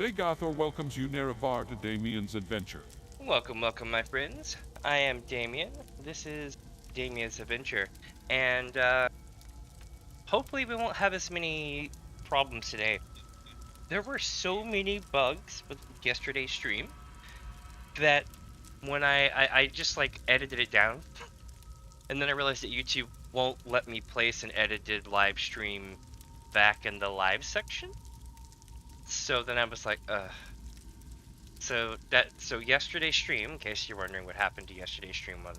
Stegathor welcomes you Narevar to DamiensAdventure. Welcome, my friends. I am Damien. This is DamiensAdventure, and hopefully we won't have as many problems today. There were so many bugs with yesterday's stream that when I just like edited it down, and then I realized that YouTube won't let me place an edited live stream back in the live section. So then I was like, So yesterday's stream, in case you're wondering what happened to yesterday's stream on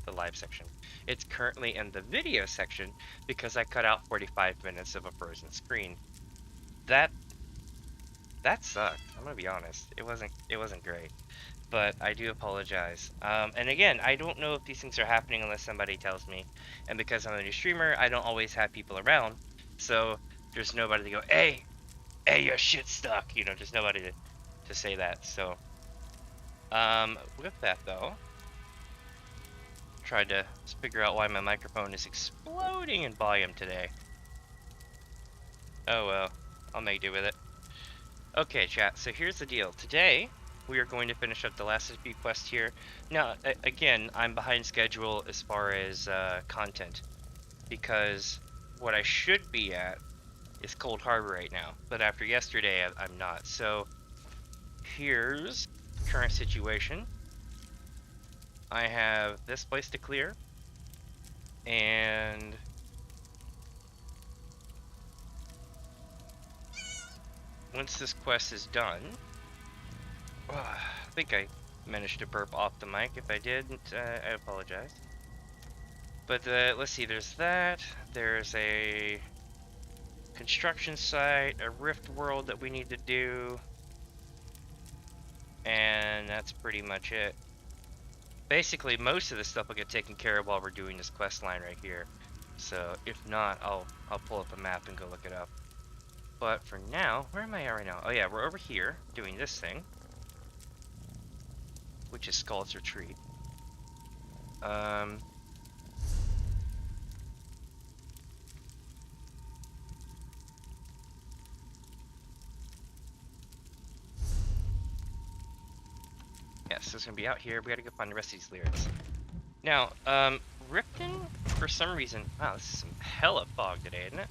the live section, it's currently in the video section because I cut out 45 minutes of a frozen screen. That sucked. I'm gonna be honest. It wasn't great, but I do apologize. And again, I don't know if these things are happening unless somebody tells me. And because I'm a new streamer, I don't always have people around, so there's nobody to go, hey, your shit's stuck. You know, there's nobody to say that. So with that though, tried to figure out why my microphone is exploding in volume today. Oh well, I'll make do with it. Okay, chat, so here's the deal. Today we are going to finish up the last few quests here. Now again, I'm behind schedule as far as content, because what I should be at is Coldharbour right now, but after yesterday I'm not. So here's the current situation. I have this place to clear, and once this quest is done, I think I managed to burp off the mic. If I didn't, I apologize. But let's see, there's that. There's a construction site, a rift world that we need to do, and that's pretty much it. Basically, most of this stuff will get taken care of while we're doing this quest line right here. So if not, I'll pull up a map and go look it up. But for now, where am I at right now? Oh yeah, we're over here doing this thing, which is Skull's Retreat. Yes, so it's gonna be out here. We gotta go find the rest of these lyrics. Now, Ripton, for some reason, wow, this is some hella fog today, isn't it?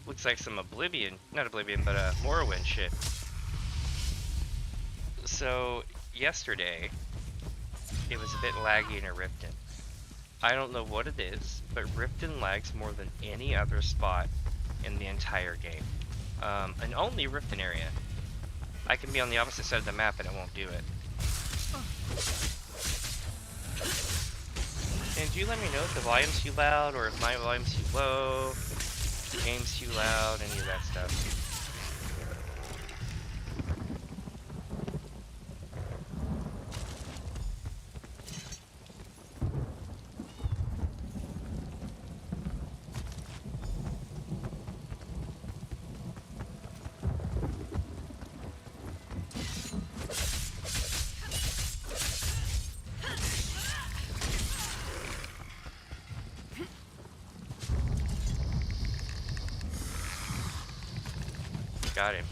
Looks like some Oblivion, not Oblivion, but Morrowind shit. So, yesterday, it was a bit laggy in a Ripton. I don't know what it is, but Ripton lags more than any other spot in the entire game. And only Ripton area. I can be on the opposite side of the map and it won't do it. And do you let me know if the volume's too loud, or if my volume's too low, if the game's too loud, any of that stuff. Got him.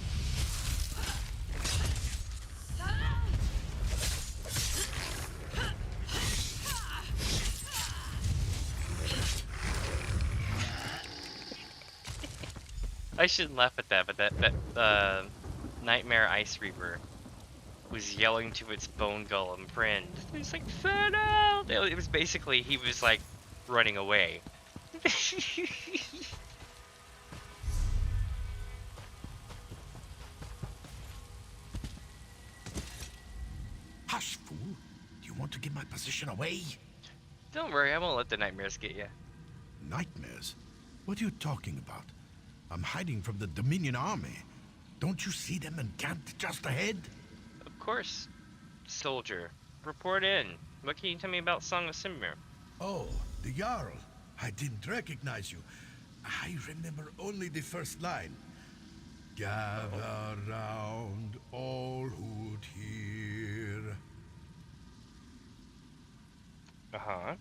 I shouldn't laugh at that, but that Nightmare Ice Reaper was yelling to its bone golem friend. He was like, "Fan out!" It was basically, he was like running away. Hush, fool. Do you want to give my position away? Don't worry, I won't let the nightmares get you. Nightmares? What are you talking about? I'm hiding from the Dominion army. Don't you see them encamped just ahead? Of course. Soldier, report in. What can you tell me about Song of Simir? Oh, the Jarl. I didn't recognize you. I remember only the first line. Gather round all who'd hear. Uh-huh.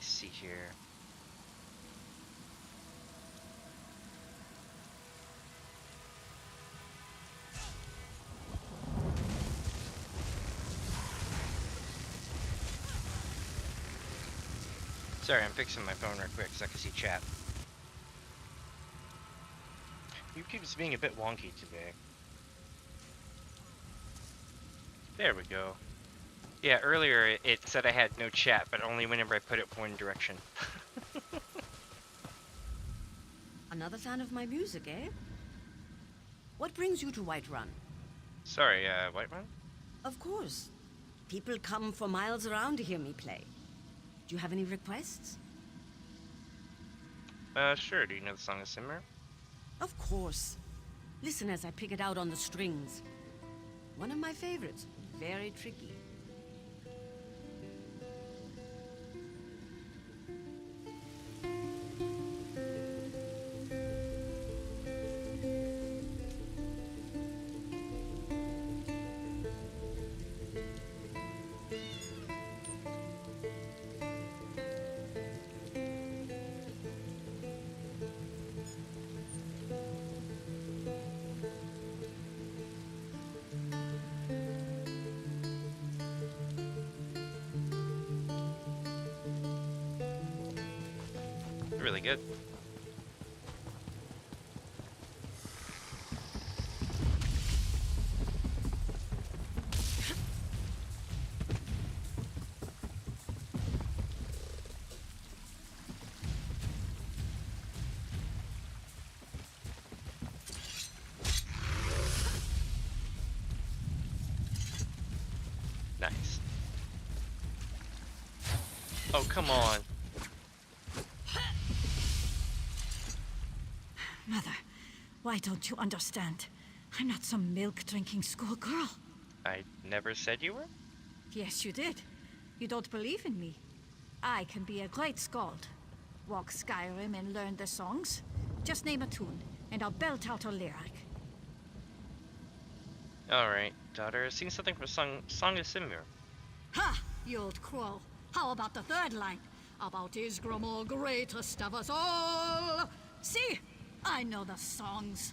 see here. Sorry, I'm fixing my phone real quick so I can see chat. YouTube's being a bit wonky today. There we go. Yeah, earlier it said I had no chat, but only whenever I put it one direction. Another fan of my music, eh? What brings you to Whiterun? Sorry, Whiterun? Of course. People come for miles around to hear me play. Do you have any requests? Sure. Do you know the song of Simmer? Of course. Listen as I pick it out on the strings. One of my favorites. Very tricky. Really good. Nice. Oh, come on. Mother, why don't you understand? I'm not some milk-drinking schoolgirl. I never said you were? Yes, you did. You don't believe in me. I can be a great skald. Walk Skyrim and learn the songs. Just name a tune, and I'll belt out a lyric. Alright, daughter. Sing something from Song of Simmer. Ha! You old crow. How about the third line? About Isgramor, greatest of us all. See? I know the songs.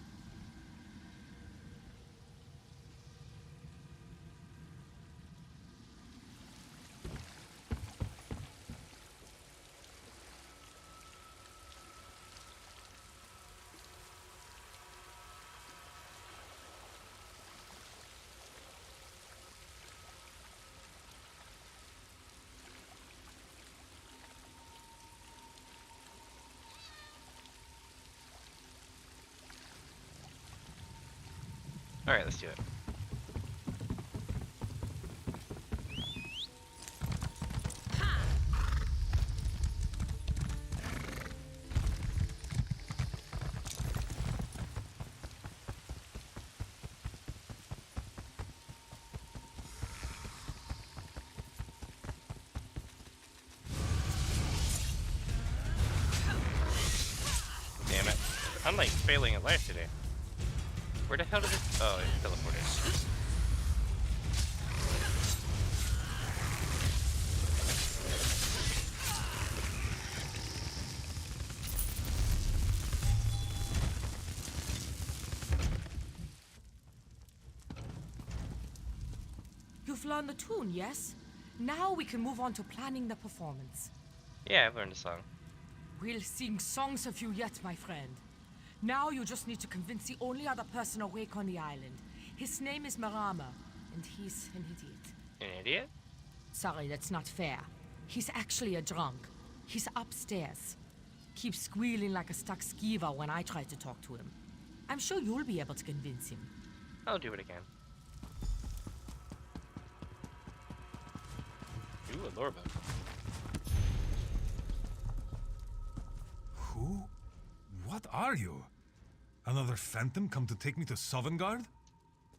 Alright, let's do it. Damn it. I'm like failing at life today. Where the hell did it? Oh, it teleported. You've learned the tune, yes? Now we can move on to planning the performance. Yeah, I've learned a song. We'll sing songs of you yet, my friend. Now you just need to convince the only other person awake on the island. His name is Marama, and he's an idiot. An idiot? Sorry, that's not fair. He's actually a drunk. He's upstairs. Keeps squealing like a stuck skeever when I try to talk to him. I'm sure you'll be able to convince him. I'll do it again. Ooh, a lore book. Who? What are you? Another phantom come to take me to Sovngarde?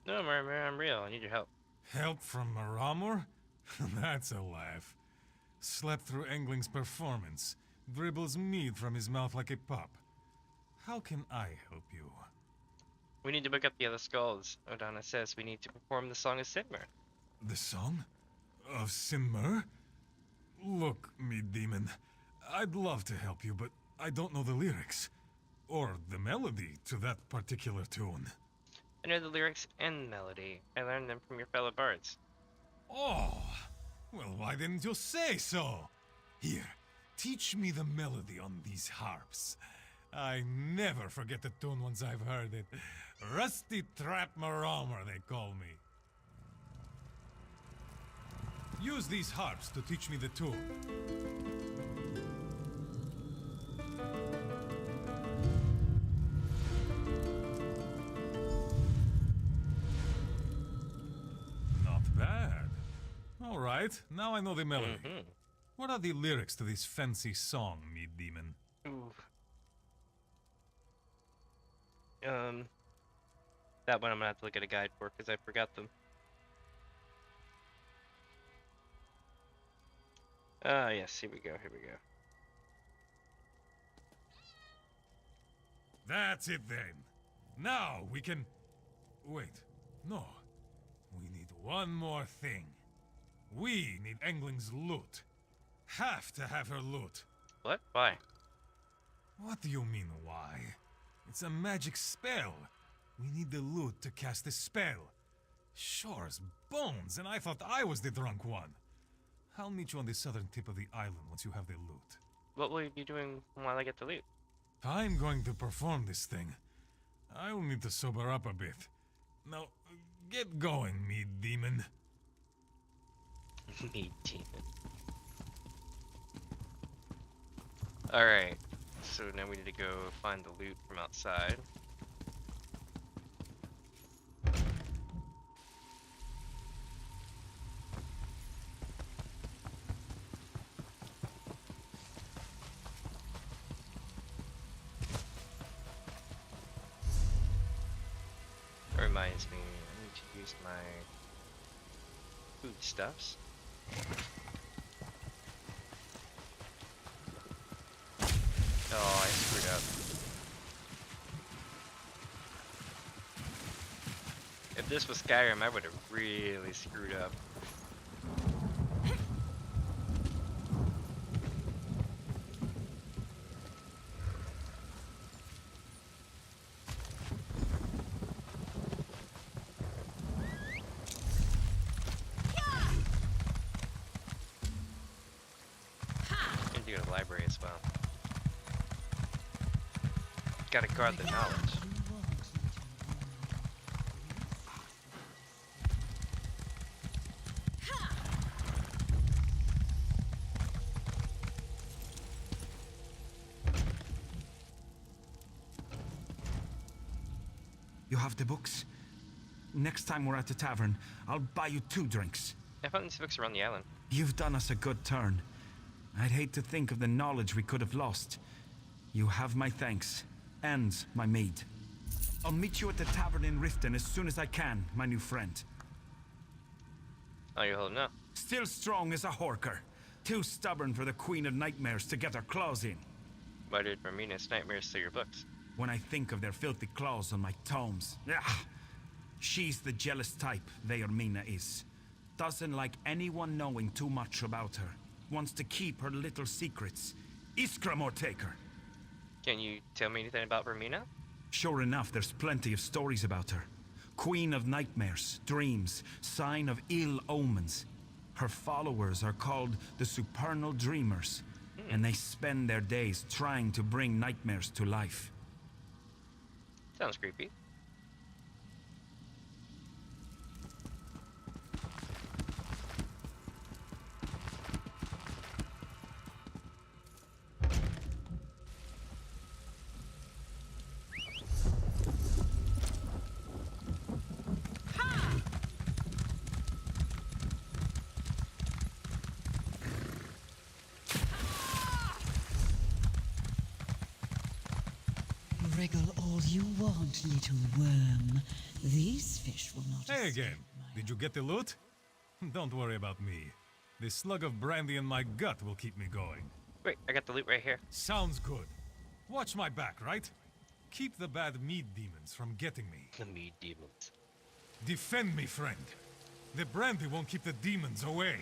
No, I'm real. I need your help. Help from Maramor? That's a laugh. Slept through Engling's performance. Dribbles mead from his mouth like a pup. How can I help you? We need to book up the other skulls. Odana says we need to perform the Song of Simmer. The song? Of Simmer? Look, me demon. I'd love to help you, but I don't know the lyrics. Or the melody to that particular tune. I know the lyrics and the melody. I learned them from your fellow bards. Oh, well, why didn't you say so? Here, teach me the melody on these harps. I never forget the tune once I've heard it. Rusty Trap Maraumer, they call me. Use these harps to teach me the tune. Not bad. All right, now I know the melody. What are the lyrics to this fancy song, Meat Demon? Ooh. That one I'm gonna have to look at a guide for because I forgot them. Yes, here we go, here we go. That's it then. Now we can... Wait, no. We need one more thing. We need Engling's loot. Have to have her loot. What? Why? What do you mean, why? It's a magic spell. We need the loot to cast the spell. Sure as bones, and I thought I was the drunk one. I'll meet you on the southern tip of the island once you have the loot. What will you be doing while I get the loot? I'm going to perform this thing. I'll need to sober up a bit. Now, get going, Meat Demon. Meat Demon. Alright, so now we need to go find the loot from outside. That reminds me, I need to use my foodstuffs. Oh, I screwed up. If this was Skyrim, I would have really screwed up. And do a library as well. Gotta guard the knowledge. You have the books? Next time we're at the tavern, I'll buy you 2 drinks. I found these books around the island. You've done us a good turn. I'd hate to think of the knowledge we could have lost. You have my thanks. And my maid. I'll meet you at the tavern in Riften as soon as I can, my new friend. Oh, you're holding up. Still strong as a horker. Too stubborn for the Queen of Nightmares to get her claws in. Why did Ramina's nightmares steal your books? When I think of their filthy claws on my tomes. Ugh. She's the jealous type, Mina is. Doesn't like anyone knowing too much about her. Wants to keep her little secrets. Iskramor take her. Can you tell me anything about Ramina? Sure enough, there's plenty of stories about her. Queen of nightmares, dreams, sign of ill omens. Her followers are called the Supernal Dreamers, and they spend their days trying to bring nightmares to life. Sounds creepy. Wriggle all you want, little worm. These fish will not Hey escape again. my- Did you get the loot? Don't worry about me. The slug of brandy in my gut will keep me going. Wait, I got the loot right here. Sounds good. Watch my back, right? Keep the bad meat demons from getting me. The meat demons. Defend me, friend. The brandy won't keep the demons away.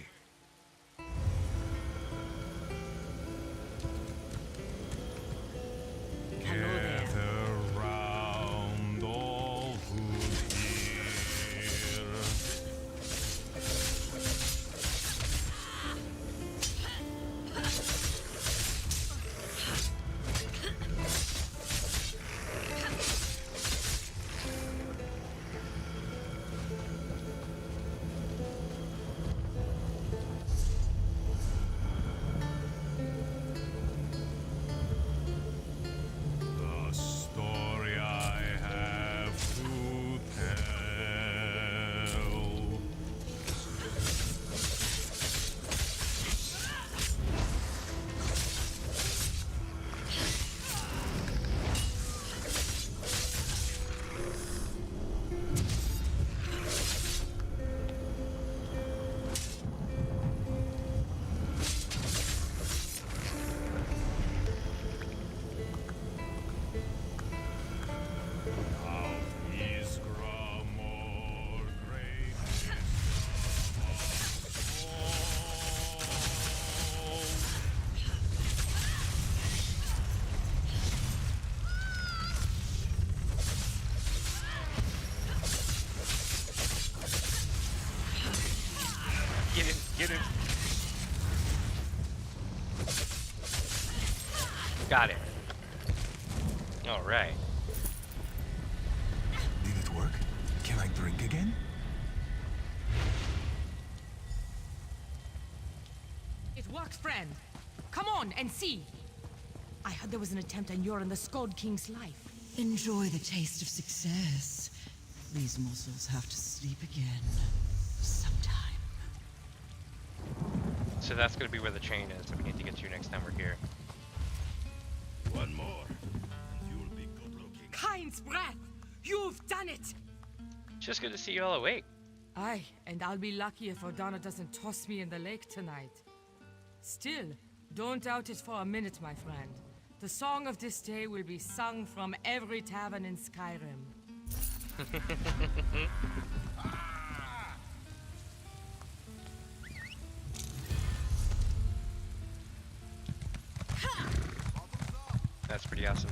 Got it. All right. Did it work? Can I drink again? It works, friend. Come on and see. I heard there was an attempt on your and the Skald King's life. Enjoy the taste of success. These morsels have to sleep again. Sometime. So that's gonna be where the chain is that we need to get to next time we're here. One more, and you'll be good looking. Kain's breath! You've done it! Just good to see you all awake. Aye, and I'll be lucky if O'Donnell doesn't toss me in the lake tonight. Still, don't doubt it for a minute, my friend. The song of this day will be sung from every tavern in Skyrim. That's pretty awesome.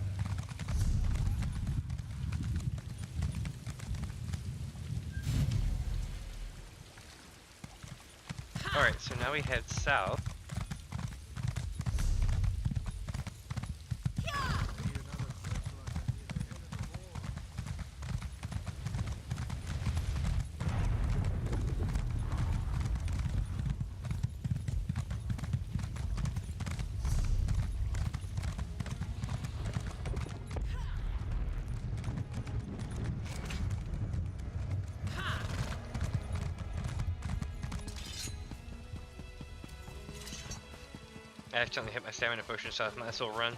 Alright, so now we head south. I accidentally hit my stamina potion, so I might as well run.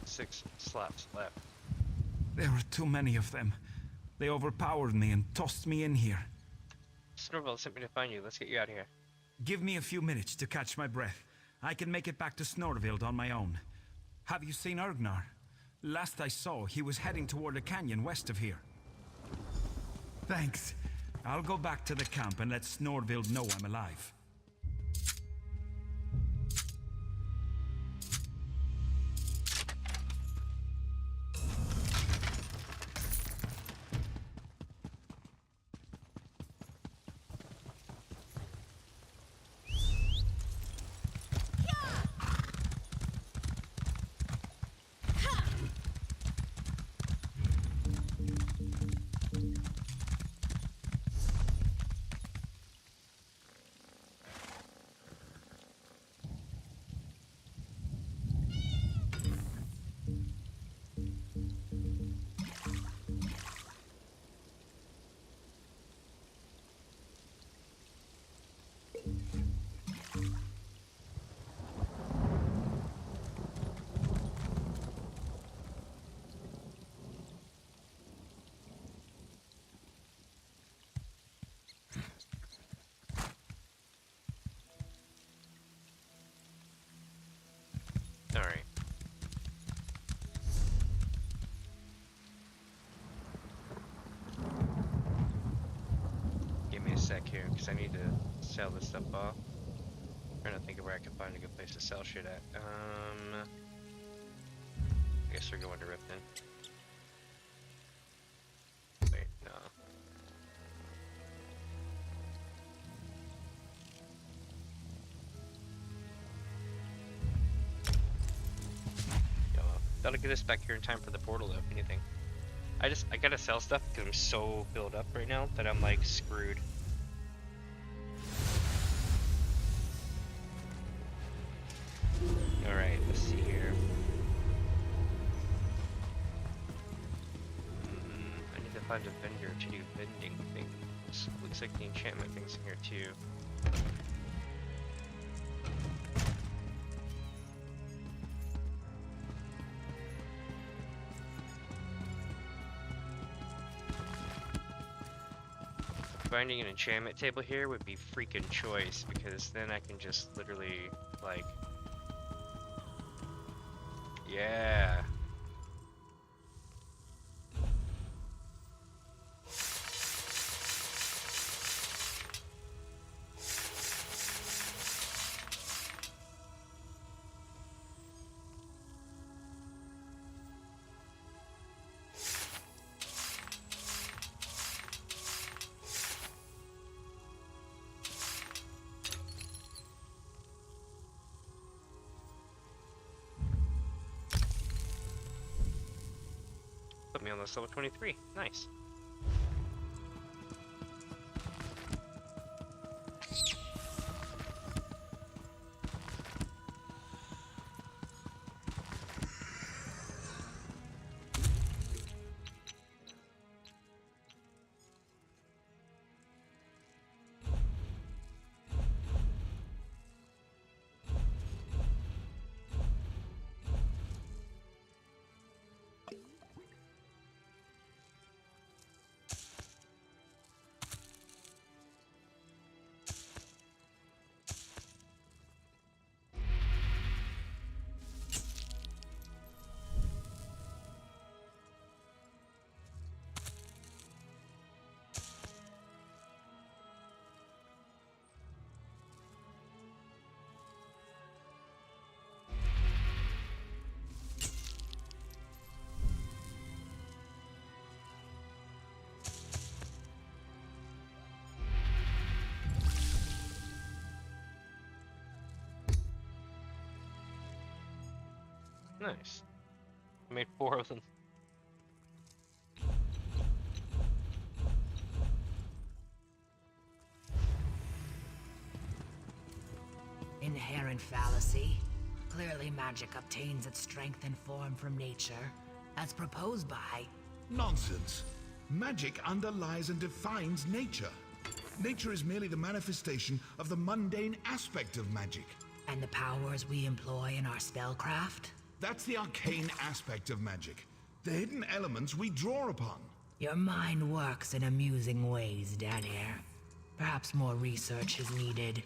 Six slots left. There were too many of them. They overpowered me and tossed me in here. Snorvel sent me to find you. Let's get you out of here. Give me a few minutes to catch my breath. I can make it back to Snorvild on my own. Have you seen Ergnar? Last I saw, he was heading toward a canyon west of here. Thanks. I'll go back to the camp and let Snorvild know I'm alive. Alright. Give me a sec here, because I need to sell this stuff off. I'm trying to think of where I can find a good place to sell shit at. I guess we're going to Ripton. Wait, no. That'll get us back here in time for the portal, though, if anything. I gotta sell stuff because I'm so filled up right now that I'm like screwed. Alright, let's see here. I need to find a vendor to do vending things. Looks like the enchantment thing's in here too. finding an enchantment table here would be freaking choice, because then I can just literally, like... Yeah. Put me on this level 23. Nice. Nice. I made 4 of them. Inherent fallacy. Clearly magic obtains its strength and form from nature, as proposed by... Nonsense. Magic underlies and defines nature. Nature is merely the manifestation of the mundane aspect of magic. And the powers we employ in our spellcraft? That's the arcane aspect of magic. The hidden elements we draw upon. Your mind works in amusing ways, Daniel. Perhaps more research is needed.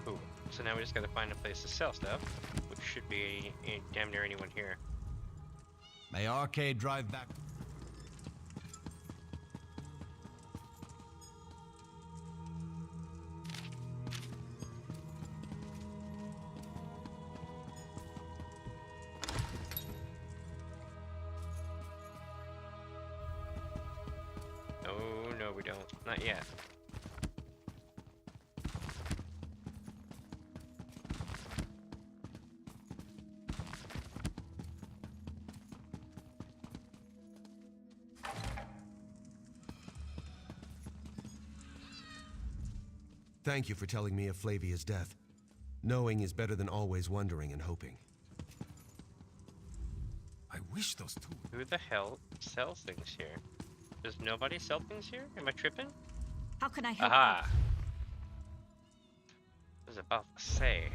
Cool. So now we just gotta find a place to sell stuff, which should be damn near anyone here. May Arcade drive back. Oh, no, we don't. Not yet. Thank you for telling me of Flavia's death. Knowing is better than always wondering and hoping. I wish those two... Who the hell sells things here? Does nobody sell things here? Am I tripping? How can I help? Aha! I was about to say.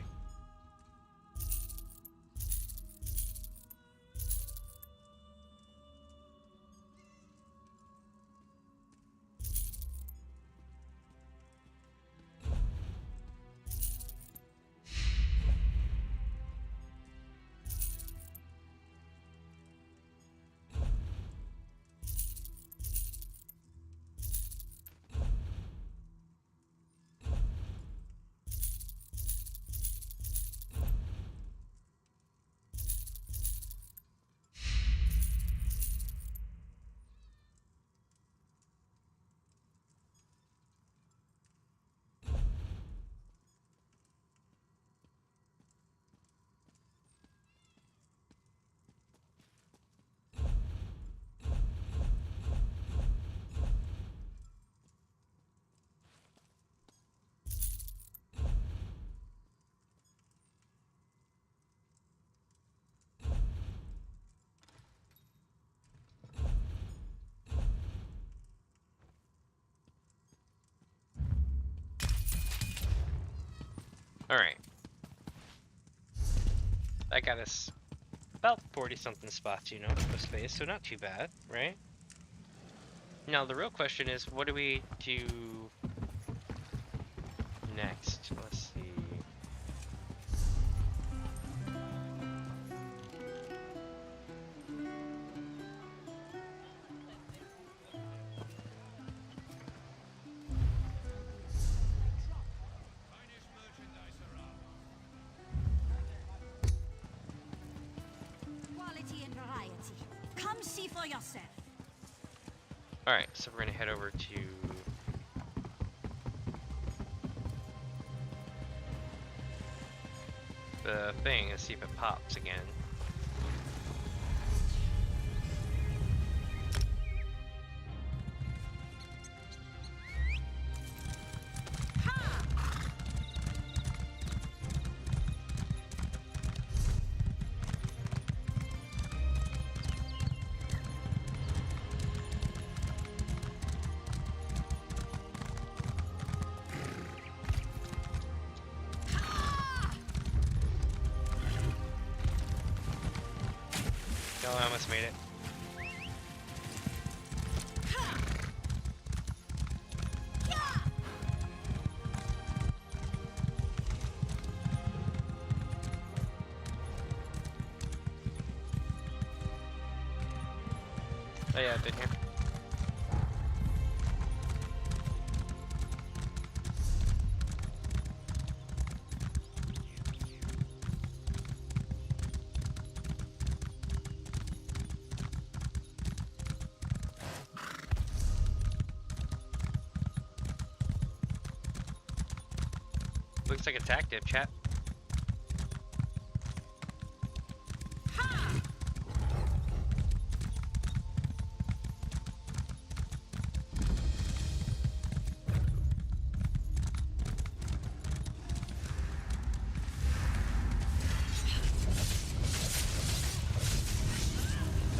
Alright. I got us about 40-something spots, you know, of space, so not too bad, right? Now, the real question is, what do we do next? Let's see. Quality and variety. Come see for yourself. Alright, so we're gonna head over to the thing and see if it pops again. No, I almost made it. Oh yeah, I've been here. Looks like it's active, chat.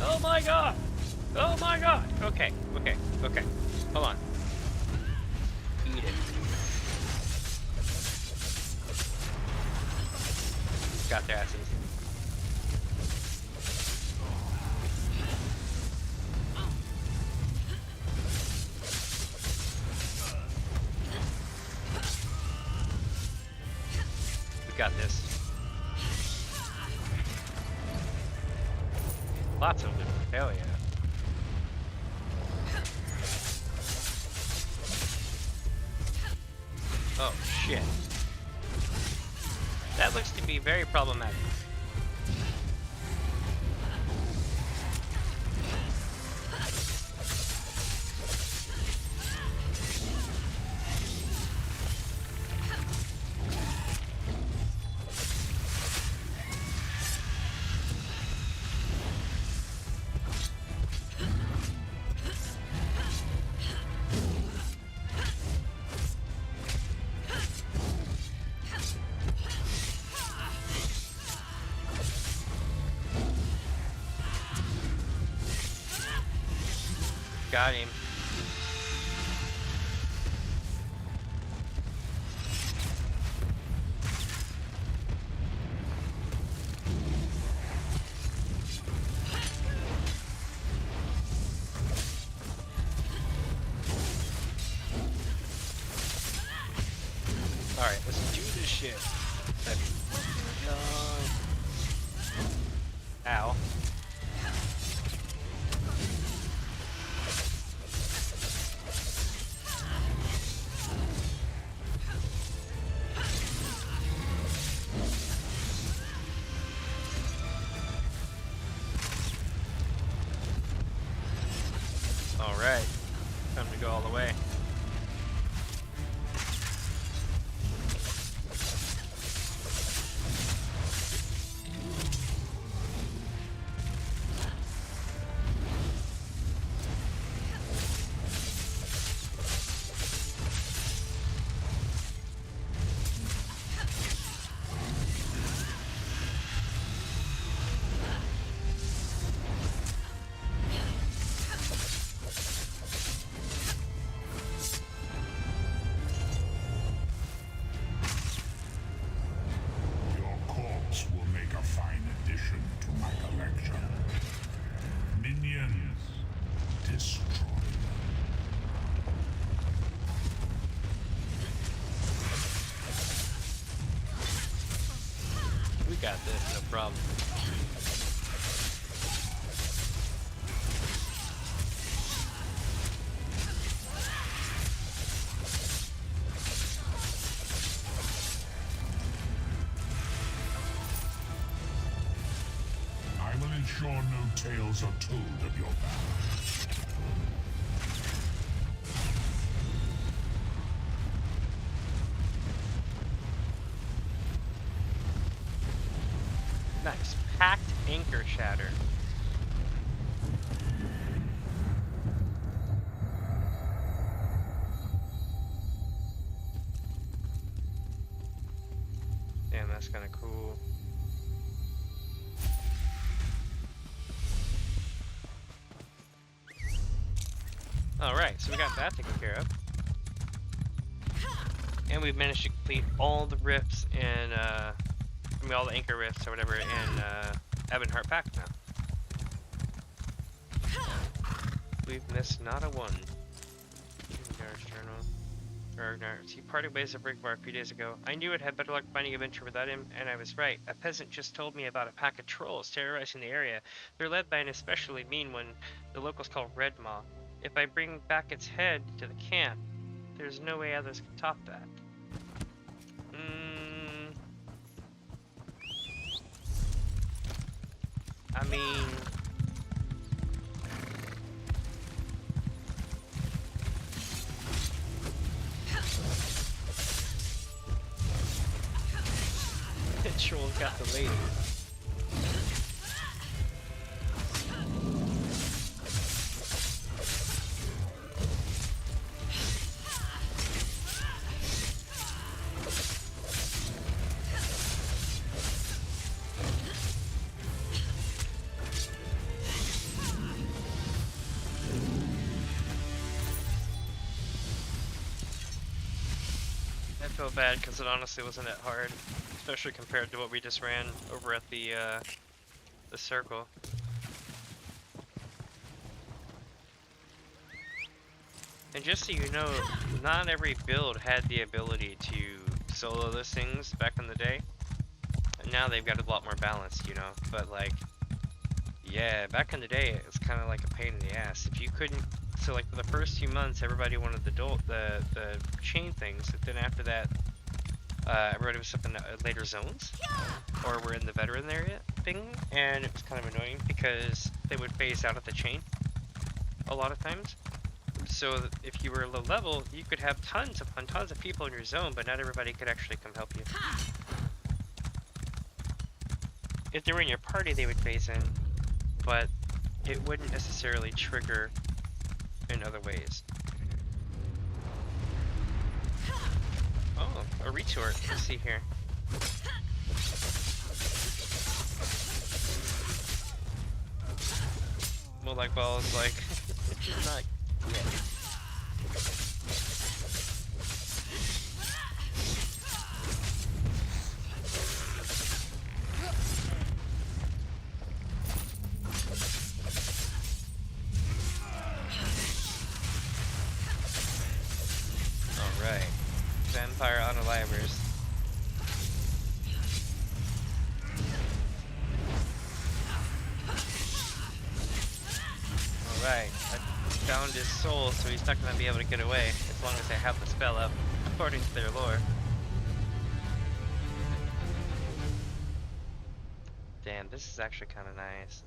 Oh my god! Oh my god! Okay, okay, okay. Hold on. Eat it. Got their asses. We got this. Lots of them. Hell yeah. Oh shit. That looks to be very problematic. Got him. Alright, let's do this shit. Ow. Alright, time to go all the way. got this, no problem. I will ensure no tales are told of your valor. Nice. Packed anchor shatter. Damn, that's kind of cool. Alright, so we got that taken care of. And we've managed to complete all the rifts in, all the anchor rifts or whatever in Ebonheart Pact now. We've missed not a one. He parted ways with Rigmar a few days ago. I knew I'd had better luck finding adventure without him, and I was right. A peasant just told me about a pack of trolls terrorizing the area. They're led by an especially mean one the locals call Red Maw. If I bring back its head to the camp, there's no way others can top that. I mean... The troll got the lady. I feel bad because it honestly wasn't that hard, especially compared to what we just ran over at the circle. And just so you know, not every build had the ability to solo those things back in the day. And now they've got a lot more balance, you know. But like, yeah, back in the day, it was kind of like a pain in the ass. If you couldn't, so like for the first few months, everybody wanted the chain things. And then after that, everybody was up in later zones, or we're in the veteran area thing, and it was kind of annoying because they would phase out of the chain a lot of times. So if you were low level, you could have tons of people in your zone, but not everybody could actually come help you. If they were in your party, they would phase in, but it wouldn't necessarily trigger in other ways. Oh, a retort. Let's see here. Well, like balls, like not yet. Alright. Vampire unalivers. Alright, I found his soul, so he's not gonna be able to get away as long as I have the spell up, according to their lore. Damn, this is actually kind of nice.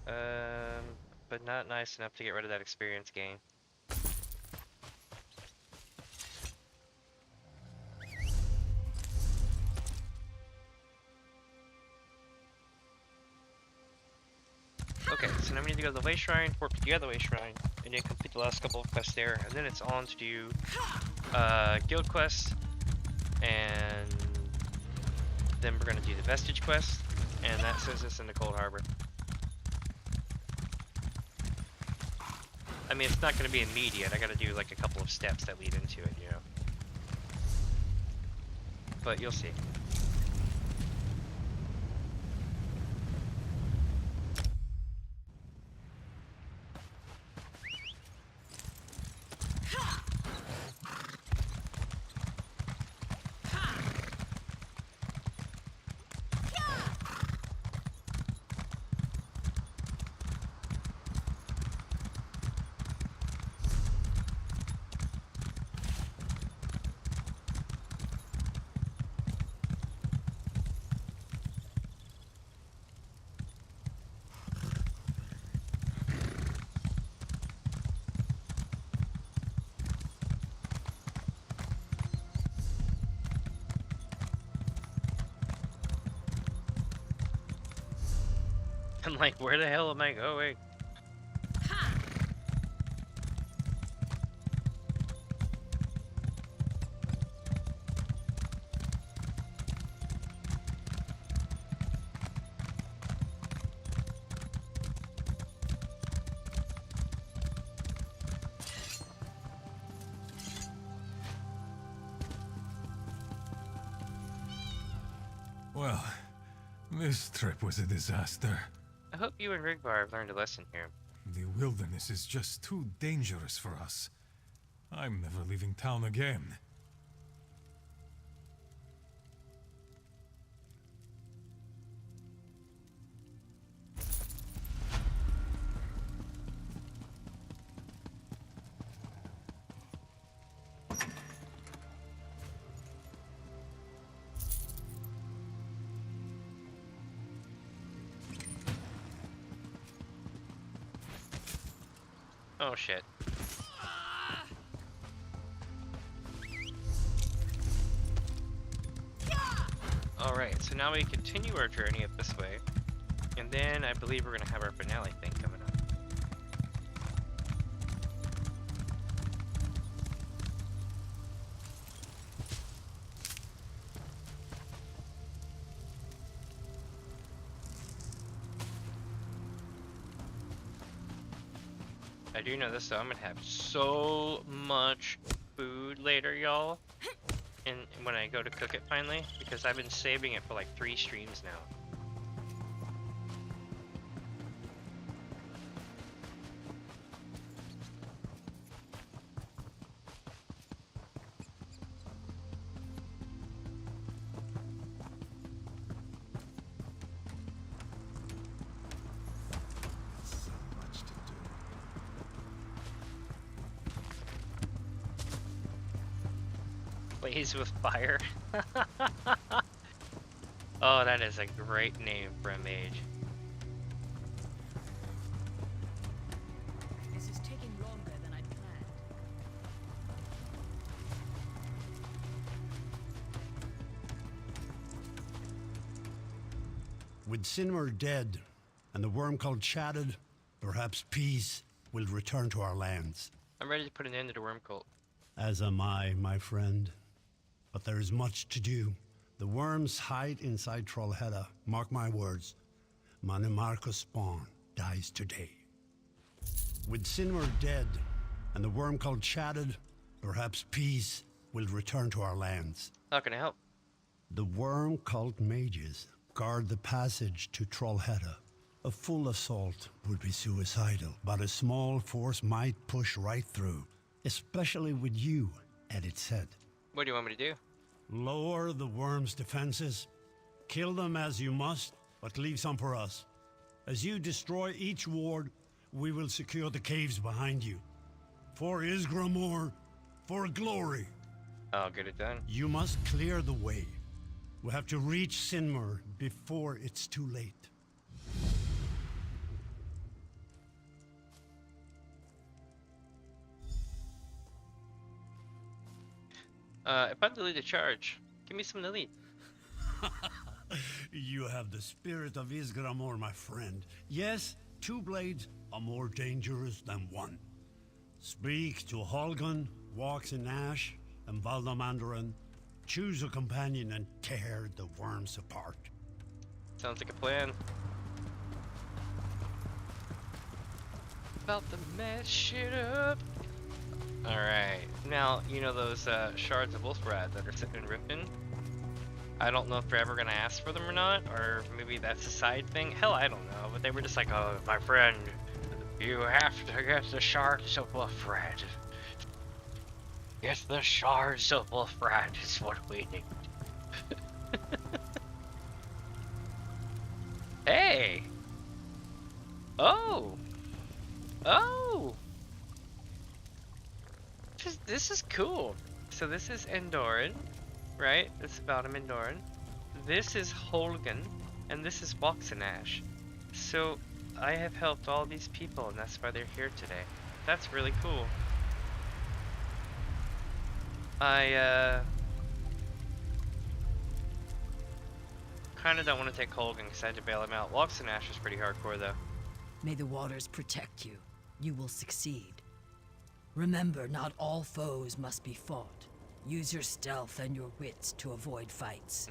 But not nice enough to get rid of that experience gain. Okay, so now we need to go to the Way Shrine, warp to the other Way Shrine, and then complete the last couple of quests there, and then it's on to do guild quests, and then we're going to do the Vestige quest, and that sends us into Coldharbour. I mean, it's not going to be immediate. I got to do like a couple of steps that lead into it, you know. But you'll see. I'm like, where the hell am I going? Well, this trip was a disaster. I hope you and Rigvar have learned a lesson here. The wilderness is just too dangerous for us. I'm never leaving town again. Oh shit. Alright, so now we continue our journey up this way. And then I believe we're gonna have our finale thing coming up. I do know this though, I'm gonna have so much food later, y'all. And when I go to cook it finally, because I've been saving it for like 3 streams now. Blaze with fire. Oh, that is a great name for a mage. This is taking longer than I'd planned. With Sinmer dead and the worm cult shattered, perhaps peace will return to our lands. I'm ready to put an end to the worm cult. As am I, my friend. But there is much to do. The worms hide inside Trollhättan. Mark my words. Manimarcus' spawn dies today. With Sinmer dead and the worm cult shattered, perhaps peace will return to our lands. How can I help? The worm cult mages guard the passage to Trollhättan. A full assault would be suicidal, but a small force might push right through, especially with you at its head. What do you want me to do? Lower the worm's defenses. Kill them as you must, but leave some for us. As you destroy each ward, we will secure the caves behind you. For Isgramor, for glory. I'll get it done. You must clear the way. We have to reach Sinmer before it's too late. If I delete a charge, give me some delete. You have the spirit of Isgramor, my friend. Yes, 2 blades are more dangerous than 1. Speak to Holgun, walks in Ash, and Valdamandarin. Choose a companion and tear the worms apart. Sounds like a plan. About to mess shit up. Alright, now, you know those shards of Wolfrad that are sitting in Riften? I don't know if they're ever gonna ask for them or not, or maybe that's a side thing. Hell, I don't know, but they were just like, oh, my friend, you have to get the shards of Wolfrad. Get the shards of Wolfrad is what we need. Hey! Oh! Oh! This is cool. So this is Endoran, right? It's about him Endoran. This is Holgun, and this is Boxanash. So I have helped all these people, and that's why they're here today. That's really cool. I kind kind of don't want to take Holgan because I had to bail him out. Lox and Ash is pretty hardcore though. May the waters protect you. You will succeed. Remember, not all foes must be fought. Use your stealth and your wits to avoid fights.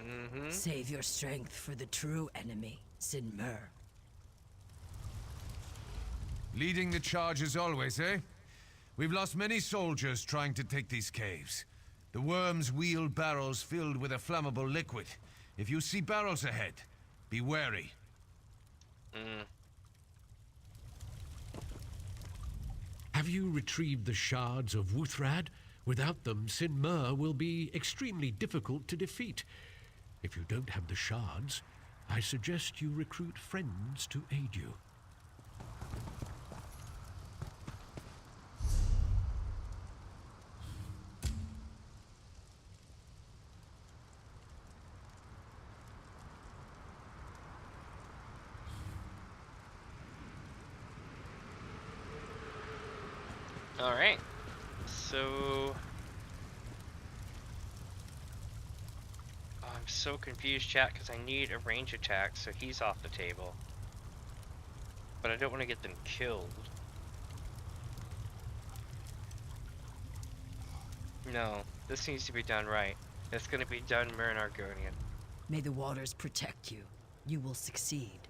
Save your strength for the true enemy, Sin Mer. Leading the charge as always, eh? We've lost many soldiers trying to take these caves. The worms wheel barrels filled with a flammable liquid. If you see barrels ahead, be wary. Have you retrieved the shards of Wuthrad? Without them, Sin Mer will be extremely difficult to defeat. If you don't have the shards, I suggest you recruit friends to aid you. Alright, so... I'm so confused, chat, because I need a range attack, so he's off the table. But I don't want to get them killed. No, this needs to be done right. It's going to be done Myrn Argonian. May the waters protect you. You will succeed.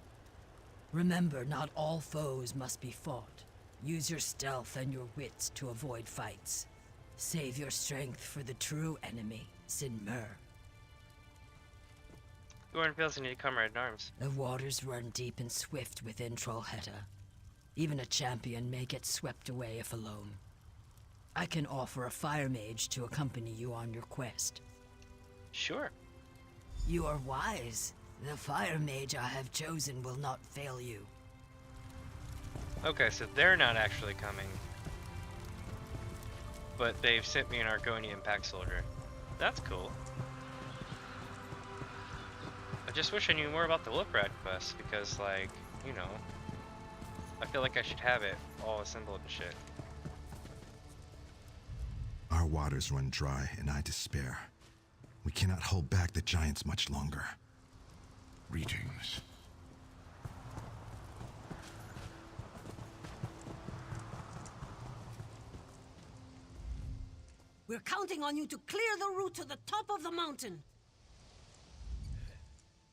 Remember, not all foes must be fought. Use your stealth and your wits to avoid fights. Save your strength for the true enemy, Sin Mer. Gordon feels I need a comrade in arms. The waters run deep and swift within Trollhättan. Even a champion may get swept away if alone. I can offer a fire mage to accompany you on your quest. Sure. You are wise. The fire mage I have chosen will not fail you. Okay, so they're not actually coming. But they've sent me an Argonian pack soldier. That's cool. I just wish I knew more about the Wolfrad quest, because, like, you know, I feel like I should have it all assembled and shit. Our waters run dry, and I despair. We cannot hold back the giants much longer. Greetings. We're counting on you to clear the route to the top of the mountain.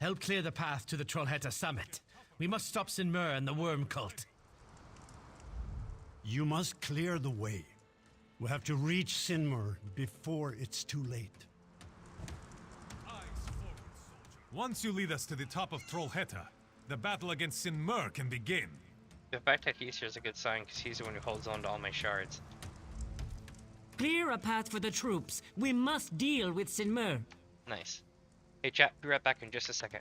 Help clear the path to the Trollhättan summit. We must stop Sin Mer and the worm cult. You must clear the way. We have to reach Sin Mer before it's too late. Once you lead us to the top of Trollhättan, the battle against Sin Mer can begin. The fact that he's here is a good sign, because he's the one who holds on to all my shards. Clear a path for the troops. We must deal with Sin Mer. Nice. Hey chat, be right back in just a second.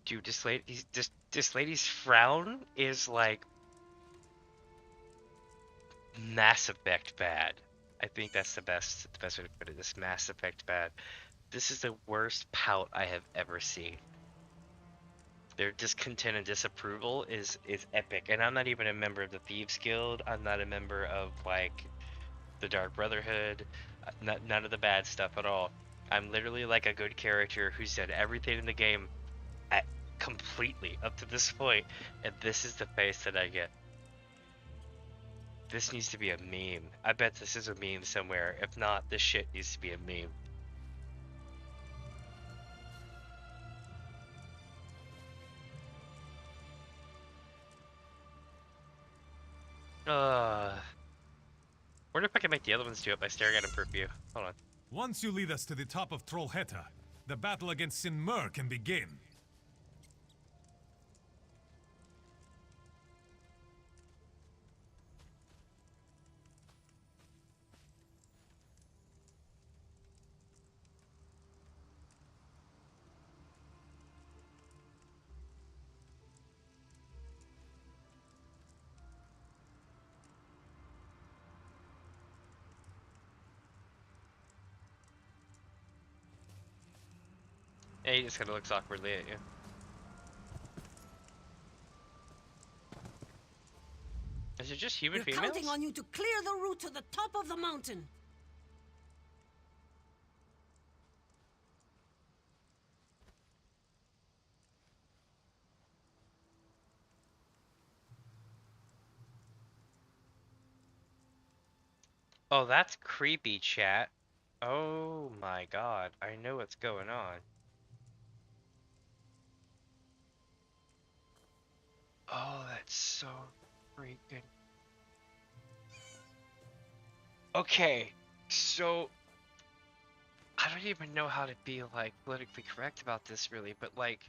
Dude, this lady's frown is like Mass Effect bad. I think that's the best way to put it. This Mass Effect bad. This is the worst pout I have ever seen. Their discontent and disapproval is epic. And I'm not even a member of the Thieves Guild. I'm not a member of like the Dark Brotherhood. None of the bad stuff at all. I'm literally like a good character who's done everything in the game completely up to this point, and this is the face that I get. This needs to be a meme. I bet this is a meme somewhere. If not, this shit needs to be a meme. Wonder if I can make the other ones do it by staring at them for a few. Hold on. Once you lead us to the top of Trollhättan, the battle against Sinmur can begin. Yeah, he just kind of looks awkwardly at you. Is it just human We're females? counting on you to clear the route to the top of the mountain. Oh, that's creepy, chat. Oh my god, I know what's going on. Oh, that's so freaking... Okay, so... I don't even know how to be, like, politically correct about this, really, but, like...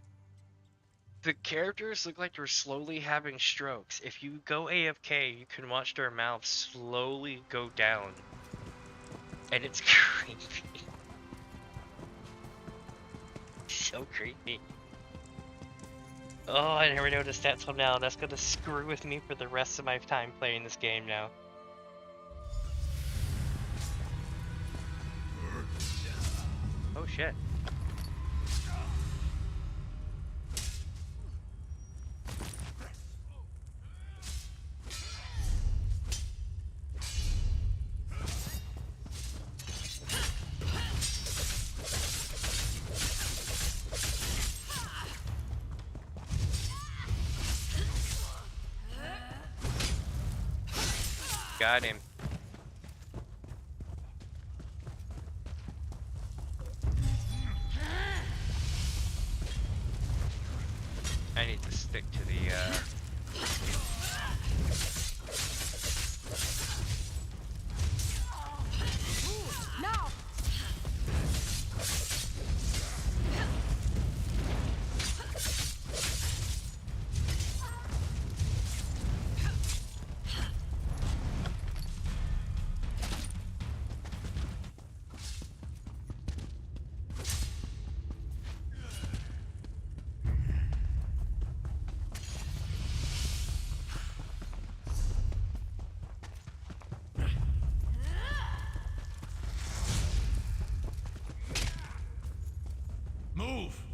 The characters look like they're slowly having strokes. If you go AFK, you can watch their mouths slowly go down. And it's creepy. So creepy. Oh, I never noticed that till now. That's gonna screw with me for the rest of my time playing this game now. Oh shit. Got him. I need to stick to the, No! Move!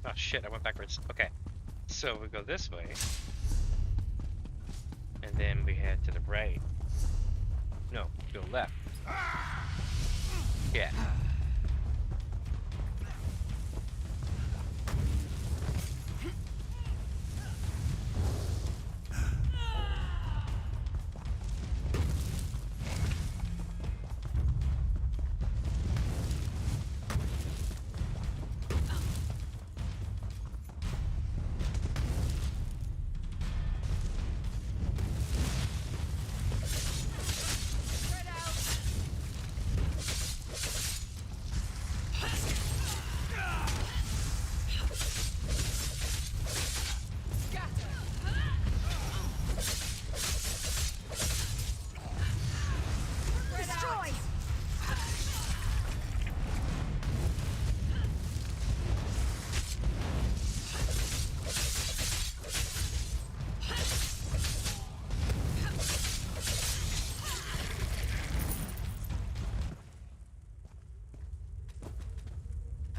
Oh shit, I went backwards. Okay. So we go this way. And then we head to the right. No, go left. Yeah.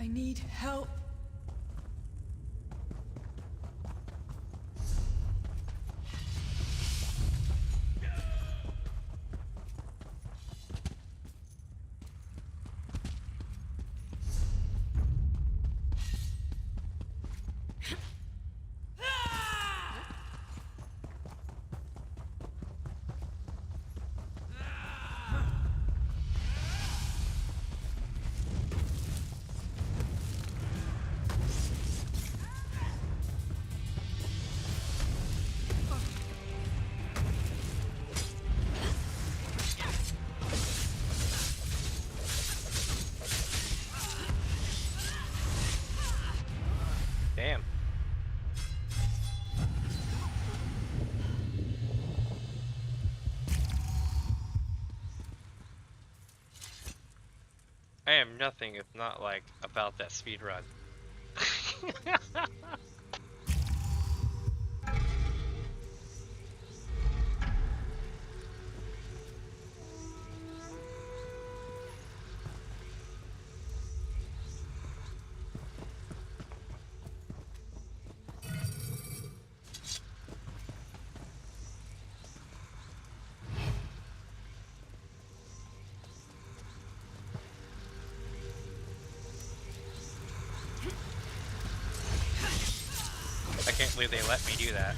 I need help. Damn. I am nothing if not like about that speed run. I can't believe they let me do that.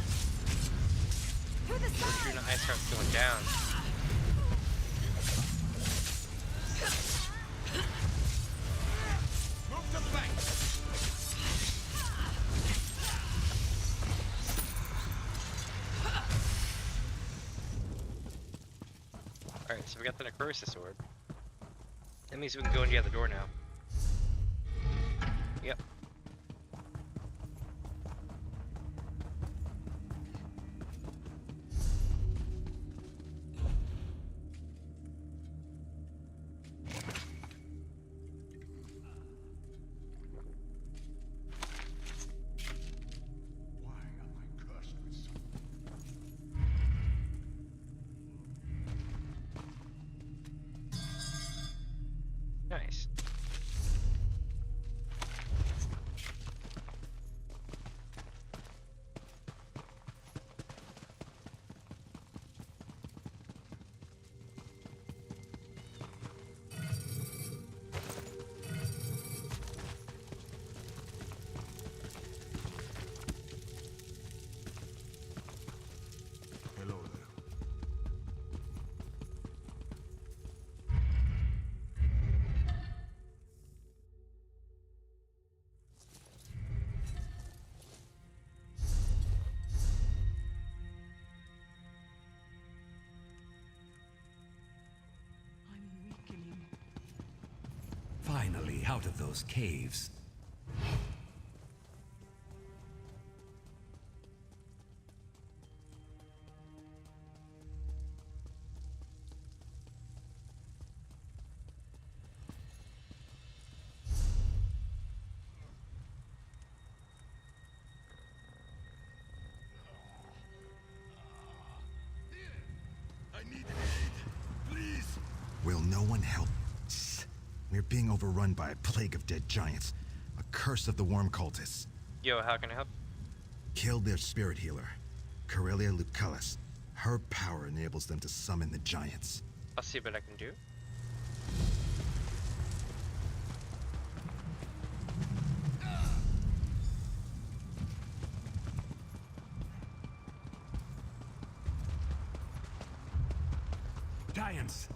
Shooting ice starts going down. Move to flank. Alright, so we got the Necrosis Sword. That means we can go in the other door now. Yep. Nice. Hello there. Finally, out of those caves. I need aid. Please. Will no one help? We're being overrun by a plague of dead giants. A curse of the worm cultists. Yo, how can I help? Killed their spirit healer, Corelia Lucullus. Her power enables them to summon the giants. I'll see what I can do. Giants!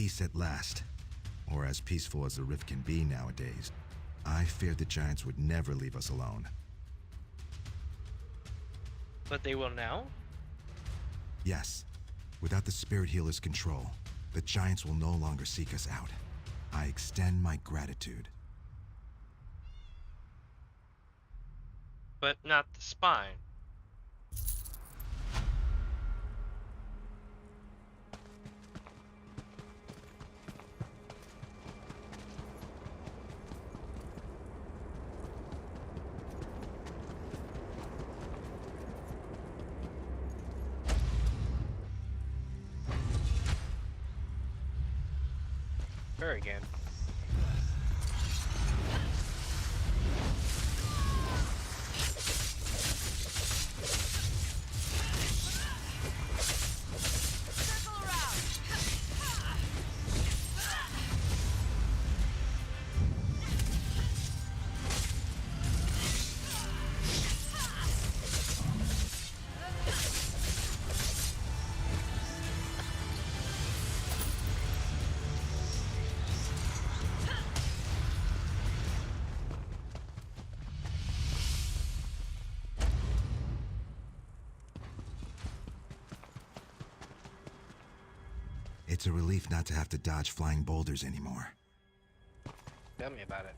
peace at last. Or as peaceful as the rift can be nowadays. I feared the giants would never leave us alone. But they will now? Yes. Without the Spirit Healer's control, the giants will no longer seek us out. I extend my gratitude. But not the spine. Very good. It's a relief not to have to dodge flying boulders anymore. Tell me about it.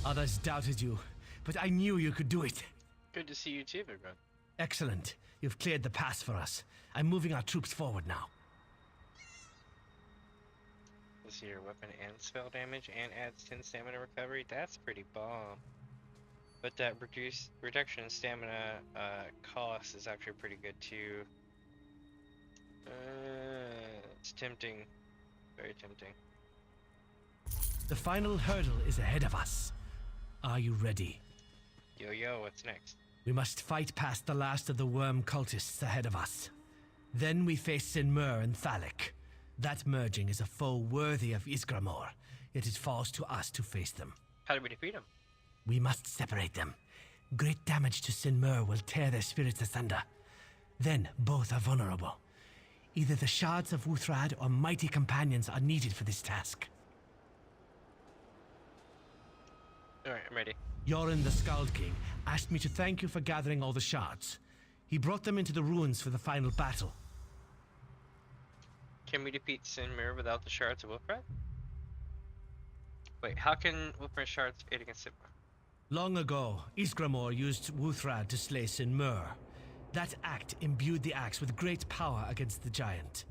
Others doubted you, but I knew you could do it. Good to see you too, big bro. Excellent. You've cleared the pass for us. I'm moving our troops forward now. Let's see your weapon and spell damage and adds 10 stamina recovery. That's pretty bomb. But that reduction in stamina cost is actually pretty good too. It's tempting. Very tempting. The final hurdle is ahead of us. Are you ready? Yo, what's next? We must fight past the last of the worm cultists ahead of us. Then we face Sinmur and Thalik. That merging is a foe worthy of Ysgramor, yet it falls to us to face them. How do we defeat them? We must separate them. Great damage to Sinmur will tear their spirits asunder. Then both are vulnerable. Either the shards of Wuthrad or mighty companions are needed for this task. Alright, I'm ready. Yorin the Skald King asked me to thank you for gathering all the shards. He brought them into the ruins for the final battle. Can we defeat Sinmur without the shards of Wuthrad? Wait, how can Wuthrad shards aid against Sinmur? Long ago, Ysgramor used Wuthrad to slay Sinmur. That act imbued the axe with great power against the giant.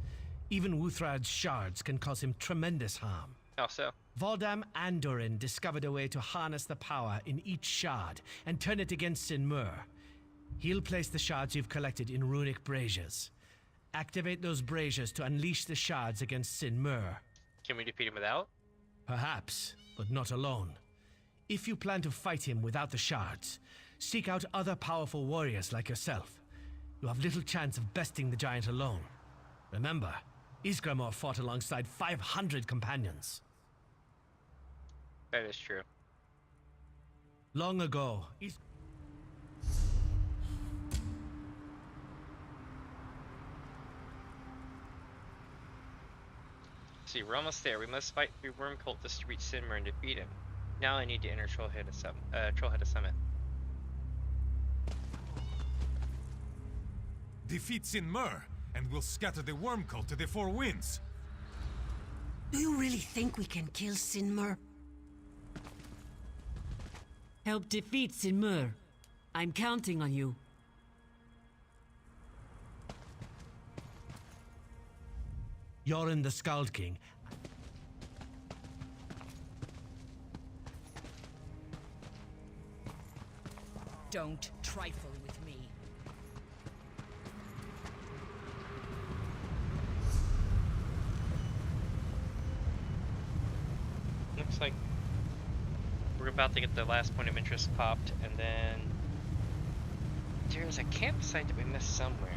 Even Wuthrad's shards can cause him tremendous harm. How so? Voldam Andorin discovered a way to harness the power in each shard and turn it against Sinmur. He'll place the shards you've collected in runic braziers. Activate those braziers to unleash the shards against Sinmur. Can we defeat him without? Perhaps, but not alone. If you plan to fight him without the shards, seek out other powerful warriors like yourself. You have little chance of besting the giant alone. Remember, Ysgramor fought alongside 500 companions. That is true. Long ago, See, we're almost there. We must fight through worm cultists to reach Sinmur and defeat him. Now I need to enter Trollhead Summit. Defeat Sinmur, and we'll scatter the worm cult to the four winds. Do you really think we can kill Sinmur? Help defeat Sinmur. I'm counting on you. Yorin the Skald King. Don't trifle with me. Looks like we're about to get the last point of interest popped, and then there's a campsite that we missed somewhere.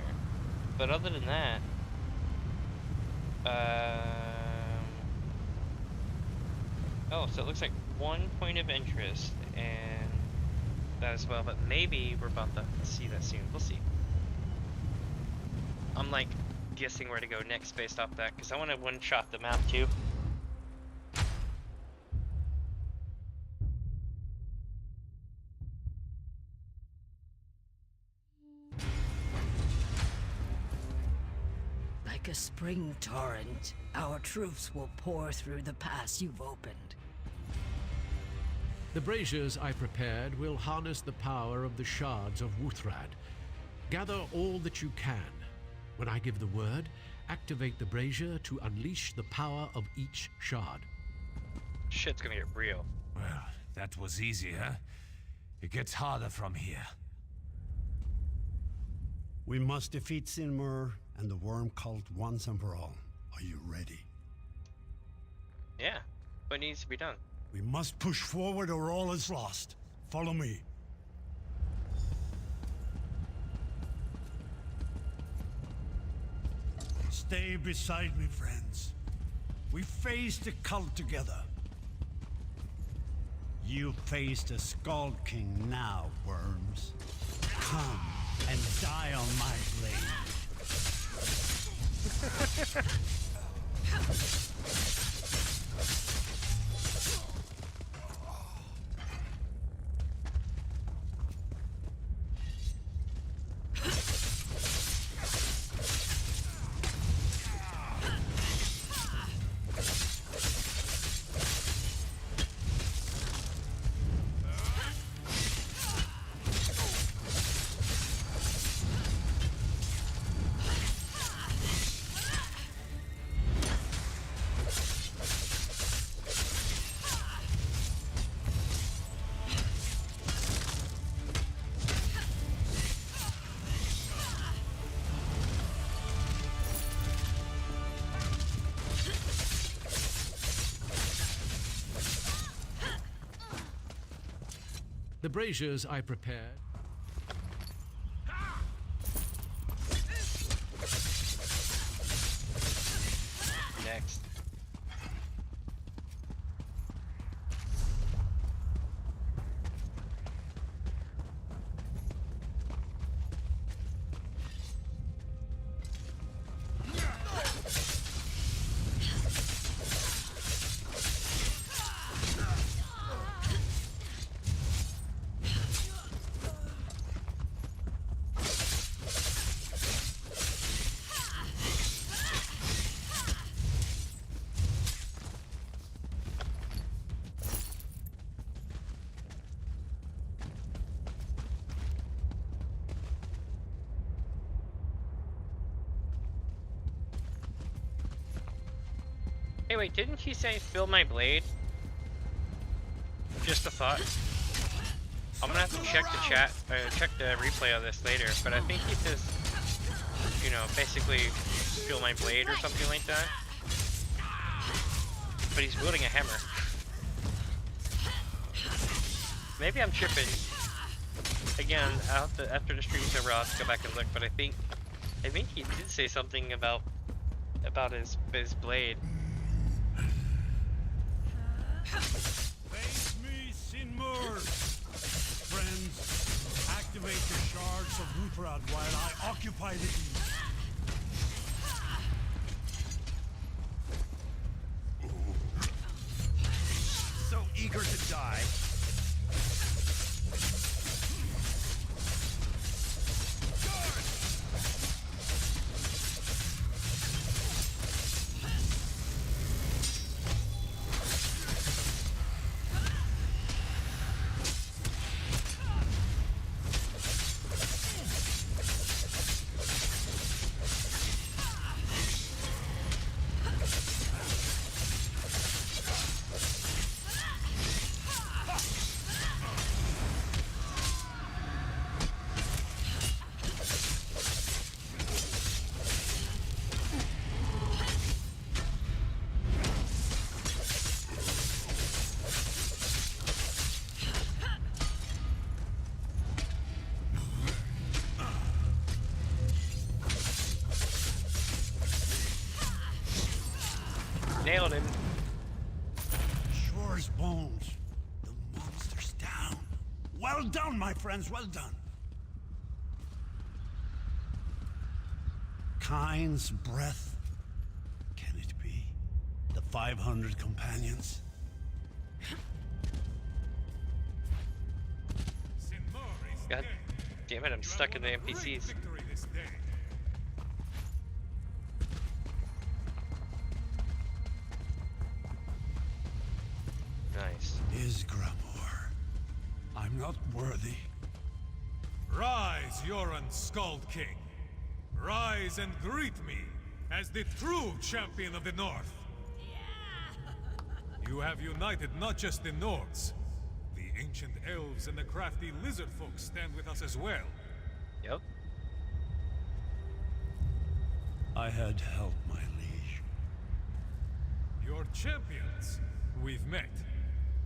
But other than that, Oh, so it looks like 1 point of interest, and that as well, but maybe we're about to see that soon. We'll see. I'm like guessing where to go next based off that, because I want to one-shot the map too. Like a spring torrent, our troops will pour through the pass you've opened. The braziers I prepared will harness the power of the shards of Wuthrad. Gather all that you can. When I give the word, activate the brazier to unleash the power of each shard. Shit's gonna get real. Well, that was easy, huh? It gets harder from here. We must defeat Sinmur and the worm cult once and for all. Are you ready? Yeah. What needs to be done? We must push forward or all is lost. Follow me. Stay beside me, friends. We faced the cult together. You face the Skald King now, worms. Come and die on my blade. The braziers I prepared. Next. Hey, wait, didn't he say fill my blade? Just a thought. I'm gonna have to check the chat, check the replay of this later, but I think he says, you know, basically fill my blade or something like that. But he's wielding a hammer. Maybe I'm tripping. Again, after the stream's over, I'll have to go back and look, but I think he did say something about his blade. Face me, Sinmur! Friends, activate the shards of Wuthrad while I occupy the east. So eager to die. Well done, my friends, well done. Kind's breath. Can it be? The 500 companions? God damn it, I'm stuck in the NPCs. Nice. Isgramor, I'm not worthy. Rise, Yoran Skald King. Rise and greet me as the true champion of the North. You have united not just the Nords. The ancient elves and the crafty lizard folk stand with us as well. Yep. I had help, my liege. Your champions. We've met.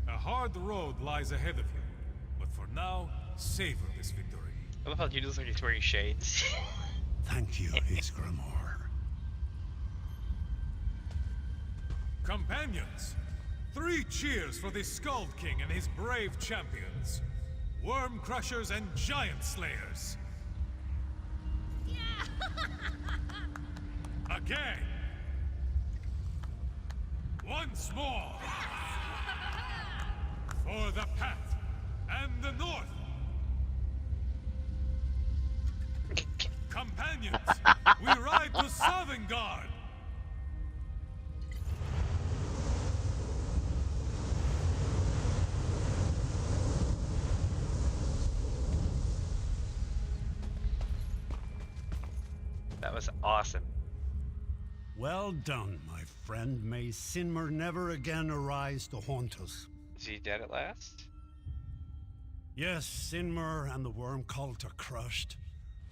A hard road lies ahead of you. But for now, savor this victory. I love how you just like he's wearing shades. Thank you, Isgramor. Companions, 3 cheers for the Skald King and his brave champions. Worm Crushers and Giant Slayers. Again. Once more. For the Pact and the North. Companions, we ride to Sovngarde. That was awesome. Well done, my friend. May Sinmer never again arise to haunt us. Is he dead at last? Yes, Sinmer and the Worm Cult are crushed.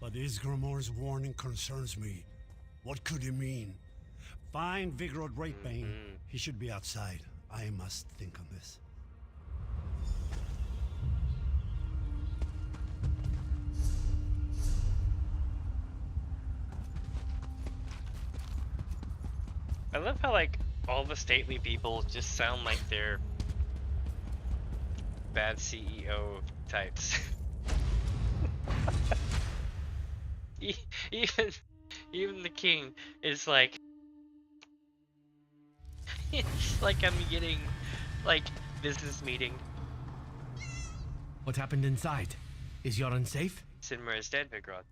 But Isgramor's warning concerns me. What could he mean? Find Vigorod Wraithbane. He should be outside. I must think on this. I love how, like, all the stately people just sound like they're bad CEO types. Even the king is like, it's like I'm getting, like, business meeting. What happened inside? Is Yoran safe? Sinmer is dead, Vigorod.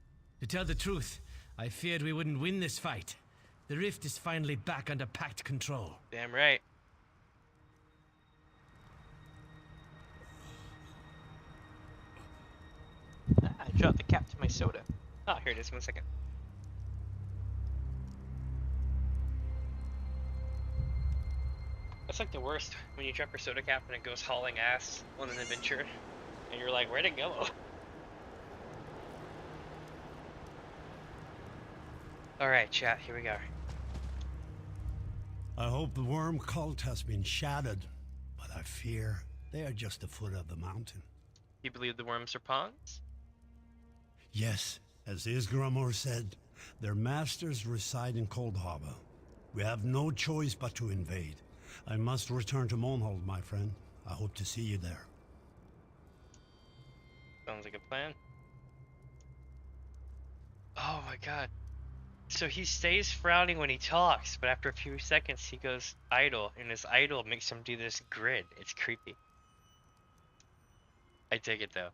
To tell the truth, I feared we wouldn't win this fight. The rift is finally back under Pact control. Damn right. I dropped the cap to my soda. Oh, here it is, 1 second. That's like the worst, when you drop your soda cap and it goes hauling ass on an adventure, and you're like, where'd it go? Alright, chat, here we go. I hope the Worm Cult has been shattered, but I fear they are just the foot of the mountain. You believe the worms are pawns? Yes, as Isgramor said, their masters reside in Coldharbour. We have no choice but to invade. I must return to Monhold, my friend. I hope to see you there. Sounds like a plan. Oh my god. So he stays frowning when he talks, but after a few seconds he goes idle, and his idle makes him do this grid. It's creepy. I dig it though.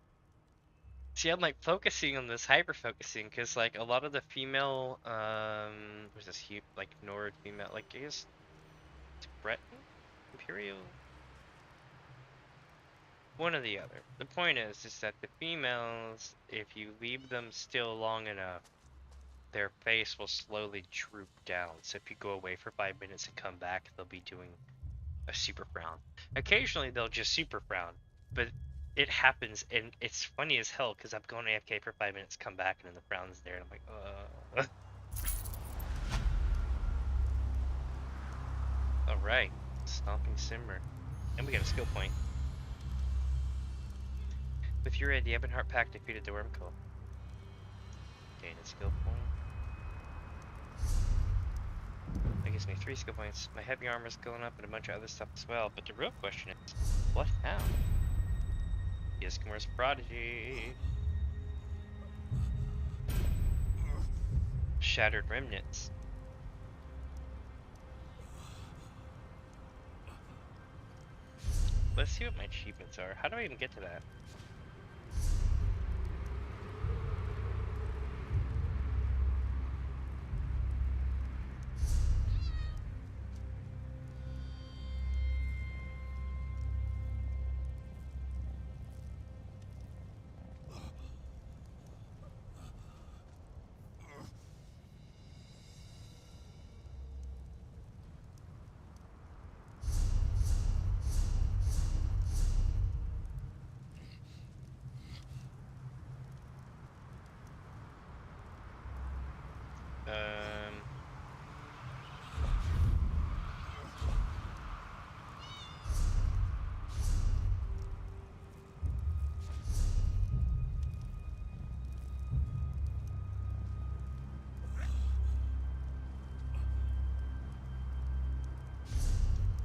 See, I'm like focusing on this, hyper-focusing, because like a lot of the female, what's this, like Nord female, like I guess, it's Breton? Imperial? One or the other. The point is that the females, if you leave them still long enough, their face will slowly droop down. So if you go away for 5 minutes and come back, they'll be doing a super frown. Occasionally they'll just super frown, but it happens, and it's funny as hell because I'm going AFK for 5 minutes, come back, and then the frown's there, and I'm like, Alright, Stomping Simmer. And we got a skill point. With your aid, the Ebonheart Pact defeated the Wormcoil. Gain a skill point. That gives me 3 skill points. My heavy armor's going up and a bunch of other stuff as well, but the real question is, what how? He Iskamor's prodigy. Shattered remnants. Let's see what my achievements are. How do I even get to that?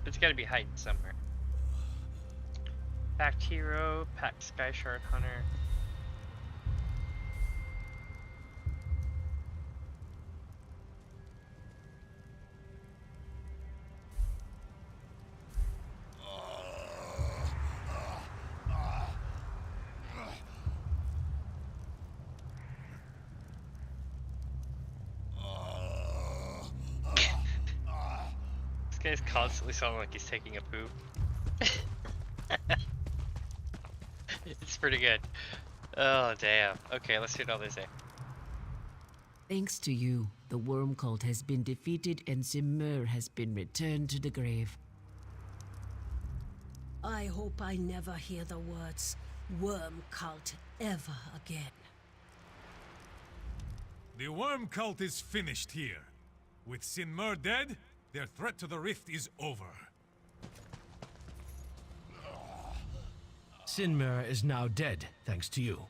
It's gotta be hiding somewhere. Pact Hero, Pact Sky Shard Hunter. This guy's constantly sounding like he's taking a poop. It's pretty good. Oh, damn. Okay, let's see what all they say. Thanks to you, the worm cult has been defeated and Simur has been returned to the grave. I hope I never hear the words worm cult ever again. The worm cult is finished here. With Sinmur dead, their threat to the rift is over. Sinmur is now dead, thanks to you.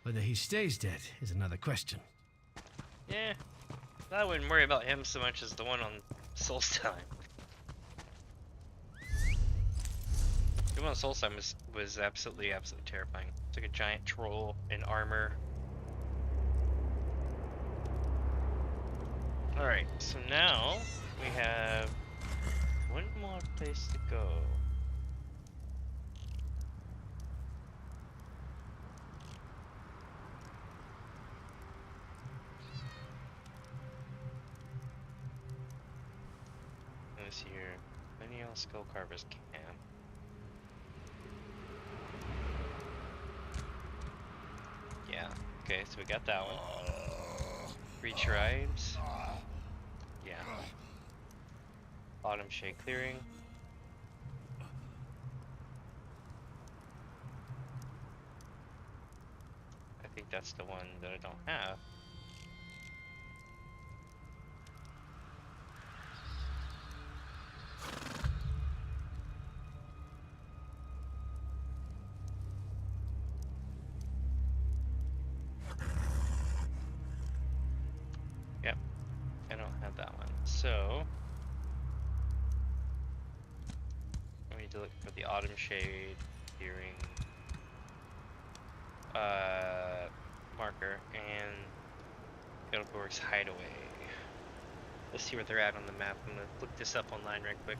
Whether he stays dead is another question. Yeah, I wouldn't worry about him so much as the one on Solstheim. The one on Solstheim was absolutely terrifying. It's like a giant troll in armor. Alright, so now we have one more place to go. This here, Lineal Skullcarver's camp. Yeah, okay, so we got that one. 3 tribes. Yeah. Autumn Shade Clearing. I think that's the one that I don't have. Yep, I don't have that one. So I need to look for the Autumn Shade Clearing marker and Edelgorg's Hideaway. Let's see where they're at on the map. I'm gonna look this up online right quick.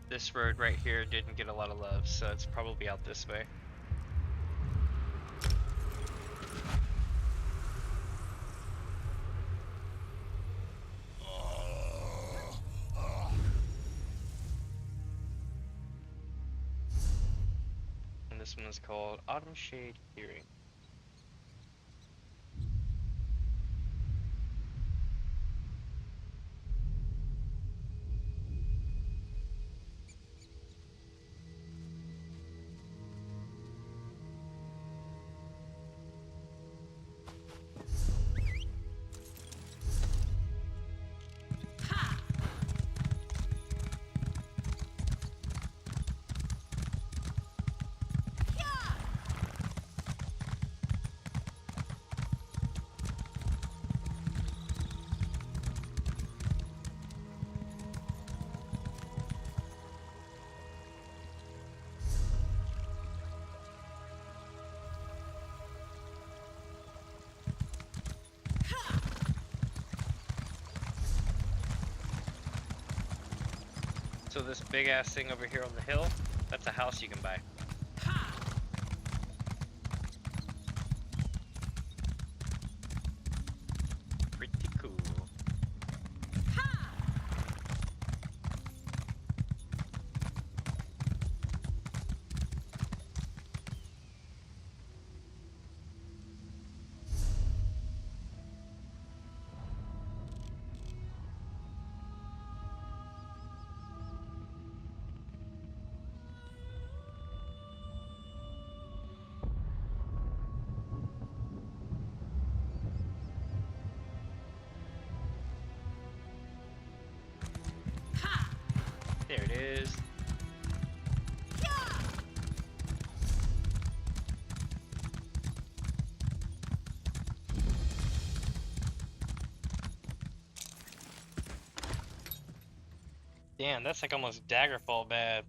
This road right here didn't get a lot of love, so it's probably out this way. And this one is called Autumn Shade Clearing. So this big ass thing over here on the hill, that's a house you can buy. Pretty cool. There it is. Damn, that's like almost Daggerfall bad.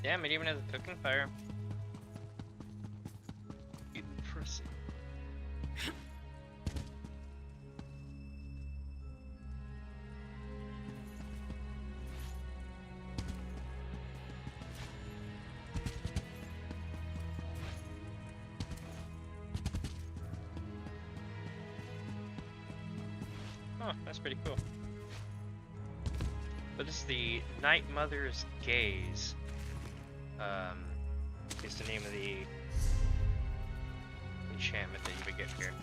Damn, it even has a cooking fire. Impressive. Oh, that's pretty cool. But it's the Night Mother's Gaze. Is the name of the enchantment that you would get here.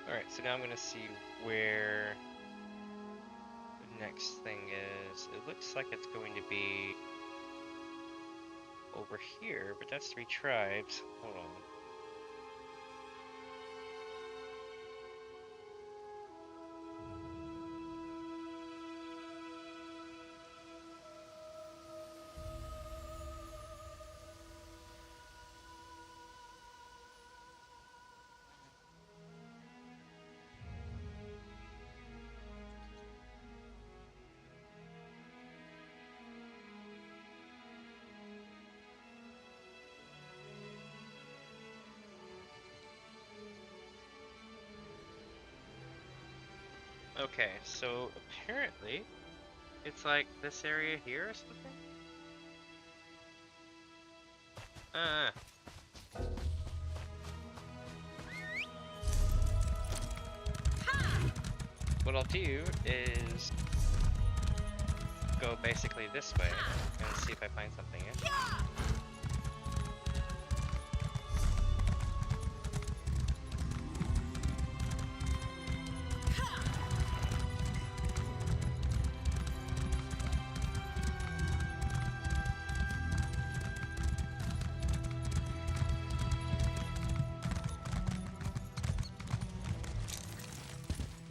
Alright, so now I'm gonna see where the next thing is. It looks like it's going to be over here, but that's 3 tribes. Hold on. Okay, so apparently it's like this area here or something? What I'll do is go basically this way and see if I find something.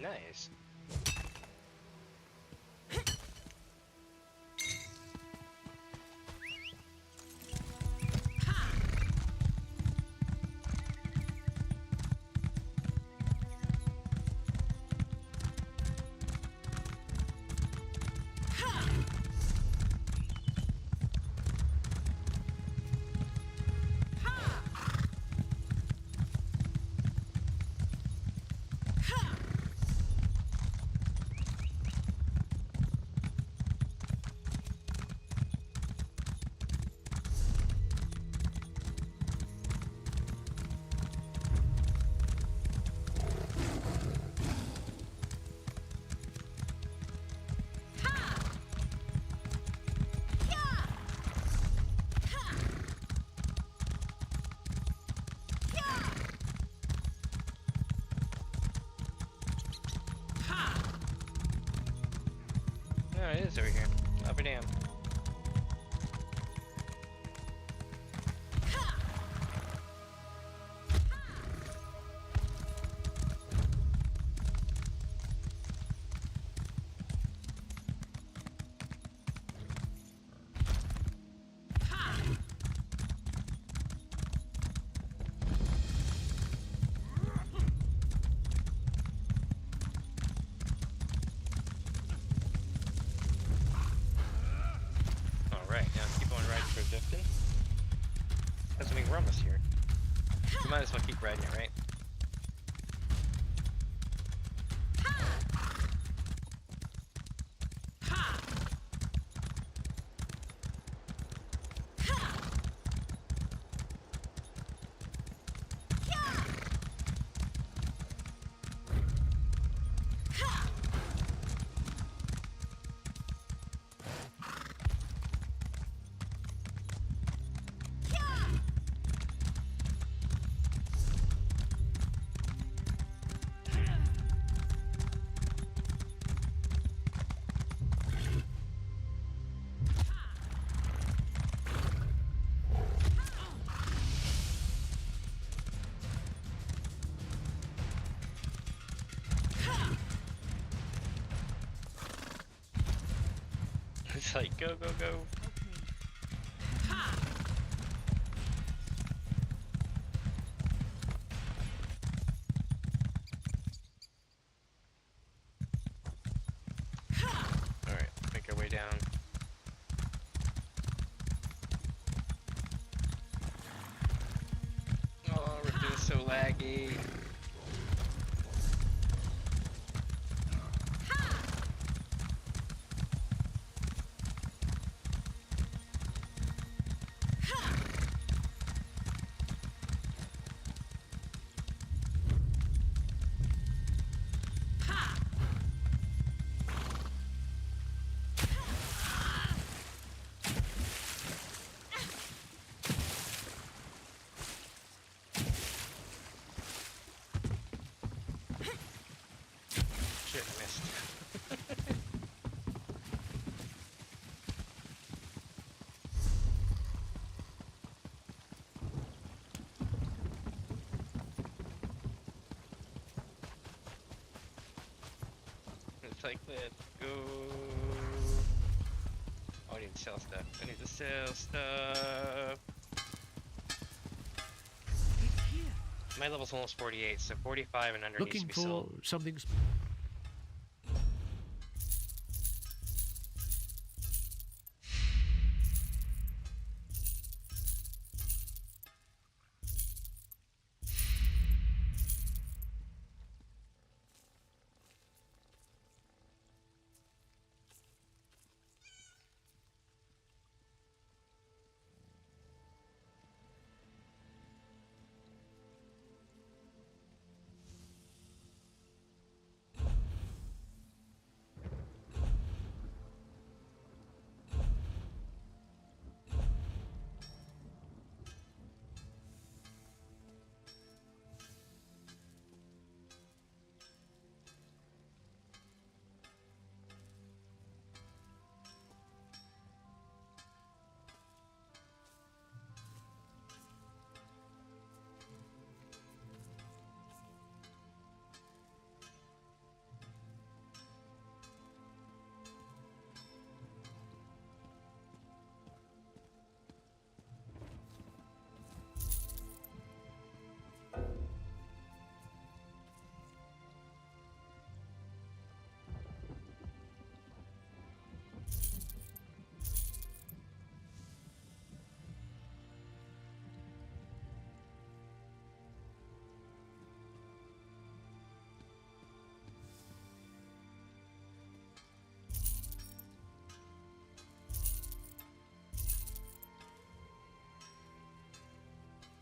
Nice. this over here? Oh, damn. We're almost here. We might as well keep riding it, right? It's like, go, go, go. Alright, make our way down. Oh, we're doing so laggy. Like, let's go. Oh, I need to sell stuff. I need to sell stuff. My level's almost 48, so 45 and under needs to be sold. Looking for something.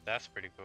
That's pretty cool.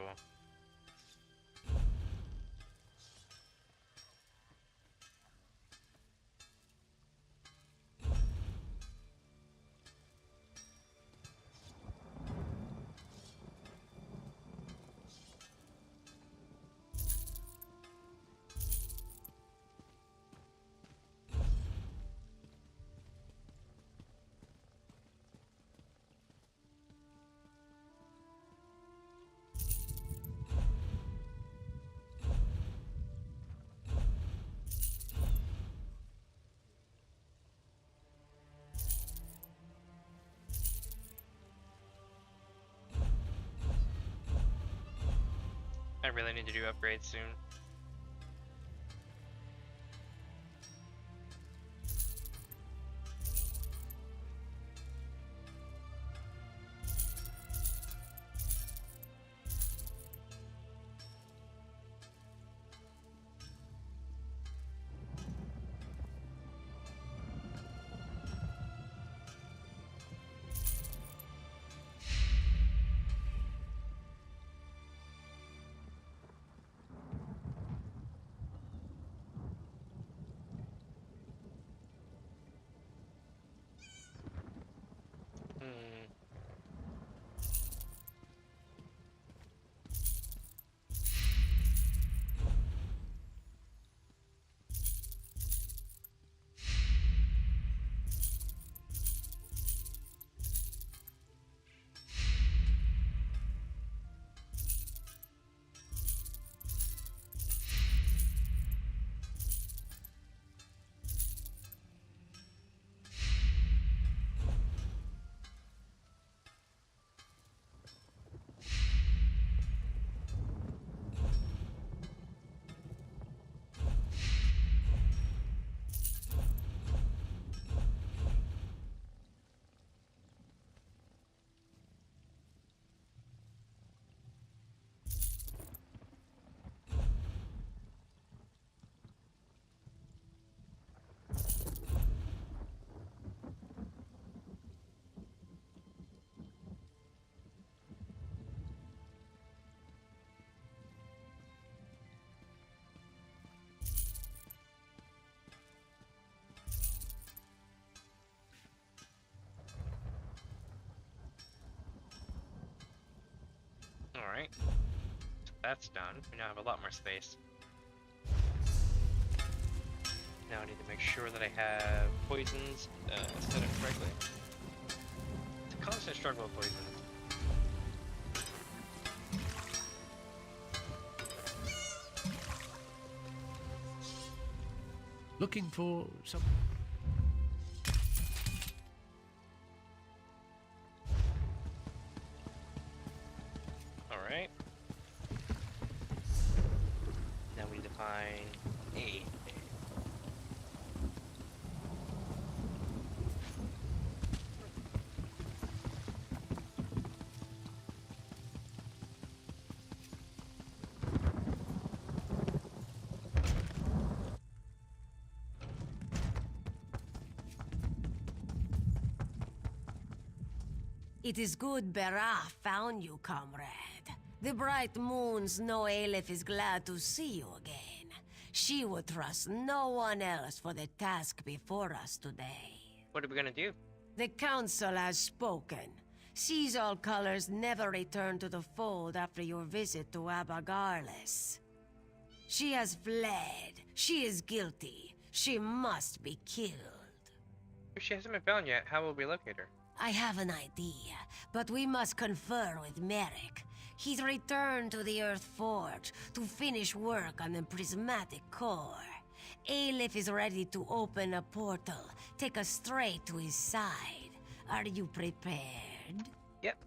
I really need to do upgrades soon. Alright, so that's done. We now have a lot more space. Now I need to make sure that I have poisons set up correctly. It's a constant struggle with poisons. Looking for some... Alright. Now we define A. It is good Berah found you, comrade. The bright moons know Aleph is glad to see you again. She would trust no one else for the task before us today. What are we gonna do? The council has spoken. Sees all colors never return to the fold after your visit to Abagarlis. She has fled. She is guilty. She must be killed. If she hasn't been found yet, how will we locate her? I have an idea, but we must confer with Merrick. He's returned to the Earth Forge to finish work on the prismatic core. Aleph is ready to open a portal, take us straight to his side. Are you prepared? Yep.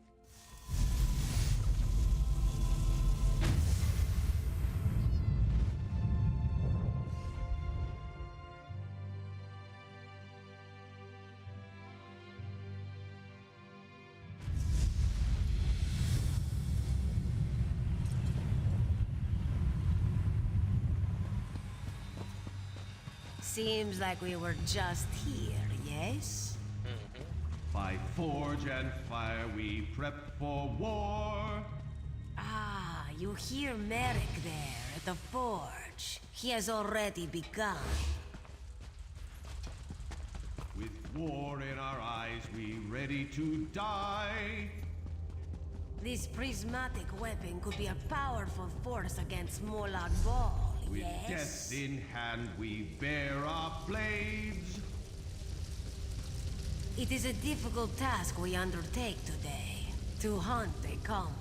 Seems like we were just here, yes? By forge and fire we prep for war. Ah, you hear Merrick there at the forge. He has already begun. With war in our eyes, we ready to die. This prismatic weapon could be a powerful force against Molag Bal, With yes? death in hand, we bear our blades. It is a difficult task we undertake today, to hunt a comrade.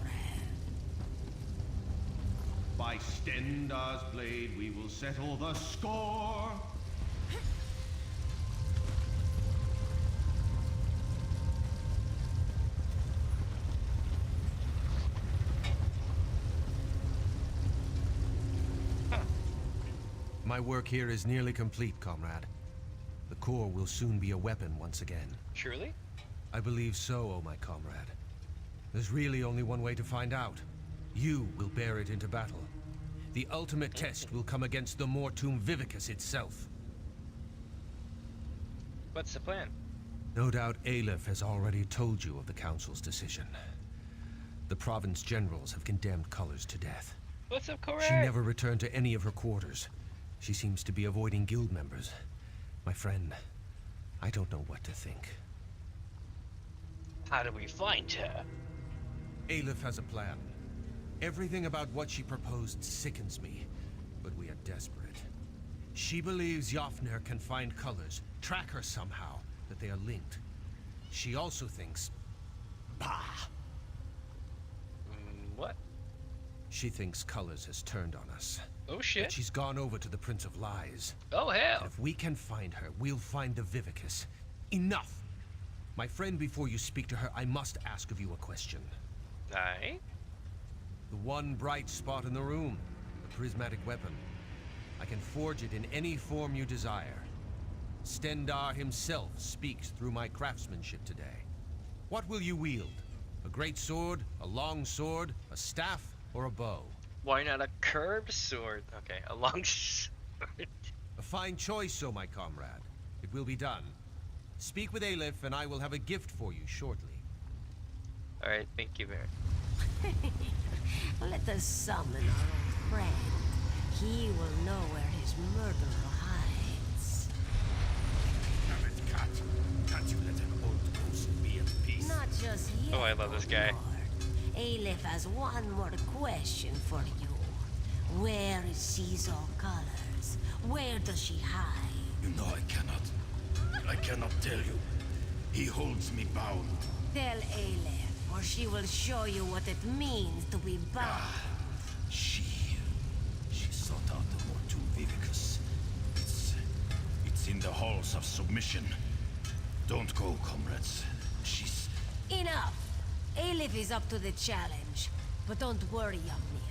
By Stendar's blade, we will settle the score. my work here is nearly complete, comrade. The core will soon be a weapon once again. Surely? I believe so, oh my comrade. There's really only one way to find out. You will bear it into battle. The ultimate test will come against the Mortum Vivicus itself. What's the plan? No doubt Aleph has already told you of the Council's decision. The province generals have condemned Colors to death. What's up, correct? She never returned to any of her quarters. She seems to be avoiding guild members. My friend, I don't know what to think. How do we find her? Aleph has a plan. Everything about what she proposed sickens me, but we are desperate. She believes Jofnir can find Colors, track her somehow, that they are linked. She also thinks... Bah! What? She thinks Colors has turned on us. Oh shit. But she's gone over to the Prince of Lies. Oh hell. And if we can find her, we'll find the Vivicus. Enough! My friend, before you speak to her, I must ask of you a question. Aye? The one bright spot in the room, the prismatic weapon. I can forge it in any form you desire. Stendar himself speaks through my craftsmanship today. What will you wield? A great sword, a long sword, a staff, or a bow? Why not a curved sword? Okay, a long sword. A fine choice, oh my comrade. It will be done. Speak with Aleph, and I will have a gift for you shortly. Alright, thank you, Barry. Let us summon our old friend. He will know where his murderer hides. Damn it, cat. Can't you let an old ghost be at peace? Not just yet. Oh, I love this guy. Aleph has one more question for you. Where is Caesar Colors? Where does she hide? You know I cannot tell you. He holds me bound. Tell Aleph, or she will show you what it means to be bound. She sought out the Mortum Vivicus. It's in the halls of submission. Don't go, comrades. She's... Enough! Aleph is up to the challenge. But don't worry, Yamir.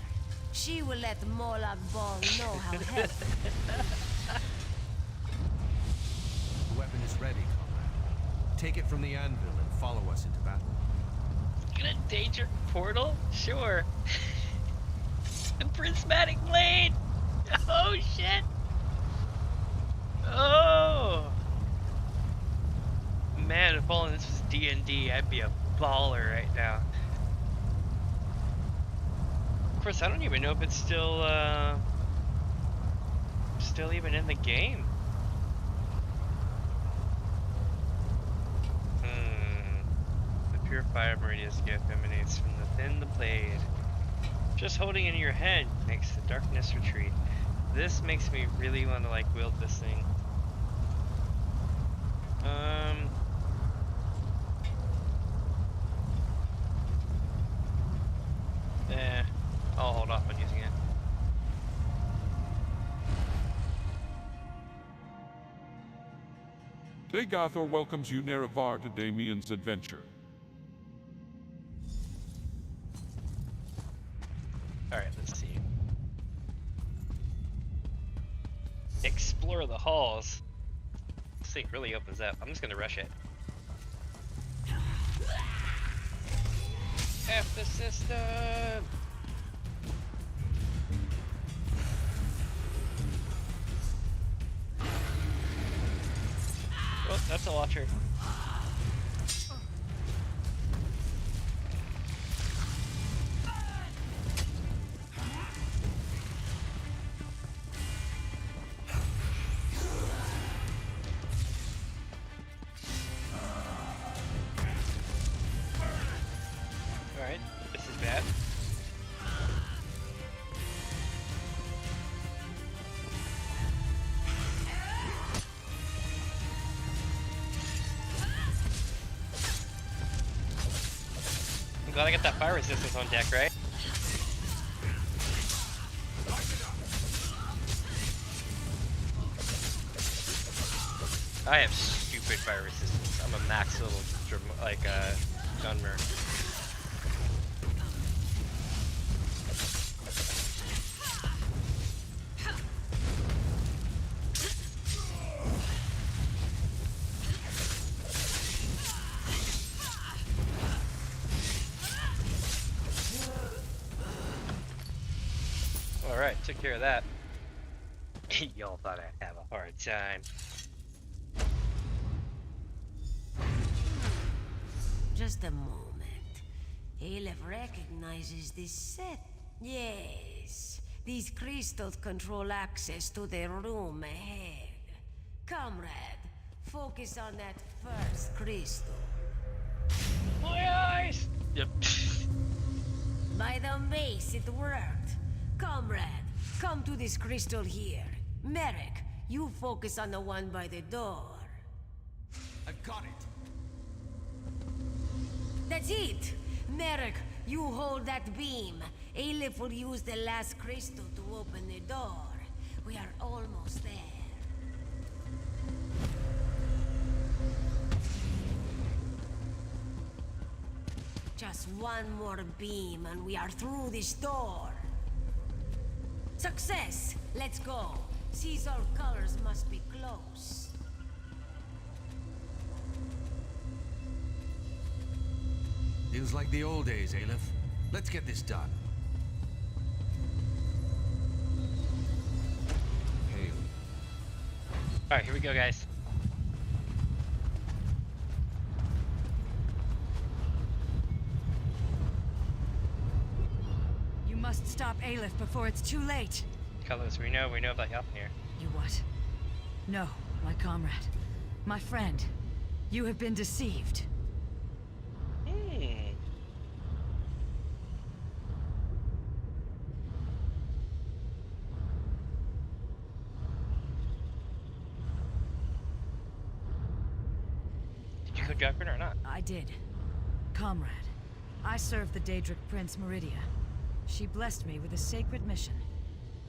She will let Molag Bal know how helpful. The weapon is ready, comrade. Take it from the anvil and follow us into battle. In a danger portal? Sure. A prismatic blade! Oh shit! Oh! Man, if all this was D&D, I'd be a baller right now. Of course, I don't even know if it's still even in the game. The pure fire radius gift emanates from within the blade. Just holding it in your head makes the darkness retreat. This makes me really want to like wield this thing. I'll hold off on using it. Dagothor welcomes you, Narevar, to DamiensAdventure. Alright, let's see. Explore the halls. This thing really opens up. I'm just gonna rush it. F the system! Oh, that's a launcher. Alright, this is bad. I'm glad I got that fire resistance on deck, right? I have stupid fire resistance. I'm a max level, gunmer. Alright, took care of that. Y'all thought I'd have a hard time. Just a moment. Aleph recognizes this set. Yes. These crystals control access to the room ahead. Comrade, focus on that first crystal. My eyes! Yep. By the mace, it worked. Comrade, come to this crystal here. Merrick, you focus on the one by the door. I've got it. That's it! Merrick, you hold that beam. Aleph will use the last crystal to open the door. We are almost there. Just one more beam and we are through this door. Success! Let's go. Caesar colors must be close. Feels like the old days, Aleph. Let's get this done. Hail. Alright, here we go, guys. You must stop Aleph before it's too late. Colors, we know about Yopnir. You what? No, my comrade. My friend. You have been deceived. Did you go Dragon or not? I did. Comrade, I served the Daedric Prince Meridia. She blessed me with a sacred mission.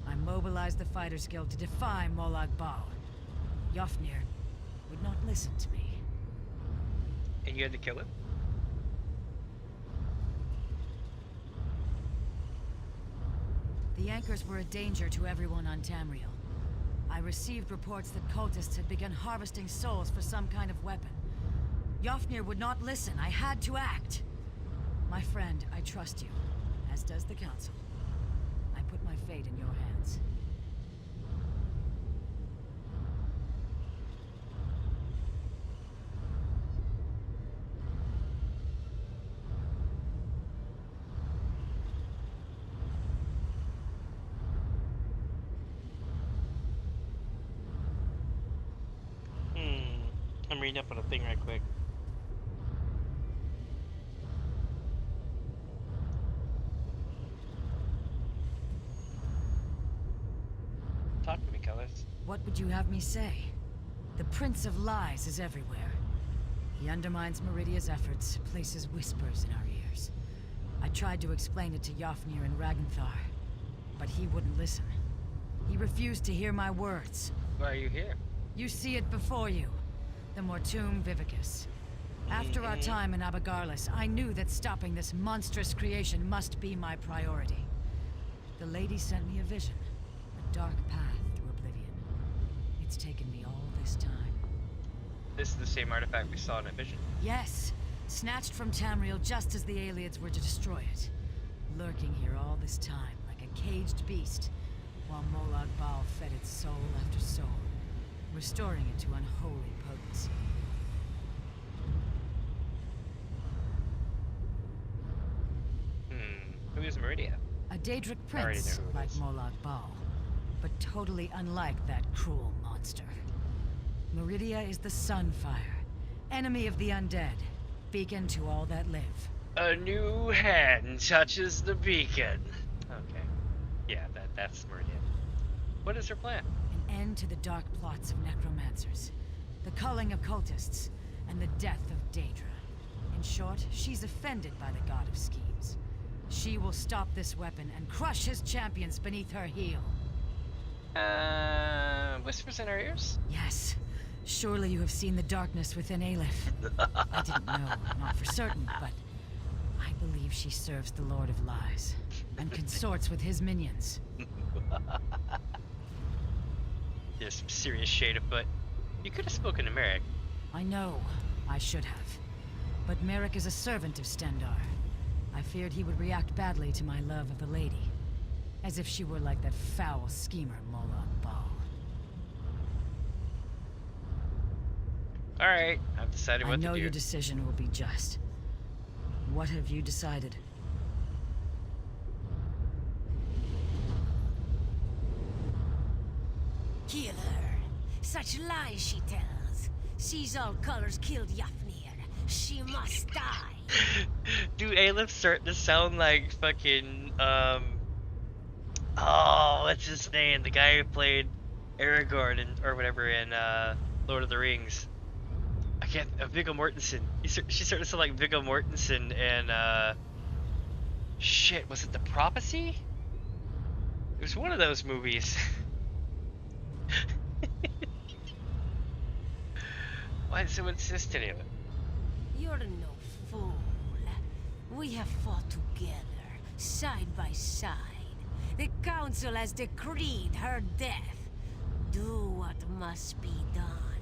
I mobilized the Fighters Guild to defy Molag Bal. Yofnir would not listen to me. And you had to kill him? The anchors were a danger to everyone on Tamriel. I received reports that cultists had begun harvesting souls for some kind of weapon. Yofnir would not listen. I had to act. My friend, I trust you, as does the Council. I put my fate in your hands. I'm reading up on a thing right quick. Talk to me, Colors. What would you have me say? The Prince of Lies is everywhere. He undermines Meridia's efforts, places whispers in our ears. I tried to explain it to Yofnir and Ragnthar, but he wouldn't listen. He refused to hear my words. Why are you here? You see it before you. The Mortum Vivicus. After our time in Abigarlis, I knew that stopping this monstrous creation must be my priority. The lady sent me a vision. A dark path through oblivion. It's taken me all this time. This is the same artifact we saw in a vision. Yes. Snatched from Tamriel just as the Aliads were to destroy it. Lurking here all this time, like a caged beast, while Molag Bal fed its soul after soul, restoring it to unholy potency. Who is Meridia? A Daedric prince, like Molag Bal, but totally unlike that cruel monster. Meridia is the Sunfire, enemy of the undead, beacon to all that live. A new hand touches the beacon. Okay. Yeah, that's Meridia. What is her plan? An end to the dark plots of necromancers, the culling of cultists, and the death of Daedra. In short, she's offended by the god of schemes. She will stop this weapon and crush his champions beneath her heel. Whispers in our ears? Yes. Surely you have seen the darkness within Aleph. I didn't know, not for certain, but I believe she serves the Lord of Lies and consorts with his minions. There's some serious shade afoot. You could have spoken to Merrick. I know. I should have. But Merrick is a servant of Stendarr. I feared he would react badly to my love of the lady. As if she were like that foul schemer Mola Ball. Alright, I've decided what to do. I know your decision will be just. What have you decided? Kill her. Such lies she tells. Sees all colors killed Yafnir. She must die. Dude, Aleph starting to sound like fucking, oh, what's his name? The guy who played Aragorn or whatever in, Lord of the Rings. I can't, Viggo Mortensen. She started to sound like Viggo Mortensen and, shit, was it The Prophecy? It was one of those movies. Why is so insistent in it? You're no fool. We have fought together, side by side. The Council has decreed her death. Do what must be done,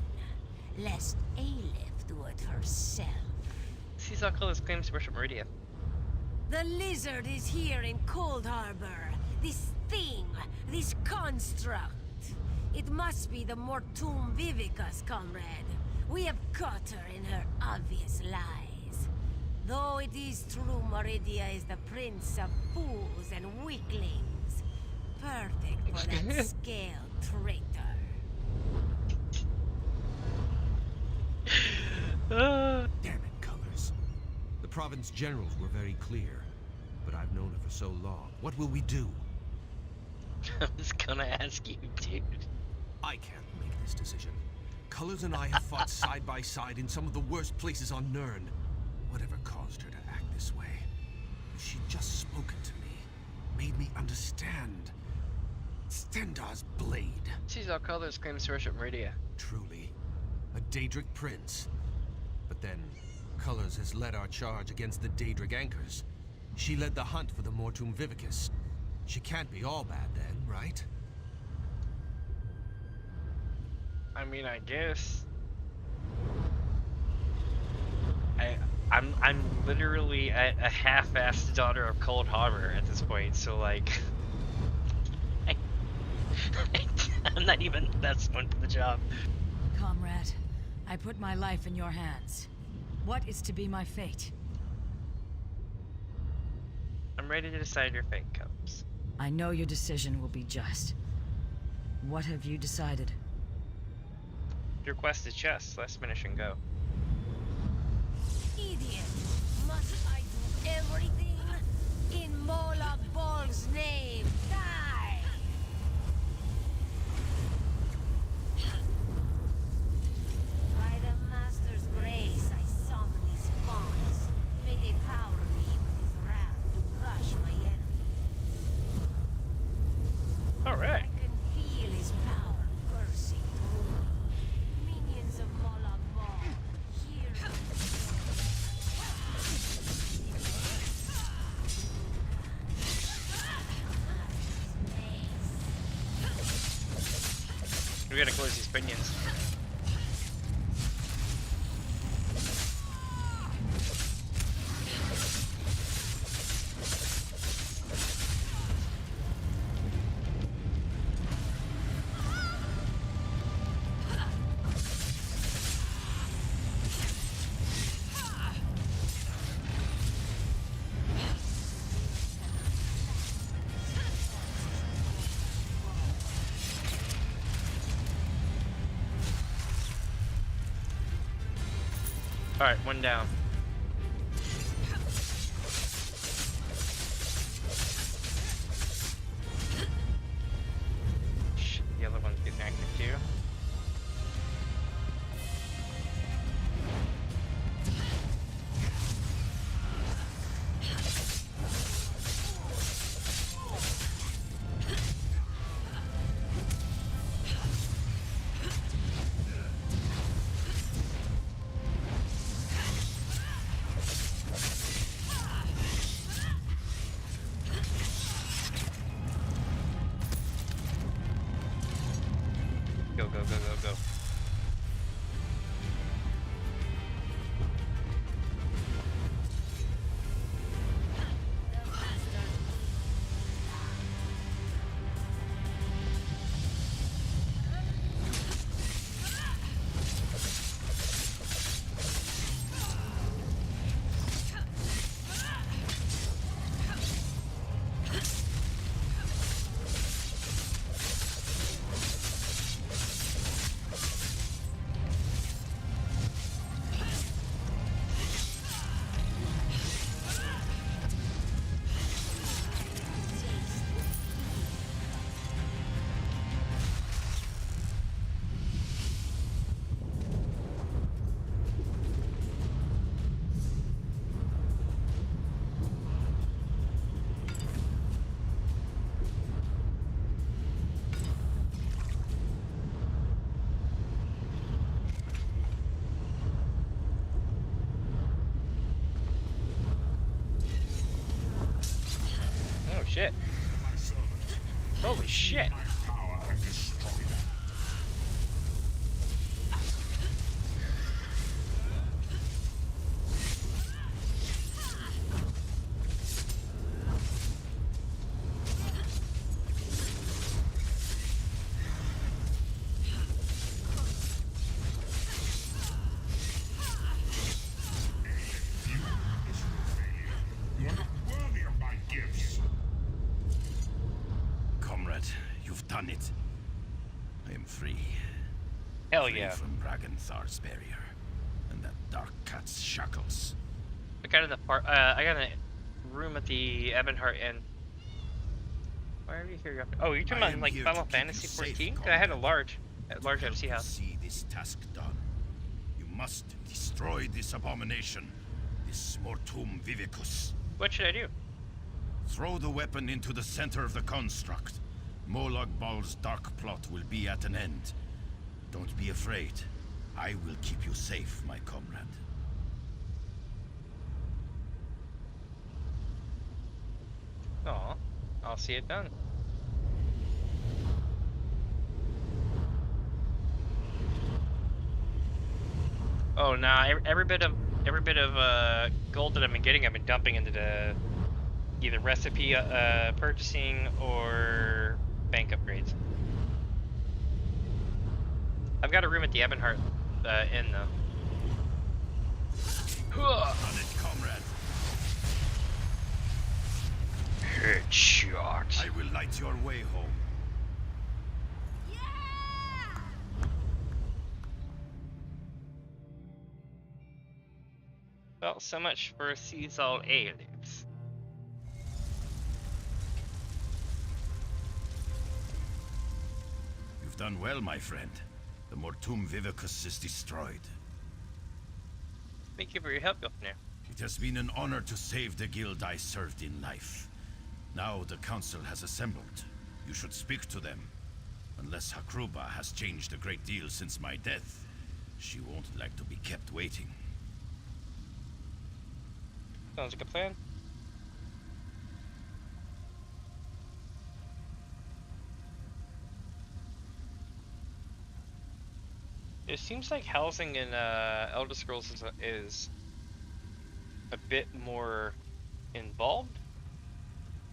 lest Aleph do it herself. Sees all colors claims to worship Meridia. The lizard is here in Coldharbour. This thing, this construct. It must be the Mortum Vivicus, comrade. We have caught her in her obvious lies. Though it is true Meridia is the prince of fools and weaklings. Perfect for that scaled traitor. Damn it, Colors. The province generals were very clear, but I've known her for so long. What will we do? I was gonna ask you, dude. I can't make this decision. Colors and I have fought side by side in some of the worst places on Nirn. Whatever caused her to act this way? If she'd just spoken to me, made me understand. Stendar's blade. Sees all colors claims to worship Meridia. Truly, a Daedric prince. But then, Colors has led our charge against the Daedric anchors. She led the hunt for the Mortum Vivicus. She can't be all bad then, right? I mean, I guess. I'm literally a half-assed daughter of Coldharbour at this point, so like, I'm not even the best one for the job. Comrade, I put my life in your hands. What is to be my fate? I'm ready to decide your fate, Cubs. I know your decision will be just. What have you decided? Your quest is just. Let's finish and go. Idiot! Must I do everything? In Moloch Ball's name, die! By the Master's grace, I summon these spawns. May they power me with his wrath to crush my enemies. Alright. I can feel his power coursing through me. Minions of Moloch Ball, hear me. We gotta close these pinions. Alright, one down. Shit, the other one's getting active too. Go, go, go, go, go. shit. Holy shit. Done it. I am free. Hell free yeah. From Raganthar's barrier and that dark cat's shackles. I got I got a room at the Ebonheart Inn. Why are you here? Oh, you're talking about like Final Fantasy 14? I had a large MC house. See this task done. You must destroy this abomination, this Mortum Vivicus. What should I do? Throw the weapon into the center of the construct. Molag Bal's dark plot will be at an end. Don't be afraid. I will keep you safe, my comrade. Aw, I'll see it done. Oh, nah, every bit of gold that I've been getting, I've been dumping into the either recipe purchasing or bank upgrades. I've got a room at the Ebonheart Inn though. On it, comrade. Headshot. I will light your way home. Well, so much for Seasol aliens. You've done well, my friend. The Mortum Vivicus is destroyed. Thank you for your help, Yofnir. It has been an honor to save the guild I served in life. Now the council has assembled. You should speak to them. Unless Hakruba has changed a great deal since my death, she won't like to be kept waiting. Sounds like a plan. It seems like housing in Elder Scrolls is a bit more involved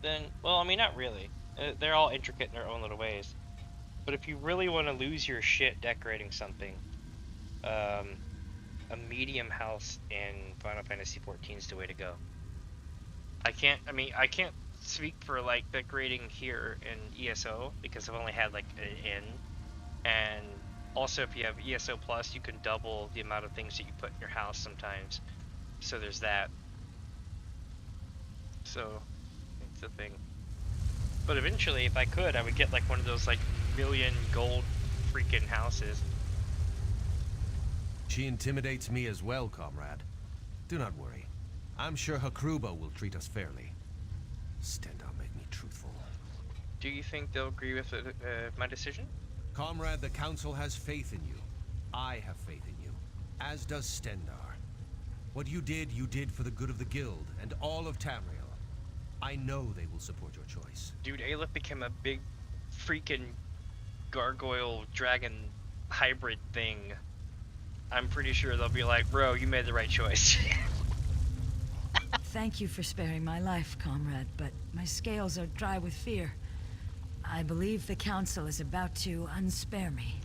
than, well, I mean, not really. They're all intricate in their own little ways. But if you really want to lose your shit decorating something, a medium house in Final Fantasy XIV is the way to go. I can't speak for like decorating here in ESO because I've only had like an inn, and also if you have ESO Plus, you can double the amount of things that you put in your house sometimes. So there's that. So it's a thing. But eventually, if I could, I would get like one of those like million gold freaking houses. She intimidates me as well, comrade. Do not worry. I'm sure Hakruba will treat us fairly. Stendar make me truthful. Do you think they'll agree with my decision? Comrade, the council has faith in you. I have faith in you. As does Stendar. What you did for the good of the guild and all of Tamriel. I know they will support your choice. Dude, Aleph became a big freaking gargoyle dragon hybrid thing. I'm pretty sure they'll be like, bro, you made the right choice. Thank you for sparing my life, comrade, but my scales are dry with fear. I believe the council is about to unspare me.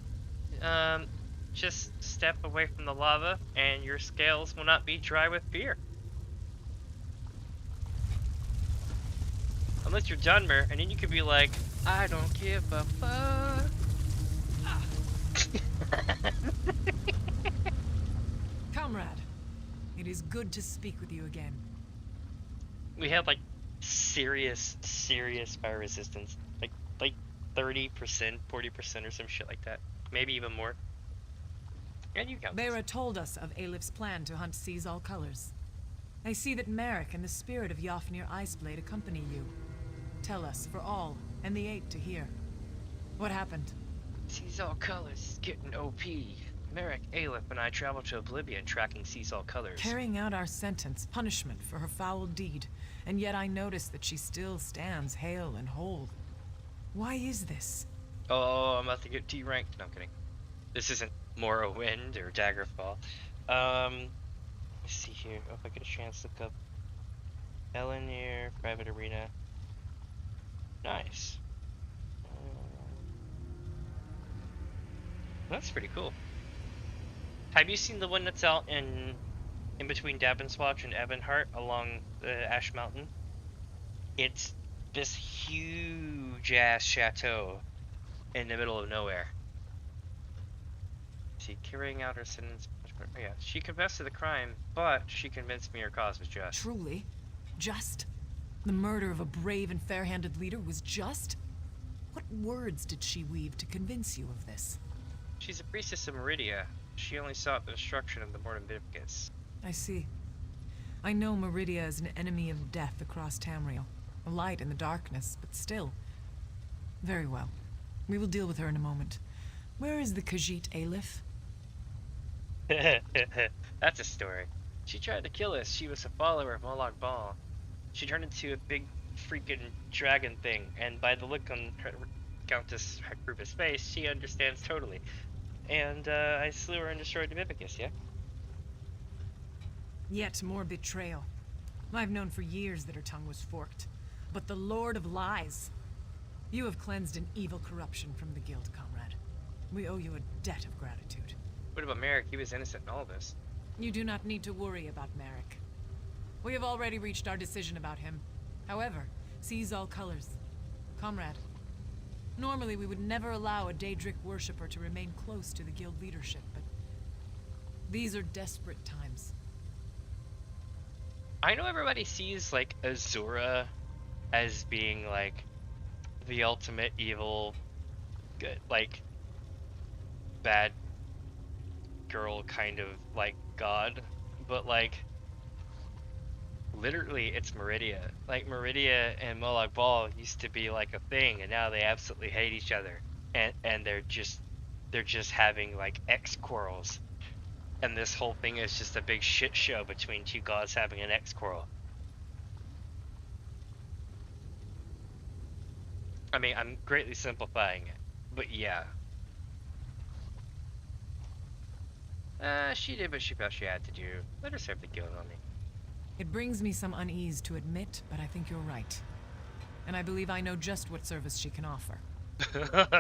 Just step away from the lava and your scales will not be dry with fear. Unless you're Dunmer, and then you could be like, I don't give a fuck. Comrade, it is good to speak with you again. We had like serious fire resistance. Like 30%, 40% or some shit like that. Maybe even more. And you count. Vera told us of Aleph's plan to hunt Seasol colors. I see that Merrick and the spirit of Yofnir Iceblade accompany you. Tell us, for all, and the Eight to hear. What happened? Seasol colors getting OP. Merrick, Aleph, and I traveled to Oblivion tracking Sees All Colors. Carrying out our sentence, punishment for her foul deed, and yet I notice that she still stands hale and whole. Why is this? Oh, I'm about to get T-ranked. No, I'm kidding. This isn't Morrowind or Daggerfall. Let's see here. Oh, if I get a chance to look up Elenir, Private Arena. Nice. That's pretty cool. Have you seen the one that's out in between Davonswatch and Ebonheart along the Ash Mountain? It's this huge ass chateau in the middle of nowhere. See, carrying out her sentence. Oh, yeah, she confessed to the crime, but she convinced me her cause was just. Truly? Just? The murder of a brave and fair-handed leader was just? What words did she weave to convince you of this? She's a priestess of Meridia. She only sought the destruction of the Mortificus. I see. I know Meridia is an enemy of death across Tamriel. A light in the darkness, but still. Very well. We will deal with her in a moment. Where is the Khajiit Aleph? That's a story. She tried to kill us. She was a follower of Molag Bal. She turned into a big freaking dragon thing, and by the look on her Countess Hagruba's face, she understands totally. And I slew her and destroyed Dovah-kun, yeah? Yet more betrayal. I've known for years that her tongue was forked. But the Lord of Lies. You have cleansed an evil corruption from the guild, comrade. We owe you a debt of gratitude. What about Merrick? He was innocent in all this. You do not need to worry about Merrick. We have already reached our decision about him. However, Sees All Colors. Comrade, normally we would never allow a Daedric worshipper to remain close to the guild leadership, but these are desperate times. I know everybody sees, like, Azura as being, like, the ultimate evil, good, like, bad girl kind of, like, god, but, like, literally it's Meridia. Like, Meridia and Molag Bal used to be, like, a thing, and now they absolutely hate each other, and they're just having, like, ex-quarrels. And this whole thing is just a big shit show between two gods having an ex-quarrel. I mean, I'm greatly simplifying it, but yeah. She did what she felt she had to do. Let her serve the guild on me. It brings me some unease to admit, but I think you're right. And I believe I know just what service she can offer.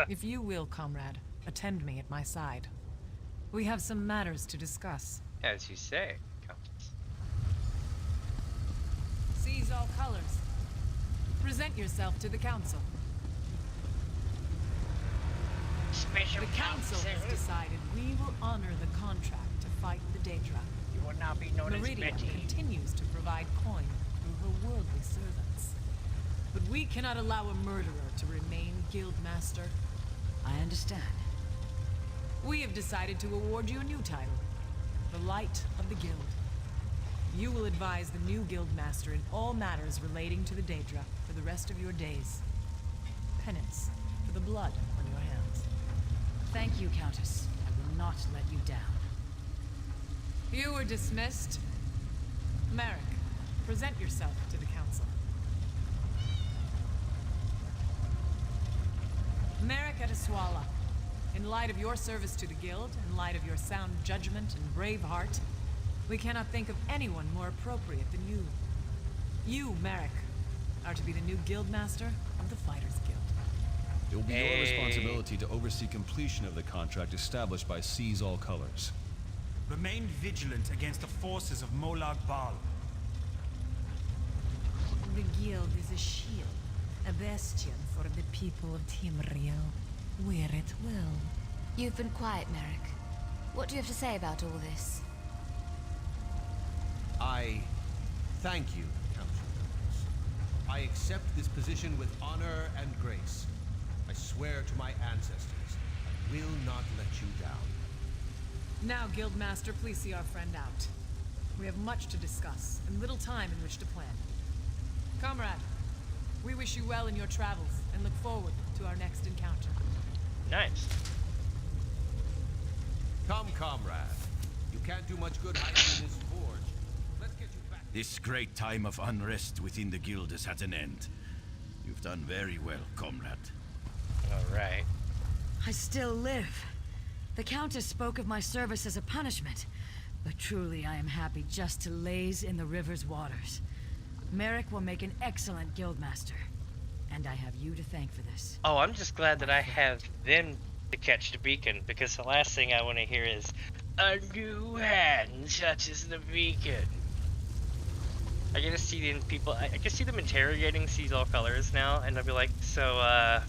If you will, comrade, attend me at my side. We have some matters to discuss. As you say, Countess. Sees All Colors. Present yourself to the council. Special the council has decided we will honor the contract to fight the Daedra. You will now be known Meridia as Betty. continues to provide coin through her worldly servants. But we cannot allow a murderer to remain guildmaster. I understand. We have decided to award you a new title, the Light of the Guild. You will advise the new guildmaster in all matters relating to the Daedra for the rest of your days. Penance for the blood on your hands. Thank you, Countess. I will not let you down. You are dismissed. Merrick, present yourself to the council. Merrick Eteswala. In light of your service to the guild, in light of your sound judgment and brave heart, we cannot think of anyone more appropriate than you. You, Merrick, are to be the new guildmaster of the Fighters Guild. It will be your responsibility to oversee completion of the contract established by Sees All Colors. Remain vigilant against the forces of Molag Bal. The guild is a shield, a bastion for the people of Tamriel. Wear it well. You've been quiet, Merrick. What do you have to say about all this? I thank you, Council members. I accept this position with honor and grace. I swear to my ancestors, I will not let you down. Now, Guildmaster, please see our friend out. We have much to discuss, and little time in which to plan. Comrade, we wish you well in your travels, and look forward to our next encounter. Nice. Come, comrade. You can't do much good hiding in this forge. Let's get you back. This great time of unrest within the guild is at an end. You've done very well, comrade. All right. I still live. The Countess spoke of my service as a punishment, but truly I am happy just to laze in the river's waters. Merrick will make an excellent guildmaster, and I have you to thank for this. Oh, I'm just glad that I have them to catch the beacon, because the last thing I want to hear is a new hand touches the beacon. I get to see the people. I can see them interrogating Sees All Colors now, and I'll be like, so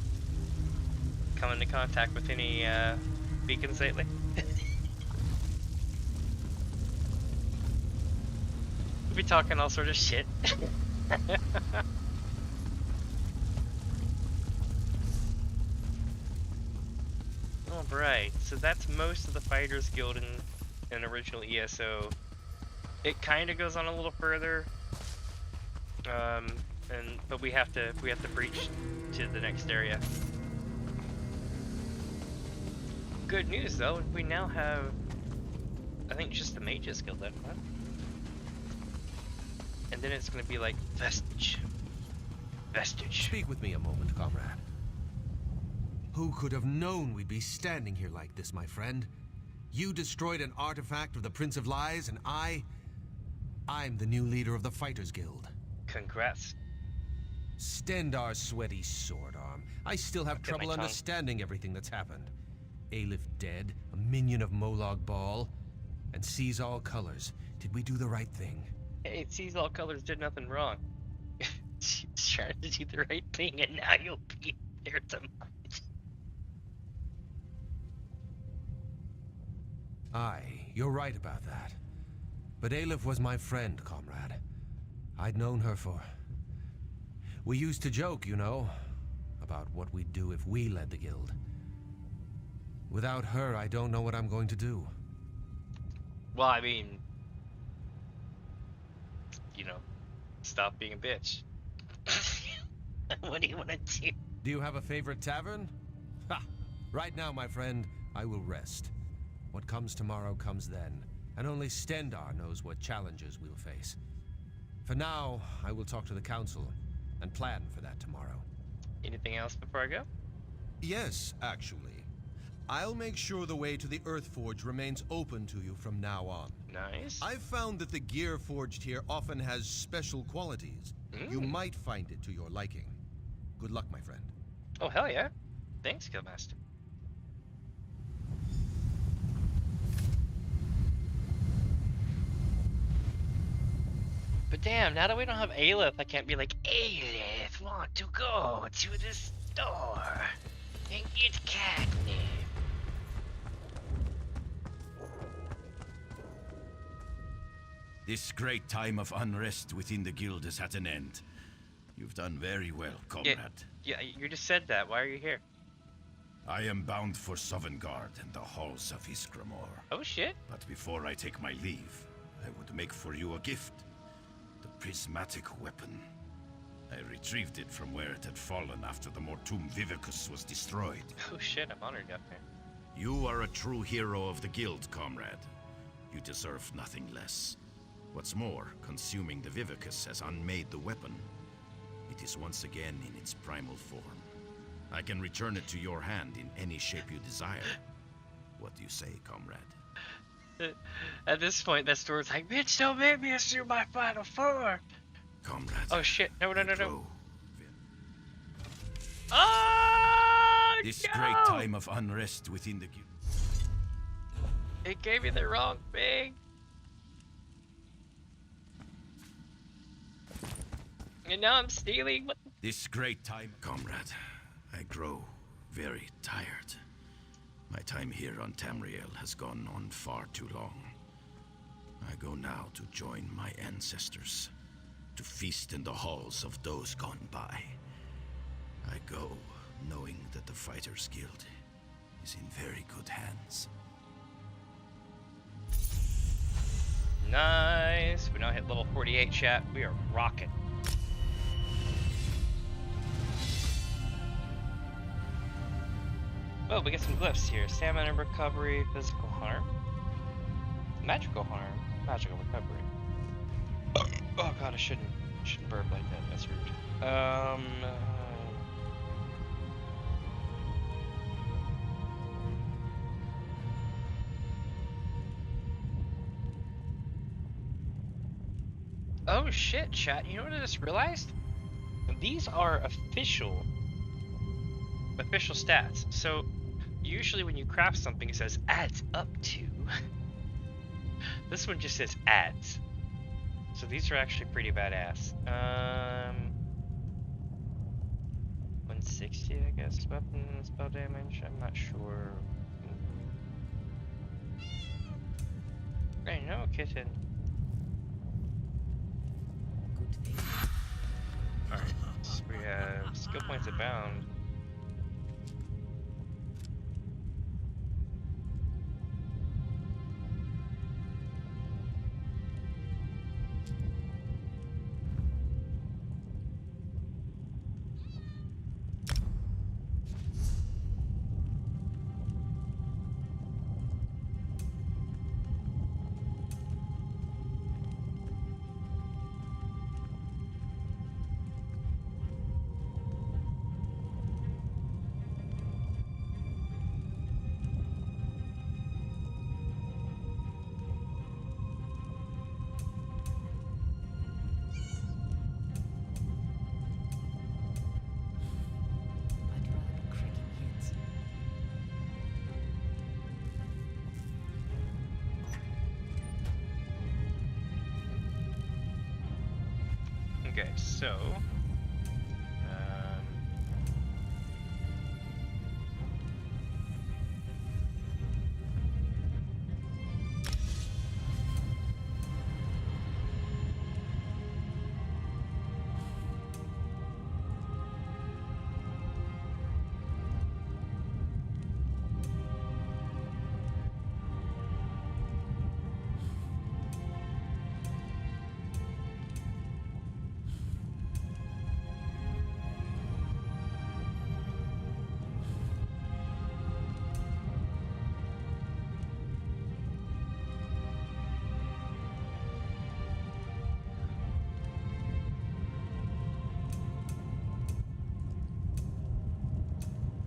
come into contact with any beacons lately? We'll be talking all sort of shit. Alright, so that's most of the Fighters Guild in original ESO. It kind of goes on a little further, but we have to breach to the next area. Good news though, we now have, I think, just the Mages Guild left, huh? And then it's gonna be like Vestige. Speak with me a moment, comrade. Who could have known we'd be standing here like this, my friend? You destroyed an artifact of the Prince of Lies, and I'm the new leader of the Fighters Guild. Congrats. Stendar's sweaty sword arm. I still have trouble understanding everything that's happened. Aelif dead, a minion of Molag Bal, and Sees All Colors. Did we do the right thing? Hey, Sees All Colors did nothing wrong. She's trying to do the right thing, and now you'll be there tomorrow. Aye, you're right about that. But Aelif was my friend, comrade. I'd known her for... We used to joke, you know, about what we'd do if we led the guild. Without her, I don't know what I'm going to do. Well, I mean, you know, stop being a bitch. What do you want to do? Do you have a favorite tavern? Ha! Right now, my friend, I will rest. What comes tomorrow comes then, and only Stendar knows what challenges we'll face. For now, I will talk to the council and plan for that tomorrow. Anything else before I go? Yes, actually. I'll make sure the way to the Earthforge remains open to you from now on. Nice. I've found that the gear forged here often has special qualities. You might find it to your liking. Good luck, my friend. Oh, hell yeah. Thanks, Guildmaster. But damn, now that we don't have Aelif, I can't be like, Aelif, want to go to the store and get catnip. This great time of unrest within the guild is at an end. You've done very well, comrade. Yeah, you just said that. Why are you here? I am bound for Sovngarde and the halls of Iskramor. Oh shit. But before I take my leave, I would make for you a gift. The prismatic weapon. I retrieved it from where it had fallen after the Mortum Vivicus was destroyed. Oh shit, I'm honored up here. You are a true hero of the guild, comrade. You deserve nothing less. What's more, consuming the Vivicus has unmade the weapon. It is once again in its primal form. I can return it to your hand in any shape you desire. What do you say, comrade? At this point, that store's like, bitch, don't make me assume my final form. Comrade. Oh shit, no. Oh, this no! great time of unrest within the guild. It gave me the wrong thing. And now I'm stealing. What? This great time, comrade. I grow very tired. My time here on Tamriel has gone on far too long. I go now to join my ancestors, to feast in the halls of those gone by. I go knowing that the Fighters Guild is in very good hands. Nice. We now hit level 48, chat. We are rocking. Oh, we get some glyphs here. Stamina recovery, physical harm, magical harm, magical recovery. Oh god, I shouldn't burp like that. That's rude. Oh shit, chat. You know what I just realized? These are official stats. So usually when you craft something it says adds up to. This one just says adds. So these are actually pretty badass. 160 I guess weapon spell damage, I'm not sure. Right, no kitten. Alright, so we have skill points abound. Okay, so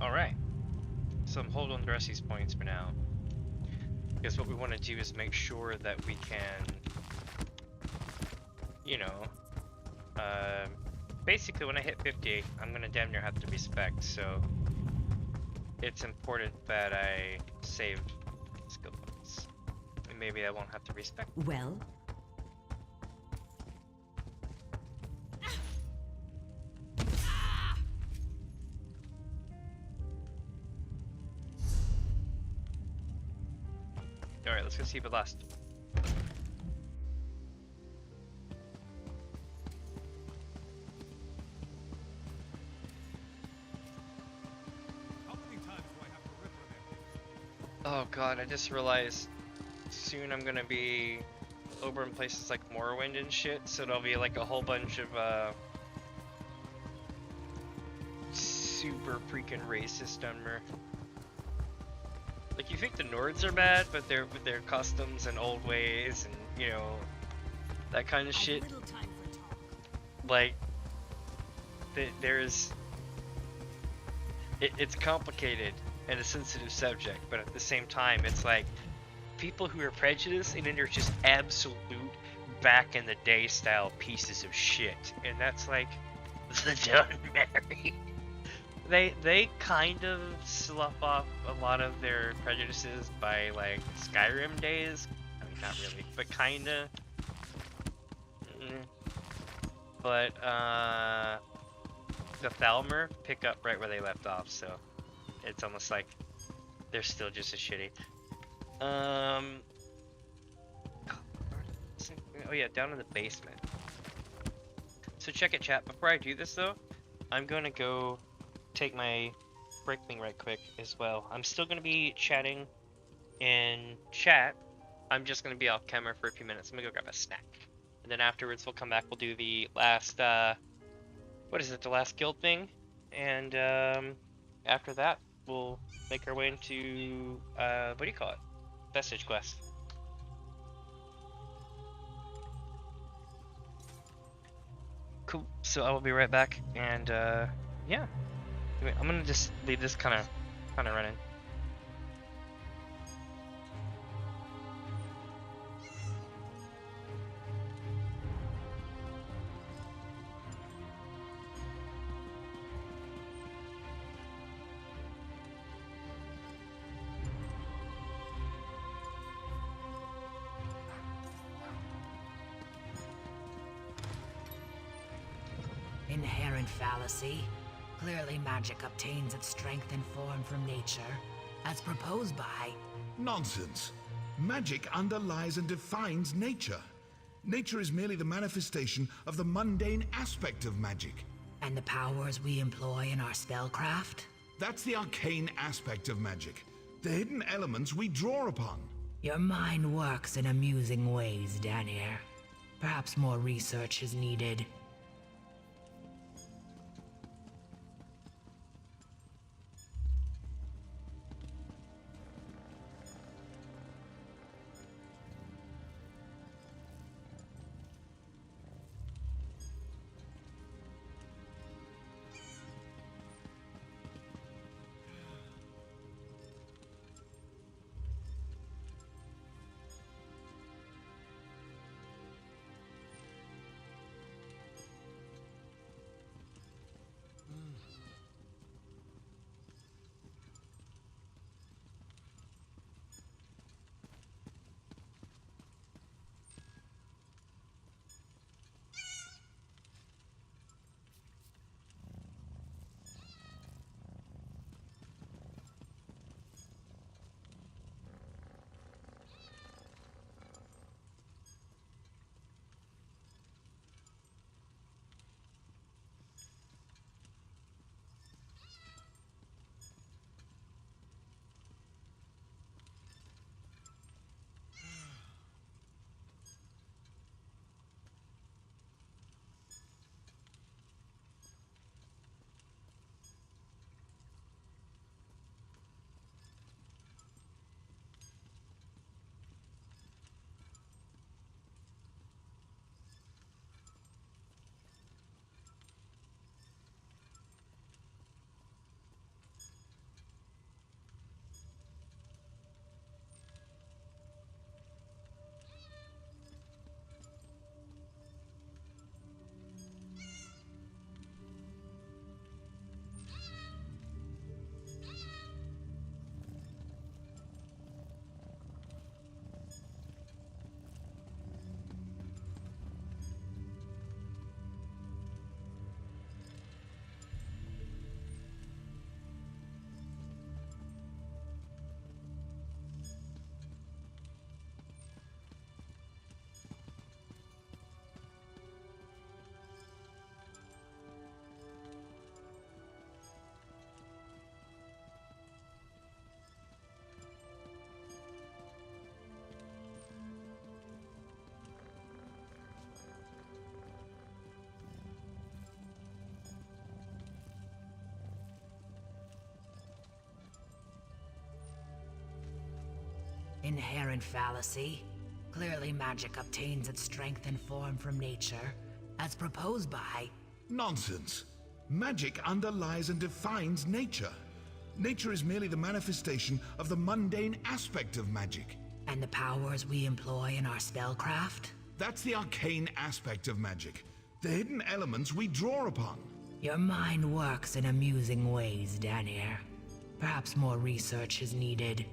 alright. So I'm holding the rest of these points for now. Because what we want to do is make sure that we can, you know, basically when I hit 50, I'm gonna damn near have to respec, so it's important that I save skill points. And maybe I won't have to respec. Well? Alright, let's go see the last. Oh god, I just realized soon I'm gonna be over in places like Morrowind and shit, so there'll be like a whole bunch of super freaking racist armor. Like, you think the Nords are bad, but they're with their customs and old ways and, you know, that kind of shit. Like, it's complicated and a sensitive subject, but at the same time, it's like, people who are prejudiced, and then they're just absolute back in the day style pieces of shit. And that's like, the John Mary. They kind of slough off a lot of their prejudices by like Skyrim days. I mean, not really, but kinda. But the Thalmor pick up right where they left off, so it's almost like they're still just as shitty. Oh yeah, down in the basement. So check it, chat. Before I do this though, I'm gonna go take my break thing right quick as well. I'm still going to be chatting in chat. I'm just going to be off camera for a few minutes. I'm going to go grab a snack. And then afterwards we'll come back. We'll do the last, what is it, the last guild thing. And after that, we'll make our way into what do you call it? Vestige quest. Cool. So I will be right back, and yeah, I'm gonna just leave this kind of running. Inherent fallacy. Clearly magic obtains its strength and form from nature, as proposed by... Nonsense. Magic underlies and defines nature. Nature is merely the manifestation of the mundane aspect of magic. And the powers we employ in our spellcraft? That's the arcane aspect of magic. The hidden elements we draw upon. Your mind works in amusing ways, Daniel. Perhaps more research is needed. Inherent fallacy. Clearly magic obtains its strength and form from nature, as proposed by... Nonsense. Magic underlies and defines nature. Nature is merely the manifestation of the mundane aspect of magic. And the powers we employ in our spellcraft? That's the arcane aspect of magic. The hidden elements we draw upon. Your mind works in amusing ways, Daniel. Perhaps more research is needed.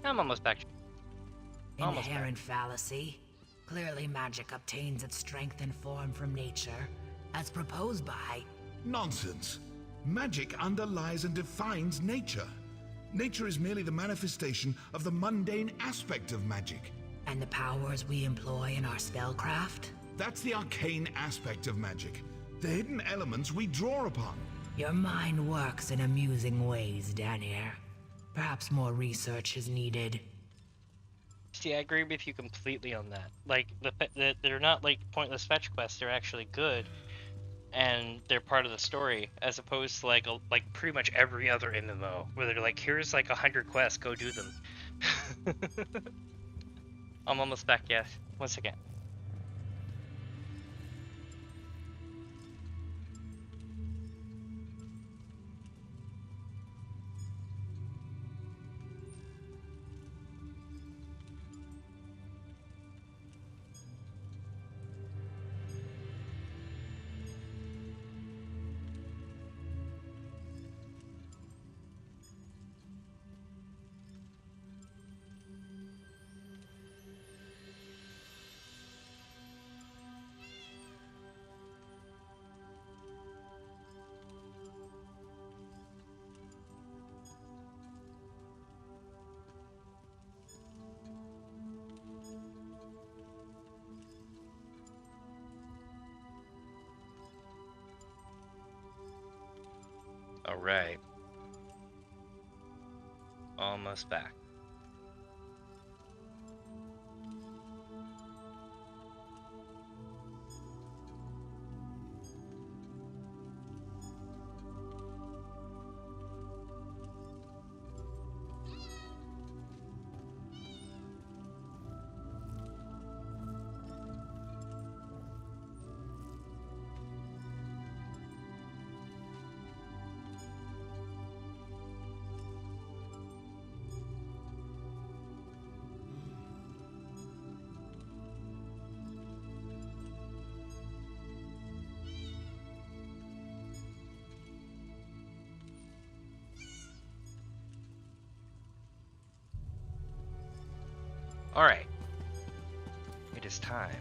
I'm almost back. Almost back. Inherent fallacy. Clearly magic obtains its strength and form from nature, as proposed by... Nonsense. Magic underlies and defines nature. Nature is merely the manifestation of the mundane aspect of magic. And the powers we employ in our spellcraft? That's the arcane aspect of magic. The hidden elements we draw upon. Your mind works in amusing ways, Daniel. Perhaps more research is needed. See, I agree with you completely on that. Like, they're not like pointless fetch quests. They're actually good, and they're part of the story, as opposed to like pretty much every other MMO, where they're like, here's like 100 quests, go do them. I'm almost back. Yes, 1 second. Alright. Almost back. Alright. It is time.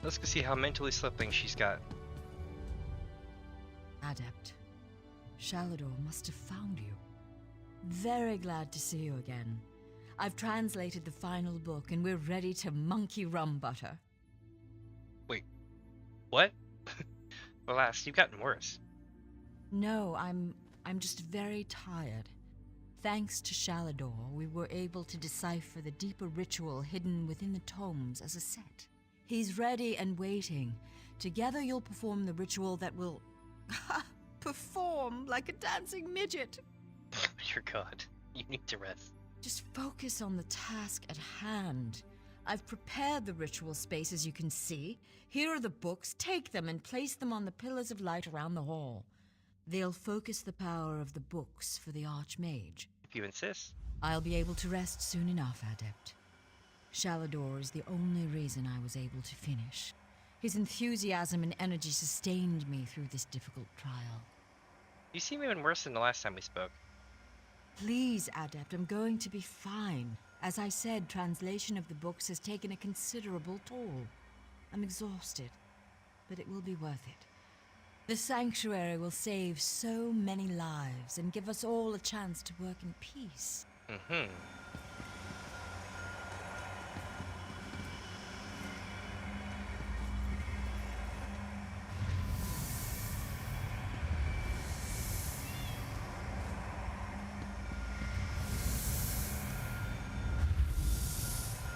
Let's go see how mentally slipping she's got. Adept. Shalador must have found you. Very glad to see you again. I've translated the final book and we're ready to monkey rum butter. Wait. What? Alas, you've gotten worse. No, I'm just very tired. Thanks to Shalador, we were able to decipher the deeper ritual hidden within the tomes as a set. He's ready and waiting. Together you'll perform the ritual that will... perform like a dancing midget. Dear God, you need to rest. Just focus on the task at hand. I've prepared the ritual space, as you can see. Here are the books. Take them and place them on the pillars of light around the hall. They'll focus the power of the books for the Archmage. If you insist. I'll be able to rest soon enough, Adept. Shalador is the only reason I was able to finish. His enthusiasm and energy sustained me through this difficult trial. You seem even worse than the last time we spoke. Please, Adept, I'm going to be fine. As I said, translation of the books has taken a considerable toll. I'm exhausted, but it will be worth it. The sanctuary will save so many lives and give us all a chance to work in peace. Mm-hmm.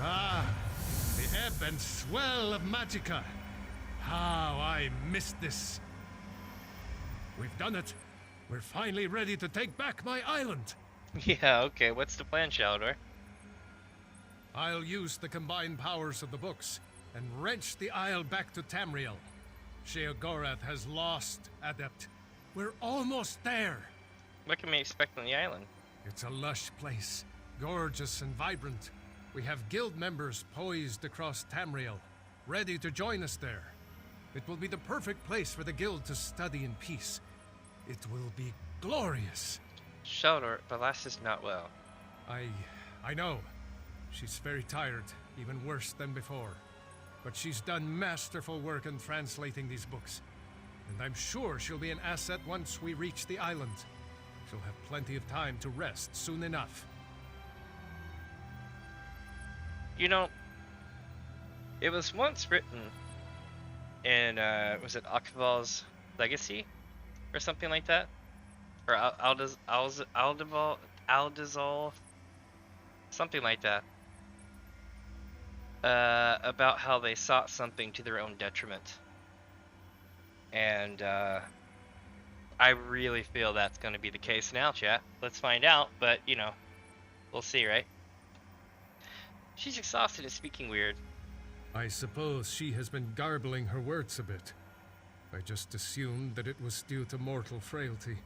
Ah, the ebb and swell of Magicka. How I missed this. We've done it. We're finally ready to take back my island. Yeah, okay. What's the plan, Shalador? I'll use the combined powers of the books and wrench the Isle back to Tamriel. Sheogorath has lost, Adept. We're almost there. What can we expect on the island? It's a lush place, gorgeous and vibrant. We have guild members poised across Tamriel, ready to join us there. It will be the perfect place for the guild to study in peace. It will be glorious. Sheldor, the lass is not well. I know. She's very tired, even worse than before. But she's done masterful work in translating these books. And I'm sure she'll be an asset once we reach the island. She'll have plenty of time to rest soon enough. You know, it was once written in, was it Akval's Legacy? Or something like that? Or Aldazal? Something like that. About how they sought something to their own detriment. And, I really feel that's going to be the case now, chat. Let's find out, but, you know, we'll see, right? She's exhausted and speaking weird. I suppose she has been garbling her words a bit. I just assumed that it was due to mortal frailty.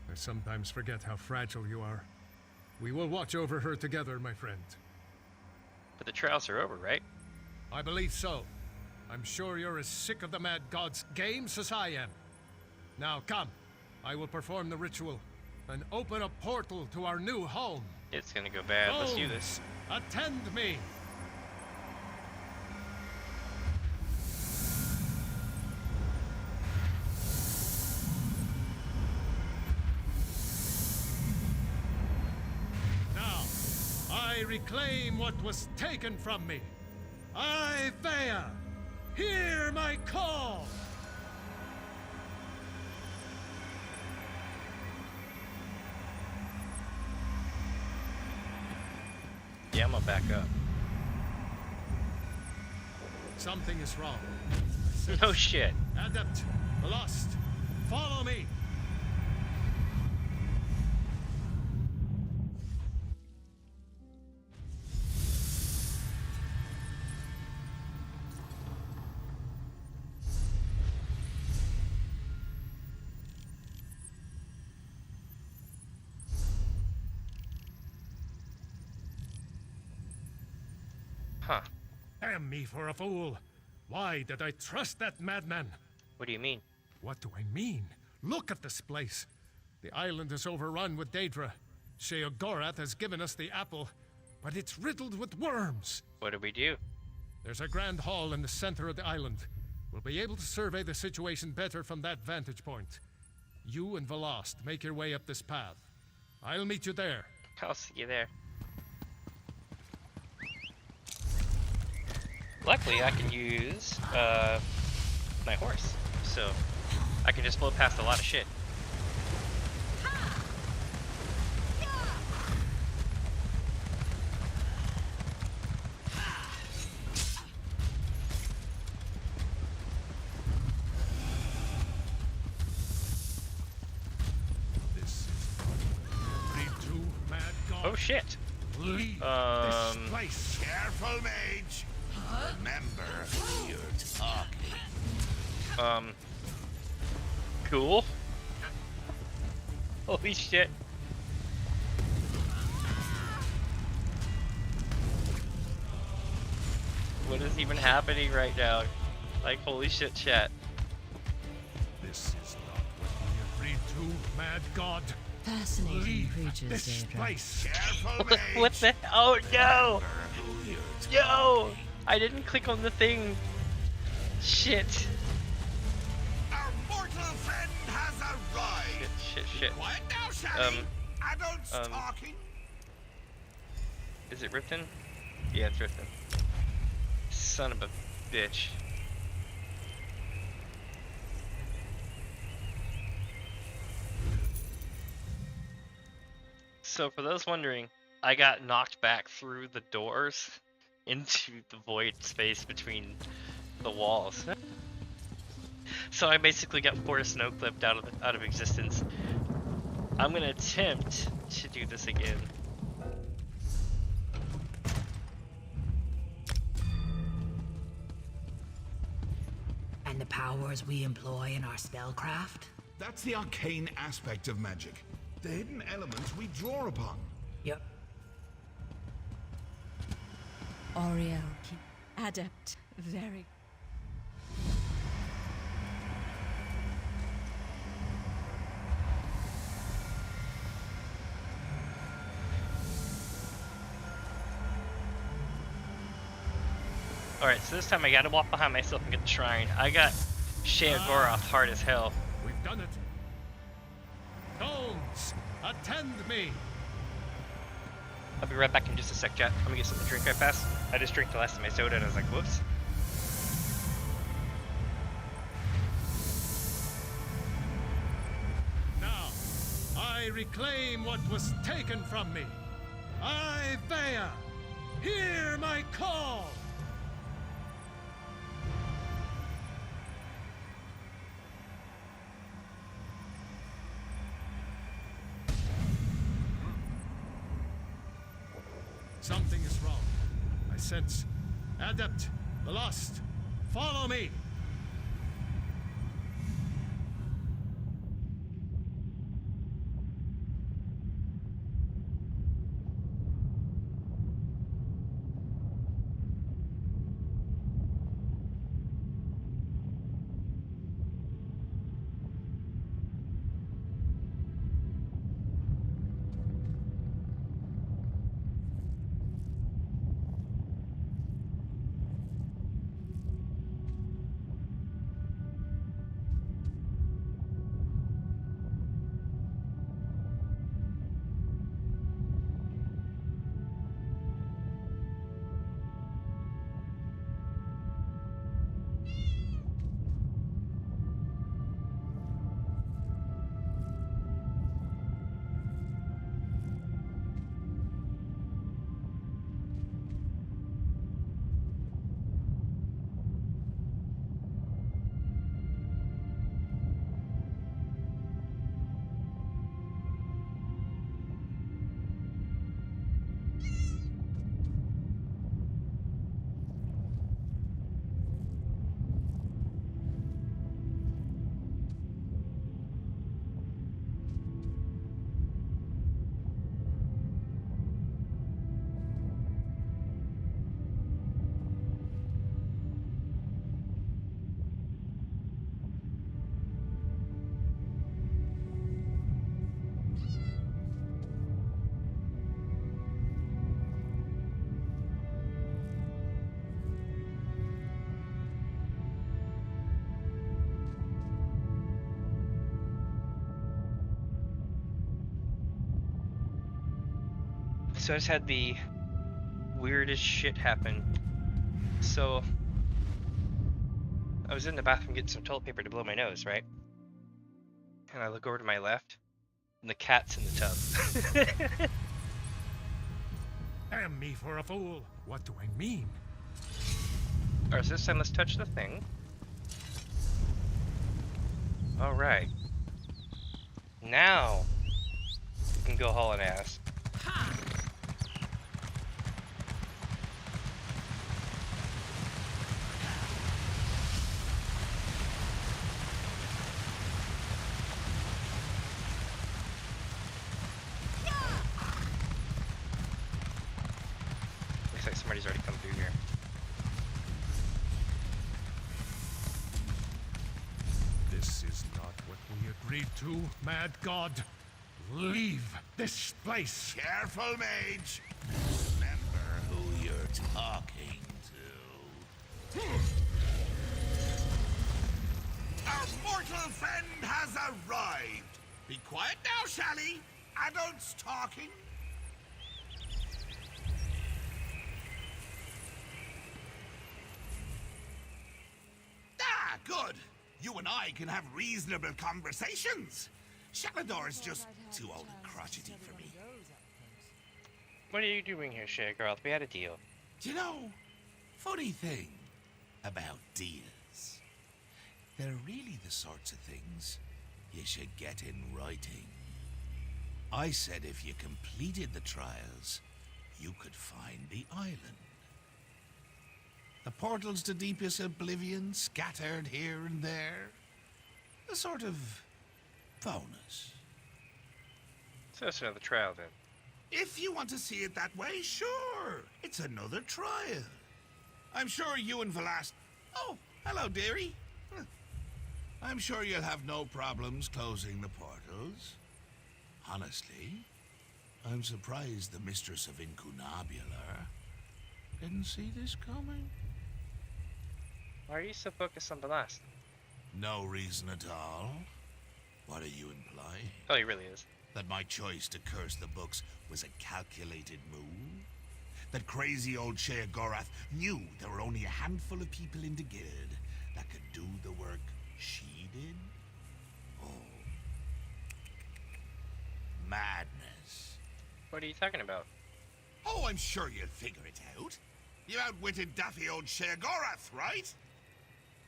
I sometimes forget how fragile you are. We will watch over her together, my friend. But the trials are over, right? I believe so. I'm sure you're as sick of the Mad God's games as I am. Now come, I will perform the ritual and open a portal to our new home. It's gonna go bad. Let's do this. Attend me! Now, I reclaim what was taken from me. I, Thea, hear my call! Yeah, I'm gonna back up. Something is wrong. No shit. Adept, lost. Follow me. Huh. Damn me for a fool. Why did I trust that madman? What do you mean? What do I mean? Look at this place. The island is overrun with Daedra. Sheogorath has given us the apple, but it's riddled with worms. What do we do? There's a grand hall in the center of the island. We'll be able to survey the situation better from that vantage point. You and Velost make your way up this path. I'll meet you there. I'll see you there. Luckily, I can use my horse, so I can just blow past a lot of shit. Oh shit! Leave this place. Careful, mage. Remember who you're talking. Cool. Holy shit. What is even happening right now? Like, holy shit, chat. This is not what we agreed to, Mad God. Fascinating creatures, this Daedra. place. Careful, mage. What the? Oh no! Yo! I didn't click on the thing. Shit. Our mortal friend has arrived. Shit. Quiet now, Shani. Adults talking. Is it Riften? Yeah, it's Riften. Son of a bitch. So for those wondering, I got knocked back through the doors into the void space between the walls. So I basically got forced snow clipped out of existence. I'm gonna attempt to do this again. And the powers we employ in our spellcraft? That's the arcane aspect of magic. The hidden elements we draw upon. Yep. Oriel, adept, very. Alright, so this time I gotta walk behind myself and get the shrine. I got Sheogorath hard as hell. We've done it. Stones, attend me. I'll be right back in just a sec, chat. Let me get something to drink right fast. I just drank the last of my soda and I was like, whoops. Now, I reclaim what was taken from me. I, Thea, hear my call. Something is wrong. I sense. Adept, the lost. Follow me. So I just had the weirdest shit happen. So I was in the bathroom getting some toilet paper to blow my nose, right? And I look over to my left, and the cat's in the tub. Damn me for a fool. What do I mean? Alright, so this time let's touch the thing. Alright. Now we can go hauling ass. Looks like somebody's already come through here. This is not what we agreed to, mad god. Leave this place. Careful, mage. Remember who you're talking to. Our mortal friend has arrived. Be quiet now, shall he? Adults talking. Ah, good. You and I can have reasonable conversations. Shalador's just too old and crotchety for me. What are you doing here, Sheogorath? We had a deal. Do you know, funny thing about deals. They're really the sorts of things you should get in writing. I said if you completed the trials, you could find the island. The portals to deepest oblivion scattered here and there. A sort of bonus. So that's another trial then. If you want to see it that way, sure. It's another trial. I'm sure you and Velast... Oh, hello, dearie. I'm sure you'll have no problems closing the portals. Honestly, I'm surprised the Mistress of Incunabular didn't see this coming. Why are you so focused on the last? No reason at all. What are you implying? Oh, he really is. That my choice to curse the books was a calculated move? That crazy old Sheogorath knew there were only a handful of people in the guild that could do the work she did? Oh. Madness. What are you talking about? Oh, I'm sure you'll figure it out. You outwitted daffy old Sheogorath, right?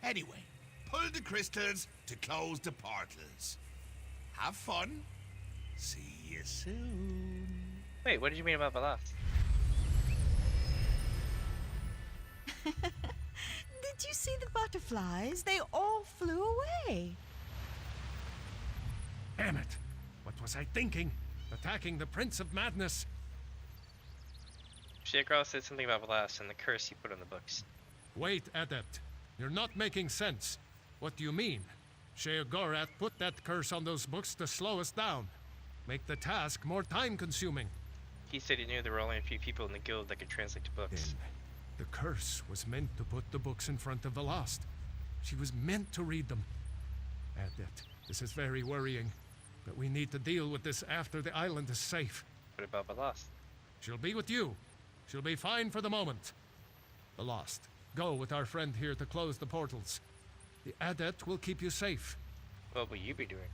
Anyway, pull the crystals to close the portals. Have fun. See you soon. Wait, what did you mean about the last? Did you see the butterflies? They all flew away. Damn it! What was I thinking? Attacking the Prince of Madness. Sheogorath said something about the last and the curse he put on the books. Wait, Adept. You're not making sense. What do you mean? Sheogorath put that curse on those books to slow us down. Make the task more time-consuming. He said he knew there were only a few people in the guild that could translate to books. Then the curse was meant to put the books in front of the lost. She was meant to read them. Adept, this is very worrying. But we need to deal with this after the island is safe. What about the lost? She'll be with you. She'll be fine for the moment. The lost, go with our friend here to close the portals. The Adept will keep you safe. What will you be doing?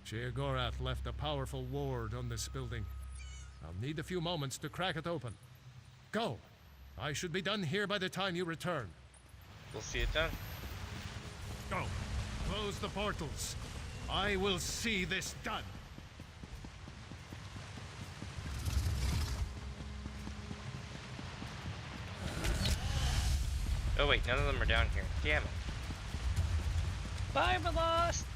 Sheogorath left a powerful ward on this building. I'll need a few moments to crack it open. Go! I should be done here by the time you return. We'll see it done. Go! Close the portals. I will see this done. Oh wait, none of them are down here. Damn it. Bye, my lost!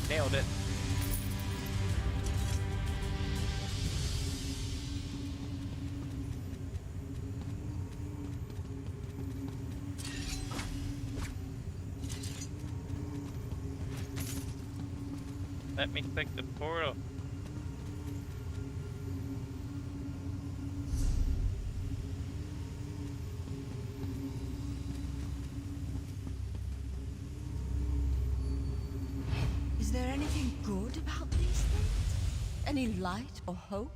Nailed it. Let me click the portal. Is there anything good about these things? Any light or hope?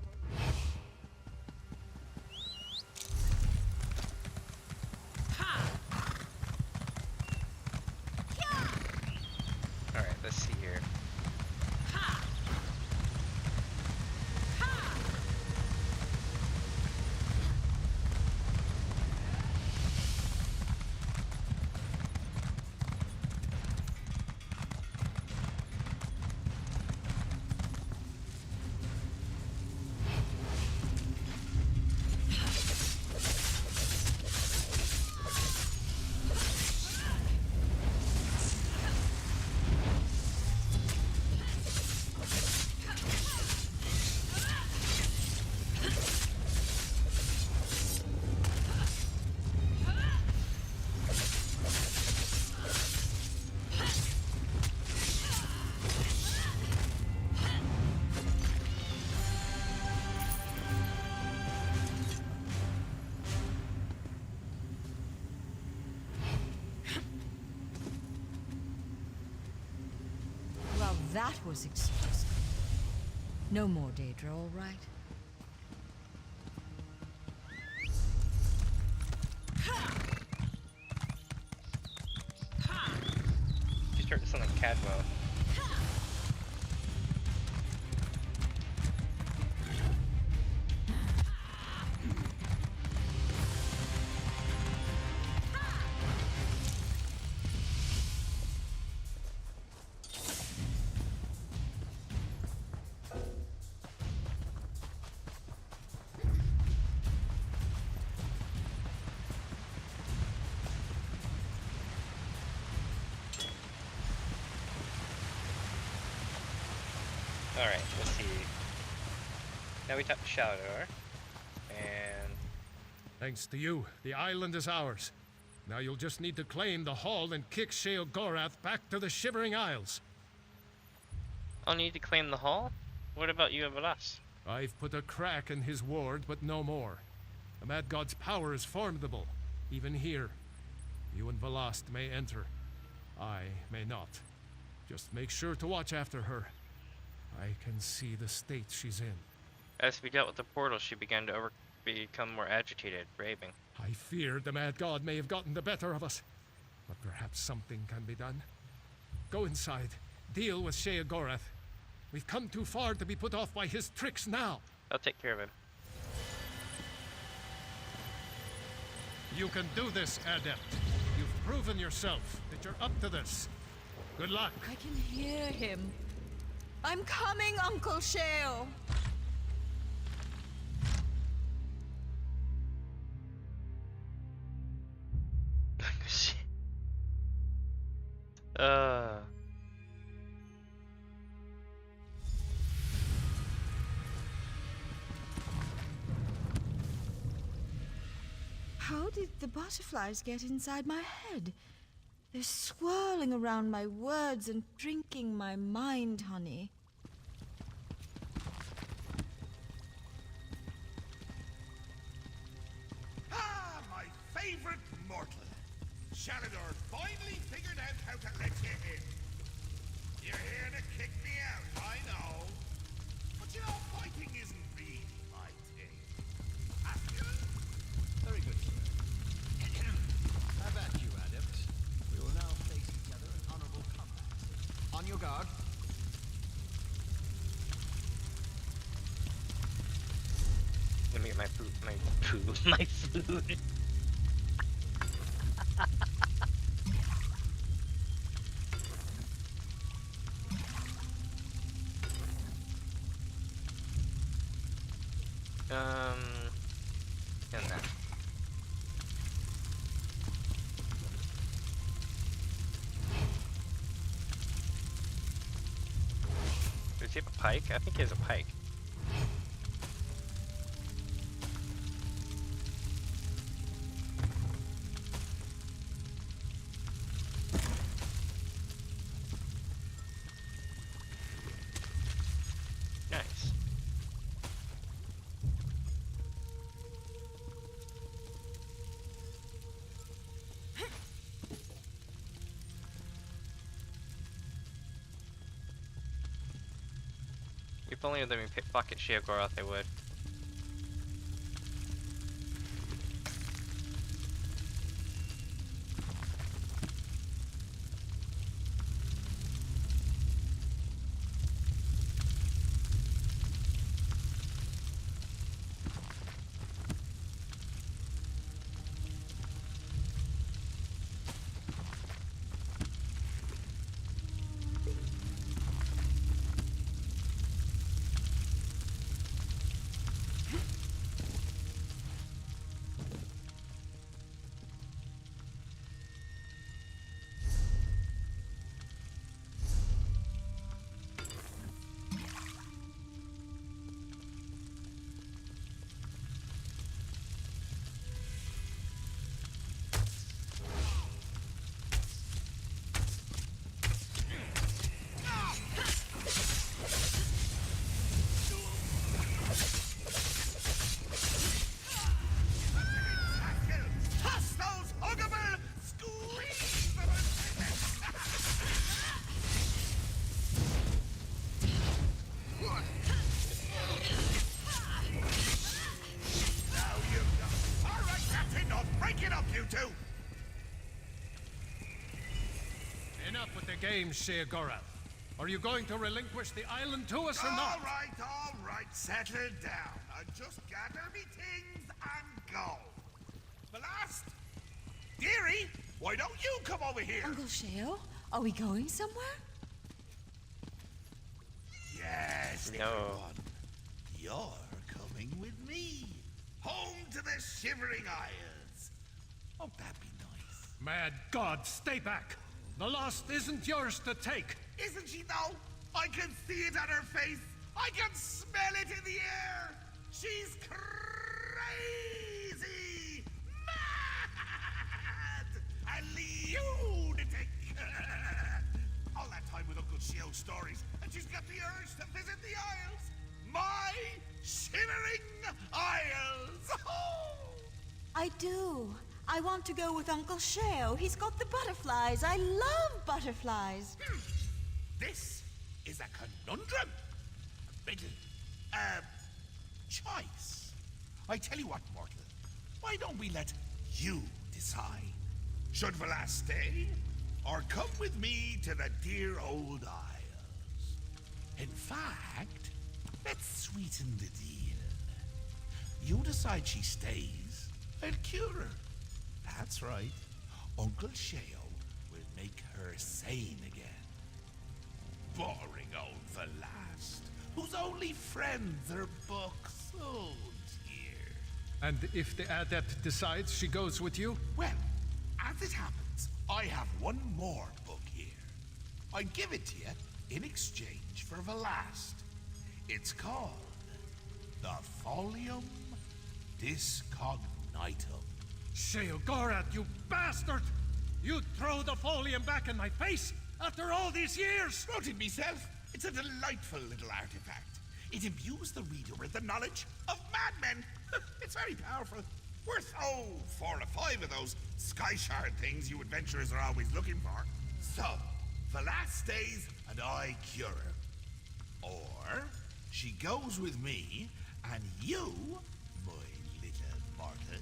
Alright, let's see here. was excused. No more, Daedra, all right? You start to sound like Cadwell. Alright, let's see. Now we talk to Shalador. And... Thanks to you, the island is ours. Now you'll just need to claim the hall and kick Sheogorath back to the Shivering Isles. I'll need to claim the hall? What about you and Velas? I've put a crack in his ward, but no more. The Mad God's power is formidable, even here. You and Velast may enter. I may not. Just make sure to watch after her. I can see the state she's in. As we dealt with the portal, she began to become more agitated, raving. I feared the Mad God may have gotten the better of us, but perhaps something can be done. Go inside. Deal with Sheogorath. We've come too far to be put off by his tricks now. I'll take care of him. You can do this, Adept. You've proven yourself that you're up to this. Good luck. I can hear him. I'm coming, Uncle Sheo. How did the butterflies get inside my head? They're swirling around my words and drinking my mind, honey. Ah, my favorite mortal. Shalador finally figured out how to let you in. You're here to kick me out, I know. But you know, fighting isn't really my thing. Pascal? Very good, sir. Have at you, Adept. We will now face each other in honorable combat. On your guard. Let me get my food. My food. And that. Does he have a pike? I think he has a pike. Nice. If only let me pick pocket Sheogorath, they would. the game, Sheogorath? Are you going to relinquish the island to us or not? All right, settle down. I'll just gather me things and go. Blast! Dearie, why don't you come over here? Uncle Sheo, are we going somewhere? Yes, No. everyone. You're coming with me. Home to the Shivering Isles. Oh, that'd be nice. Mad God, stay back! The lost isn't yours to take! Isn't she, though? I can see it on her face. I can smell it in the air. She's crazy. Mad. A lunatic. All that time with Uncle Sheo's stories, and she's got the urge to visit the Isles. My Shivering Isles. I do. I want to go with Uncle Sheo. He's got the butterflies. I love butterflies. This is a conundrum. A riddle. Choice. I tell you what, mortal. Why don't we let you decide? Should Velas stay, or come with me to the dear old Isles? In fact, let's sweeten the deal. You decide she stays, I'll cure her. That's right. Uncle Sheo will make her sane again. Boring old Velast, whose only friends are books. Oh, dear. And if the adept decides she goes with you? Well, as it happens, I have one more book here. I give it to you in exchange for Velast. It's called the Folium Discognitum. Sheogorath, you bastard! You throw the folium back in my face after all these years! Wrote it myself. It's a delightful little artifact. It imbues the reader with the knowledge of madmen. It's very powerful. Worth, 4 or 5 of those sky shard things you adventurers are always looking for. So, Velas stays and I cure her. Or, she goes with me and you, my little mortal,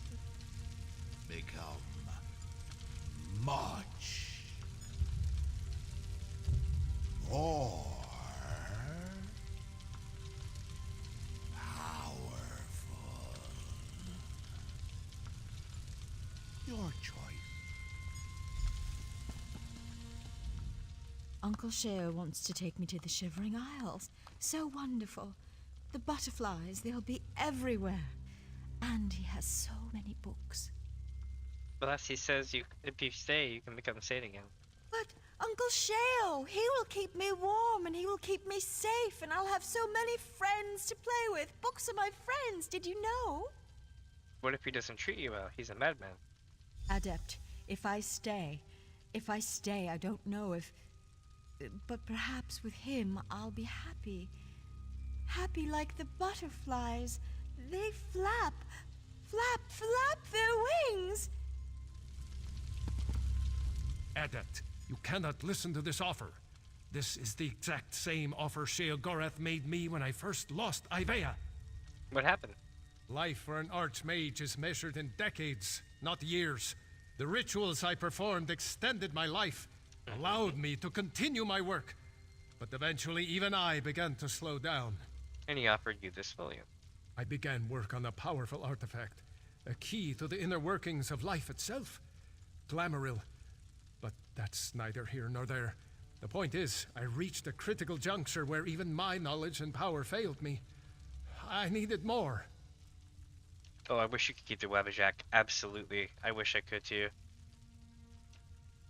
become much more powerful. Your choice. Uncle Sheo wants to take me to the Shivering Isles. So wonderful. The butterflies, they'll be everywhere. And he has so many books. Bless, he says if you stay, you can become sane again. But Uncle Sheo, he will keep me warm and he will keep me safe and I'll have so many friends to play with. Books are my friends, did you know? What if he doesn't treat you well? He's a madman. Adept, if I stay, I don't know if... But perhaps with him I'll be happy. Happy like the butterflies. They flap, flap their wings. Adept, you cannot listen to this offer. This is the exact same offer Sheogorath made me when I first lost Ivea. What happened? Life for an archmage is measured in decades, not years. The rituals I performed extended my life, allowed me to continue my work. But eventually even I began to slow down. And he offered you this folium. I began work on a powerful artifact, a key to the inner workings of life itself. Tamriel. But that's neither here nor there. The point is, I reached a critical juncture where even my knowledge and power failed me. I needed more. Oh, I wish you could keep the Wabajack. Absolutely. I wish I could too.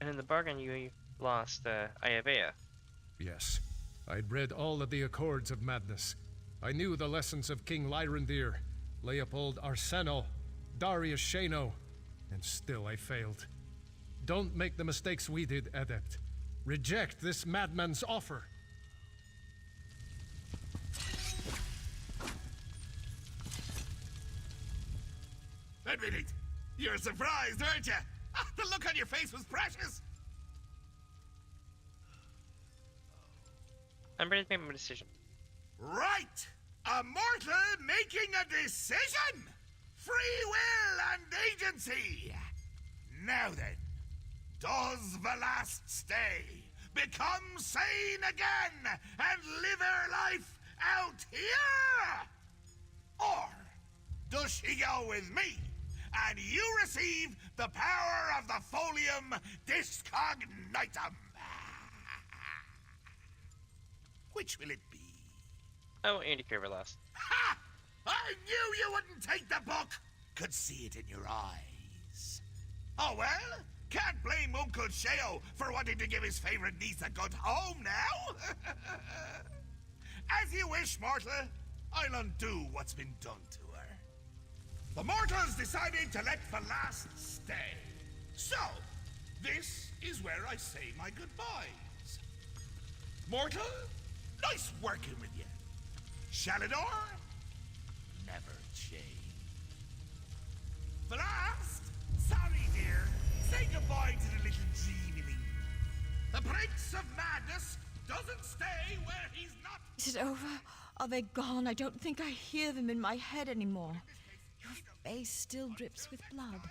And in the bargain, you lost Ayavea. Yes. I'd read all of the Accords of Madness. I knew the lessons of King Lyrandir, Leopold Arseno, Darius Shano, and still I failed. Don't make the mistakes we did, Adept. Reject this madman's offer. Admit it. You're surprised, aren't you? The look on your face was precious. I'm ready to make my decision. Right! A mortal making a decision! Free will and agency! Now then, does Velast stay? become sane again and live her life out here? Or does she go with me and you receive the power of the Folium Discognitum? Which will it be? I want you to carry last. Ha! I knew you wouldn't take the book! Could see it in your eyes. Oh well, can't blame Uncle Sheo for wanting to give his favorite niece a good home now. As you wish, mortal. I'll undo what's been done to her. The mortals decided to let Velast stay. So, this is where I say my goodbyes. Mortal, nice working with you. Shalador, never change. Velast, sorry dear. Say goodbye to the little genie. The Prince of Madness doesn't stay where he's not. Is it over? Are they gone? I don't think I hear them in my head anymore. Your face still drips with blood.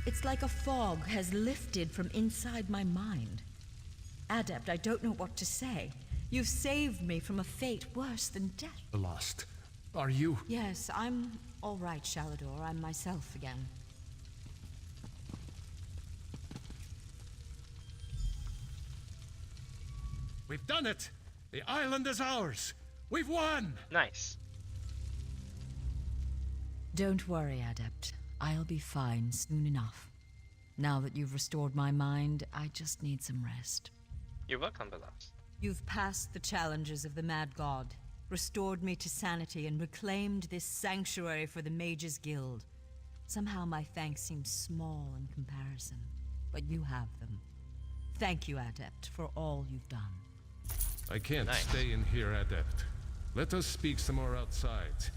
It's like a fog has lifted from inside my mind. Adept, I don't know what to say. You've saved me from a fate worse than death. Lost. Are you? Yes, I'm all right, Shalador. I'm myself again. We've done it! The island is ours! We've won! Nice. Don't worry, Adept. I'll be fine soon enough. Now that you've restored my mind, I just need some rest. You're welcome, Velast. You've passed the challenges of the Mad God, restored me to sanity, and reclaimed this sanctuary for the Mages Guild. Somehow my thanks seem small in comparison, but you have them. Thank you, Adept, for all you've done. I can't stay in here, Adept. Let us speak some more outside.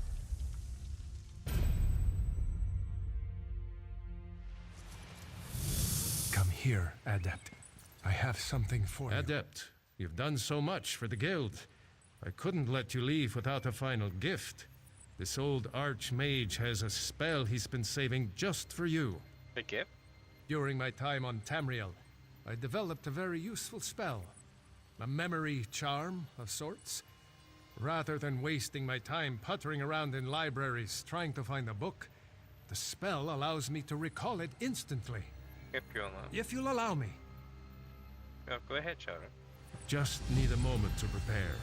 Come here, Adept. I have something for you. Adept, you've done so much for the guild. I couldn't let you leave without a final gift. This old archmage has a spell he's been saving just for you. A gift? During my time on Tamriel, I developed a very useful spell. A memory charm of sorts. Rather than wasting my time puttering around in libraries trying to find a book, the spell allows me to recall it instantly. If you'll allow. If you'll allow me. Oh, go ahead, Shadow. Just need a moment to prepare.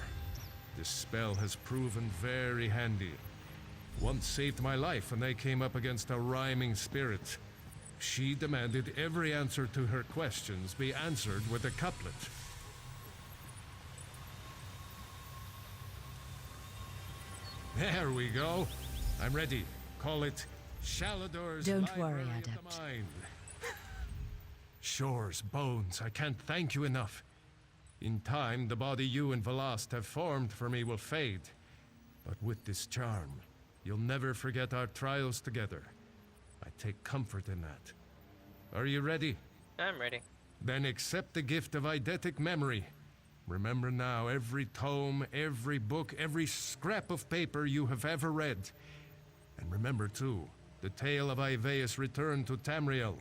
This spell has proven very handy. Once saved my life when I came up against a rhyming spirit. She demanded every answer to her questions be answered with a couplet. There we go. I'm ready. Call it Shalador's Don't worry, Library of the Adept. Mind. Shores, bones, I can't thank you enough. In time, the body you and Velast have formed for me will fade. But with this charm, you'll never forget our trials together. I take comfort in that. Are you ready? I'm ready. Then accept the gift of eidetic memory. Remember now every tome, every book, every scrap of paper you have ever read. And remember too, the tale of Ivaeus' return to Tamriel,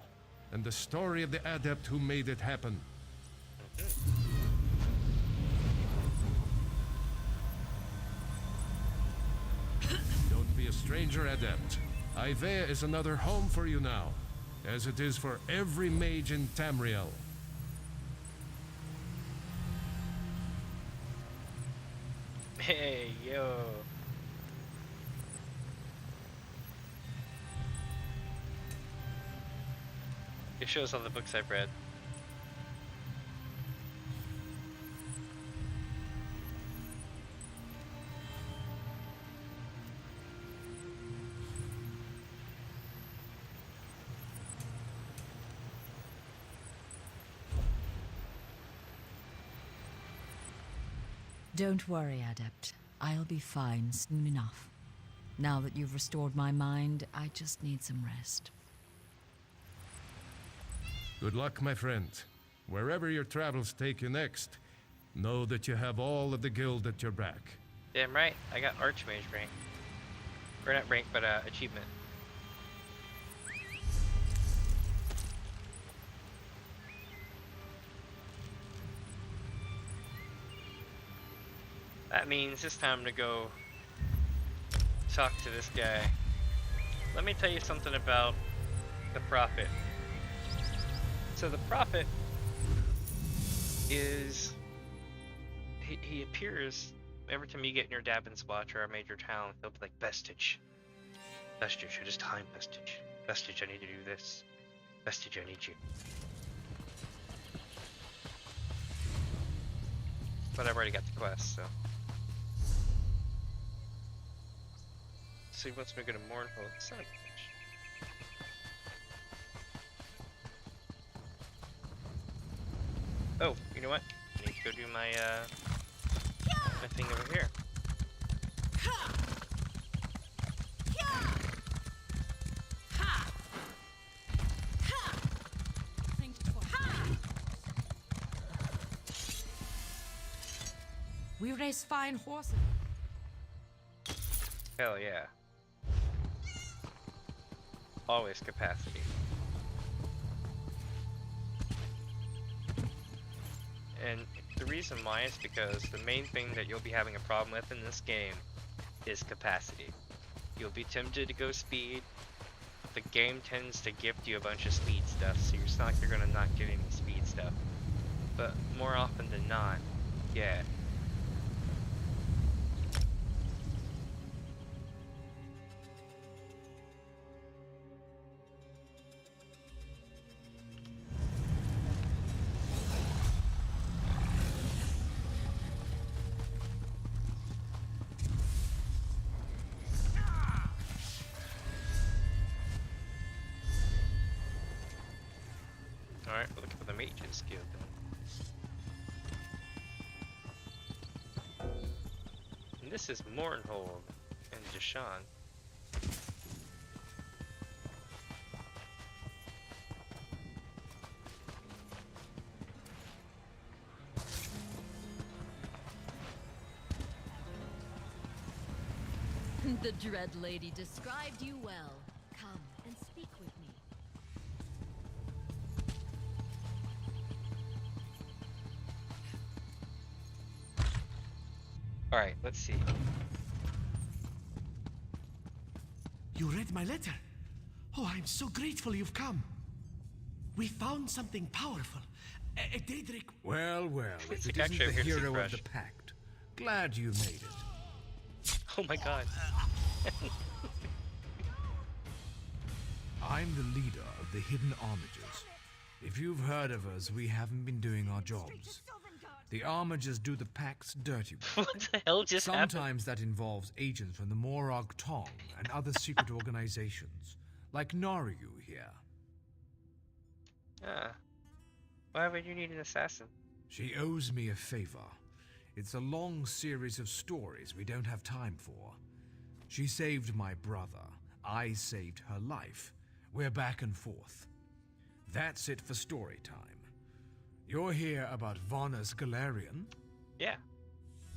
and the story of the adept who made it happen. Don't be a stranger, adept. Ivaea is another home for you now, as it is for every mage in Tamriel. Hey, yo. It shows all the books I've read. Don't worry, Adept. I'll be fine soon enough. Now that you've restored my mind, I just need some rest. Good luck, my friend. Wherever your travels take you next, know that you have all of the guild at your back. Damn right, I got Archmage rank. Or not rank, but achievement. That means it's time to go talk to this guy. Let me tell you something about the Prophet. So the Prophet is... He appears every time you get near Davin's Watch or a major town. He'll be like, Vestige. Vestige, it is time, Vestige. Vestige, I need to do this. Vestige, I need you. But I've already got the quest, so. So he wants me to go to Mournhold. Son of a bitch. Oh, you know what? I need to go do my, my thing over here. We raise fine horses. Hell yeah. Always capacity. And the reason why is because the main thing that you'll be having a problem with in this game is capacity. You'll be tempted to go speed. The game tends to gift you a bunch of speed stuff, so it's not like you're gonna not get any speed stuff. But more often than not, yeah. Alright, we're looking for the Mage's Guild then. And this is Mournhold and Deshawn. The Dread Lady described you well. Come and speak with me. Alright, let's see. You read my letter? Oh, I'm so grateful you've come. We found something powerful. A Daedric... Well, well, if it isn't the hero of the pact. Glad you made it. Oh my god. I'm the leader of the Hidden Armigers. If you've heard of us, we haven't been doing our jobs. The Armigers do the Pact's dirty work. What the hell just happened? Sometimes that involves agents from the Morag Tong and other secret organizations, like Nariu here. Ah. Why would you need an assassin? She owes me a favor. It's a long series of stories we don't have time for. She saved my brother. I saved her life. We're back and forth. That's it for story time. You're here about Varna's Galarian? Yeah.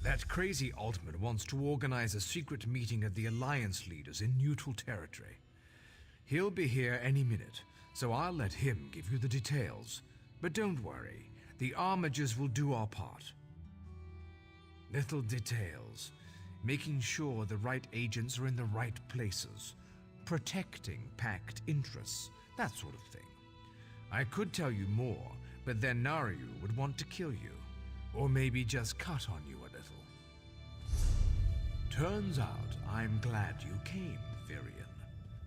That crazy Altman wants to organize a secret meeting of the Alliance leaders in neutral territory. He'll be here any minute, so I'll let him give you the details. But don't worry, the Armigers will do our part. Little details. Making sure the right agents are in the right places. Protecting Pact interests. That sort of thing. I could tell you more, but then Nariu would want to kill you. Or maybe just cut on you a little. Turns out I'm glad you came, Virion.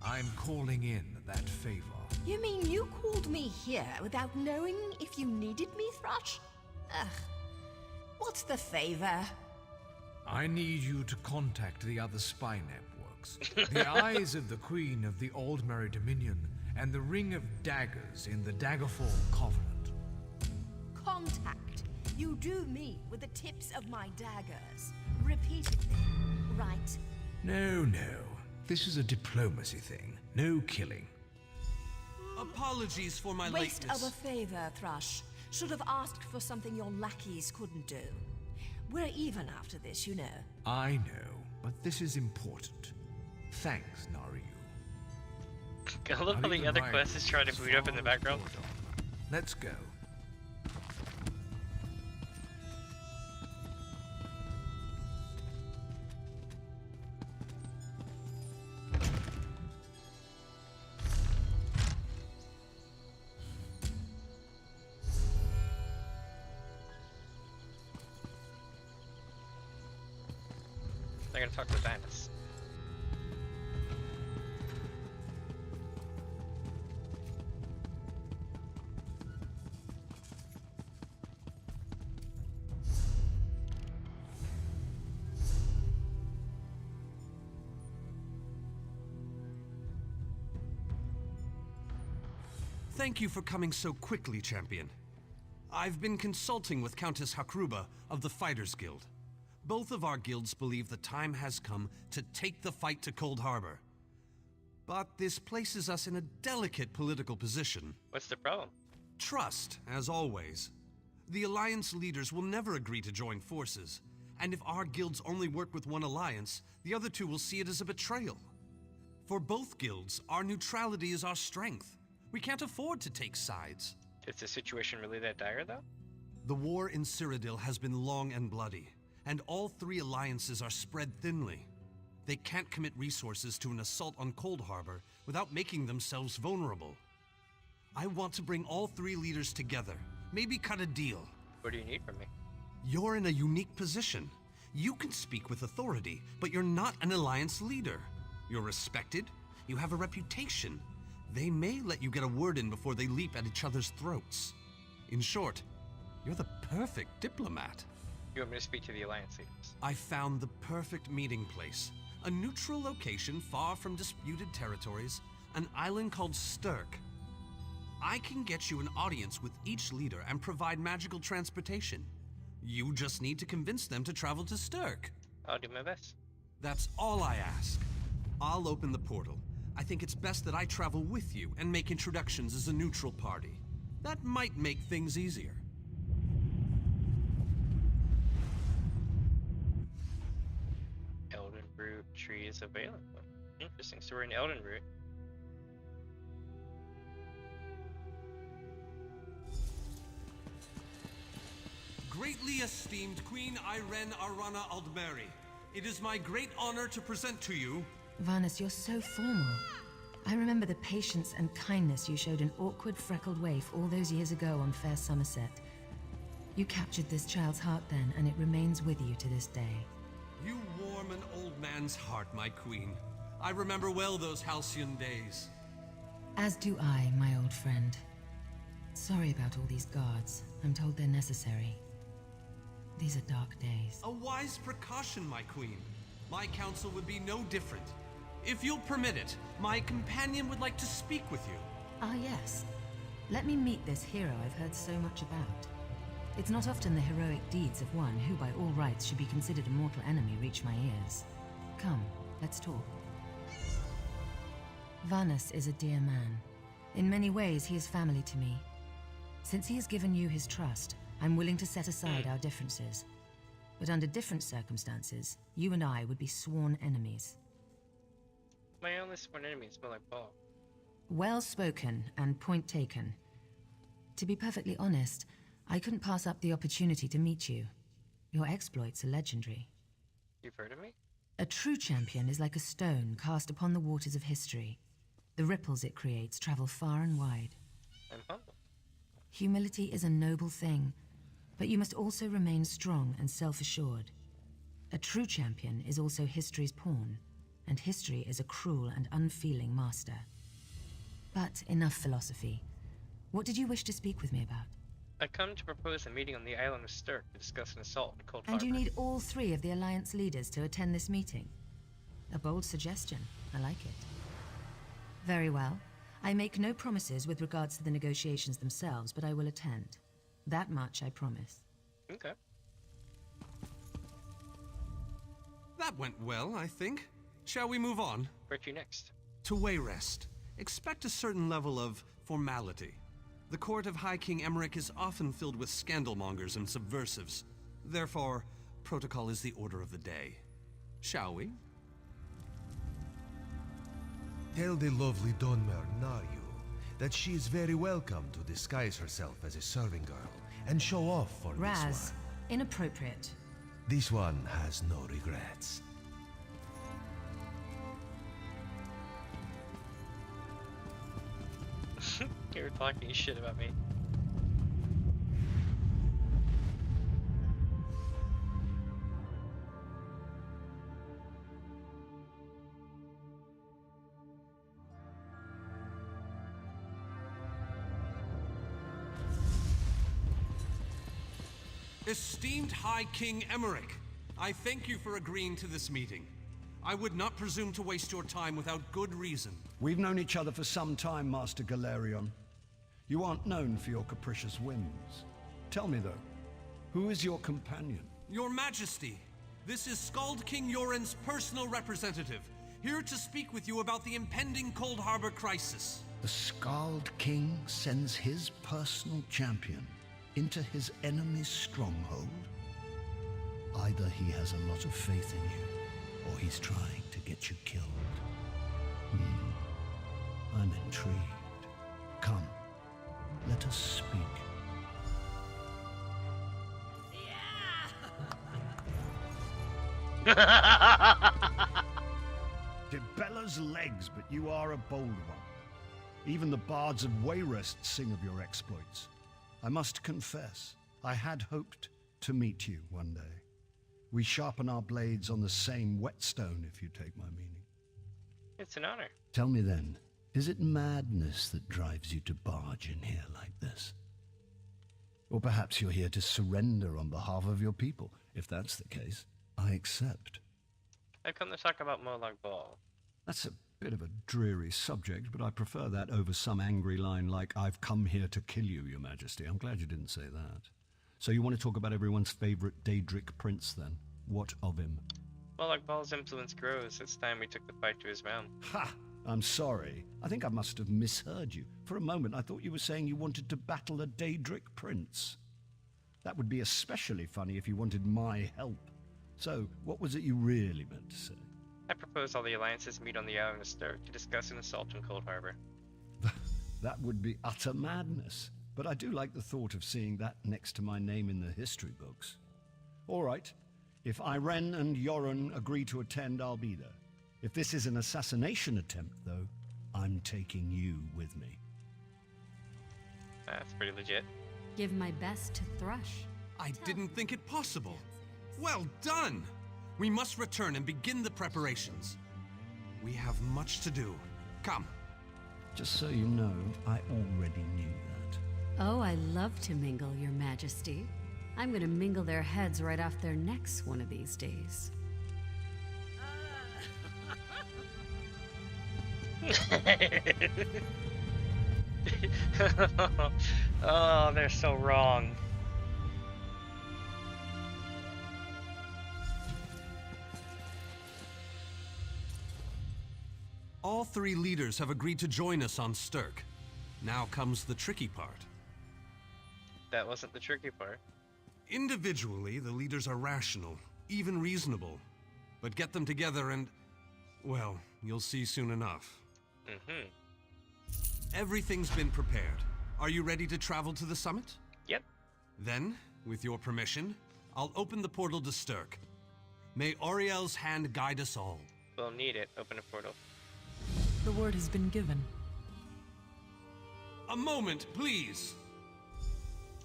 I'm calling in that favor. You mean you called me here without knowing if you needed me, Thrush? Ugh. What's the favor? I need you to contact the other spy networks. The Eyes of the Queen of the Aldmeri Dominion and the Ring of Daggers in the Daggerfall Covenant. Contact. You do me with the tips of my daggers. Repeatedly, right? No. This is a diplomacy thing. No killing. Apologies for my Waste lateness. of a favor, Thrush. Should have asked for something your lackeys couldn't do. We're even after this, you know. I know, but this is important. Thanks, Nariu. I love how the other quest is trying to boot up in the background. Let's go. They're gonna talk to Vanus. Thank you for coming so quickly, Champion. I've been consulting with Countess Hakruba of the Fighters Guild. Both of our guilds believe the time has come to take the fight to Coldharbour. But this places us in a delicate political position. What's the problem? Trust, as always. The Alliance leaders will never agree to join forces, and if our guilds only work with one alliance, the other two will see it as a betrayal. For both guilds, our neutrality is our strength. We can't afford to take sides. Is the situation really that dire, though? The war in Cyrodiil has been long and bloody, and all three alliances are spread thinly. They can't commit resources to an assault on Coldharbour without making themselves vulnerable. I want to bring all three leaders together, maybe cut a deal. What do you need from me? You're in a unique position. You can speak with authority, but you're not an alliance leader. You're respected, you have a reputation. They may let you get a word in before they leap at each other's throats. In short, you're the perfect diplomat. You want me to speak to the Alliance leaders? I found the perfect meeting place. A neutral location far from disputed territories, an island called Stirk. I can get you an audience with each leader and provide magical transportation. You just need to convince them to travel to Stirk. I'll do my best. That's all I ask. I'll open the portal. I think it's best that I travel with you and make introductions as a neutral party. That might make things easier. Elden Root tree is available. Interesting. So we're in Elden Root. Greatly esteemed Queen Irene Arana Aldmeri, it is my great honor to present to you... Vanus, you're so formal. I remember the patience and kindness you showed an awkward, freckled waif all those years ago on fair Somerset. You captured this child's heart then, and it remains with you to this day. You warm an old man's heart, my queen. I remember well those halcyon days. As do I, my old friend. Sorry about all these guards. I'm told they're necessary. These are dark days. A wise precaution, my queen. My counsel would be no different. If you'll permit it, my companion would like to speak with you. Ah, yes. Let me meet this hero I've heard so much about. It's not often the heroic deeds of one who by all rights should be considered a mortal enemy reach my ears. Come, let's talk. Vanus is a dear man. In many ways, he is family to me. Since he has given you his trust, I'm willing to set aside our differences. But under different circumstances, you and I would be sworn enemies. My only sworn enemy is more like Bob. Well spoken and point taken. To be perfectly honest, I couldn't pass up the opportunity to meet you. Your exploits are legendary. You've heard of me? A true champion is like a stone cast upon the waters of history. The ripples it creates travel far and wide. I'm humble. Humility is a noble thing, but you must also remain strong and self-assured. A true champion is also history's pawn, and history is a cruel and unfeeling master. But enough philosophy. What did you wish to speak with me about? I come to propose a meeting on the island of Stirk to discuss an assault on Coldharbour. And you need all three of the Alliance leaders to attend this meeting? A bold suggestion. I like it. Very well. I make no promises with regards to the negotiations themselves, but I will attend. That much I promise. Okay. That went well, I think. Shall we move on? Where to next? To Wayrest. Expect a certain level of formality. The court of High King Emmerich is often filled with scandalmongers and subversives. Therefore, protocol is the order of the day. Shall we? Tell the lovely Donmer Naryu that she is very welcome to disguise herself as a serving girl and show off for this one. Raz, inappropriate. This one has no regrets. You're talking shit about me. Esteemed High King Emmerich, I thank you for agreeing to this meeting. I would not presume to waste your time without good reason. We've known each other for some time, Master Galerion. You aren't known for your capricious whims. Tell me, though, who is your companion? Your Majesty, this is Skald King Yoren's personal representative, here to speak with you about the impending Coldharbour crisis. The Skald King sends his personal champion into his enemy's stronghold? Either he has a lot of faith in you, or he's trying to get you killed. I'm intrigued. Come, let us speak. Debella's legs, but you are a bold one. Even the bards of Wayrest sing of your exploits. I must confess, I had hoped to meet you one day. We sharpen our blades on the same whetstone, if you take my meaning. It's an honor. Tell me then, is it madness that drives you to barge in here like this? Or perhaps you're here to surrender on behalf of your people. If that's the case, I accept. I've come to talk about Molag Bal. That's a bit of a dreary subject, but I prefer that over some angry line like, "I've come here to kill you, Your Majesty." I'm glad you didn't say that. So you want to talk about everyone's favorite Daedric prince, then? What of him? Molag Bal's influence grows. It's time we took the fight to his realm. Ha! I'm sorry. I think I must have misheard you. For a moment, I thought you were saying you wanted to battle a Daedric prince. That would be especially funny if you wanted my help. So, what was it you really meant to say? I propose all the alliances meet on the island of Stirk to discuss an assault on Coldharbour. That would be utter madness. But I do like the thought of seeing that next to my name in the history books. All right. If Irene and Yoren agree to attend, I'll be there. If this is an assassination attempt, though, I'm taking you with me. That's pretty legit. Give my best to Thrush. I didn't think it possible. Well done! We must return and begin the preparations. We have much to do. Come. Just so you know, I already knew that. Oh, I love to mingle, Your Majesty. I'm gonna mingle their heads right off their necks one of these days. Oh, they're so wrong. All three leaders have agreed to join us on Stirk. Now comes the tricky part. That wasn't the tricky part. Individually, the leaders are rational, even reasonable. But get them together and, well, you'll see soon enough. Mm-hmm. Everything's been prepared. Are you ready to travel to the summit? Yep. Then, with your permission, I'll open the portal to Stirk. May Auriel's hand guide us all. We'll need it. Open a portal. The word has been given. A moment, please.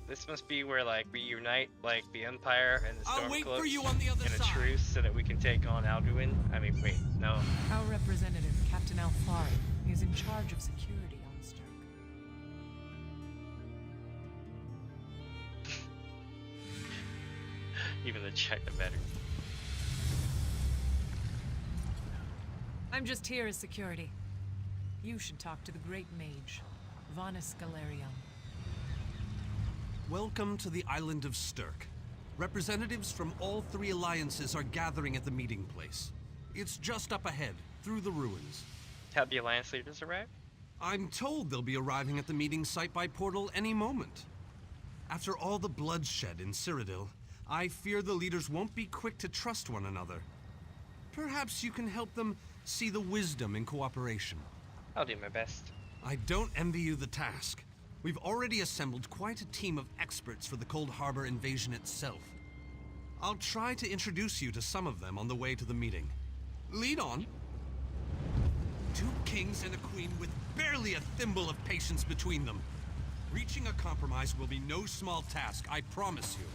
This must be where, like, we unite, like, the Empire and the Stormcloaks I'll wait for you on the other in a side. truce so that we can take on Alduin. I mean, wait, no. Our representative, Captain Alfari, is in charge of security on Stirk. Even the China better. I'm just here as security. You should talk to the Great Mage, Vanus Galerion. Welcome to the island of Stirk. Representatives from all three alliances are gathering at the meeting place. It's just up ahead, through the ruins. Have the Alliance leaders arrived? I'm told they'll be arriving at the meeting site by portal any moment. After all the bloodshed in Cyrodiil, I fear the leaders won't be quick to trust one another. Perhaps you can help them see the wisdom in cooperation. I'll do my best. I don't envy you the task. We've already assembled quite a team of experts for the Coldharbour invasion itself. I'll try to introduce you to some of them on the way to the meeting. Lead on. 2 kings and a queen with barely a thimble of patience between them. Reaching a compromise will be no small task, I promise you.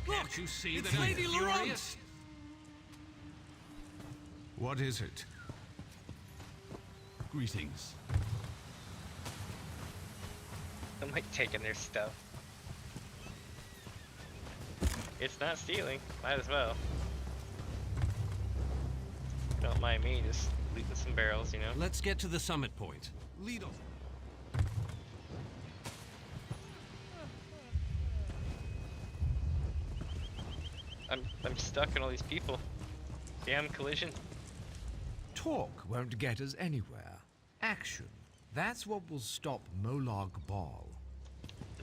Look, Can't you see it's that I'm Lady furious? Laurence! What is it? Greetings. I'm like taking their stuff. It's not stealing. Might as well. Don't mind me just leaving some barrels, you know? Let's get to the summit point. Lead off. I'm stuck in all these people. Damn collision. Talk won't get us anywhere. Action. That's what will stop Molag Bal.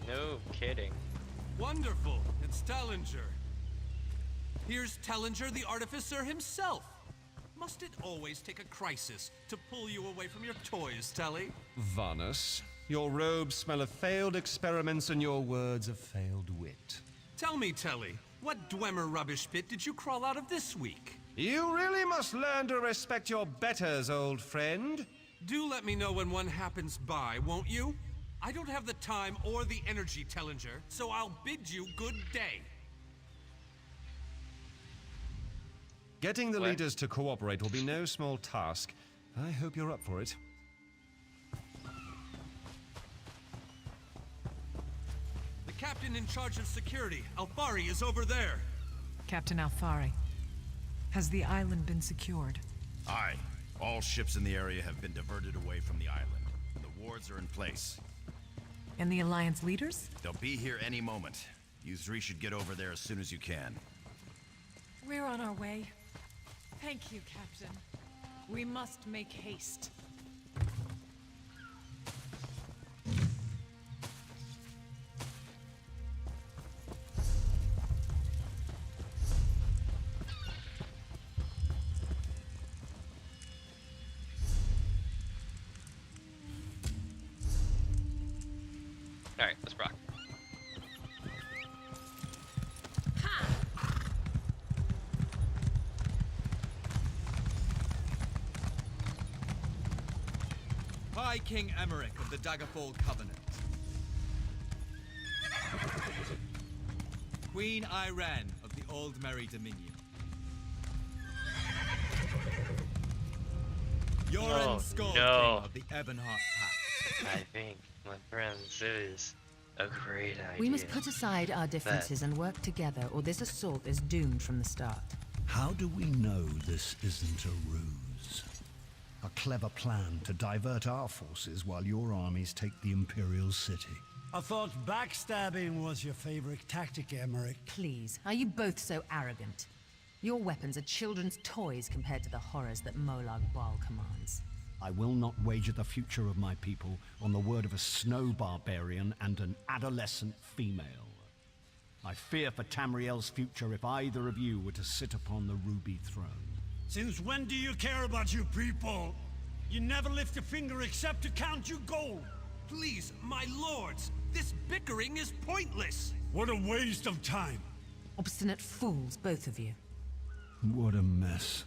No kidding. Wonderful. It's Tellinger. Here's Tellinger, the artificer himself. Must it always take a crisis to pull you away from your toys, Telly? Vanus, your robes smell of failed experiments and your words of failed wit. Tell me, Telly, what Dwemer rubbish pit did you crawl out of this week? You really must learn to respect your betters, old friend. Do let me know when one happens by, won't you? I don't have the time or the energy, Tellinger, so I'll bid you good day. Getting the leaders to cooperate will be no small task. I hope you're up for it. The captain in charge of security, Alfari, is over there. Captain Alfari, has the island been secured? Aye. All ships in the area have been diverted away from the island. The wards are in place. And the Alliance leaders? They'll be here any moment. You three should get over there as soon as you can. We're on our way. Thank you, Captain. We must make haste. Alright, let's rock. High King Emmerich of the Daggerfall Covenant. Queen Irene of the Old Merry Dominion. Yoren Skull King of the Ebonheart Pact. I think, my friends, it is a great idea. We must put aside our differences and work together, or this assault is doomed from the start. How do we know this isn't a ruse? A clever plan to divert our forces while your armies take the Imperial city. I thought backstabbing was your favorite tactic, Emmerich. Please, are you both so arrogant? Your weapons are children's toys compared to the horrors that Molag Bal commands. I will not wager the future of my people on the word of a snow barbarian and an adolescent female. I fear for Tamriel's future if either of you were to sit upon the ruby throne. Since when do you care about your people? You never lift a finger except to count your gold. Please, my lords, this bickering is pointless. What a waste of time. Obstinate fools, both of you. What a mess.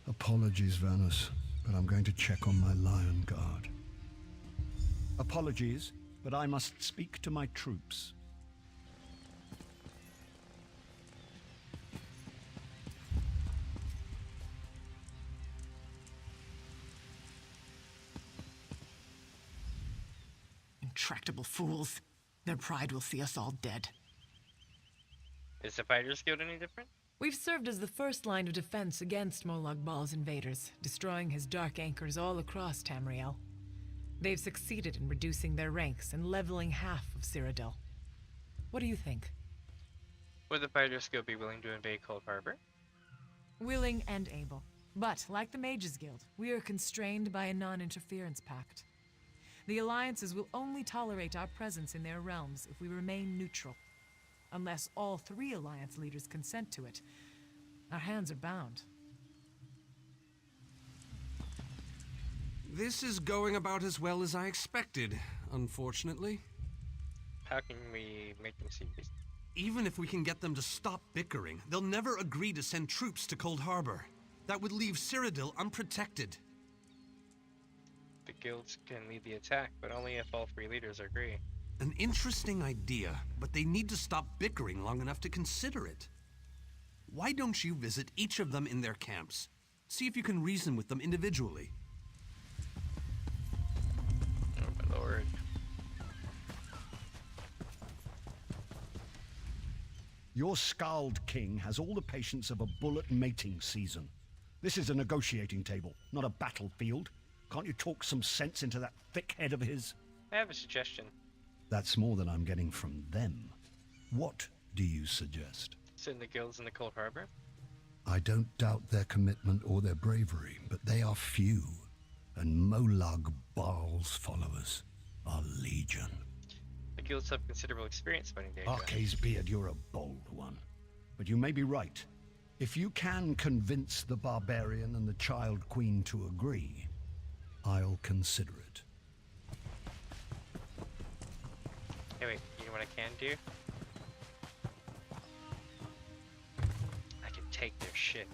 Apologies, Vanus, but I'm going to check on my lion guard. Apologies, but I must speak to my troops. Intractable fools. Their pride will see us all dead. Is the Fighters Guild any different? We've served as the first line of defense against Molag Bal's invaders, destroying his dark anchors all across Tamriel. They've succeeded in reducing their ranks and leveling half of Cyrodiil. What do you think? Would the Fighters Guild be willing to invade Coldharbour? Willing and able. But, like the Mages Guild, we are constrained by a non-interference pact. The alliances will only tolerate our presence in their realms if we remain neutral. Unless all three alliance leaders consent to it, our hands are bound. This is going about as well as I expected, unfortunately. How can we make them see this? Even if we can get them to stop bickering, they'll never agree to send troops to Coldharbour. That would leave Cyrodiil unprotected. The guilds can lead the attack, but only if all three leaders agree. An interesting idea, but they need to stop bickering long enough to consider it. Why don't you visit each of them in their camps? See if you can reason with them individually. Oh my lord. Your Scald King has all the patience of a bullet mating season. This is a negotiating table, not a battlefield. Can't you talk some sense into that thick head of his? I have a suggestion. That's more than I'm getting from them. What do you suggest? Send the guilds in the Coldharbour. I don't doubt their commitment or their bravery, but they are few, and Molag Baal's followers are legion. The guilds have considerable experience fighting Daedra. Arkay's beard, you're a bold one. But you may be right. If you can convince the barbarian and the child queen to agree, I'll consider it. Hey wait, you know what I can do? I can take their shit.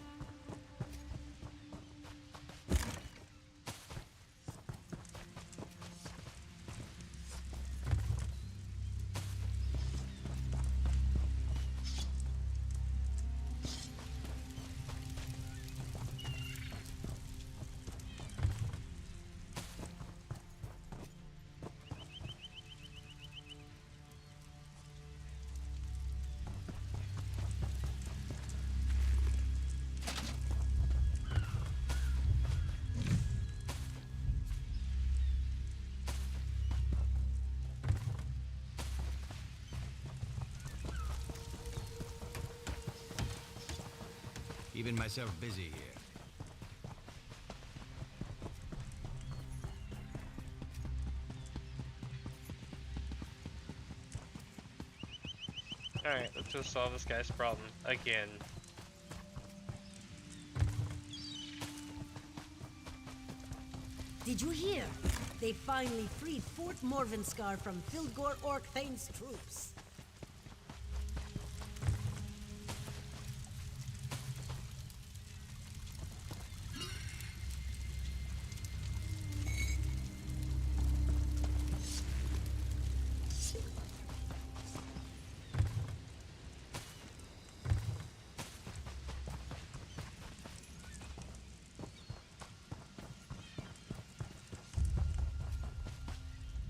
Keeping myself busy here. Alright, let's go solve this guy's problem again. Did you hear? They finally freed Fort Morvenskar from Fildgor Orkthane's troops.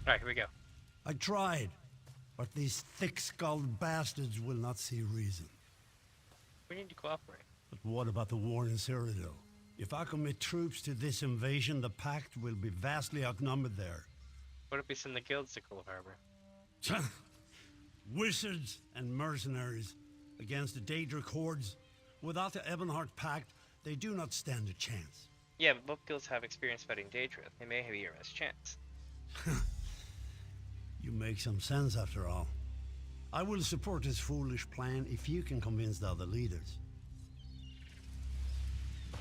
Alright, here we go. I tried, but these thick-skulled bastards will not see reason. We need to cooperate. But what about the war in Cyrodiil? If I commit troops to this invasion, the Pact will be vastly outnumbered there. What if we send the guilds to Coldharbour? Wizards and mercenaries against the Daedric hordes. Without the Ebonheart Pact, they do not stand a chance. Yeah, but both guilds have experience fighting Daedra. They may have your best chance. You make some sense after all. I will support this foolish plan if you can convince the other leaders.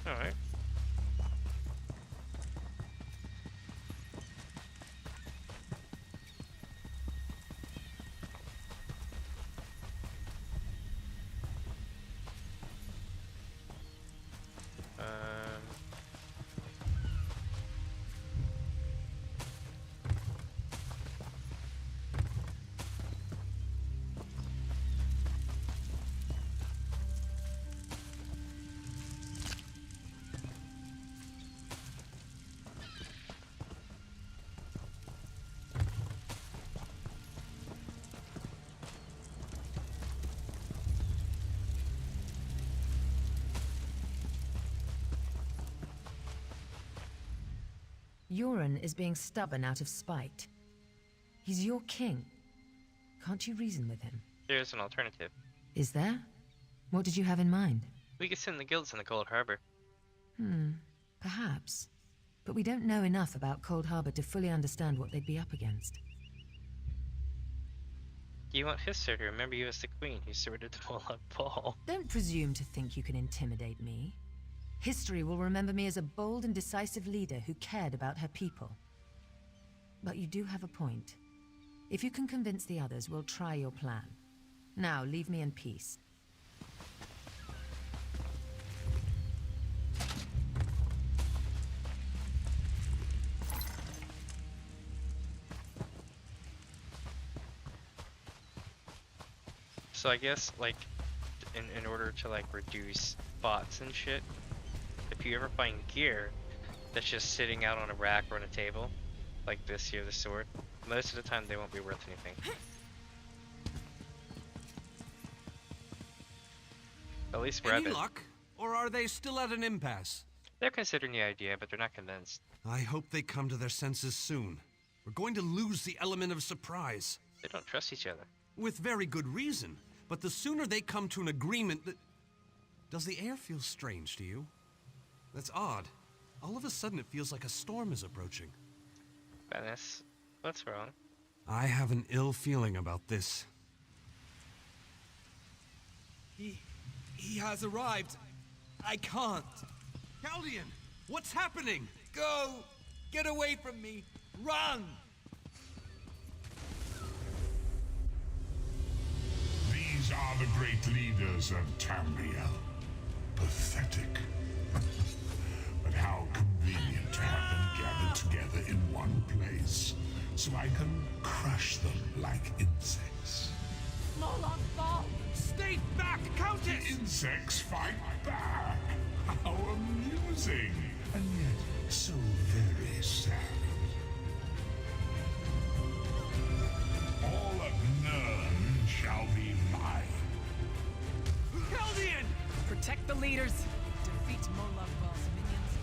Alright. Euron is being stubborn out of spite. He's your king. Can't you reason with him? There's an alternative. Is there? What did you have in mind? We could send the guilds in the Coldharbour. Perhaps. But we don't know enough about Coldharbour to fully understand what they'd be up against. You want Hister to remember you as the queen who sorted the Molag Bal. Don't presume to think you can intimidate me. History will remember me as a bold and decisive leader who cared about her people. But you do have a point. If you can convince the others, we'll try your plan. Now, leave me in peace. So I guess, like, in order to, like, reduce bots and shit, if you ever find gear that's just sitting out on a rack or on a table, like this here, the sword, most of the time they won't be worth anything. At least we're Any luck? Or are they still at an impasse? They're considering the idea, but they're not convinced. I hope they come to their senses soon. We're going to lose the element of surprise. They don't trust each other. With very good reason. But the sooner they come to an agreement that... Does the air feel strange to you? That's odd. All of a sudden it feels like a storm is approaching. Venice, what's wrong? I have an ill feeling about this. He has arrived. I can't. Caldian, what's happening? Go! Get away from me! Run! These are the great leaders of Tamriel. Pathetic. But how convenient to have them gathered together in one place, so I can crush them like insects. Stay back, Countess! The insects fight back! How amusing! And yet so very sad. All of Nern shall be mine. Caldian! Protect the leaders. Defeat Molag-Bal's minions.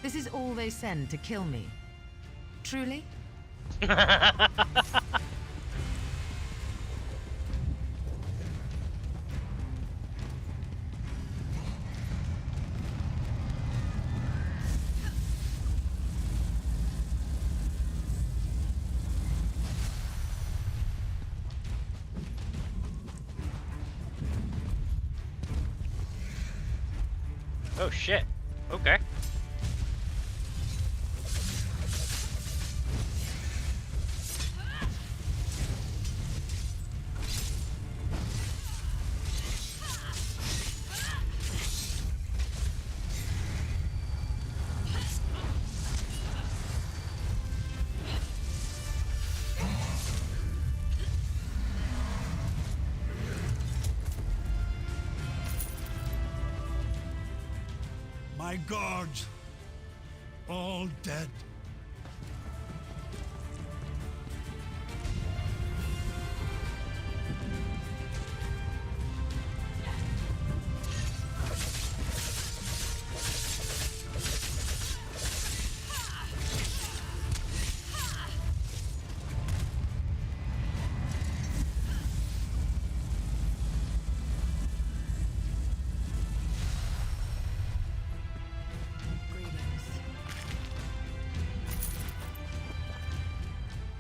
This is all they send to kill me. Truly? Oh shit. Okay. My guards, all dead.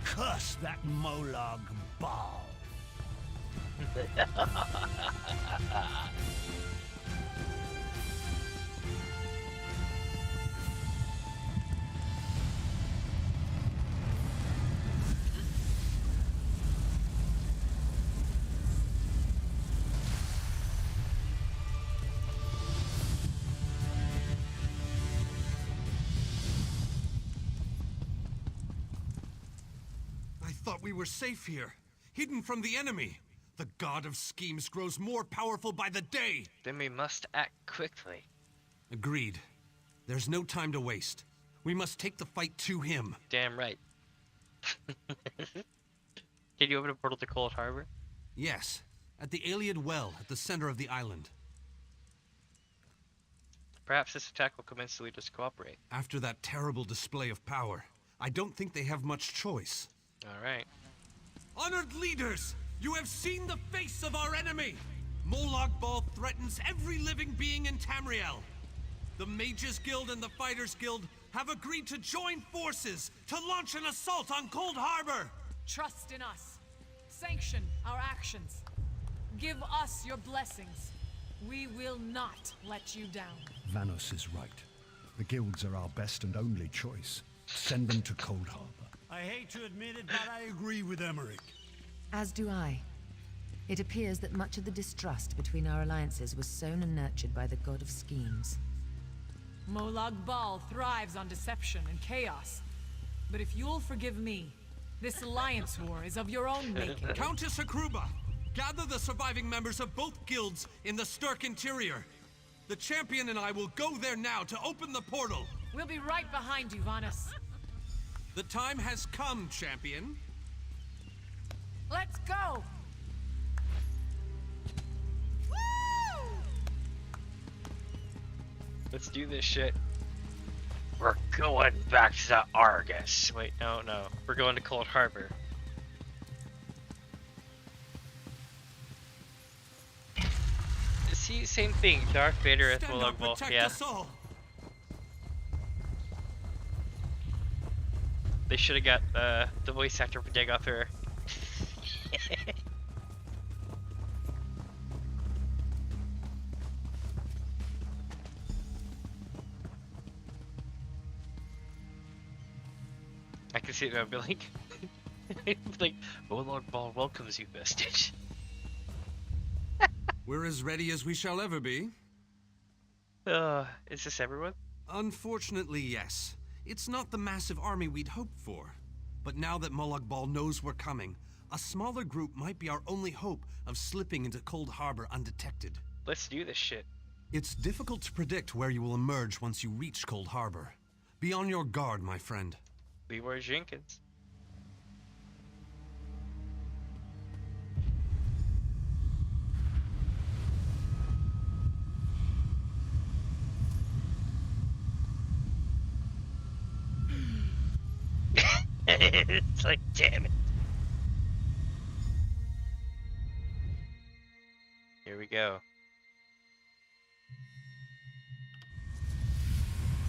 Curse that Molag Bal. Thought we were safe here, hidden from the enemy. The god of schemes grows more powerful by the day. Then we must act quickly. Agreed. There's no time to waste. We must take the fight to him. Damn right. Did you open a portal to Coldharbour? Yes, at the Iliad Well at the center of the island. Perhaps this attack will convince the leaders to cooperate. After that terrible display of power, I don't think they have much choice. Alright. Honored leaders, you have seen the face of our enemy! Molag Bal threatens every living being in Tamriel. The Mages Guild and the Fighters Guild have agreed to join forces to launch an assault on Coldharbour! Trust in us. Sanction our actions. Give us your blessings. We will not let you down. Vanos is right. The guilds are our best and only choice. Send them to Coldharbour. I hate to admit it, but I agree with Emmerich. As do I. It appears that much of the distrust between our alliances was sown and nurtured by the god of schemes. Molag Bal thrives on deception and chaos. But if you'll forgive me, this alliance war is of your own making. Countess Hakruba, gather the surviving members of both guilds in the Sturk interior. The champion and I will go there now to open the portal. We'll be right behind you, Vanus. The time has come, champion. Let's go! Let's do this shit. We're going back to the Argus. Wait, no. We're going to Coldharbour. See, same thing. Darth Vader as Molag Bal. Yeah. They should have got the voice actor for Dagoth there. I can see it now, be like, Molag Bal welcomes you, Vestige. We're as ready as we shall ever be. Is this everyone? Unfortunately, yes. It's not the massive army we'd hoped for. But now that Molag Bal knows we're coming, a smaller group might be our only hope of slipping into Coldharbour undetected. Let's do this shit. It's difficult to predict where you will emerge once you reach Coldharbour. Be on your guard, my friend. Leroy Jenkins. It's like, damn it. Here we go.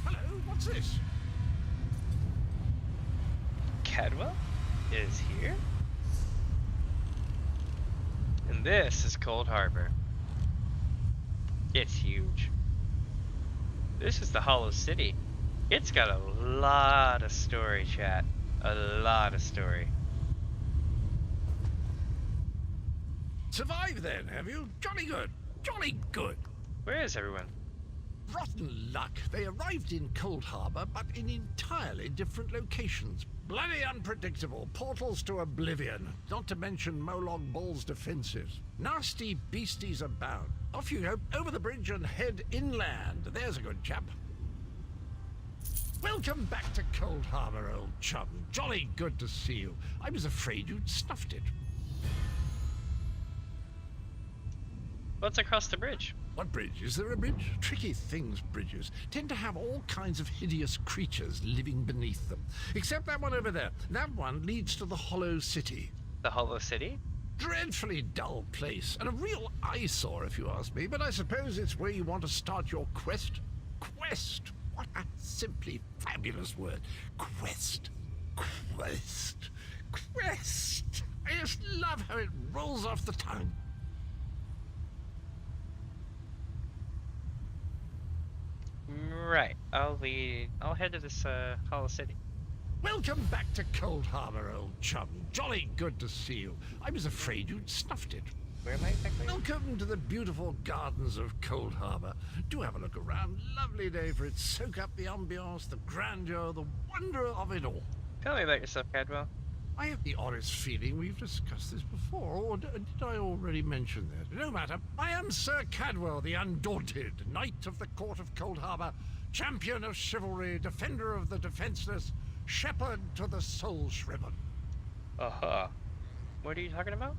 Hello, what's this? Cadwell is here. And this is Coldharbour. It's huge. This is the Hollow City. It's got a lot of story, chat. A lot of story. Survived then, have you? Jolly good. Jolly good. Where is everyone? Rotten luck. They arrived in Coldharbour, but in entirely different locations. Bloody unpredictable. Portals to oblivion. Not to mention Molag Bal's defenses. Nasty beasties abound. Off you go. Over the bridge and head inland. There's a good chap. Welcome back to Coldharbour, old chum. Jolly good to see you. I was afraid you'd snuffed it. What's across the bridge? What bridge? Is there a bridge? Tricky things, bridges. Tend to have all kinds of hideous creatures living beneath them. Except that one over there. That one leads to the Hollow City. The Hollow City? Dreadfully dull place, and a real eyesore if you ask me, but I suppose it's where you want to start your quest. Quest! What a simply fabulous word. Quest. Quest. Quest. I just love how it rolls off the tongue. Right. I'll head to this Hollow City. Welcome back to Coldharbour, old chum. Jolly good to see you. I was afraid you'd snuffed it. Where am I exactly? Welcome to the beautiful gardens of Coldharbour. Do have a look around. Lovely day for it. Soak up the ambiance, the grandeur, the wonder of it all. Tell me about yourself, Cadwell. I have the oddest feeling we've discussed this before, or did I already mention that? No matter. I am Sir Cadwell, the Undaunted, Knight of the Court of Coldharbour, champion of chivalry, defender of the defenseless, shepherd to the soul-shriven. What are you talking about?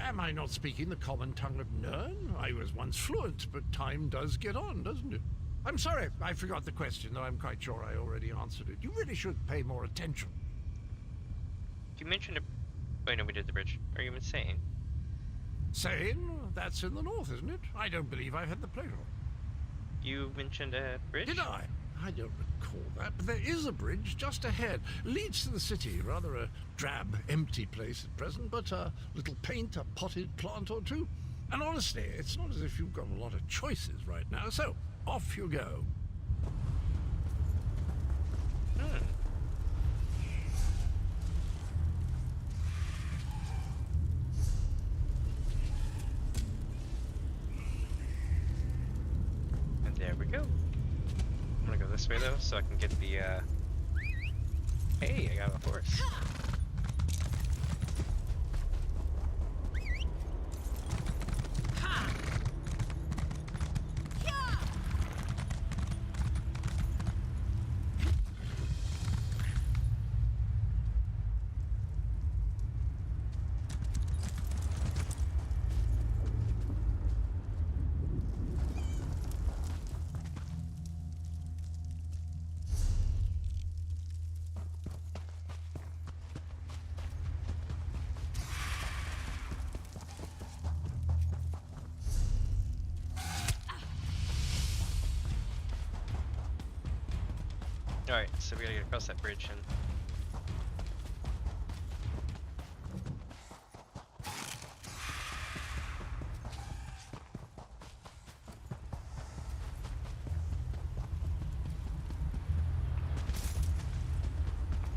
Am I not speaking the common tongue of Nirn? I was once fluent, but time does get on, doesn't it? I'm sorry, I forgot the question, though I'm quite sure I already answered it. You really should pay more attention. You mentioned wait, no, we did the bridge. Are you insane? Sane? That's in the north, isn't it? I don't believe I've had the pleasure. You mentioned a bridge? Did I? I don't recall that, but there is a bridge just ahead. Leads to the city. Rather a drab, empty place at present, but a little paint, a potted plant or two. And honestly, it's not as if you've got a lot of choices right now, so off you go. And there we go. I'm gonna go this way though, so I can get the, Hey, I got a horse. Alright, so we gotta get across that bridge and...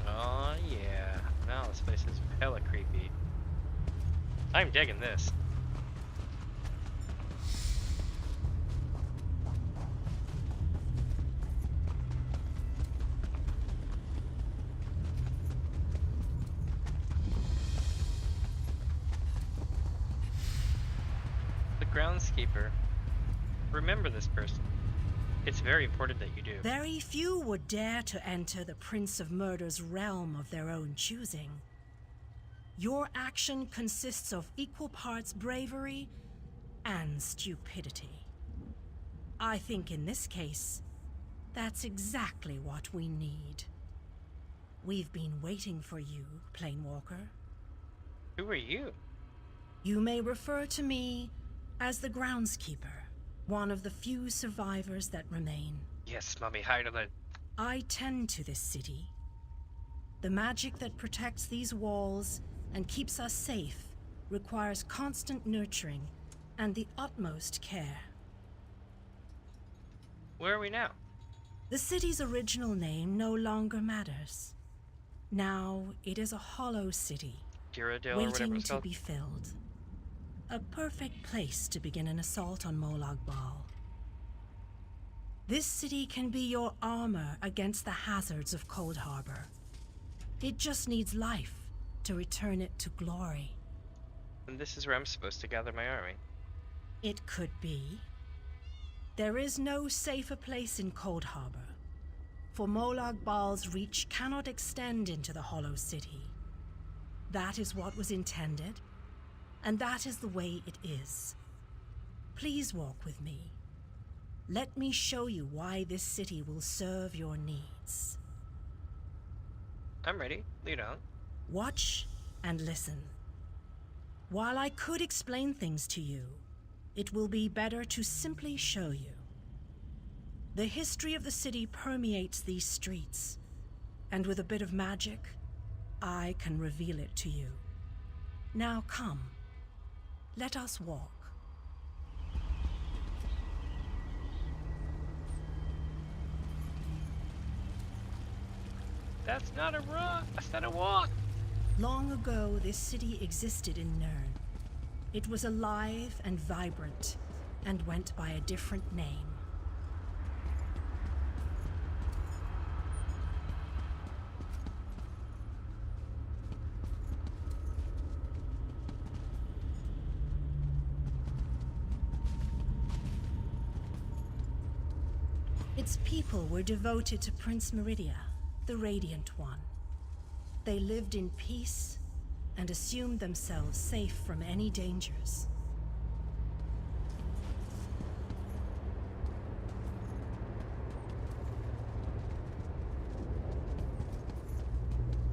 Oh yeah, now this place is hella creepy. I'm digging this. Groundskeeper. Remember this person. It's very important that you do. Very few would dare to enter the Prince of Murder's realm of their own choosing. Your action consists of equal parts bravery and stupidity. I think in this case, that's exactly what we need. We've been waiting for you, Planewalker. Who are you? You may refer to me as the groundskeeper, one of the few survivors that remain. Yes, mommy, hide on the... I tend to this city. The magic that protects these walls and keeps us safe requires constant nurturing and the utmost care. Where are we now? The city's original name no longer matters. Now it is a hollow city, Duradale or whatever waiting it's to called. be filled. A perfect place to begin an assault on Molag Bal. This city can be your armor against the hazards of Coldharbour. It just needs life to return it to glory. And this is where I'm supposed to gather my army. It could be. There is no safer place in Coldharbour, for Molag Bal's reach cannot extend into the Hollow City. That is what was intended, and that is the way it is. Please walk with me. Let me show you why this city will serve your needs. I'm ready. Lead on. Watch and listen. While I could explain things to you, it will be better to simply show you. The history of the city permeates these streets, and with a bit of magic, I can reveal it to you. Now come. Let us walk. That's not a run. That's not a walk. Long ago, this city existed in Nirn. It was alive and vibrant, and went by a different name. Its people were devoted to Prince Meridia, the Radiant One. They lived in peace and assumed themselves safe from any dangers.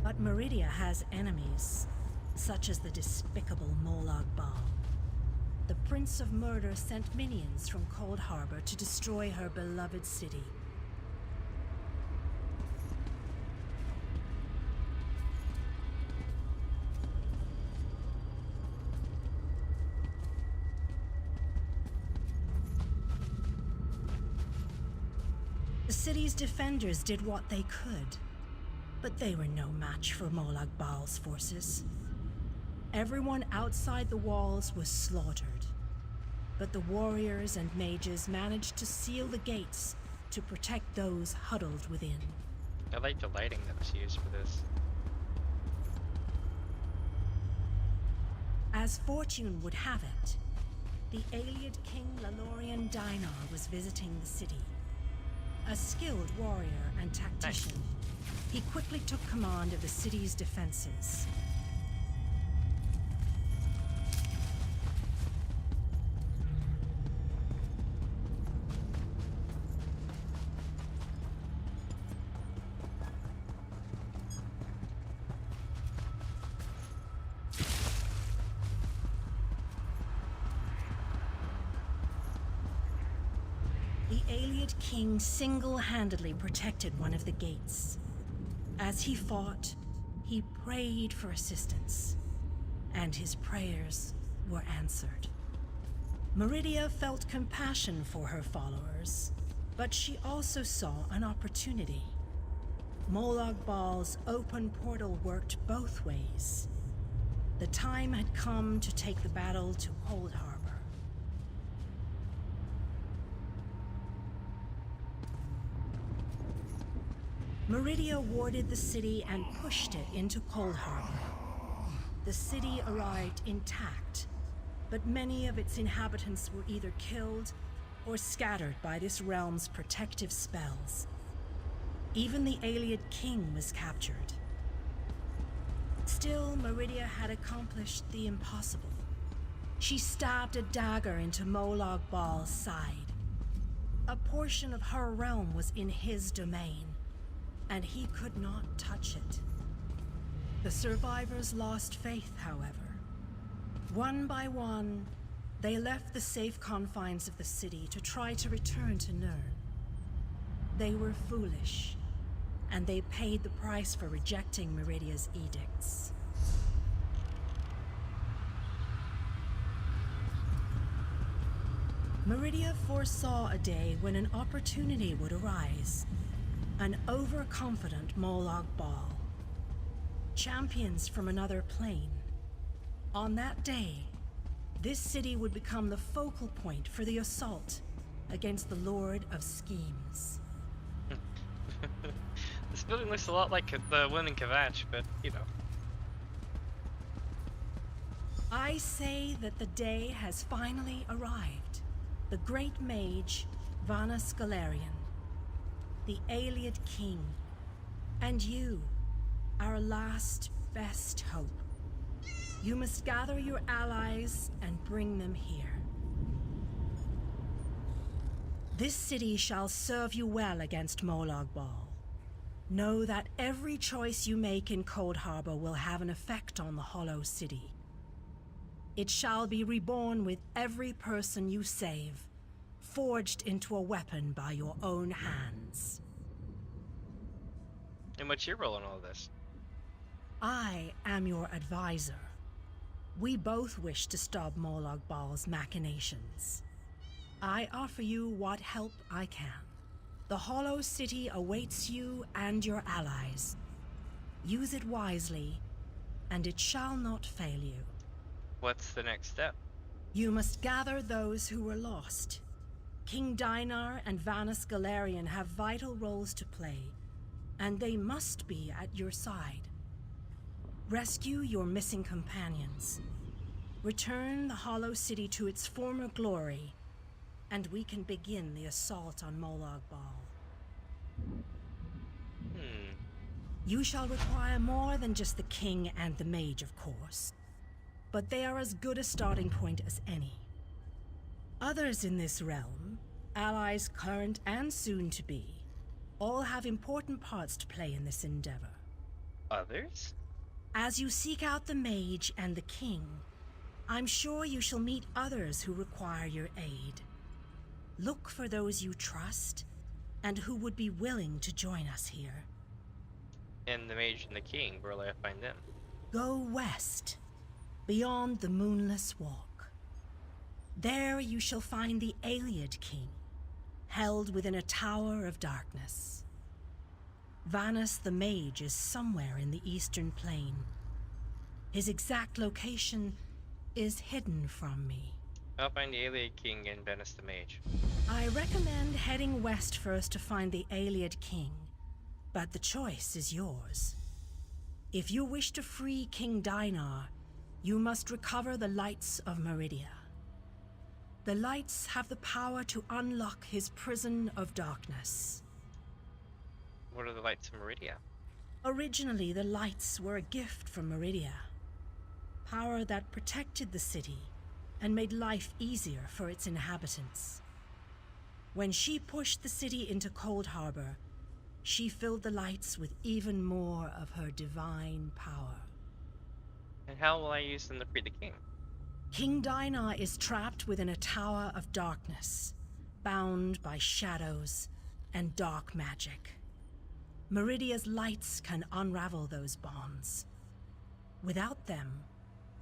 But Meridia has enemies, such as the despicable Molag Bal. The Prince of Murder sent minions from Coldharbour to destroy her beloved city. The city's defenders did what they could, But they were no match for Molag Bal's forces. Everyone outside the walls was slaughtered, but the warriors and mages managed to seal the gates to protect those huddled within. I like the lighting that was used for this. As fortune would have it, the Ayleid King Lalorian Dainar was visiting the city. A skilled warrior and tactician, he quickly took command of the city's defenses. The Ayleid King single-handedly protected one of the gates. As he fought, he prayed for assistance, and his prayers were answered. Meridia felt compassion for her followers, but she also saw an opportunity. Molag Bal's open portal worked both ways. The time had come to take the battle to Coldharbour. Meridia warded the city and pushed it into Coldharbour. The city arrived intact, but many of its inhabitants were either killed or scattered by this realm's protective spells. Even the Ayleid King was captured. Still, Meridia had accomplished the impossible. She stabbed a dagger into Molag Bal's side. A portion of her realm was in his domain, and he could not touch it. The survivors lost faith, however. One by one, they left the safe confines of the city to try to return to Nirn. They were foolish, and they paid the price for rejecting Meridia's edicts. Meridia foresaw a day when an opportunity would arise. An overconfident Molag Bal. Champions from another plane. On that day, this city would become the focal point for the assault against the Lord of Schemes. This building looks a lot like the one in Kvatch, but you know. I say that the day has finally arrived. The great mage, Vana Scalarian, the Ayleid King, and you, our last best hope. You must gather your allies and bring them here. This city shall serve you well against Molag Bal. Know that every choice you make in Coldharbour will have an effect on the Hollow City. It shall be reborn with every person you save, forged into a weapon by your own hands. And what's your role in all this? I am your advisor. We both wish to stop Molag Bal's machinations. I offer you what help I can. The Hollow City awaits you and your allies. Use it wisely, and it shall not fail you. What's the next step? You must gather those who were lost. King Dainar and Vana Scalarian have vital roles to play, and they must be at your side. Rescue your missing companions. Return the Hollow City to its former glory, and we can begin the assault on Molag Bal. You shall require more than just the king and the mage, of course, but they are as good a starting point as any. Others in this realm, allies current and soon to be, all have important parts to play in this endeavor. Others? As you seek out the mage and the king, I'm sure you shall meet others who require your aid. Look for those you trust, and who would be willing to join us here. And the mage and the king, where will I find them? Go west, beyond the Moonless Walk. There you shall find the Ayleid King, held within a tower of darkness. Vanus the Mage is somewhere in the Eastern Plain. His exact location is hidden from me. I'll find the Iliad King and Venice the Mage. I recommend heading west first to find the Iliad King, but the choice is yours. If you wish to free King Dinar, you must recover the lights of Meridia. The lights have the power to unlock his prison of darkness. What are the lights of Meridia? Originally, the lights were a gift from Meridia. Power that protected the city and made life easier for its inhabitants. When she pushed the city into Coldharbour, she filled the lights with even more of her divine power. And how will I use them to free the king? King Dinar is trapped within a tower of darkness, bound by shadows and dark magic. Meridia's lights can unravel those bonds. Without them,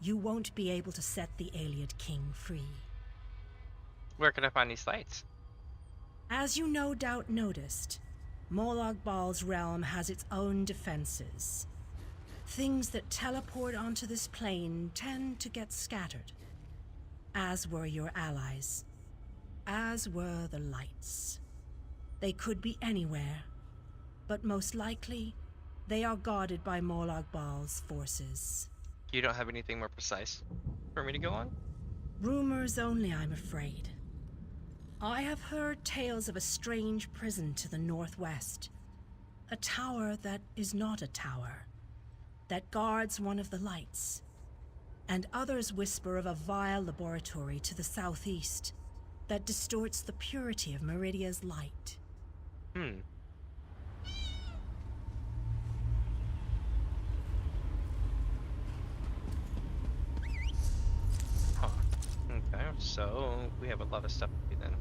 you won't be able to set the Iliad King free. Where can I find these lights? As you no doubt noticed, Molag Bal's realm has its own defenses. Things that teleport onto this plane tend to get scattered, as were your allies, as were the lights. They could be anywhere, but most likely, they are guarded by Molag Bal's forces. You don't have anything more precise for me to go on? Rumors only, I'm afraid. I have heard tales of a strange prison to the northwest. A tower that is not a tower, that guards one of the lights. And others whisper of a vile laboratory to the southeast that distorts the purity of Meridia's light. Huh. Okay, so we have a lot of stuff to do then.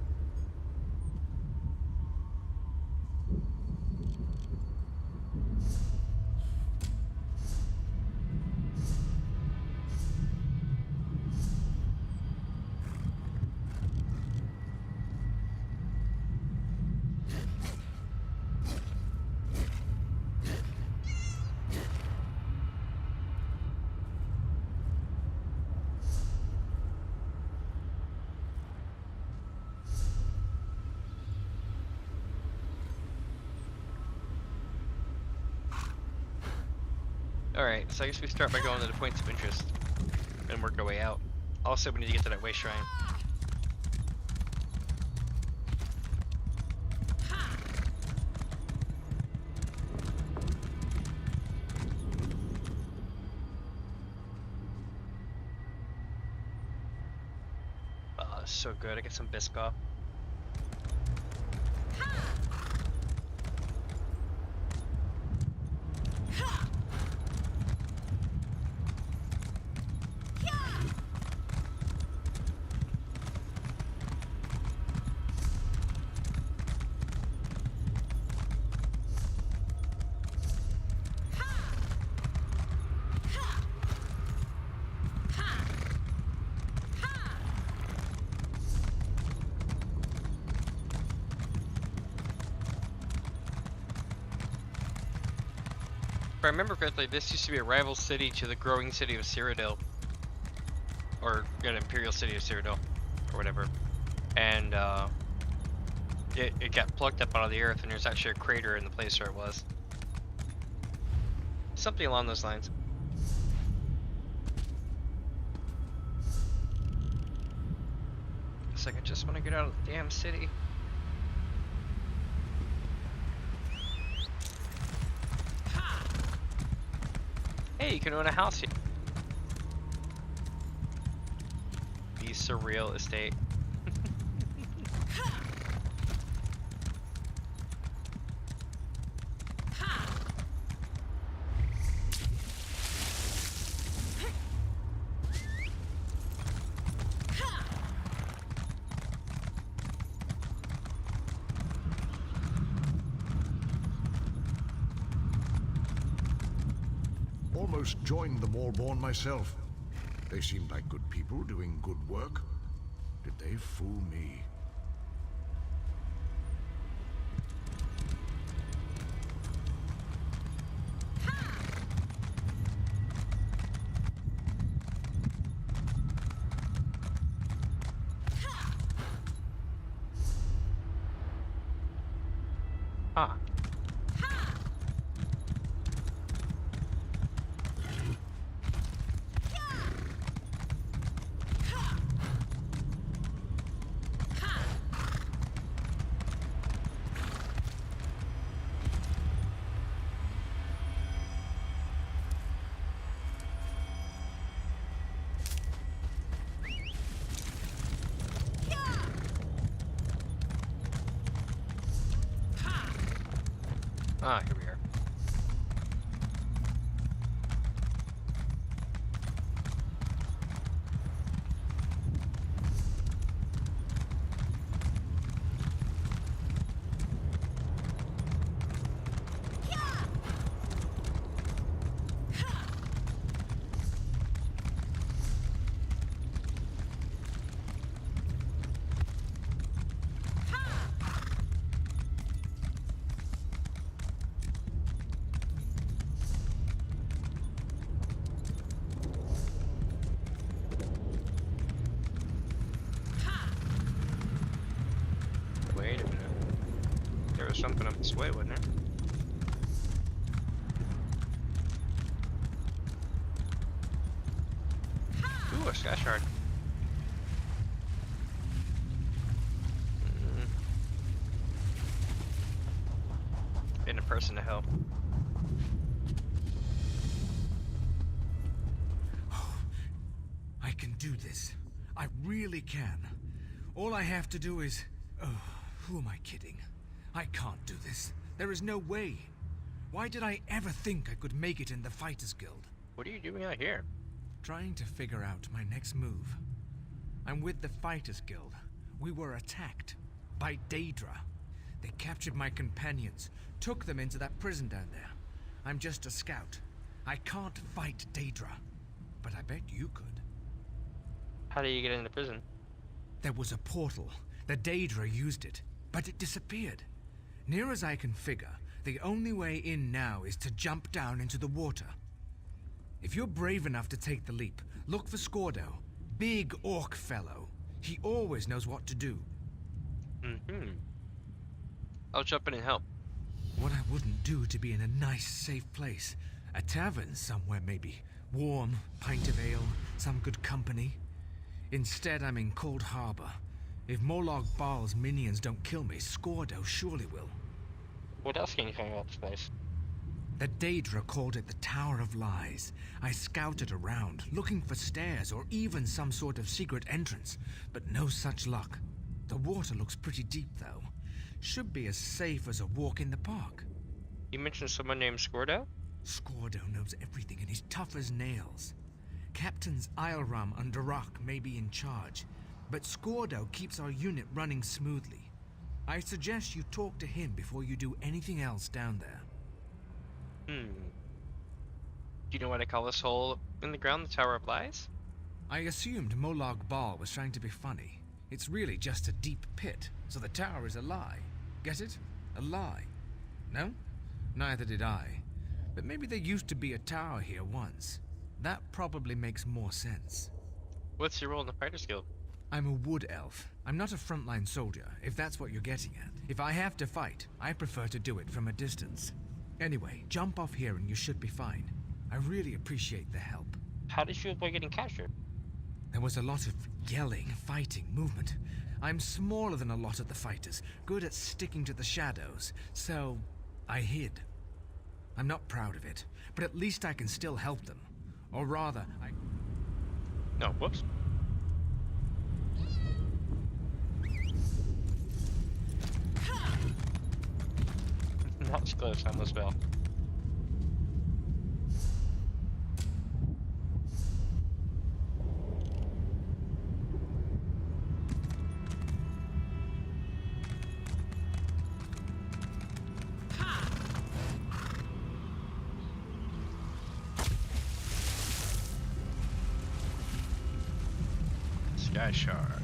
Alright, so I guess we start by going to the points of interest and work our way out. Also, we need to get to that way shrine. Oh, so good. I get some Biscoff. If I remember correctly, this used to be a rival city to the growing city of Cyrodiil. Or an imperial city of Cyrodiil, or whatever. And it got plucked up out of the earth, and there's actually a crater in the place where it was. Something along those lines. It's like I just want to get out of the damn city. Hey, you can own a house here. Be surreal estate. Almost joined the Maulborn myself. They seemed like good people doing good work. Did they fool me? Huh. Ah, here we are. Wait a minute. There was something up this way, wasn't there? Ooh, a sky shard. And a person to help. I can do this. I really can. All I have to do is... Oh, who am I kidding? I can't do this. There is no way. Why did I ever think I could make it in the Fighters Guild? What are you doing out here? Trying to figure out my next move. I'm with the Fighters Guild. We were attacked by Daedra. They captured my companions, took them into that prison down there. I'm just a scout. I can't fight Daedra, but I bet you could. How do you get into prison? There was a portal. The Daedra used it, but it disappeared. Near as I can figure, the only way in now is to jump down into the water. If you're brave enough to take the leap, look for Skordo. Big orc fellow. He always knows what to do. I'll jump in and help. What I wouldn't do to be in a nice, safe place. A tavern somewhere, maybe. Warm, pint of ale, some good company. Instead, I'm in Coldharbour. If Molag Bal's minions don't kill me, Skordo surely will. What else can you find about this place? The Daedra called it the Tower of Lies. I scouted around, looking for stairs or even some sort of secret entrance, but no such luck. The water looks pretty deep, though. Should be as safe as a walk in the park. You mentioned someone named Skordo? Skordo knows everything and he's tough as nails. Captains Ilram and Darak may be in charge, but Skordo keeps our unit running smoothly. I suggest you talk to him before you do anything else down there. Do you know what I call this hole in the ground, the Tower of Lies? I assumed Molag Bal was trying to be funny. It's really just a deep pit, so the tower is a lie. Get it? A lie. No? Neither did I. But maybe there used to be a tower here once. That probably makes more sense. What's your role in the Fighters Guild? I'm a wood elf. I'm not a frontline soldier, if that's what you're getting at. If I have to fight, I prefer to do it from a distance. Anyway, jump off here and you should be fine. I really appreciate the help. How did you avoid getting captured? There was a lot of yelling, fighting, movement. I'm smaller than a lot of the fighters, good at sticking to the shadows, so I hid. I'm not proud of it, but at least I can still help them. Or rather, No, whoops. That was close, I almost fell. Sky shard.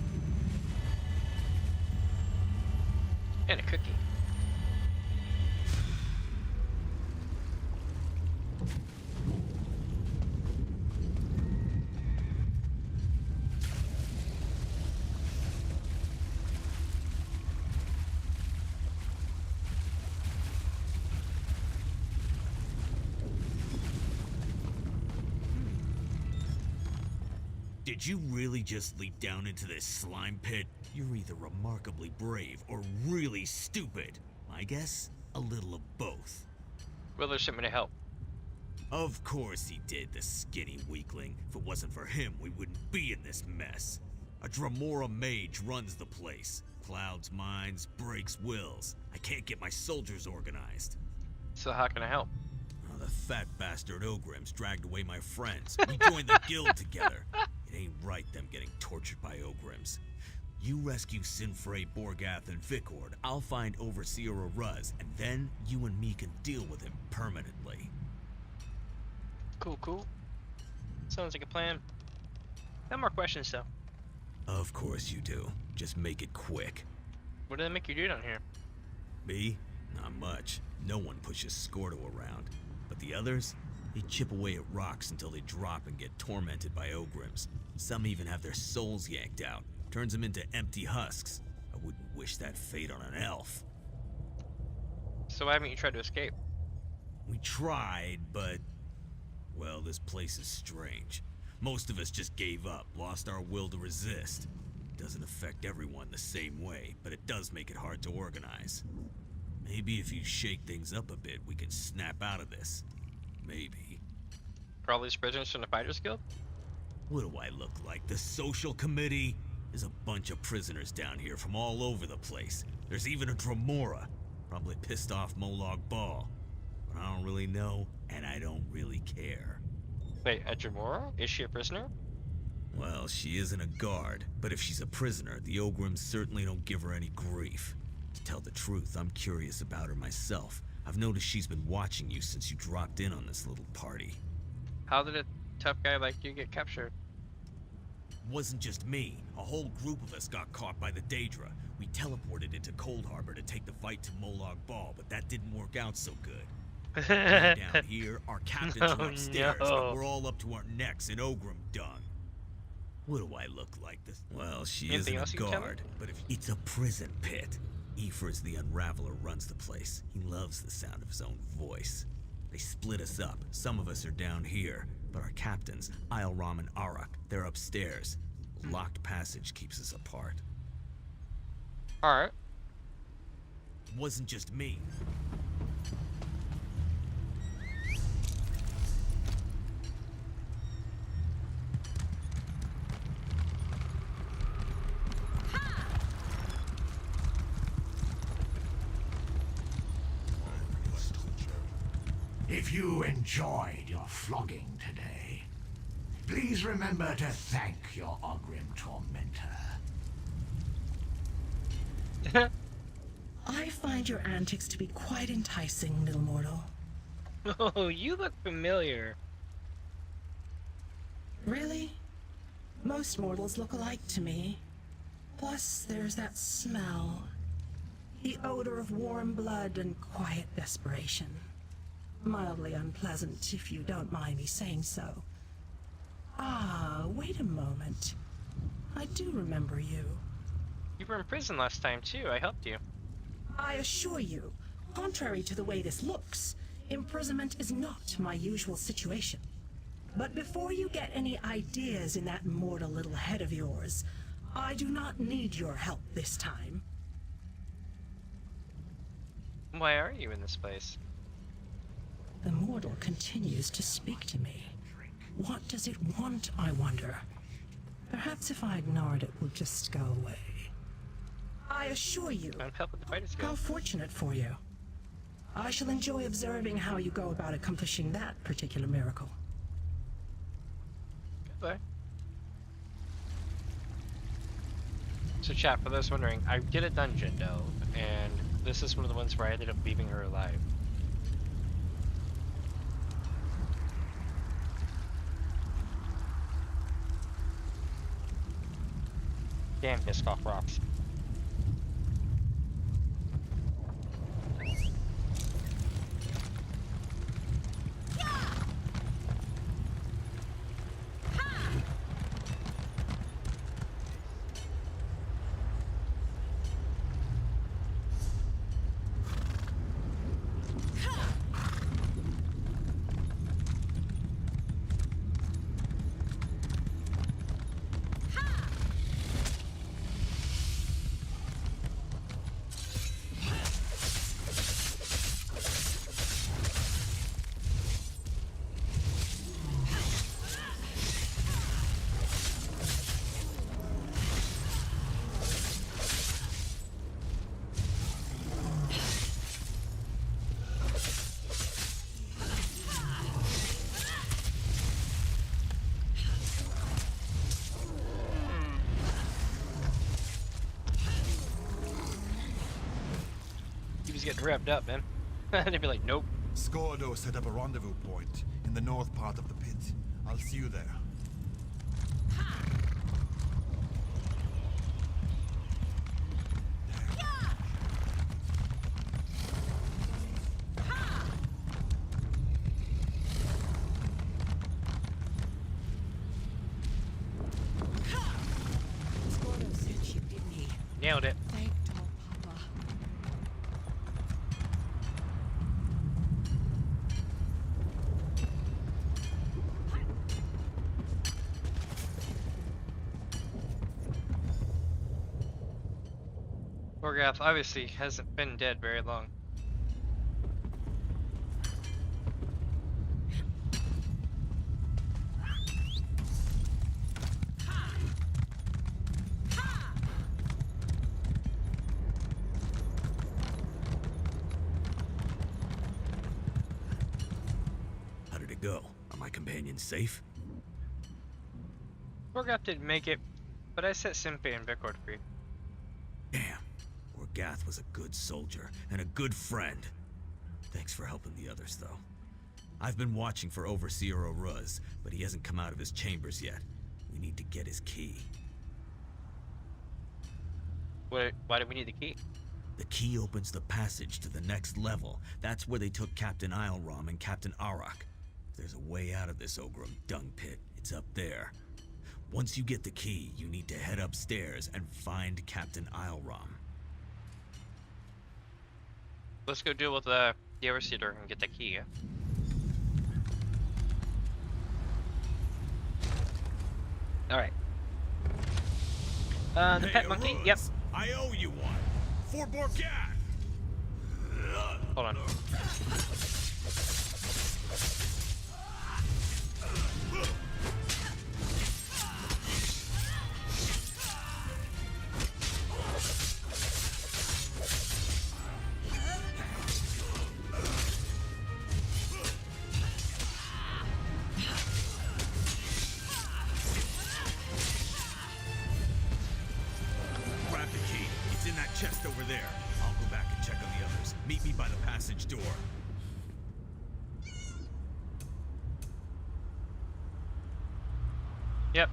And a cookie. Did you really just leap down into this slime pit? You're either remarkably brave or really stupid. I guess a little of both. Willer sent me to help. Of course he did, the skinny weakling. If it wasn't for him, we wouldn't be in this mess. A Dremora mage runs the place. Clouds minds, breaks wills. I can't get my soldiers organized. So how can I help? Oh, the fat bastard Ogrims dragged away my friends. We joined the guild together. It ain't right them getting tortured by Ogrims. You rescue Sinfrey, Borgath, and Vikord. I'll find Overseer Aruz, and then you and me can deal with him permanently. Cool. Sounds like a plan. Got more questions though. Of course you do. Just make it quick. What did they make you do down here? Me? Not much. No one pushes Scordo around. But the others? They chip away at rocks until they drop and get tormented by Ogrims. Some even have their souls yanked out. Turns them into empty husks. I wouldn't wish that fate on an elf. So why haven't you tried to escape? We tried, but... well, this place is strange. Most of us just gave up, lost our will to resist. It doesn't affect everyone the same way, but it does make it hard to organize. Maybe if you shake things up a bit, we can snap out of this. Maybe. Are all these prisoners from the Fighters Guild? What do I look like? The social committee? There's a bunch of prisoners down here from all over the place. There's even a Dremora. Probably pissed off Molag Bal. But I don't really know, and I don't really care. Wait, a Dremora? Is she a prisoner? Well, she isn't a guard, but if she's a prisoner, the Ogrims certainly don't give her any grief. To tell the truth, I'm curious about her myself. I've noticed she's been watching you since you dropped in on this little party. How did a tough guy like you get captured? Wasn't just me. A whole group of us got caught by the Daedra. We teleported into Coldharbour to take the fight to Molag Bal, but that didn't work out so good. Down here, our captains are upstairs, but we're all up to our necks in Ogrim dung. What do I look like this? Well, she Anything isn't else a you can guard, but if it's a prison pit. Aoifres the Unraveler runs the place. He loves the sound of his own voice. They split us up. Some of us are down here, but our captains, Isleram and Arak, they're upstairs. A locked passage keeps us apart. Alright. Wasn't just me. If you enjoyed your flogging today, please remember to thank your Ogrim tormentor. I find your antics to be quite enticing, little mortal. Oh, you look familiar. Really? Most mortals look alike to me. Plus, there's that smell. The odor of warm blood and quiet desperation. Mildly unpleasant, if you don't mind me saying so. Ah, wait a moment. I do remember you. You were in prison last time, too. I helped you. I assure you, contrary to the way this looks, imprisonment is not my usual situation. But before you get any ideas in that mortal little head of yours, I do not need your help this time. Why are you in this place? The mortal continues to speak to me. What does it want, I wonder? Perhaps if I ignore it, it will just go away. I assure you, how fortunate for you. I shall enjoy observing how you go about accomplishing that particular miracle. Goodbye. So chat, for those wondering, I did a dungeon though, and this is one of the ones where I ended up leaving her alive. Damn, disc off rocks. getting revved up, man. They'd be like, nope. Skordo set up a rendezvous point in the north part of the pit. I'll see you there. Nailed it. Morgath obviously hasn't been dead very long. How did it go? Are my companions safe? Morgath didn't make it, but I set Simpe and Vikord free. Damn. Morgath was a good soldier and a good friend. Thanks for helping the others, though. I've been watching for Overseer Oruz, but he hasn't come out of his chambers yet. We need to get his key. Why do we need the key? The key opens the passage to the next level. That's where they took Captain Isleram and Captain Arak. There's a way out of this Ogrim dung pit. It's up there. Once you get the key, you need to head upstairs and find Captain Isleram. Let's go deal with the Overseer and get the key, yeah? Alright. The Hey, pet monkey? Oruz, Yep. I owe you one. For Borgat! Hold on. Grab the key. It's in that chest over there. I'll go back and check on the others. Meet me by the passage door. Yep.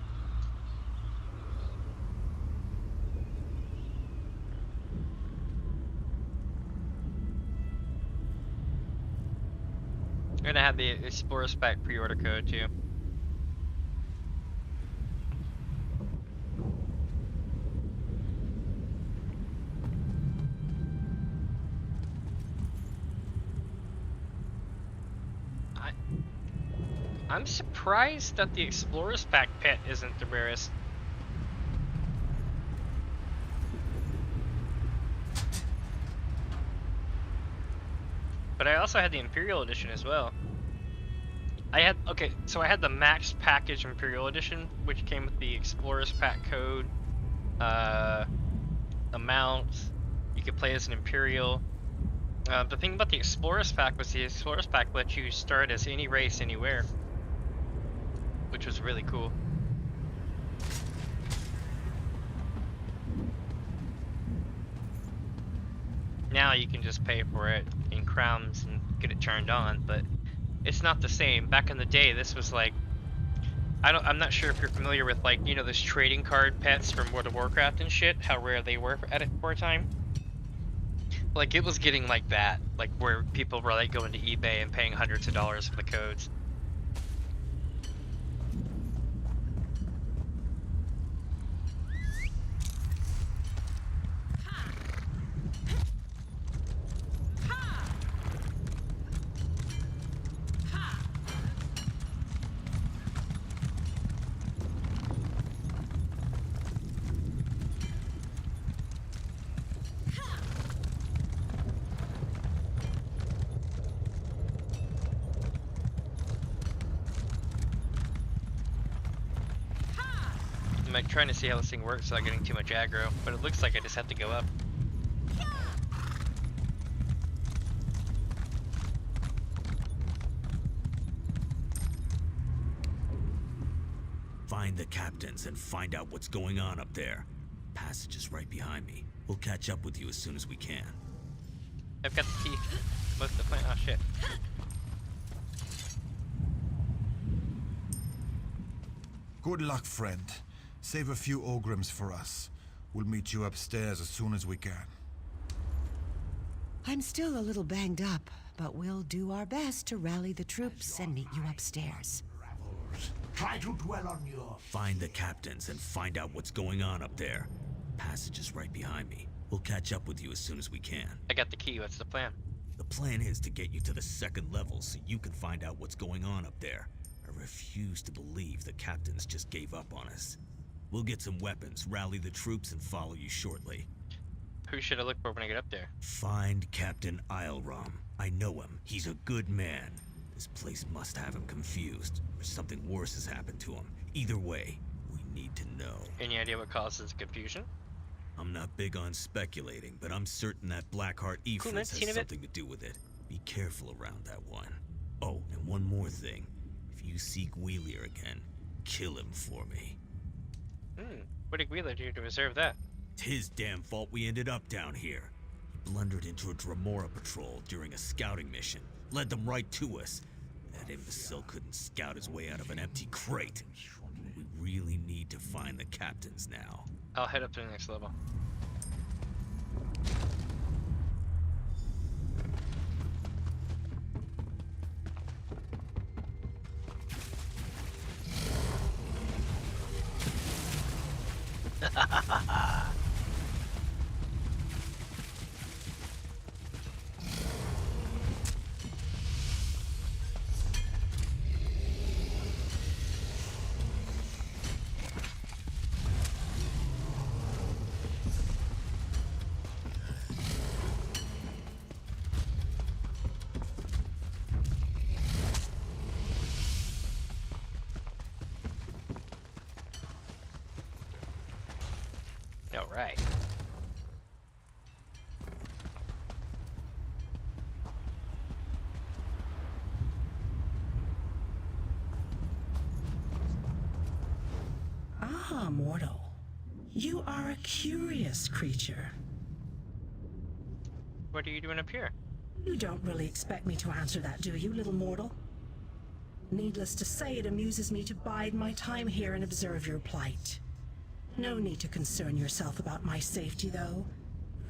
I'm gonna have the Explorer's Pact pre-order code too. I'm surprised that the Explorer's Pact pet isn't the rarest. But I also had the Imperial Edition as well. I had the Max Package Imperial Edition, which came with the Explorer's Pact code, amount. You could play as an Imperial. The thing about the Explorer's Pact was the Explorer's Pact lets you start as any race anywhere, which was really cool. Now you can just pay for it in crowns and get it turned on, but it's not the same. Back in the day, this was like, I'm not sure if you're familiar with, like, you know, those trading card pets from World of Warcraft and shit, how rare they were at it for a time. Like, it was getting like that, like where people were like going to eBay and paying hundreds of dollars for the codes. I'm like trying to see how this thing works without getting too much aggro, but it looks like I just have to go up. Find the captains and find out what's going on up there. Passage is right behind me. We'll catch up with you as soon as we can. I've got the key. Most of the plan. Oh shit. Good luck, friend. Save a few Ogrims for us. We'll meet you upstairs as soon as we can. I'm still a little banged up, but we'll do our best to rally the troops and meet you upstairs. Try to dwell on your... Find the captains and find out what's going on up there. Passage is right behind me. We'll catch up with you as soon as we can. I got the key. What's the plan? The plan is to get you to the 2nd level so you can find out what's going on up there. I refuse to believe the captains just gave up on us. We'll get some weapons, rally the troops, and follow you shortly. Who should I look for when I get up there? Find Captain Eilram. I know him. He's a good man. This place must have him confused, or something worse has happened to him. Either way, we need to know. Any idea what causes the confusion? I'm not big on speculating, but I'm certain that Blackheart Ifrit has something to do with it. Be careful around that one. Oh, and one more thing. If you see Gwelier again, kill him for me. What did Gwelier do to deserve that? It's his damn fault we ended up down here. He blundered into a Dremora patrol during a scouting mission. Led them right to us. That imbecile couldn't scout his way out of an empty crate. We really need to find the captains now. I'll head up to the next level. All right. Ah, mortal. You are a curious creature. What are you doing up here? You don't really expect me to answer that, do you, little mortal? Needless to say, it amuses me to bide my time here and observe your plight. No need to concern yourself about my safety, though,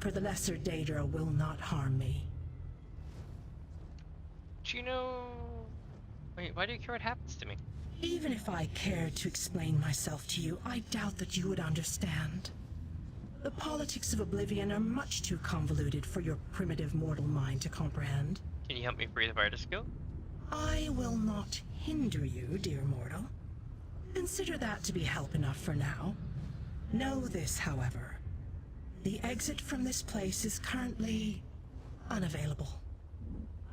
for the lesser Daedra will not harm me. Do you know... Wait, why do you care what happens to me? Even if I cared to explain myself to you, I doubt that you would understand. The politics of Oblivion are much too convoluted for your primitive mortal mind to comprehend. Can you help me free the fighter skill? I will not hinder you, dear mortal. Consider that to be help enough for now. Know this, however. The exit from this place is currently unavailable.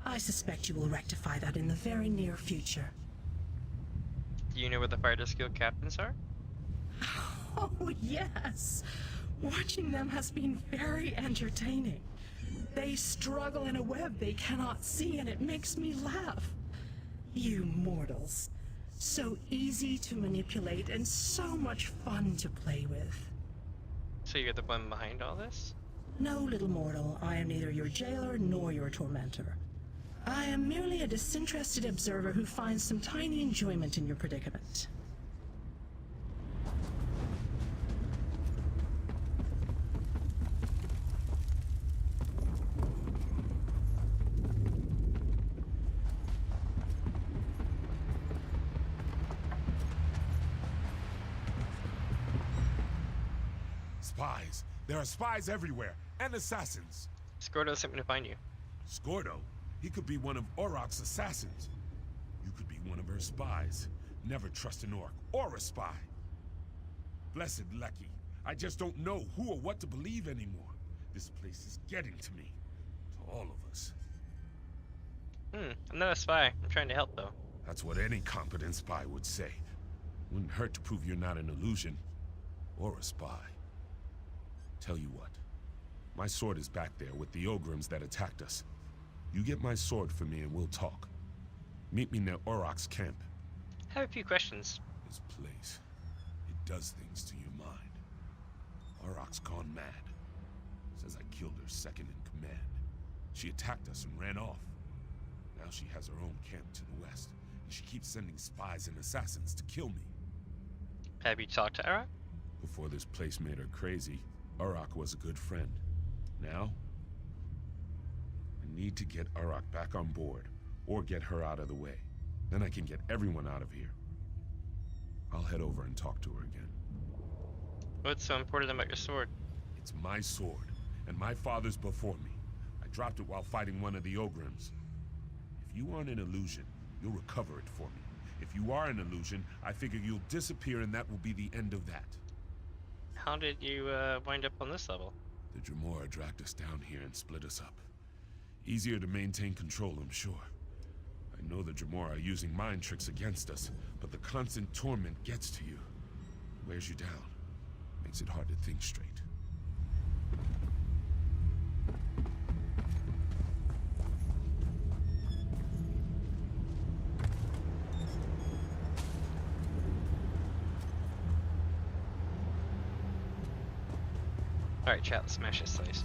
I suspect you will rectify that in the very near future. Do you know where the fighter skill captains are? Oh, yes. Watching them has been very entertaining. They struggle in a web they cannot see, and it makes me laugh. You mortals. So easy to manipulate and so much fun to play with. So you're the one behind all this? No, little mortal, I am neither your jailer nor your tormentor. I am merely a disinterested observer who finds some tiny enjoyment in your predicament. Spies. There are spies everywhere, and assassins. Skordo sent me to find you. Skordo? He could be one of Oroc's assassins. You could be one of her spies. Never trust an orc or a spy. Blessed Lucky. I just don't know who or what to believe anymore. This place is getting to me. To all of us. I'm not a spy. I'm trying to help, though. That's what any competent spy would say. Wouldn't hurt to prove you're not an illusion. Or a spy. Tell you what. My sword is back there with the Ogrims that attacked us. You get my sword for me and we'll talk. Meet me near Oroc's camp. I have a few questions. This place, it does things to your mind. Oroc's gone mad. Says I killed her second in command. She attacked us and ran off. Now she has her own camp to the west, and she keeps sending spies and assassins to kill me. Have you talked to Uruk? Before this place made her crazy, Uruk was a good friend. Now, I need to get Uruk back on board, or get her out of the way. Then I can get everyone out of here. I'll head over and talk to her again. What's so important about your sword? It's my sword, and my father's before me. I dropped it while fighting one of the Ogrims. If you aren't an illusion, you'll recover it for me. If you are an illusion, I figure you'll disappear and that will be the end of that. How did you wind up on this level? The Dremora dragged us down here and split us up. Easier to maintain control, I'm sure. I know the Dremora are using mind tricks against us, but the constant torment gets to you. Wears you down. Makes it hard to think straight. Alright, chat, let's smash this place.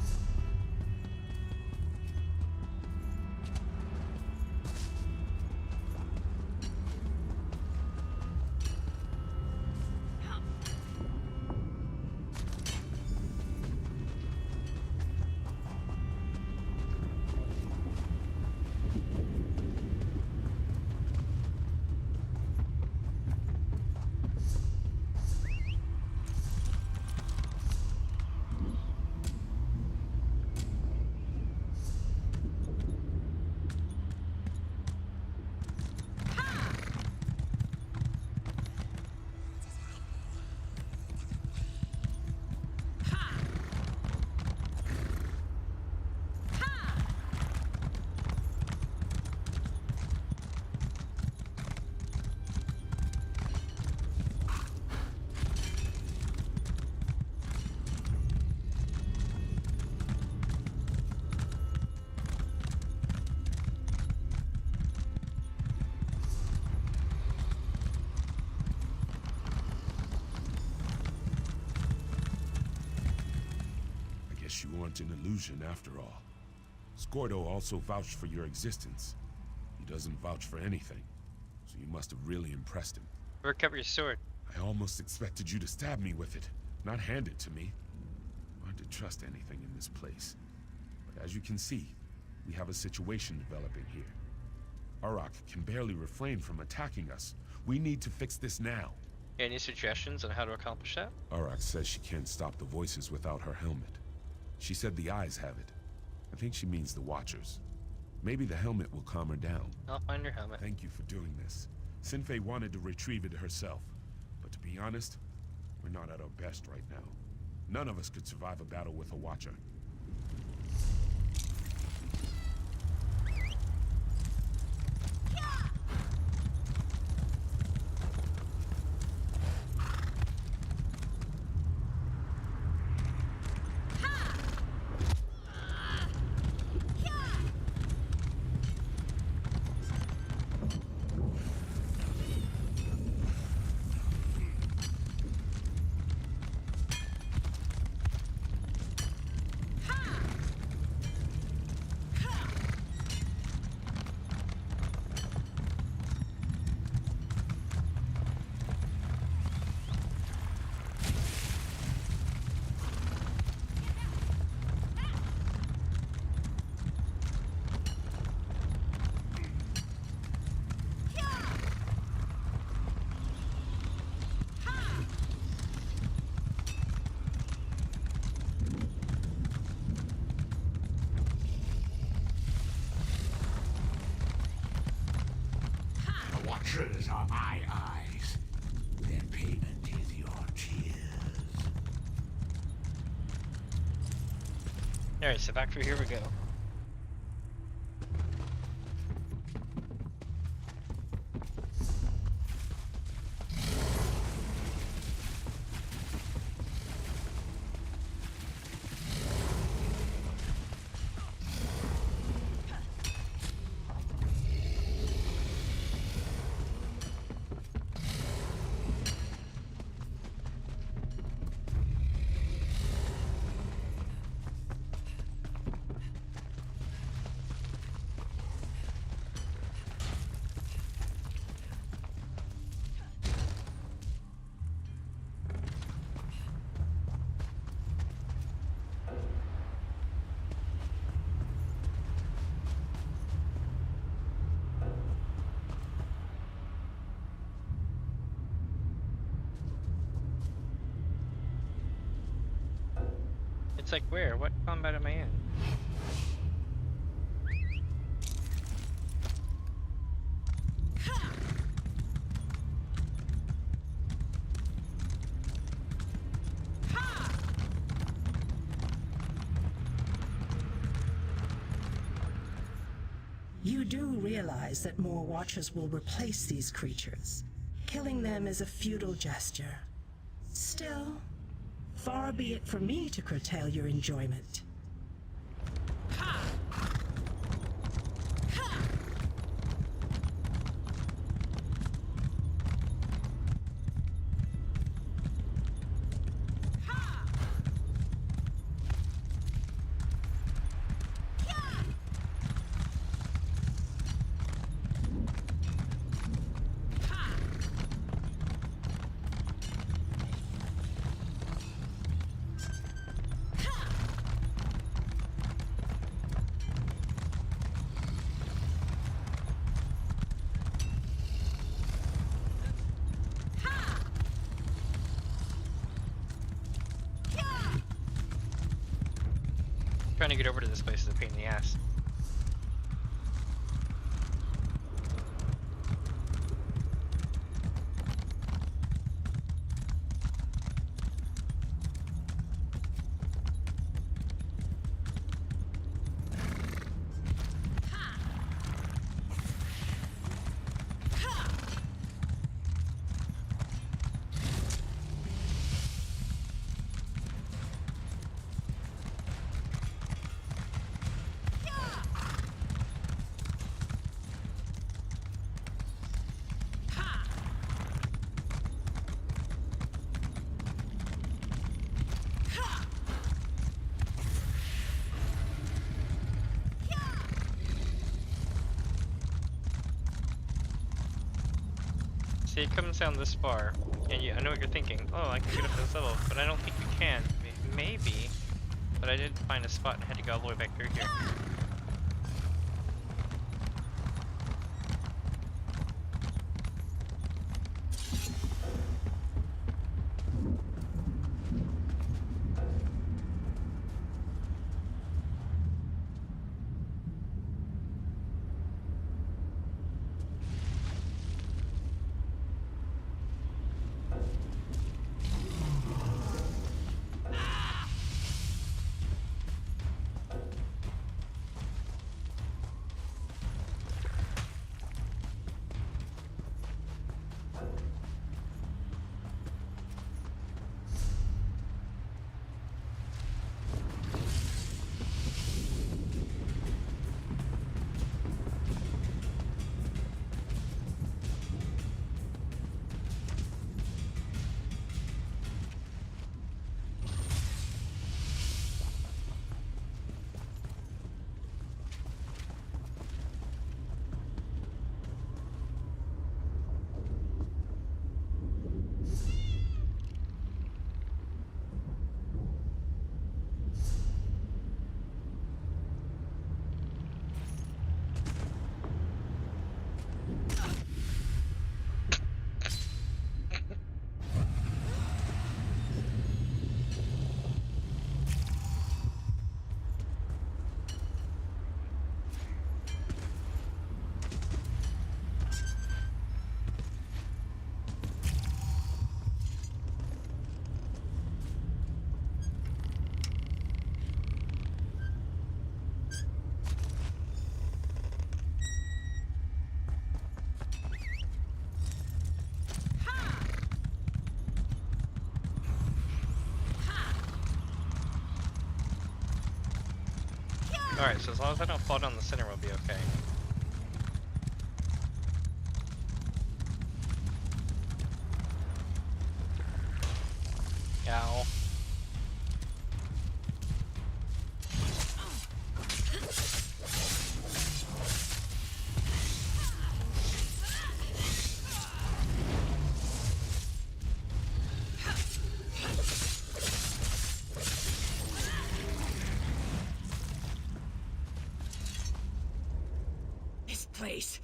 You aren't an illusion after all. Skordo also vouched for your existence. He doesn't vouch for anything, so you must have really impressed him. Recover your sword. I almost expected you to stab me with it, not hand it to me. Hard to trust anything in this place. But as you can see, we have a situation developing here. Uruk can barely refrain from attacking us. We need to fix this now. Any suggestions on how to accomplish that? Uruk says she can't stop the voices without her helmet. She said the eyes have it. I think she means the Watchers. Maybe the helmet will calm her down. I'll find her helmet. Thank you for doing this. Sinfei wanted to retrieve it herself. But to be honest, we're not at our best right now. None of us could survive a battle with a Watcher. Watchers are my eyes. Their payment is your tears. Alright, so back through here we go. It's like where? What combat am I in? You do realize that more Watchers will replace these creatures. Killing them is a futile gesture. Still, far be it from me to curtail your enjoyment. Trying to get over to this place is a pain in the ass. See, it comes down this far, and I know what you're thinking. Oh, I can get up to this level, but I don't think you can. Maybe, but I didn't find a spot and had to go all the way back through here. Alright, so as long as I don't fall down the center, we'll be okay. Ow. Place.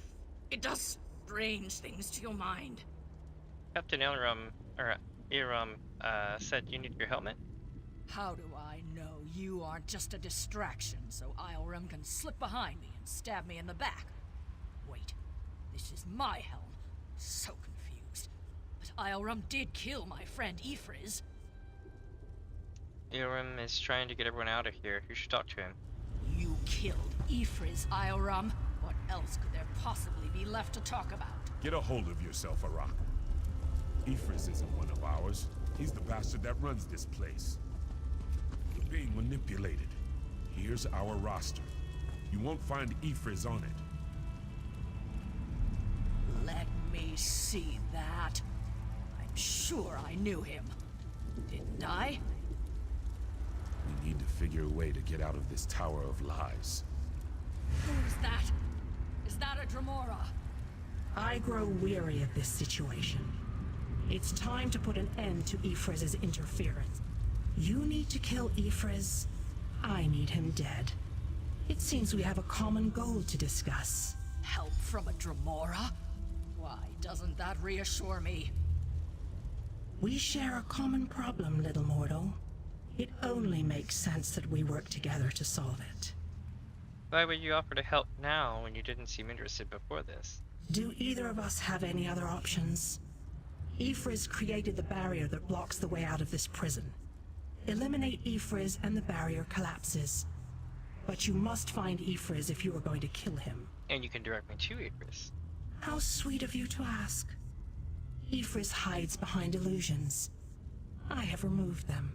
It does strange things to your mind. Captain Ilram said you need your helmet? How do I know? You aren't just a distraction, so Islerim can slip behind me and stab me in the back. Wait, this is my helm. So confused. But Islerim did kill my friend Ifriz. Ilrim is trying to get everyone out of here. You should talk to him. You killed Ifriz, Islerim. What else could there possibly be left to talk about? Get a hold of yourself, Arak. Ifriz isn't one of ours. He's the bastard that runs this place. We're being manipulated. Here's our roster. You won't find Ifriz on it. Let me see that. I'm sure I knew him. Didn't I? We need to figure a way to get out of this tower of lies. Who's that? Is that a Dremora? I grow weary of this situation. It's time to put an end to Ifriz's interference. You need to kill Ifriz. I need him dead. It seems we have a common goal to discuss. Help from a Dremora? Why doesn't that reassure me? We share a common problem, little mortal. It only makes sense that we work together to solve it. Why would you offer to help now when you didn't seem interested before this? Do either of us have any other options? Ifriz created the barrier that blocks the way out of this prison. Eliminate Ifriz and the barrier collapses. But you must find Ifriz if you are going to kill him. And you can direct me to Ifriz. How sweet of you to ask. Ifriz hides behind illusions. I have removed them.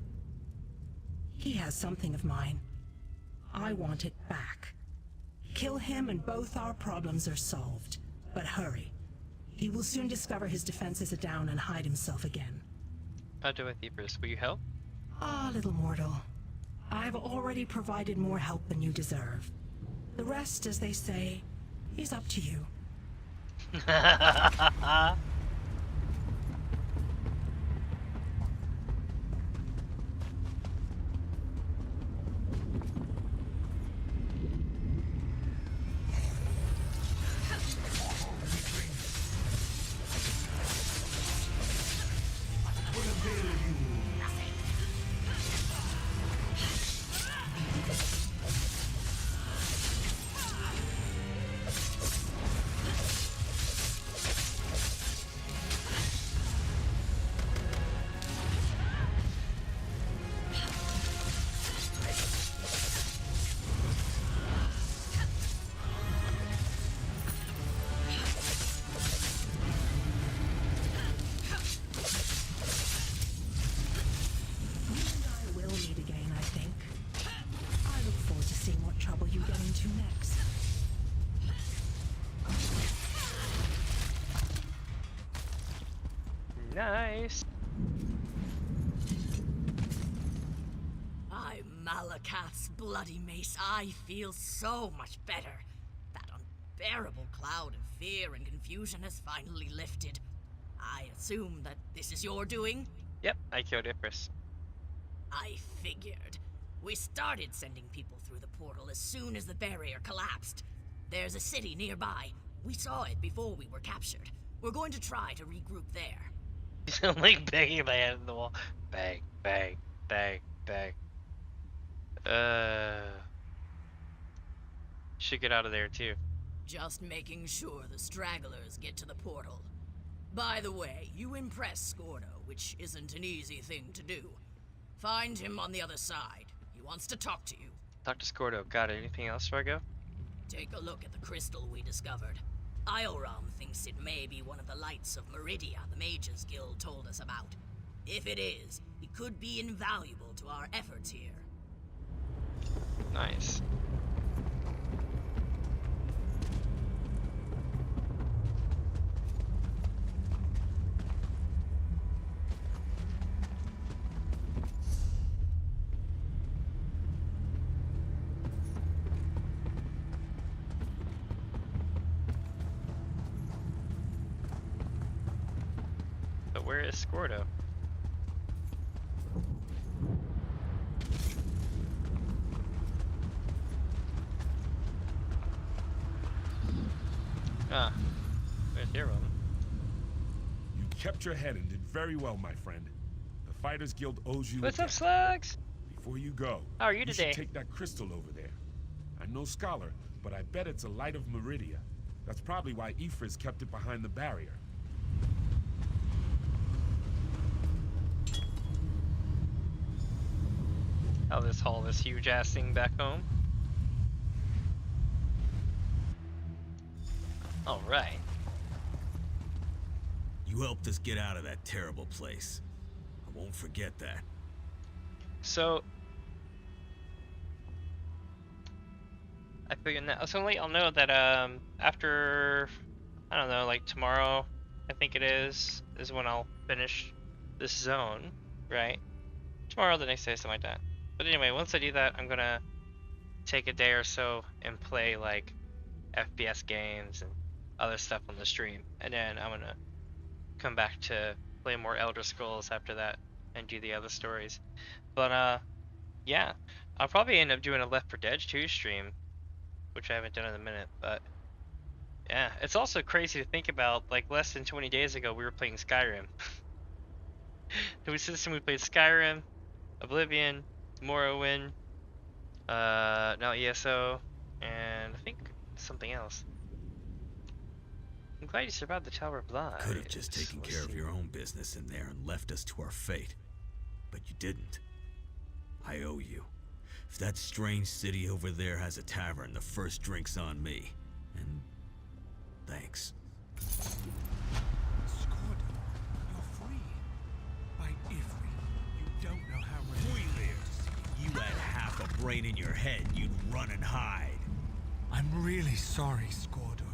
He has something of mine. I want it back. Kill him and both our problems are solved. But hurry. He will soon discover his defenses are down and hide himself again. I'll do it with Ifriz. Will you help? Ah, little mortal. I've already provided more help than you deserve. The rest, as they say, is up to you. Nice. I'm Malakath's bloody mace. I feel so much better. That unbearable cloud of fear and confusion has finally lifted. I assume that this is your doing? Yep, I killed Ifriz. I figured. We started sending people through the portal as soon as the barrier collapsed. There's a city nearby. We saw it before we were captured. We're going to try to regroup there. I'm like banging my head in the wall. Bang, bang, bang, bang. Should get out of there too. Just making sure the stragglers get to the portal. By the way, you impress Skordo, which isn't an easy thing to do. Find him on the other side. He wants to talk to you. Talk to Skordo. Got it. Anything else before I go? Take a look at the crystal we discovered. Ioram thinks it may be one of the lights of Meridia the Mages Guild told us about. If it is, it could be invaluable to our efforts here. Nice. Where is Skordo? Ah, where's your room? You kept your head and did very well, my friend. The Fighters Guild owes you. What's up, Slugs? Before you go, how are you should today? take that crystal over there. I'm no scholar, but I bet it's a light of Meridia. That's probably why Ifris kept it behind the barrier. I'll just haul this huge ass thing back home. Alright. You helped us get out of that terrible place. I won't forget that. So I figured that I'll know that after, I don't know, like tomorrow, I think it is when I'll finish this zone, right? Tomorrow, the next day, something like that. But anyway, once I do that, I'm gonna take a day or so and play like FPS games and other stuff on the stream, and then I'm gonna come back to play more Elder Scrolls after that and do the other stories. But yeah, I'll probably end up doing a Left 4 Dead 2 stream, which I haven't done in a minute. But yeah, it's also crazy to think about, like less than 20 days ago we were playing Skyrim. We played Skyrim, Oblivion, Morrowind, now ESO, and I think something else. I'm glad you survived the Tower of Blood. Could have just taken care of your own business in there and left us to our fate. But you didn't. I owe you. If that strange city over there has a tavern, the first drink's on me. And thanks. Squad, you're free. By Ifri, you don't know how relieved I am to see You had half a brain in your head, you'd run and hide. I'm really sorry, Scordo.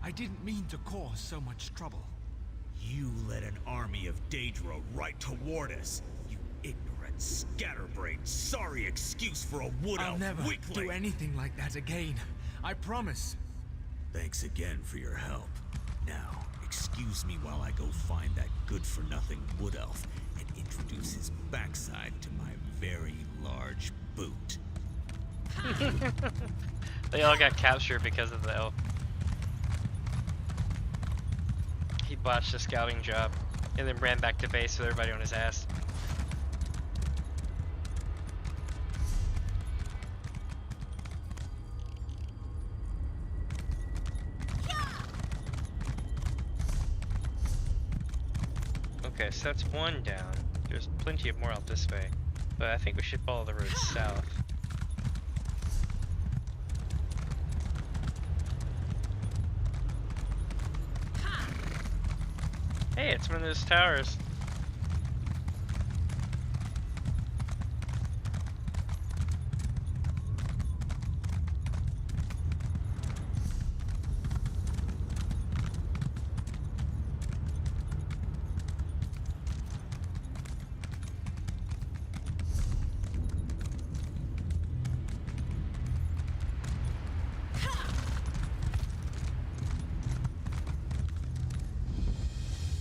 I didn't mean to cause so much trouble. You led an army of Daedra right toward us. You ignorant, scatterbrained, sorry excuse for a wood elf I'll never weakling. do anything like that again. I promise. Thanks again for your help. Now, excuse me while I go find that good-for-nothing wood elf and introduce his backside to my very large boot. They all got captured because of the elf. He botched a scouting job and then ran back to base with everybody on his ass. Okay, so that's one down. There's plenty of more out this way, but I think we should follow the road south. Hey, it's one of those towers.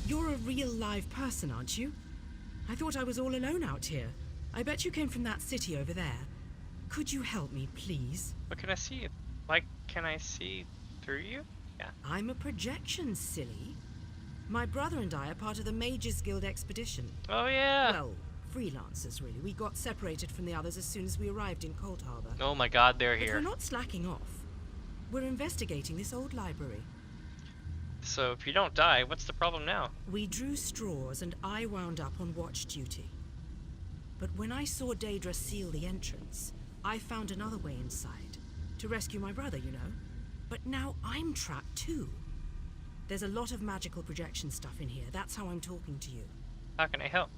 You're a real live person, aren't you? I thought I was all alone out here. I bet you came from that city over there. Could you help me, please? What can I see? Like, can I see through you? Yeah. I'm a projection, silly. My brother and I are part of the Mages Guild expedition. Oh, yeah. Well, freelancers, really. We got separated from the others as soon as we arrived in Coldharbour. Oh my god, they're But here. we're not slacking off. We're investigating this old library. So if you don't die, what's the problem now? We drew straws and I wound up on watch duty. But when I saw Daedra seal the entrance, I found another way inside. To rescue my brother, you know. But now I'm trapped too. There's a lot of magical projection stuff in here. That's how I'm talking to you. How can I help?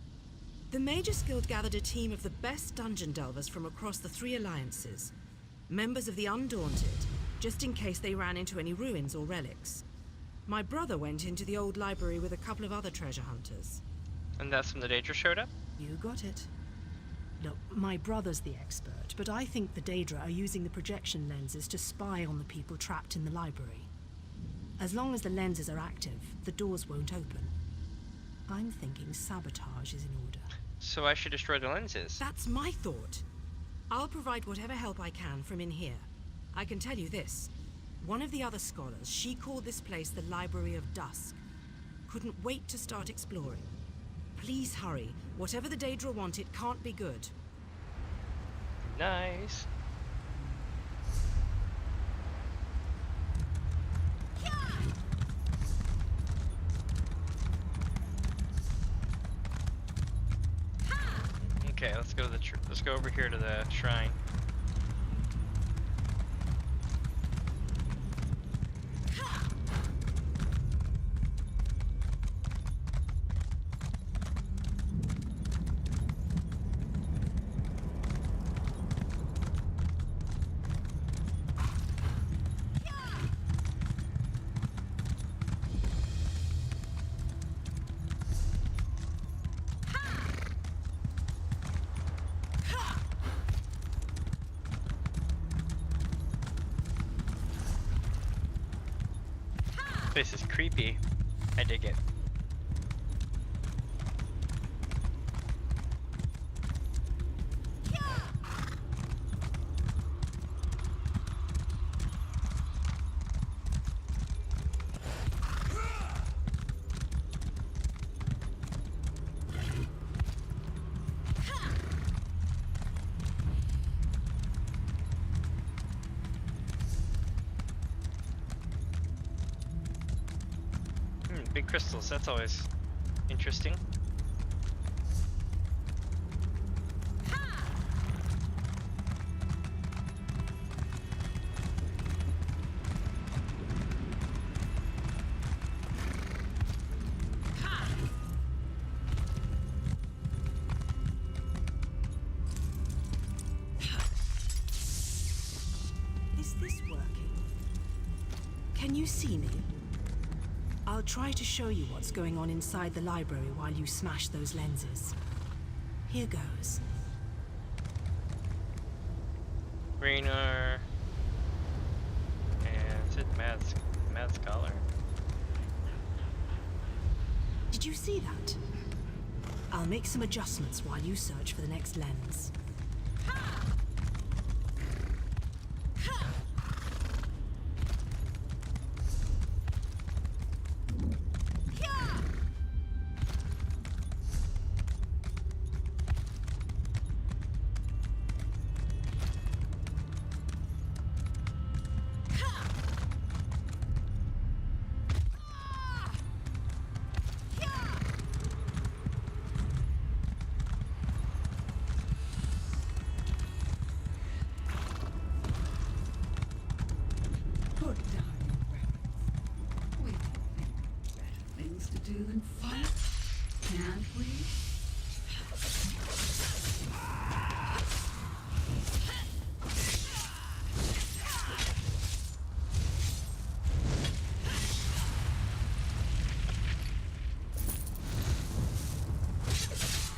The Mages Guild gathered a team of the best dungeon delvers from across the 3 alliances. Members of the Undaunted, just in case they ran into any ruins or relics. My brother went into the old library with a couple of other treasure hunters. And that's when the Daedra showed up? You got it. Look, my brother's the expert, but I think the Daedra are using the projection lenses to spy on the people trapped in the library. As long as the lenses are active, the doors won't open. I'm thinking sabotage is in order. So I should destroy the lenses? That's my thought. I'll provide whatever help I can from in here. I can tell you this. One of the other scholars, she called this place the Library of Dusk. Couldn't wait to start exploring. Please hurry. Whatever the Daedra want, it can't be good. Nice. Okay, let's go to the let's go over here to the shrine. This is creepy. I dig it. Big crystals, that's always interesting. Is this working? Can you see me? I'll try to show you what's going on inside the library while you smash those lenses. Here goes. Raynor. And is it Mad Scholar? Did you see that? I'll make some adjustments while you search for the next lens.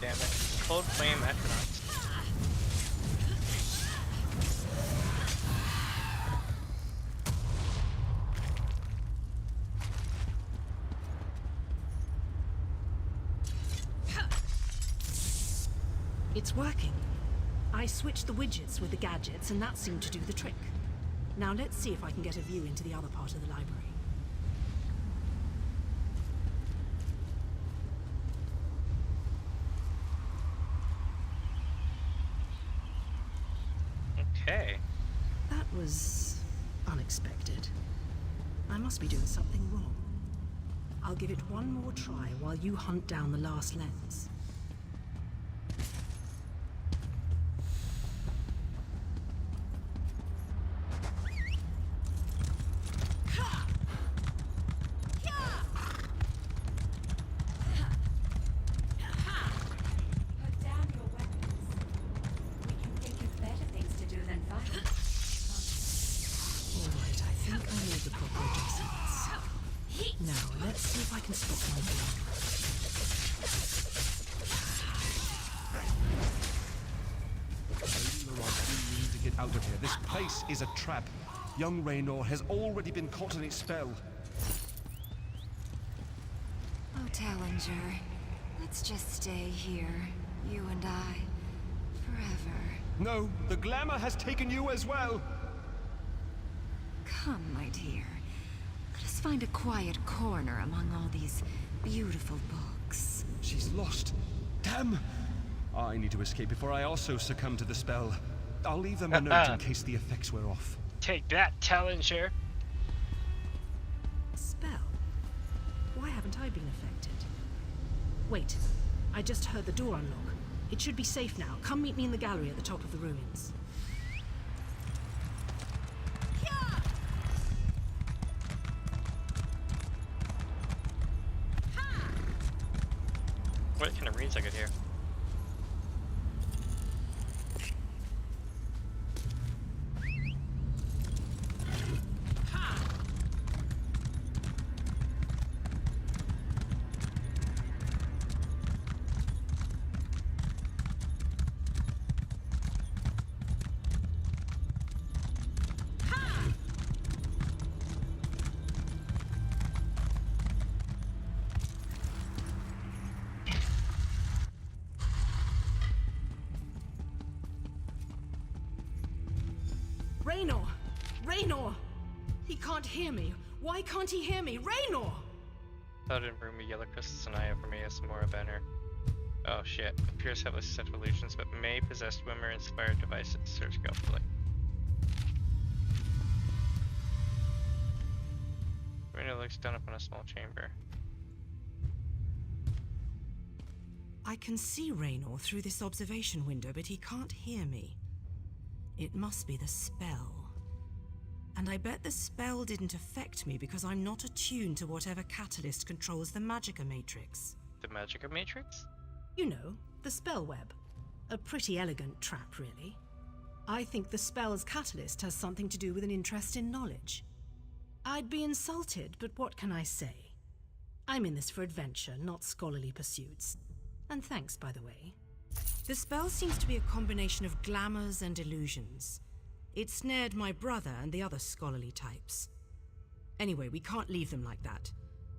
Damn it. Cold Flame Equinox. It's working. I switched the widgets with the gadgets and that seemed to do the trick. Now let's see if I can get a view into the other part of the library. Okay. That was unexpected. I must be doing something wrong. I'll give it one more try while you hunt down the last lens. Out of here. This place is a trap. Young Raynor has already been caught in its spell. Oh, Tallinger, let's just stay here, you and I, forever. No, the glamour has taken you as well. Come, my dear. Let us find a quiet corner among all these beautiful books. She's lost. Damn! I need to escape before I also succumb to the spell. I'll leave them a note in case the effects wear off. Take that, Challenger. Spell? Why haven't I been affected? Wait, I just heard the door unlock. It should be safe now. Come meet me in the gallery at the top of the ruins. What kind of reads I could hear? Raynor! Raynor! He can't hear me. Why can't he hear me? Raynor! Paladin room with yellow crystals and eye over me as more banner. Oh shit. Appears to have a set of illusions, but may possess swimmer inspired devices. Search skillfully. Raynor looks down upon a small chamber. I can see Raynor through this observation window, but he can't hear me. It must be the spell. And I bet the spell didn't affect me because I'm not attuned to whatever catalyst controls the Magicka Matrix. The Magicka Matrix? You know, the spell web. A pretty elegant trap, really. I think the spell's catalyst has something to do with an interest in knowledge. I'd be insulted, but what can I say? I'm in this for adventure, not scholarly pursuits. And thanks, by the way. The spell seems to be a combination of glamours and illusions. It snared my brother and the other scholarly types. Anyway, we can't leave them like that.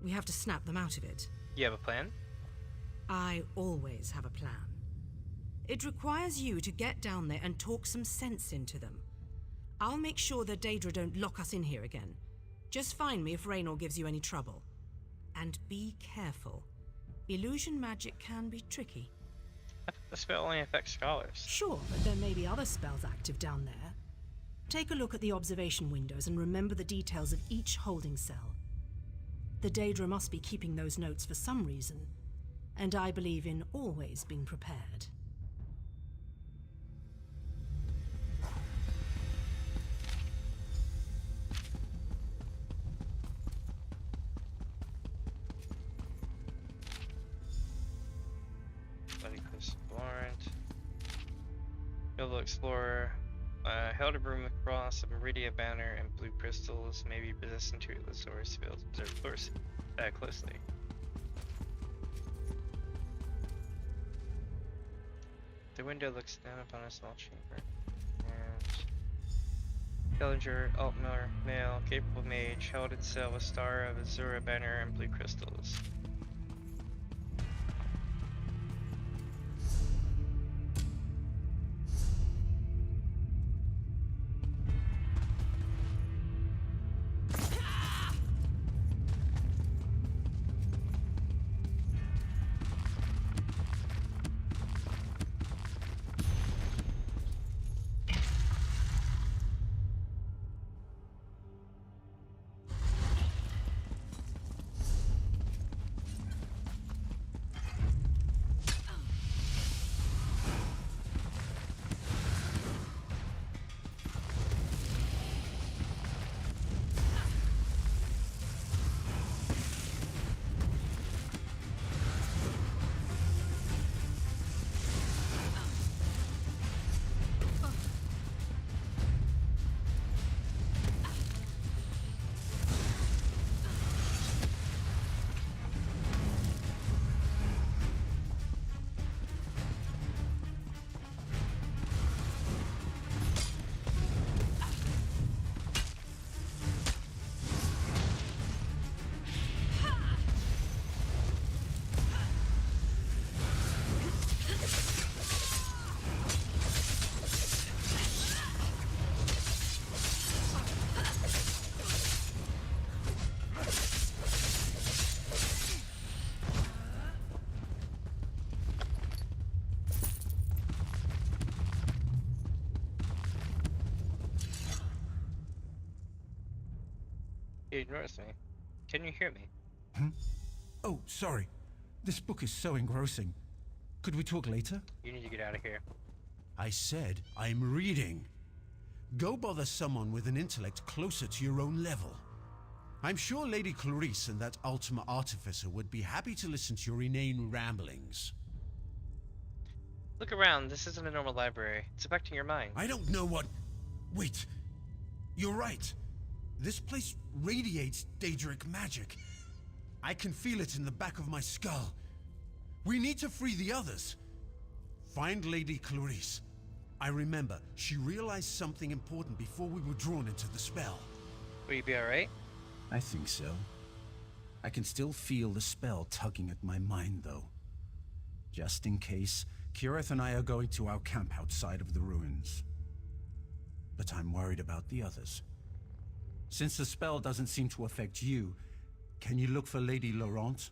We have to snap them out of it. You have a plan? I always have a plan. It requires you to get down there and talk some sense into them. I'll make sure the Daedra don't lock us in here again. Just find me if Raynor gives you any trouble. And be careful. Illusion magic can be tricky. The spell only affects scholars. Sure, but there may be other spells active down there. Take a look at the observation windows and remember the details of each holding cell. The Daedra must be keeping those notes for some reason, and I believe in always being prepared. You'll explorer held a broom across a Meridia banner and blue crystals, maybe possessing two of the source fields. Observe closely. The window looks down upon a small chamber. And Challenger, Altmer, male, capable mage, held in cell a star of Azura banner and blue crystals. ignores me. Can you hear me? Oh, sorry. This book is so engrossing. Could we talk later? You need to get out of here. I said I'm reading. Go bother someone with an intellect closer to your own level. I'm sure Lady Clarice and that Ultima Artificer would be happy to listen to your inane ramblings. Look around. This isn't a normal library. It's affecting your mind. I don't know what... Wait. You're right. This place radiates Daedric magic. I can feel it in the back of my skull. We need to free the others. Find Lady Clarice. I remember, she realized something important before we were drawn into the spell. Will you be alright? I think so. I can still feel the spell tugging at my mind, though. Just in case, Kirith and I are going to our camp outside of the ruins. But I'm worried about the others. Since the spell doesn't seem to affect you, can you look for Lady Laurent?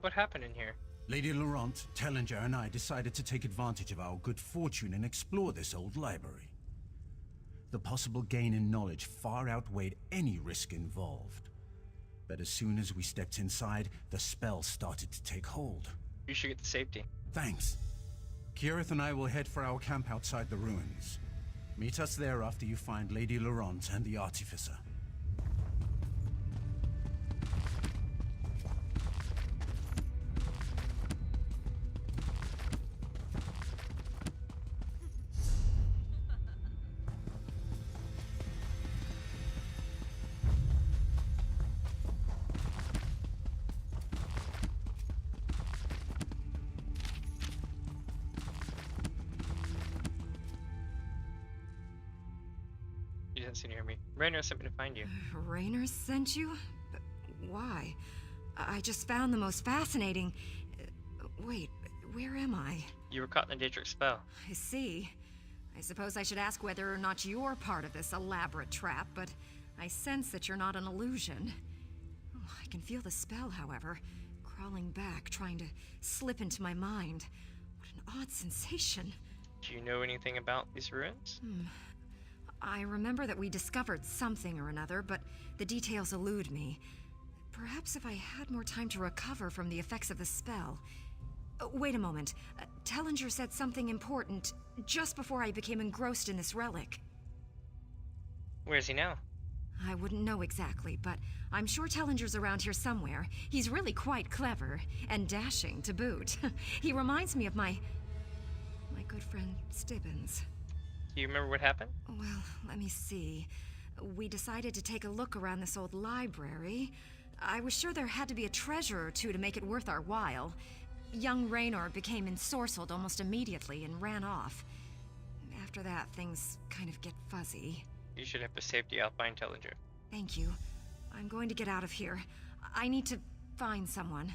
What happened in here? Lady Laurent, Tellinger, and I decided to take advantage of our good fortune and explore this old library. The possible gain in knowledge far outweighed any risk involved. But as soon as we stepped inside, the spell started to take hold. You should get to safety. Thanks. Kirith and I will head for our camp outside the ruins. Meet us there after you find Lady Laurent and the Artificer. You didn't seem to hear me. Raynor sent me to find you. Raynor sent you? But why? I just found the most fascinating... Wait, where am I? You were caught in the Daedric spell. I see. I suppose I should ask whether or not you're part of this elaborate trap, but I sense that you're not an illusion. Oh, I can feel the spell, however, crawling back, trying to slip into my mind. What an odd sensation. Do you know anything about these ruins? I remember that we discovered something or another, but the details elude me. Perhaps if I had more time to recover from the effects of the spell... wait a moment. Tellinger said something important just before I became engrossed in this relic. Where is he now? I wouldn't know exactly, but I'm sure Tellinger's around here somewhere. He's really quite clever, and dashing to boot. He reminds me of my good friend Stibbins. Do you remember what happened? Well, let me see. We decided to take a look around this old library. I was sure there had to be a treasure or two to make it worth our while. Young Raynor became ensorcelled almost immediately and ran off. After that, things kind of get fuzzy. You should have a safety. I'll find Tellinger. Thank you. I'm going to get out of here. I need to find someone.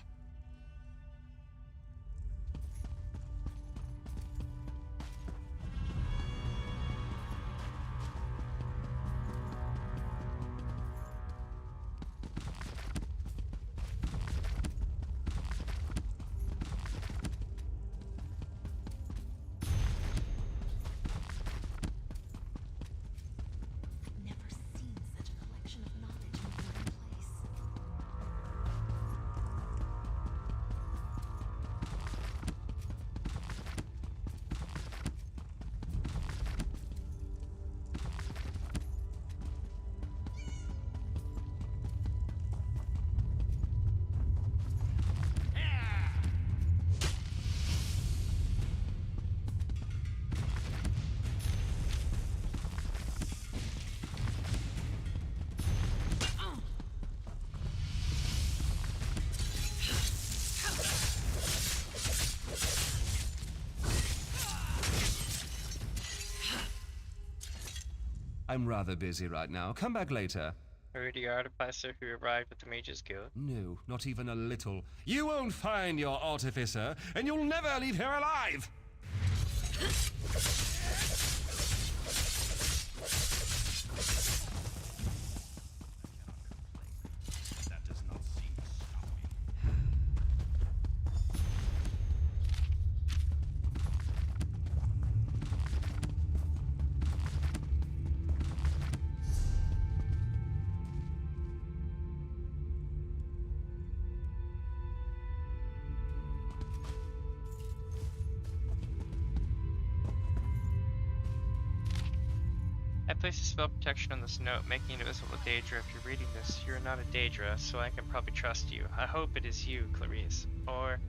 I'm rather busy right now. Come back later. Are you the artificer who arrived with the Mages Guild? No, not even a little. You won't find your artificer, and you'll never leave here alive! That does not seem to stop me. placed a spell protection on this note, making it invisible to Daedra. If you're reading this, you're not a Daedra, so I can probably trust you. I hope it is you, Clarice. Or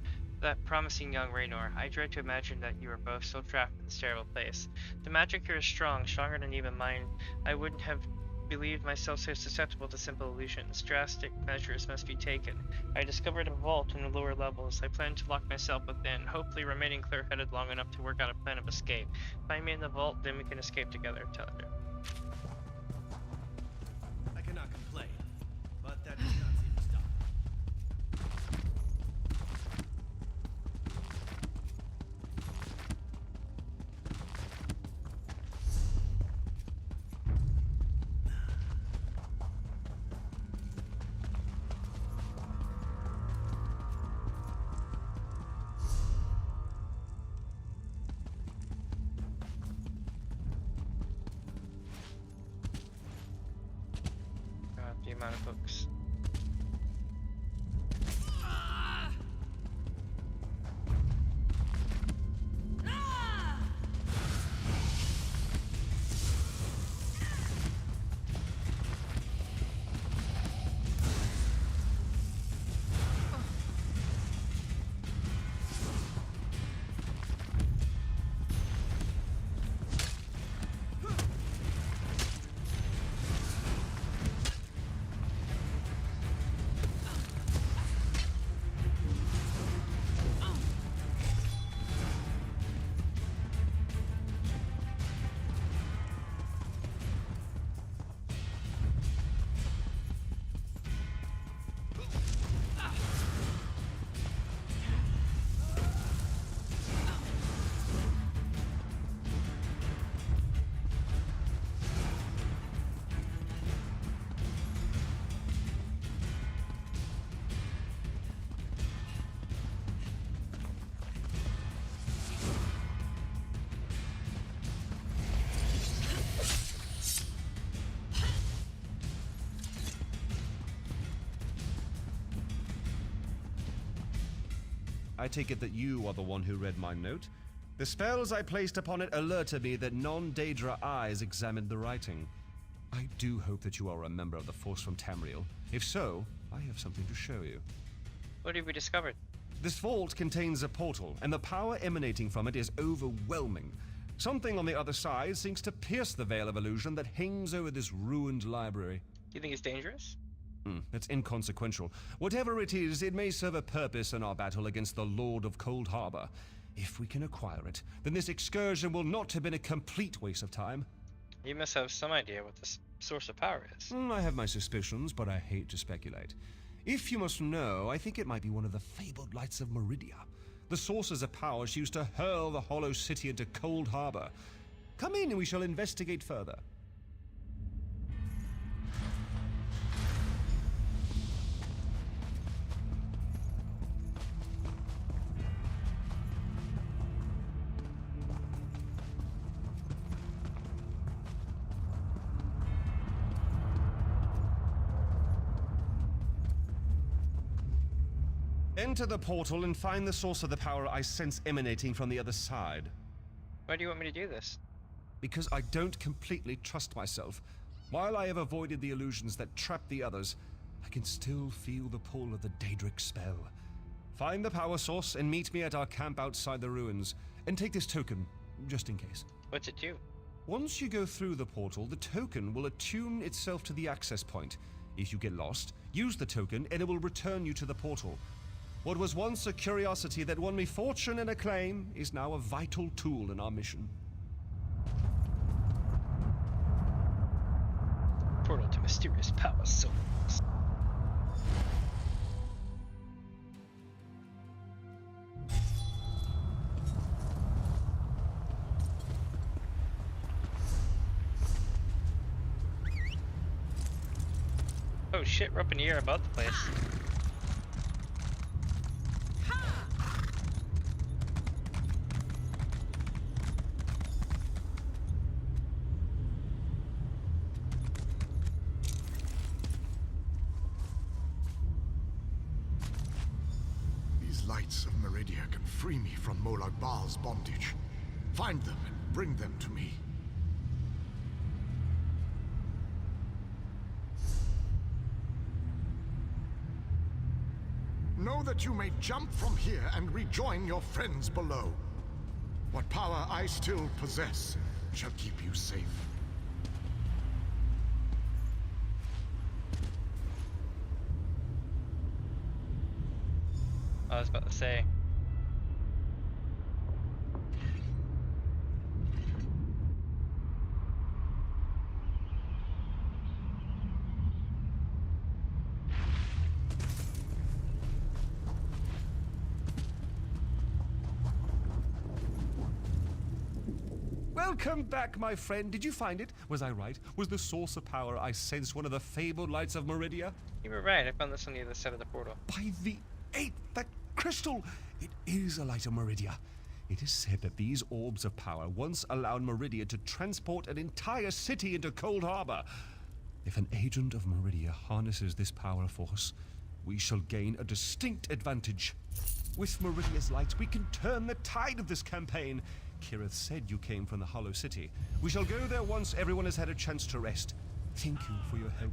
that promising young Raynor. I dread to imagine that you are both still trapped in this terrible place. The magic here is strong, stronger than even mine. I wouldn't have believed myself so susceptible to simple illusions. Drastic measures must be taken. I discovered a vault in the lower levels. I plan to lock myself within, hopefully remaining clear-headed long enough to work out a plan of escape. Find me in the vault, then we can escape together. Tell her. I cannot complain, but that does not seem to stop. The amount of books. I take it that you are the one who read my note? The spells I placed upon it alerted me that non-Daedra eyes examined the writing. I do hope that you are a member of the force from Tamriel. If so, I have something to show you. What have we discovered? This vault contains a portal, and the power emanating from it is overwhelming. Something on the other side seems to pierce the veil of illusion that hangs over this ruined library. You think it's dangerous? It's inconsequential. Whatever it is, it may serve a purpose in our battle against the Lord of Coldharbour. If we can acquire it, then this excursion will not have been a complete waste of time. You must have some idea what the source of power is. I have my suspicions, but I hate to speculate. If you must know, I think it might be one of the fabled lights of Meridia. The sources of power she used to hurl the Hollow City into Coldharbour. Come in and we shall investigate further. Enter the portal and find the source of the power I sense emanating from the other side. Why do you want me to do this? Because I don't completely trust myself. While I have avoided the illusions that trap the others, I can still feel the pull of the Daedric spell. Find the power source and meet me at our camp outside the ruins. And take this token, just in case. What's it do? Once you go through the portal, the token will attune itself to the access point. If you get lost, use the token and it will return you to the portal. What was once a curiosity that won me fortune and acclaim is now a vital tool in our mission. Portal to mysterious power source. Oh shit, we're up in the air about the place. Lights of Meridia can free me from Molag Baal's bondage. Find them and bring them to me. know that you may jump from here and rejoin your friends below. What power I still possess shall keep you safe. I was about to say. Welcome back, my friend. Did you find it? Was I right? Was the source of power I sensed one of the fabled lights of Meridia? You were right. I found this on the other side of the portal. By the 8th, that crystal! It is a light of Meridia. It is said that these orbs of power once allowed Meridia to transport an entire city into Coldharbour. If an agent of Meridia harnesses this power force, we shall gain a distinct advantage. With Meridia's light, we can turn the tide of this campaign. Kirith said you came from the Hollow City. We shall go there once everyone has had a chance to rest. Thank you for your help.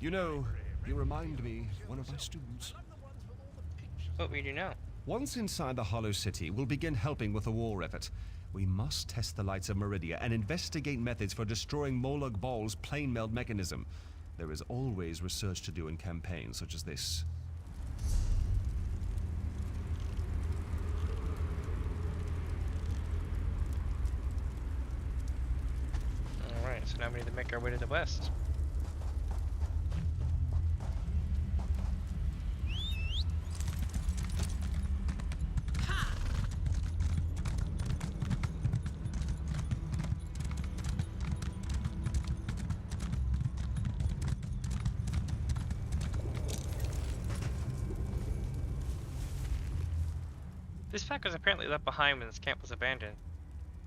You know, you remind me of one of my students. What we do now? Once inside the Hollow City, we'll begin helping with the war effort. We must test the lights of Meridia and investigate methods for destroying Molag Bal's plane meld mechanism. There is always research to do in campaigns such as this. Alright, so now we need to make our way to the west. This pack was apparently left behind when this camp was abandoned.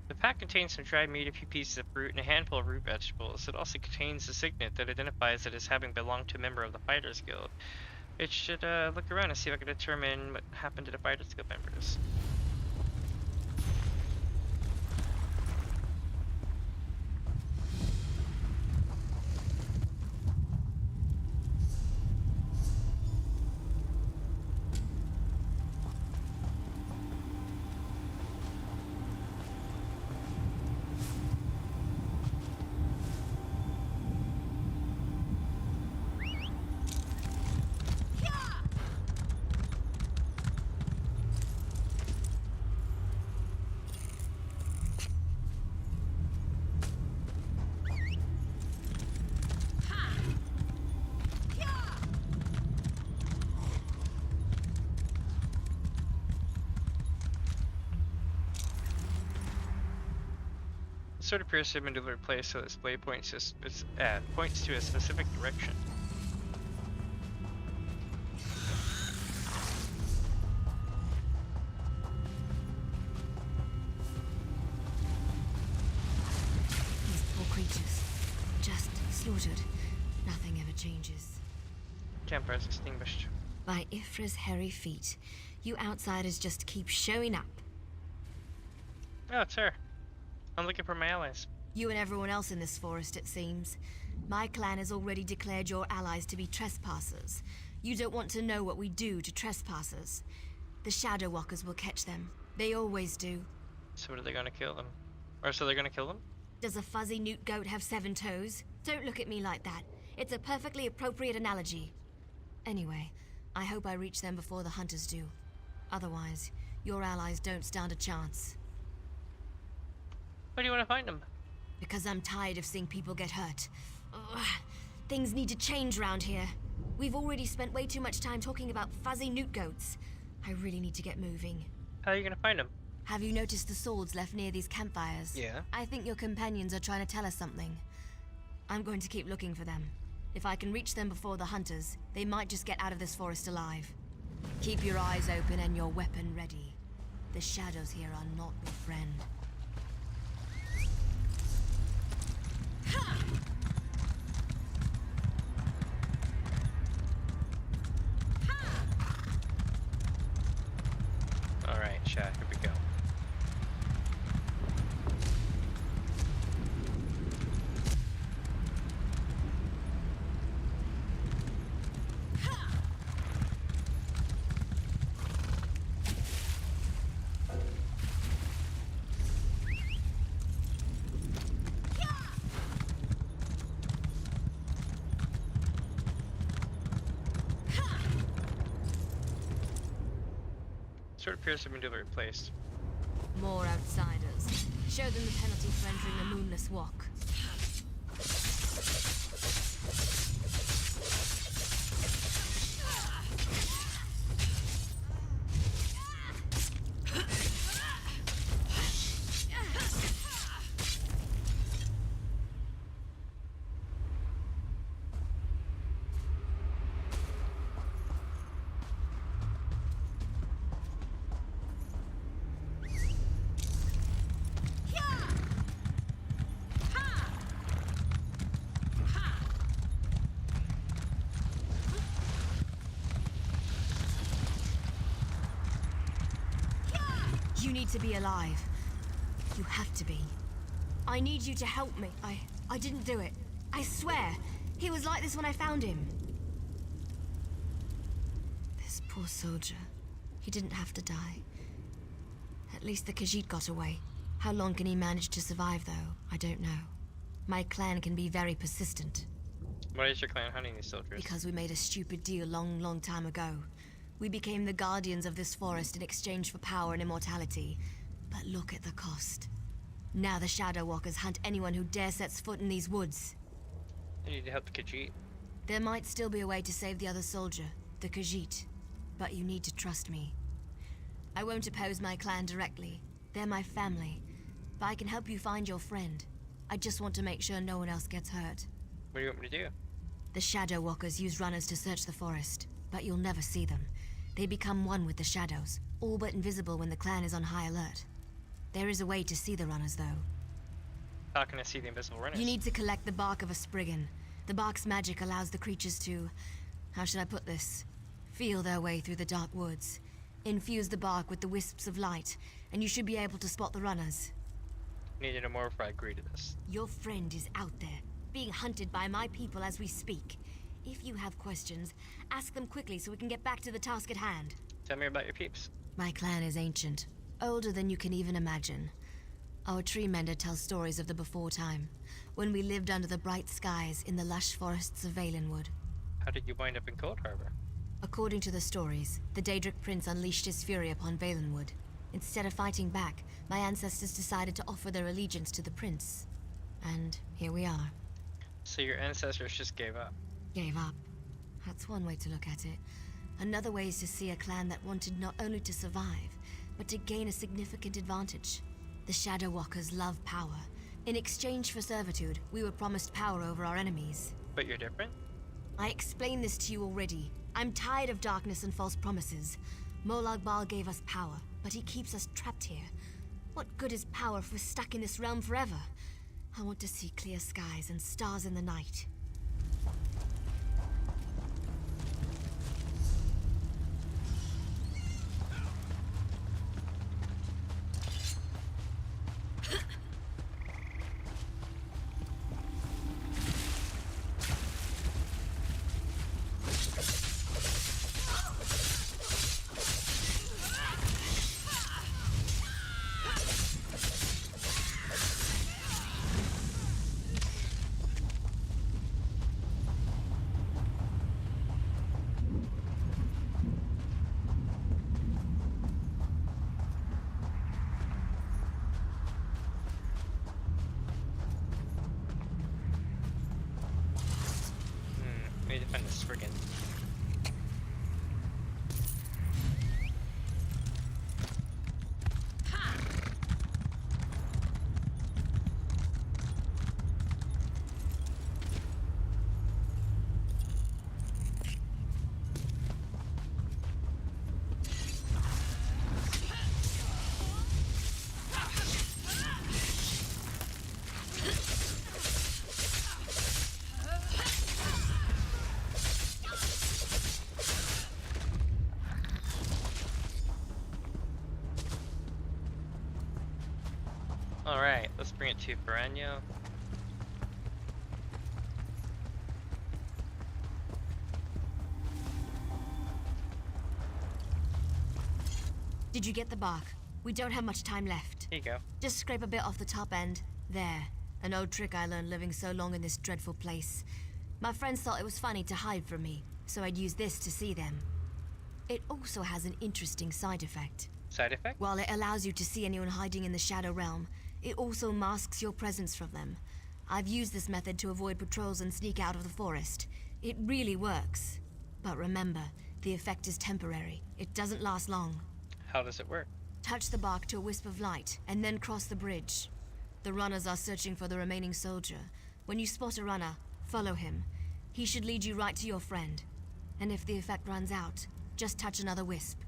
The pack contains some dried meat, a few pieces of fruit, and a handful of root vegetables. It also contains a signet that identifies it as having belonged to a member of the Fighters Guild. It should look around and see if I can determine what happened to the Fighters Guild members. It sort of appears to have been delivered place so this blade points to a specific direction. These poor creatures, just slaughtered. Nothing ever changes. Campfire's extinguished. By Ifra's hairy feet, you outsiders just keep showing up. Oh, it's her. I'm looking for my allies. You and everyone else in this forest, it seems. My clan has already declared your allies to be trespassers. You don't want to know what we do to trespassers. The Shadow Walkers will catch them. They always do. So what are they gonna kill them? Or so they're gonna kill them? Does a fuzzy newt goat have 7 toes? Don't look at me like that. It's a perfectly appropriate analogy. Anyway, I hope I reach them before the hunters do. Otherwise, your allies don't stand a chance. Why do you want to find them? Because I'm tired of seeing people get hurt. Ugh. Things need to change around here. We've already spent way too much time talking about fuzzy newt goats. I really need to get moving. How are you gonna find them? Have you noticed the swords left near these campfires? Yeah. I think your companions are trying to tell us something. I'm going to keep looking for them. If I can reach them before the hunters, they might just get out of this forest alive. Keep your eyes open and your weapon ready. The shadows here are not your friend. Alright, chat, here we go. Sword appears to have been replaced. More outsiders. Show them the penalty for entering the Moonless Walk. You need to be alive. You have to be. I need you to help me. I didn't do it. I swear. He was like this when I found him. This poor soldier. He didn't have to die. At least the Khajiit got away. How long can he manage to survive, though? I don't know. My clan can be very persistent. Why is your clan hunting these soldiers? Because we made a stupid deal long time ago. We became the guardians of this forest in exchange for power and immortality. But look at the cost. Now the Shadow Walkers hunt anyone who dare sets foot in these woods. You need to help the Khajiit. There might still be a way to save the other soldier, the Khajiit. But you need to trust me. I won't oppose my clan directly. They're my family. But I can help you find your friend. I just want to make sure no one else gets hurt. What do you want me to do? The Shadow Walkers use runners to search the forest, but you'll never see them. They become one with the shadows, all but invisible when the clan is on high alert. There is a way to see the runners, though. How can I see the invisible runners? You need to collect the bark of a Spriggan. The bark's magic allows the creatures to... how should I put this? Feel their way through the dark woods. Infuse the bark with the wisps of light, and you should be able to spot the runners. Need to know more before I agree to this. Your friend is out there, being hunted by my people as we speak. If you have questions, ask them quickly so we can get back to the task at hand. Tell me about your peeps. My clan is ancient, older than you can even imagine. Our tree mender tells stories of the before time, when we lived under the bright skies in the lush forests of Valenwood. How did you wind up in Coldharbour? According to the stories, the Daedric prince unleashed his fury upon Valenwood. Instead of fighting back, my ancestors decided to offer their allegiance to the prince. And here we are. So your ancestors just gave up? Gave up. That's one way to look at it. Another way is to see a clan that wanted not only to survive, but to gain a significant advantage. The Shadow Walkers love power. In exchange for servitude, we were promised power over our enemies. But you're different? I explained this to you already. I'm tired of darkness and false promises. Molag Bal gave us power, but he keeps us trapped here. What good is power if we're stuck in this realm forever? I want to see clear skies and stars in the night. Need to find this friggin'. Alright, let's bring it to Perennial. Did you get the bark? We don't have much time left. Here you go. Just scrape a bit off the top end. There. An old trick I learned living so long in this dreadful place. My friends thought it was funny to hide from me, so I'd use this to see them. It also has an interesting side effect. Side effect? While it allows you to see anyone hiding in the Shadow Realm, it also masks your presence from them. I've used this method to avoid patrols and sneak out of the forest. It really works. But remember, the effect is temporary. It doesn't last long. How does it work? Touch the bark to a wisp of light, and then cross the bridge. The runners are searching for the remaining soldier. When you spot a runner, follow him. He should lead you right to your friend. And if the effect runs out, just touch another wisp.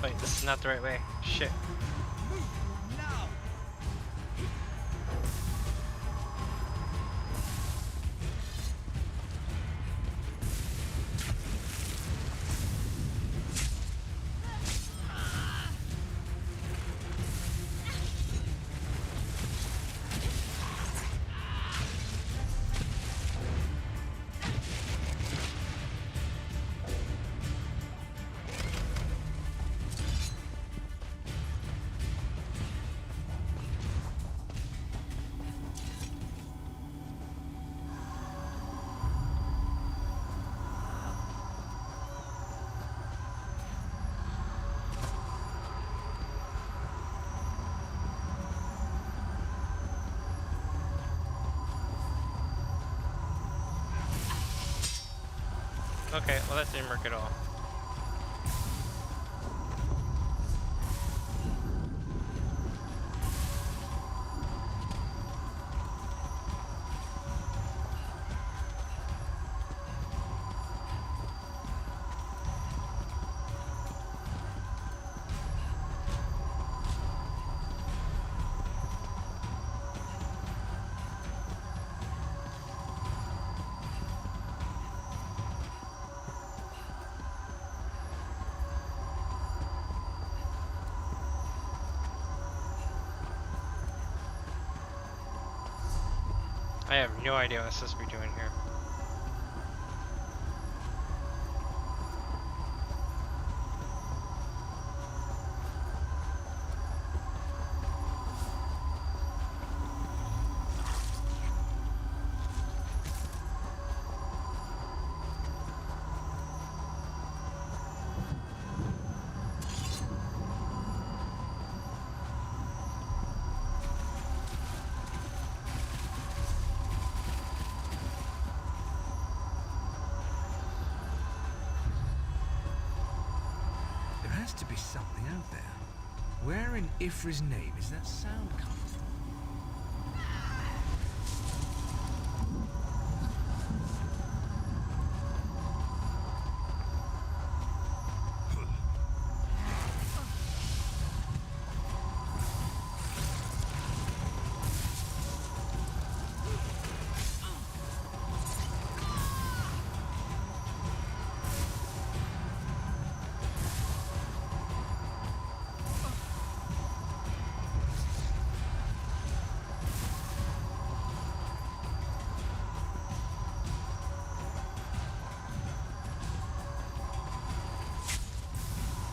Wait, this is not the right way. Shit. Okay, well that didn't work at all. I have no idea what I'm supposed to be doing here. be something out there. Where in Ifri's name is that sound coming from?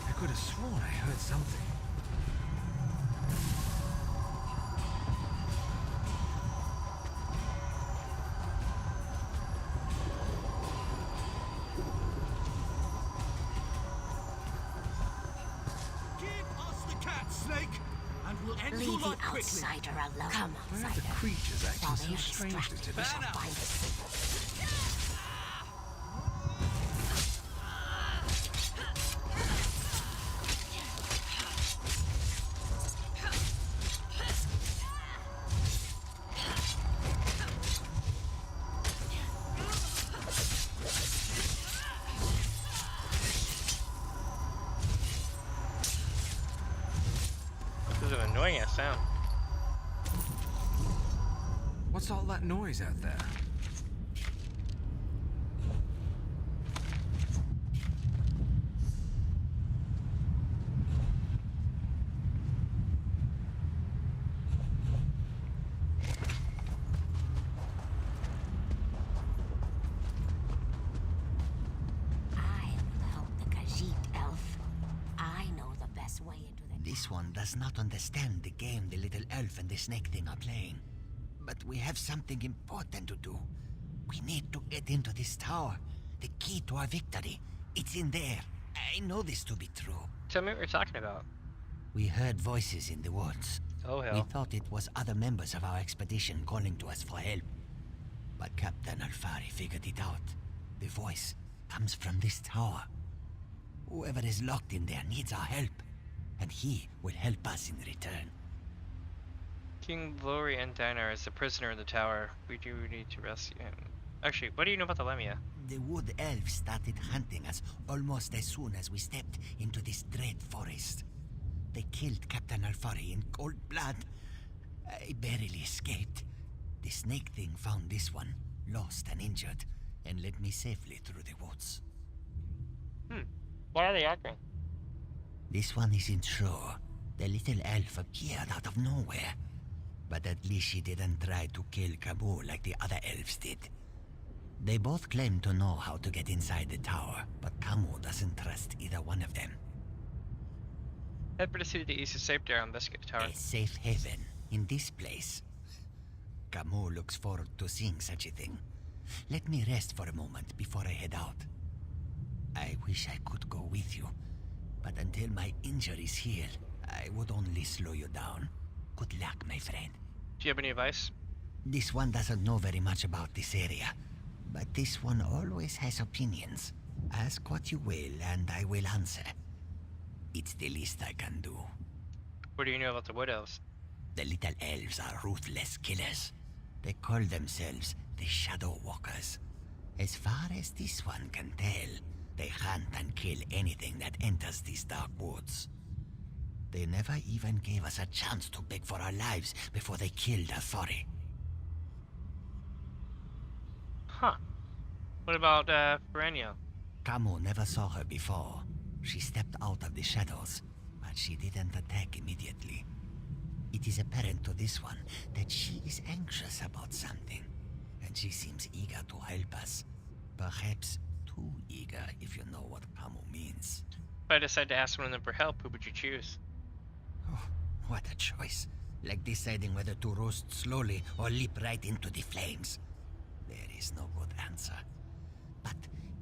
I could have sworn I heard something. Give us the cat, Snake, and we'll end Leave your the life quickly. outsider alone. Come, Why are outsider. the creatures acting While so they are strangely distracted, today? we shall find the signal. This is an annoying ass sound. What's all that noise out there? I will help the Khajiit elf. I know the best way into the This one does not understand the game the little elf and the snake thing are playing. But we have something important to do. We need to get into this tower. The key to our victory. It's in there. I know this to be true. Tell me what you're talking about. We heard voices in the woods. Oh hell. We thought it was other members of our expedition calling to us for help. But Captain Alfari figured it out. The voice comes from this tower. Whoever is locked in there needs our help, and he will help us in return. King Glory and Dinar is a prisoner in the tower. We do need to rescue him. Actually, what do you know about the Lemia? The wood elves started hunting us almost as soon as we stepped into this dread forest. They killed Captain Alfari in cold blood. I barely escaped. The snake thing found this one, lost and injured, and led me safely through the woods. Why are they acting? This one isn't sure. The little elf appeared out of nowhere. But at least she didn't try to kill Kabul like the other elves did. They both claim to know how to get inside the tower, but Kamu doesn't trust either one of them. Head proceeded to east of safe there on Biscuit Tower. A safe haven in this place. Kamu looks forward to seeing such a thing. Let me rest for a moment before I head out. I wish I could go with you, but until my injuries heal, I would only slow you down. Good luck, my friend. Do you have any advice? This one doesn't know very much about this area, but this one always has opinions. Ask what you will, and I will answer. It's the least I can do. What do you know about the Wood Elves? The little elves are ruthless killers. They call themselves the Shadow Walkers. As far as this one can tell, they hunt and kill anything that enters these dark woods. They never even gave us a chance to beg for our lives before they killed Alfari. Huh. What about, Perennial? Kamu never saw her before. She stepped out of the shadows, but she didn't attack immediately. It is apparent to this one that she is anxious about something, and she seems eager to help us. Perhaps too eager, if you know what Kamu means. If I decide to ask one of them for help, who would you choose? Oh, what a choice. Like deciding whether to roast slowly or leap right into the flames. There is no good answer. But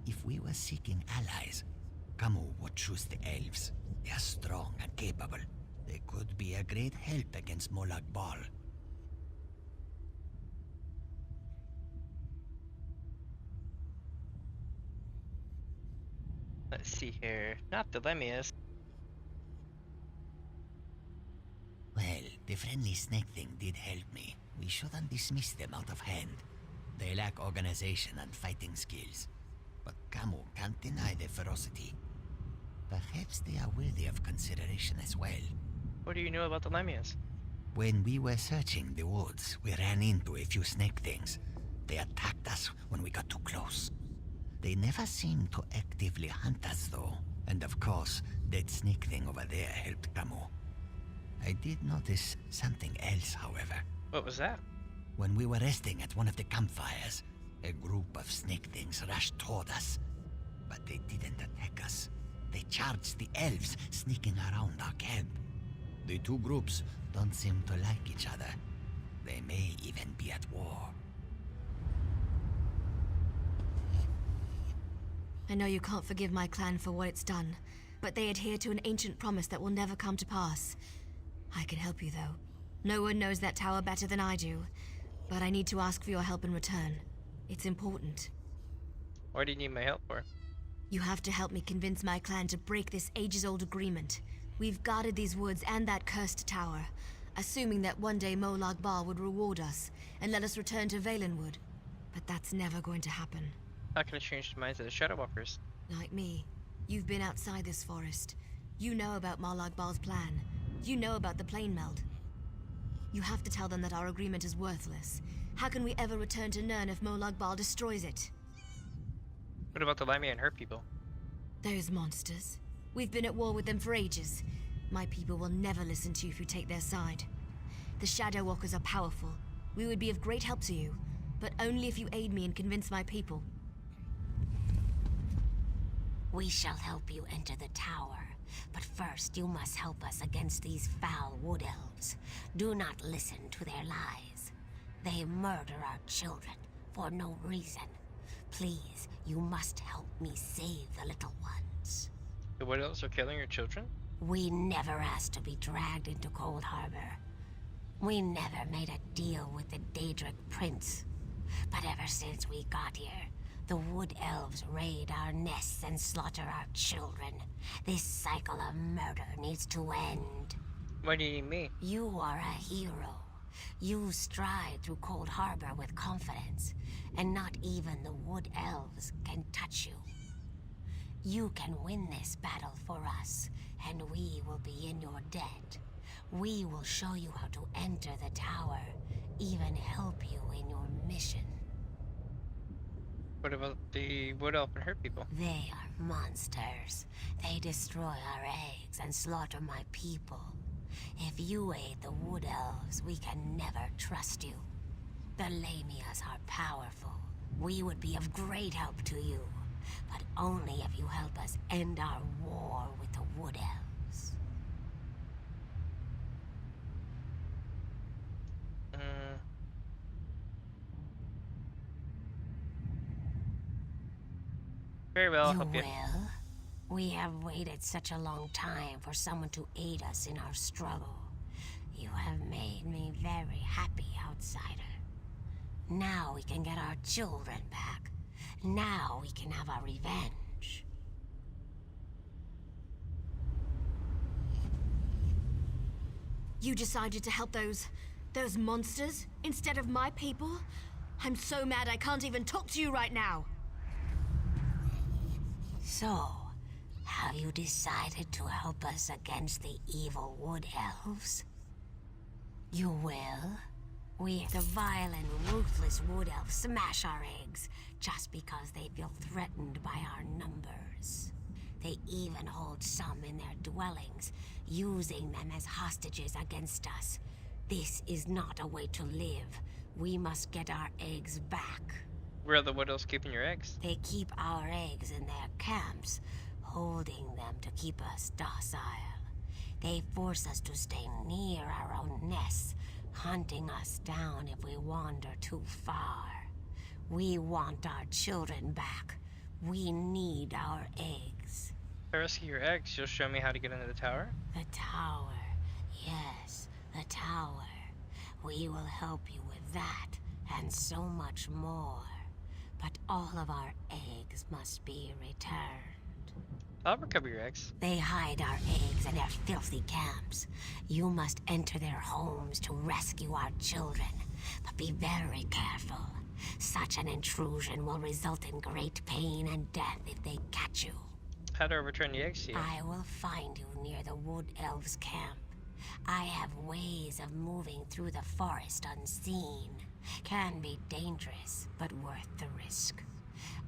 if we were seeking allies, Kamu would choose the elves. They are strong and capable. They could be a great help against Molag Bal. Let's see here. Not the Lemias. The friendly snake thing did help me. We shouldn't dismiss them out of hand. They lack organization and fighting skills. But Camu can't deny their ferocity. Perhaps they are worthy of consideration as well. What do you know about the Lamias? When we were searching the woods, we ran into a few snake things. They attacked us when we got too close. They never seemed to actively hunt us, though. And of course, that snake thing over there helped Camu. I did notice something else, however. What was that? When we were resting at one of the campfires, a group of snake things rushed toward us. But they didn't attack us. They charged the elves sneaking around our camp. The two groups don't seem to like each other. They may even be at war. I know you can't forgive my clan for what it's done, but they adhere to an ancient promise that will never come to pass. I can help you, though. No one knows that tower better than I do, but I need to ask for your help in return. It's important. What do you need my help for? You have to help me convince my clan to break this ages-old agreement. We've guarded these woods and that cursed tower, assuming that one day Molag Bal would reward us and let us return to Valenwood. But that's never going to happen. How can I change the minds of the Shadow Walkers? Like me, you've been outside this forest. You know about Molag Bal's plan. You know about the plane meld. You have to tell them that our agreement is worthless. How can we ever return to Nirn if Molag Bal destroys it? What about the Lamia and her people? Those monsters. We've been at war with them for ages. My people will never listen to you if you take their side. The Shadow Walkers are powerful. We would be of great help to you, but only if you aid me and convince my people. We shall help you enter the tower, but first you must help us against these foul wood elves. Do not listen to their lies. They murder our children for no reason. Please, you must help me save the little ones. The Wood Elves are killing your children? We never asked to be dragged into Coldharbour. We never made a deal with the Daedric Prince. But ever since we got here, the Wood Elves raid our nests and slaughter our children. This cycle of murder needs to end. What do you need me? You are a hero. You stride through Coldharbour with confidence, and not even the Wood Elves can touch you. You can win this battle for us, and we will be in your debt. We will show you how to enter the tower, even help you in your mission. What about the Wood Elf and her people? They are monsters. They destroy our eggs and slaughter my people. If you aid the Wood Elves, we can never trust you. The Lamias are powerful. We would be of great help to you, but only if you help us end our war with the Wood Elves. Very well, I'll You help you. will? We have waited such a long time for someone to aid us in our struggle. You have made me very happy, outsider. Now we can get our children back. Now we can have our revenge. You decided to help those monsters instead of my people? I'm so mad I can't even talk to you right now. So, have you decided to help us against the evil Wood Elves? You will? The vile and ruthless Wood Elves smash our eggs just because they feel threatened by our numbers. They even hold some in their dwellings, using them as hostages against us. This is not a way to live. We must get our eggs back. Where are the Wood Elves keeping your eggs? They keep our eggs in their camps, holding them to keep us docile. They force us to stay near our own nests, hunting us down if we wander too far. We want our children back. We need our eggs. If I rescue your eggs, you'll show me how to get into the tower? The tower. Yes, the tower. We will help you with that, and so much more. But all of our eggs must be returned. I'll recover your eggs. They hide our eggs in their filthy camps. You must enter their homes to rescue our children, but be very careful. Such an intrusion will result in great pain and death if they catch you. How do I return the eggs to you? I will find you near the Wood Elves' camp. I have ways of moving through the forest unseen. Can be dangerous, but worth the risk.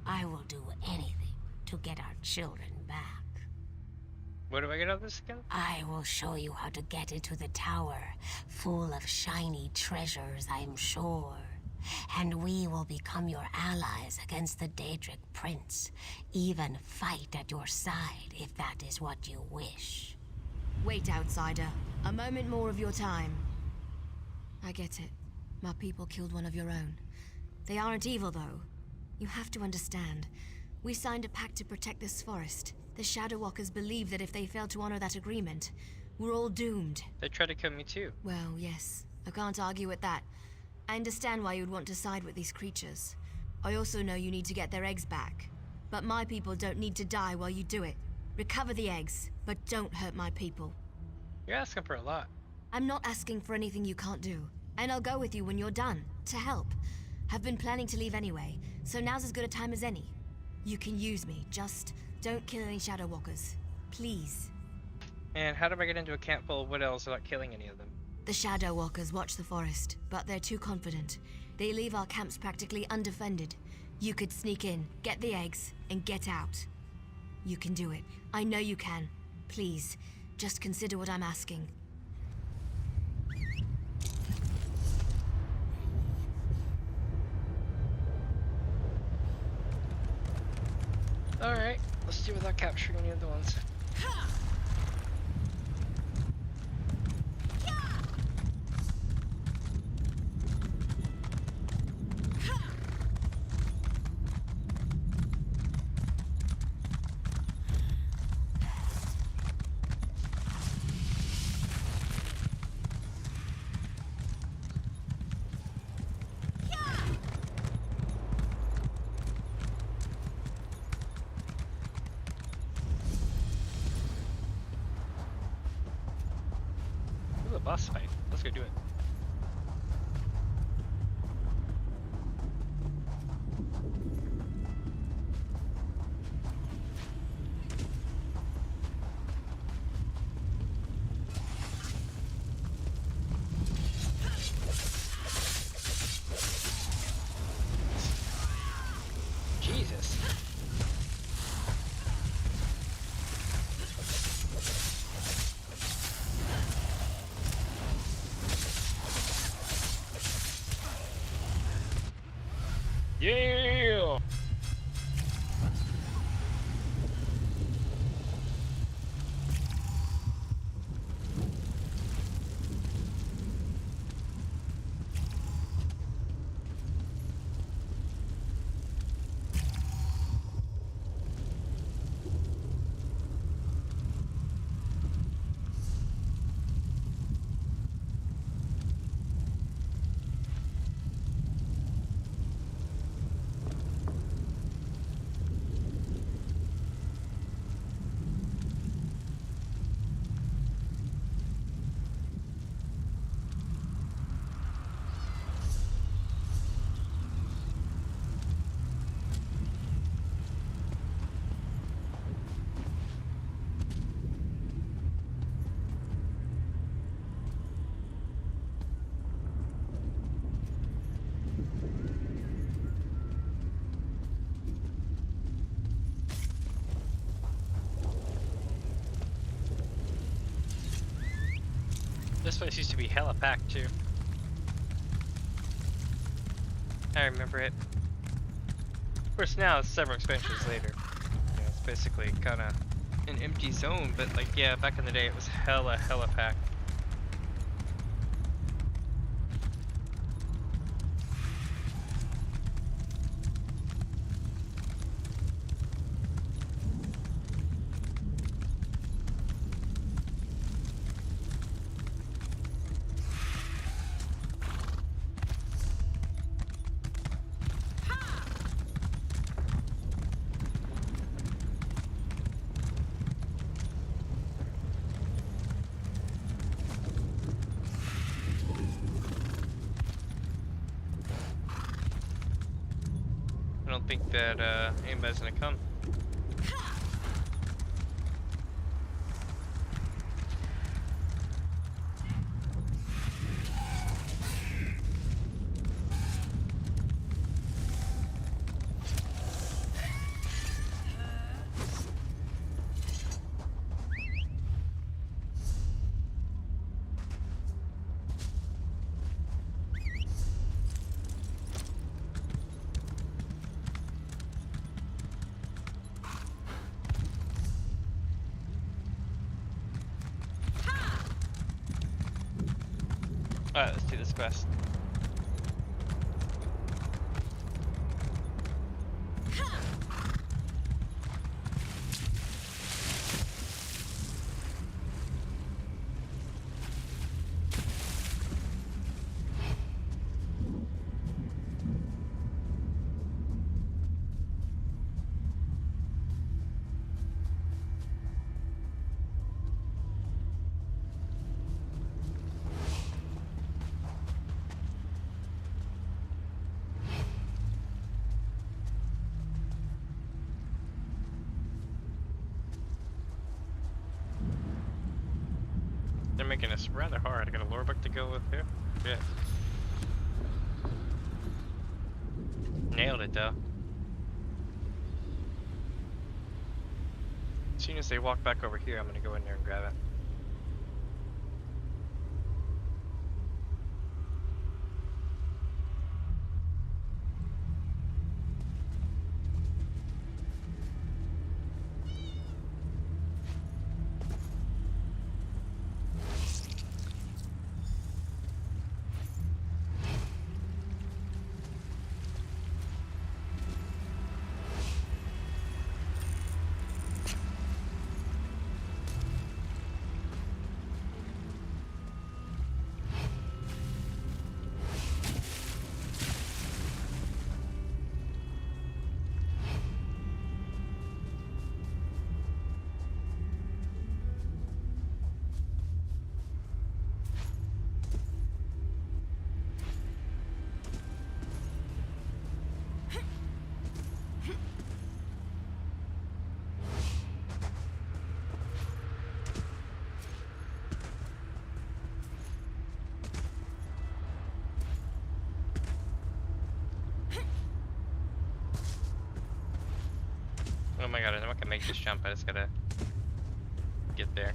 I will do anything to get our children back. Where do I get out of this again? I will show you how to get into the tower, full of shiny treasures, I'm sure. And we will become your allies against the Daedric Prince. Even fight at your side if that is what you wish. Wait, outsider. A moment more of your time. I get it. My people killed one of your own. They aren't evil, though. You have to understand. We signed a pact to protect this forest. The Shadow Walkers believe that if they fail to honor that agreement, we're all doomed. They tried to kill me too. Well, yes. I can't argue with that. I understand why you'd want to side with these creatures. I also know you need to get their eggs back. But my people don't need to die while you do it. Recover the eggs, but don't hurt my people. You're asking for a lot. I'm not asking for anything you can't do. And I'll go with you when you're done, to help. Have been planning to leave anyway, so now's as good a time as any. You can use me, just don't kill any Shadow Walkers. Please. And how do I get into a camp full of Wood Elves without killing any of them? The Shadow Walkers watch the forest, but they're too confident. They leave our camps practically undefended. You could sneak in, get the eggs, and get out. You can do it. I know you can. Please, just consider what I'm asking. Alright, let's do without capturing any of the ones. Boss fight. Let's go do it. Jesus. Yeah! This place used to be hella packed too. I remember it. Of course now it's several expansions later. Yeah, it's basically kind of an empty zone, but like yeah, back in the day it was hella packed. don't think that anybody's gonna come. Alright, let's do this quest. They're making this rather hard. I got a lore book to go with here. Yeah. Nailed it though. As soon as they walk back over here, I'm gonna go in there and grab it. Oh my god, I'm not gonna make this jump, I just gotta get there.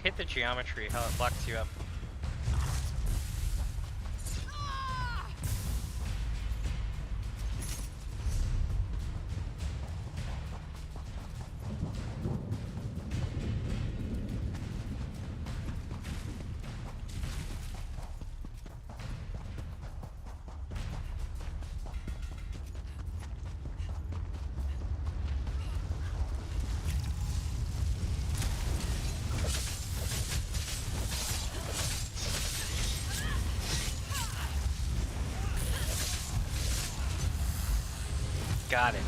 Hit the geometry, how it blocks you up. Got it.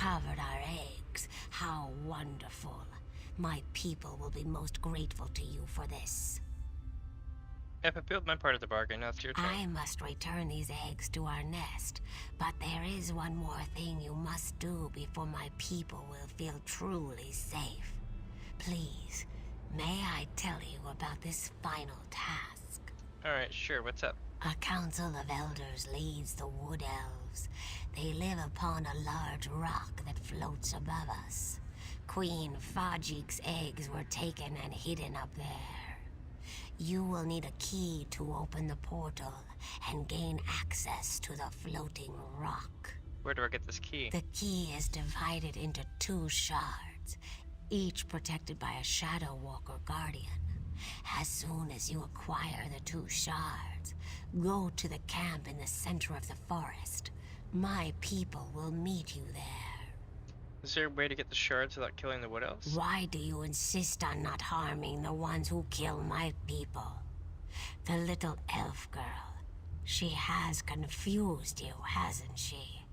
recovered our eggs. How wonderful. My people will be most grateful to you for this. I fulfilled my part of the bargain. Now it's your turn. I must return these eggs to our nest, but there is one more thing you must do before my people will feel truly safe. Please, may I tell you about this final task? Alright, sure, what's up? A council of elders leads the wood elves. They live upon a large rock that floats above us. Queen Fajik's eggs were taken and hidden up there. You will need a key to open the portal and gain access to the floating rock. Where do I get this key? The key is divided into 2 shards, each protected by a Shadow Walker guardian. As soon as you acquire the 2 shards, go to the camp in the center of the forest. My people will meet you there. Is there a way to get the shards without killing the wood elves? Why do you insist on not harming the ones who kill my people? The little elf girl. She has confused you, hasn't she?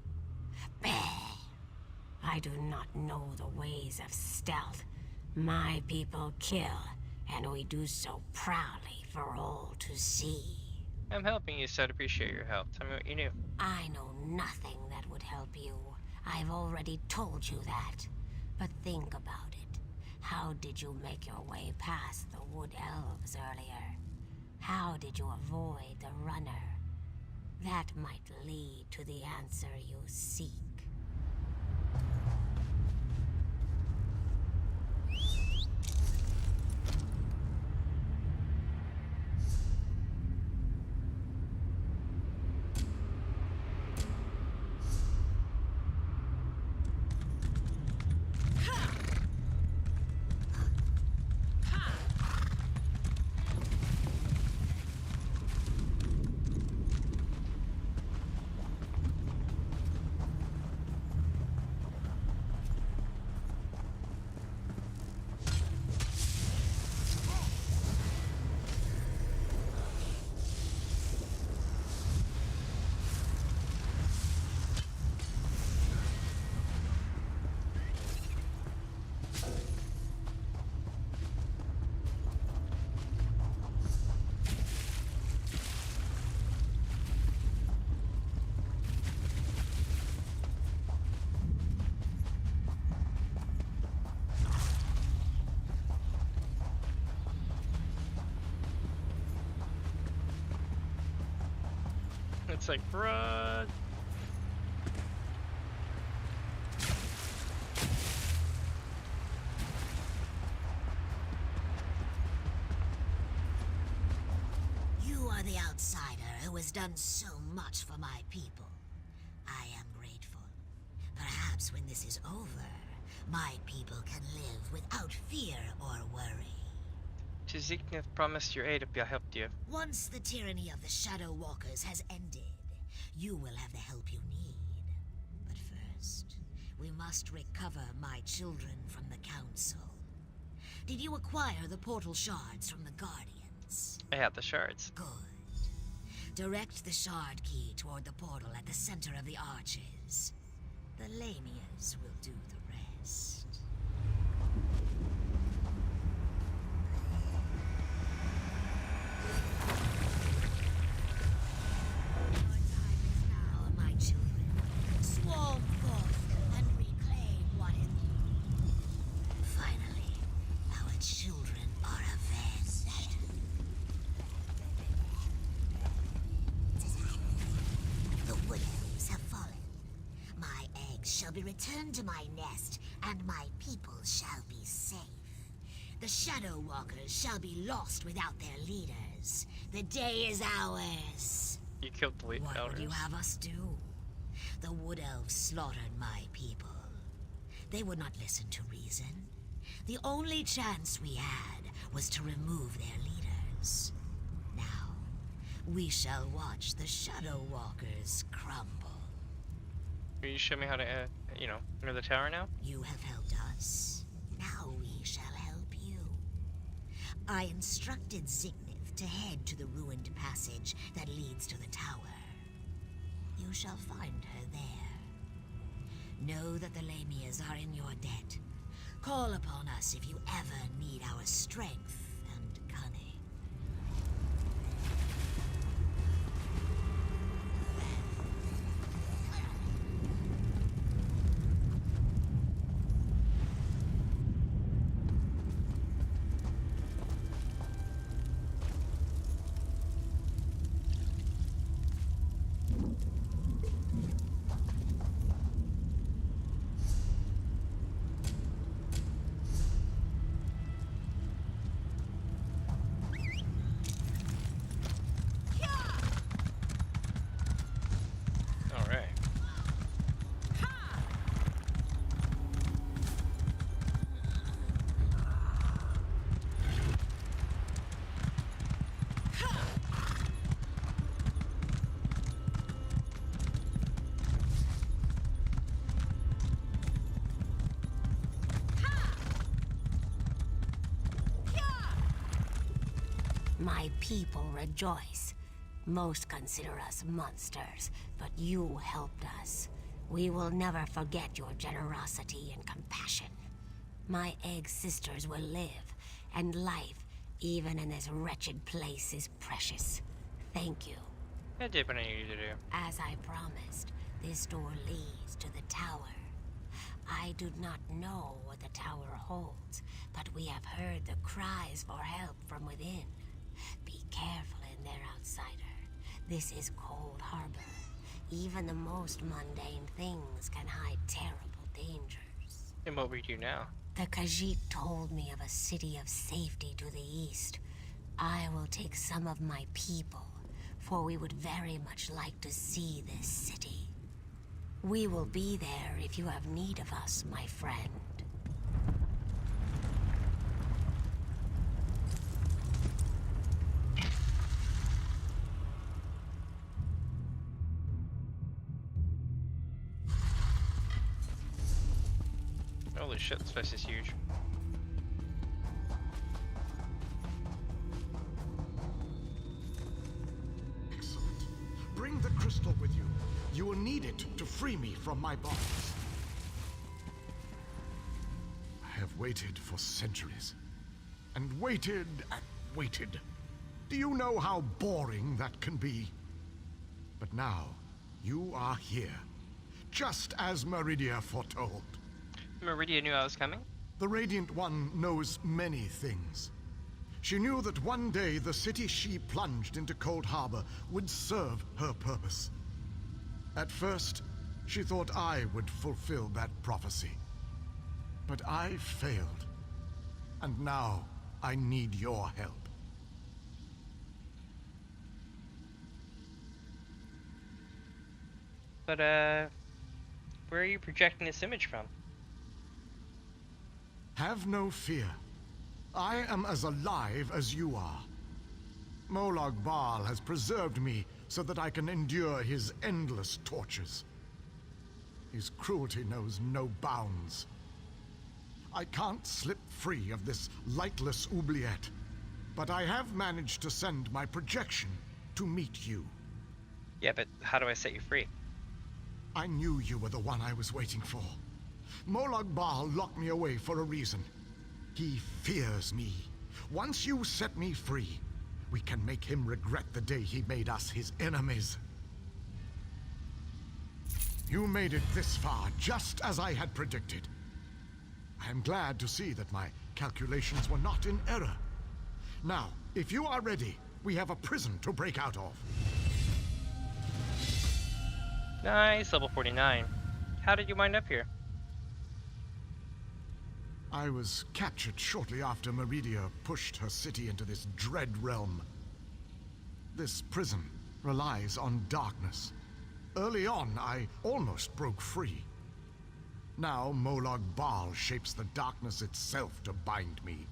Bah! I do not know the ways of stealth. My people kill, and we do so proudly for all to see. I'm helping you, so I'd appreciate your help. Tell me what you knew. I know nothing that would help you. I've already told you that. But think about it. How did you make your way past the wood elves earlier? How did you avoid the runner? That might lead to the answer you seek. It's like, run! You are the outsider who has done so much for my people. I am grateful. Perhaps when this is over, my people can live without fear or worry. To Zignith promised your aid if I helped you. Once the tyranny of the Shadow Walkers has ended, you will have the help you need. But first, we must recover my children from the Council. Did you acquire the portal shards from the Guardians? I have the shards. Good. Direct the shard key toward the portal at the center of the arches. The Lamias will do the rest. Swarm forth and reclaim what is. Finally, our children are avenged. The wood elves have fallen. My eggs shall be returned to my nest, and my people shall be safe. The Shadow Walkers shall be lost without their leaders. The day is ours. You killed the lead What elders. would you have us do? The Wood Elves slaughtered my people. They would not listen to reason. The only chance we had was to remove their leaders. Now, we shall watch the Shadow Walkers crumble. Will you show me how to, enter the tower now? You have helped us. Now we shall help you. I instructed Zignith to head to the ruined passage that leads to the tower. You shall find her there. Know that the Lamias are in your debt. Call upon us if you ever need our strength and cunning. My people rejoice. Most consider us monsters, but you helped us. We will never forget your generosity and compassion. My egg sisters will live, and life, even in this wretched place, is precious. Thank you. I did what I needed to do. As I promised, this door leads to the tower. I do not know what the tower holds, but we have heard the cries for help from within. Be careful in there, outsider. This is Coldharbour. Even the most mundane things can hide terrible dangers. And what we do now? The Khajiit told me of a city of safety to the east. I will take some of my people, for we would very much like to see this city. We will be there if you have need of us, my friend. Holy shit, this place is huge. Excellent. Bring the crystal with you. You will need it to free me from my bonds. I have waited for centuries. And waited and waited. Do you know how boring that can be? But now, you are here. Just as Meridia foretold. Meridia knew I was coming? The Radiant One knows many things. She knew that one day the city she plunged into Coldharbour would serve her purpose. At first, she thought I would fulfill that prophecy. But I failed. And now, I need your help. But, where are you projecting this image from? Have no fear. I am as alive as you are. Molag Bal has preserved me so that I can endure his endless tortures. His cruelty knows no bounds. I can't slip free of this lightless oubliette, but I have managed to send my projection to meet you. Yeah, but how do I set you free? I knew you were the one I was waiting for. Molag Bal locked me away for a reason. He fears me. Once you set me free, we can make him regret the day he made us his enemies. You made it this far, just as I had predicted. I am glad to see that my calculations were not in error. Now, if you are ready, we have a prison to break out of. Nice, level 49. How did you wind up here? I was captured shortly after Meridia pushed her city into this dread realm. This prison relies on darkness. Early on, I almost broke free. Now Molag Bal shapes the darkness itself to bind me,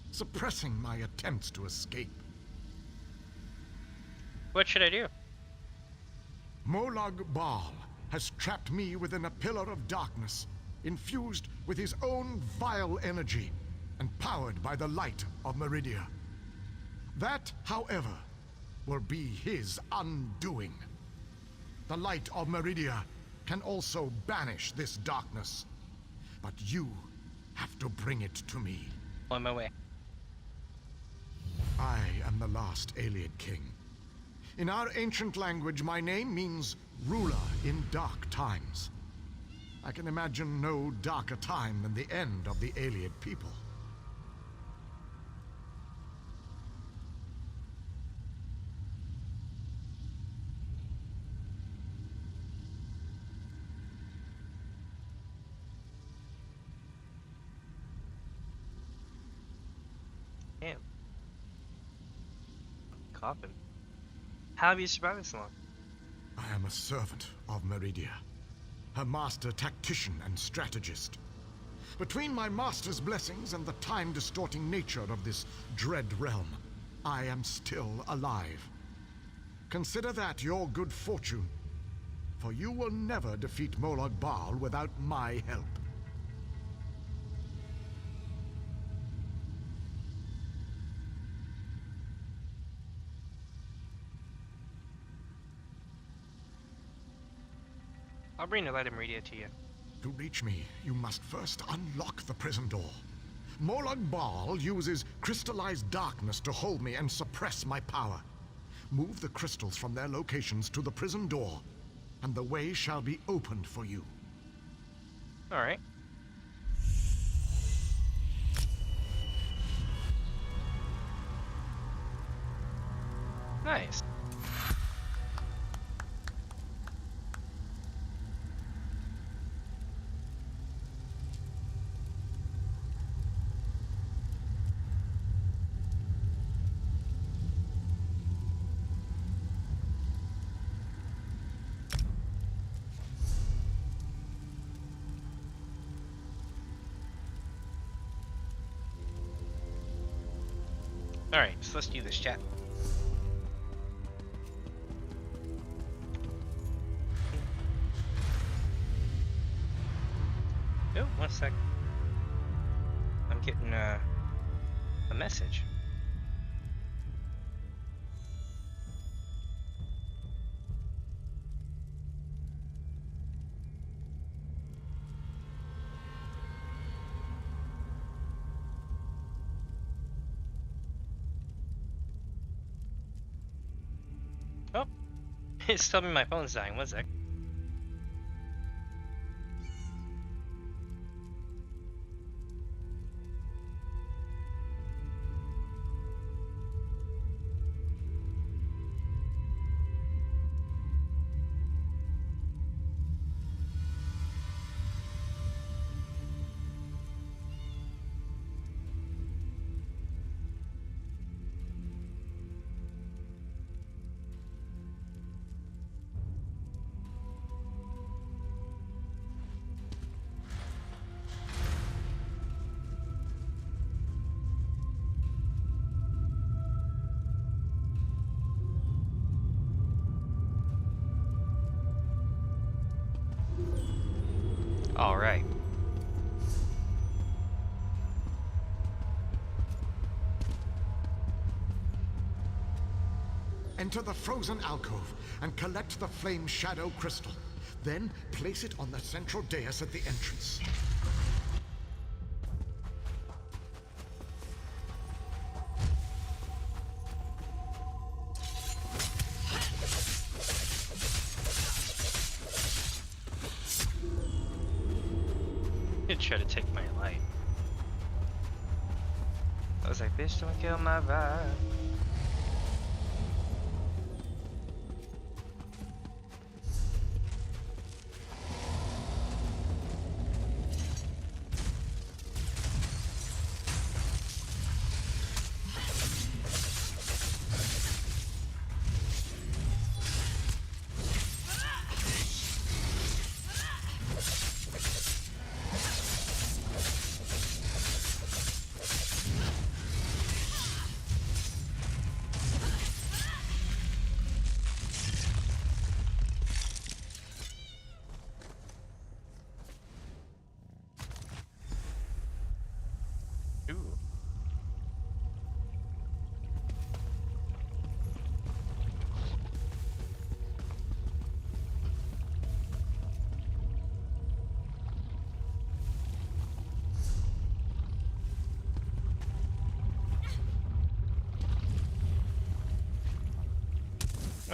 suppressing my attempts to escape. What should I do? Molag Bal has trapped me within a pillar of darkness, infused with his own vile energy and powered by the light of Meridia. That, however, will be his undoing. The light of Meridia can also banish this darkness. But you have to bring it to me. On my way. I am the last Ayleid king. In our ancient language, my name means ruler in dark times. I can imagine no darker time than the end of the Ayleid people. Damn. Coughing. How have you survived this long? I am a servant of Meridia, her master tactician and strategist. Between my master's blessings and the time-distorting nature of this dread realm, I am still alive. Consider that your good fortune, for you will never defeat Molag Bal without my help. I'll bring the light of Meridia to you. To reach me, you must first unlock the prison door. Molag Bal uses crystallized darkness to hold me and suppress my power. Move the crystals from their locations to the prison door, and the way shall be opened for you. Alright. Nice. Alright, so let's do this, chat. Oh, 1 sec. I'm getting a message. Oh, it's telling me my phone's dying. 1 sec. All right. Enter the frozen alcove and collect the flame shadow crystal. Then place it on the central dais at the entrance. He'd try to take my light. I was like, bitch, don't kill my vibe.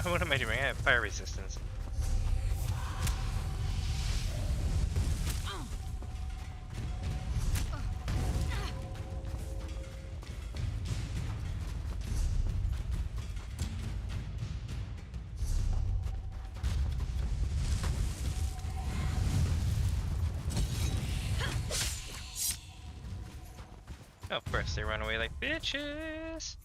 What am I doing? I have fire resistance. Oh, of course, they run away like bitches.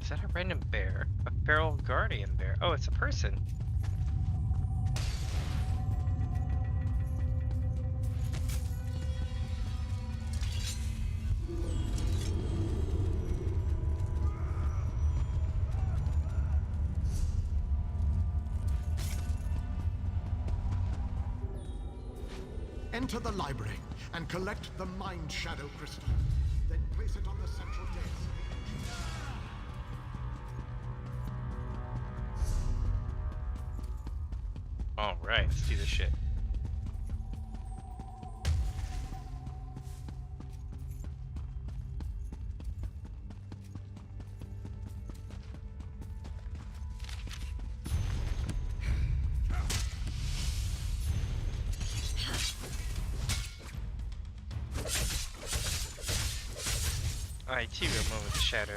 Is that a random bear? A feral guardian bear? Oh, it's a person. Enter the library and collect the Mind Shadow Crystal. Then place it on the central desk. Alright, let's do this shit. I too am over the shadow.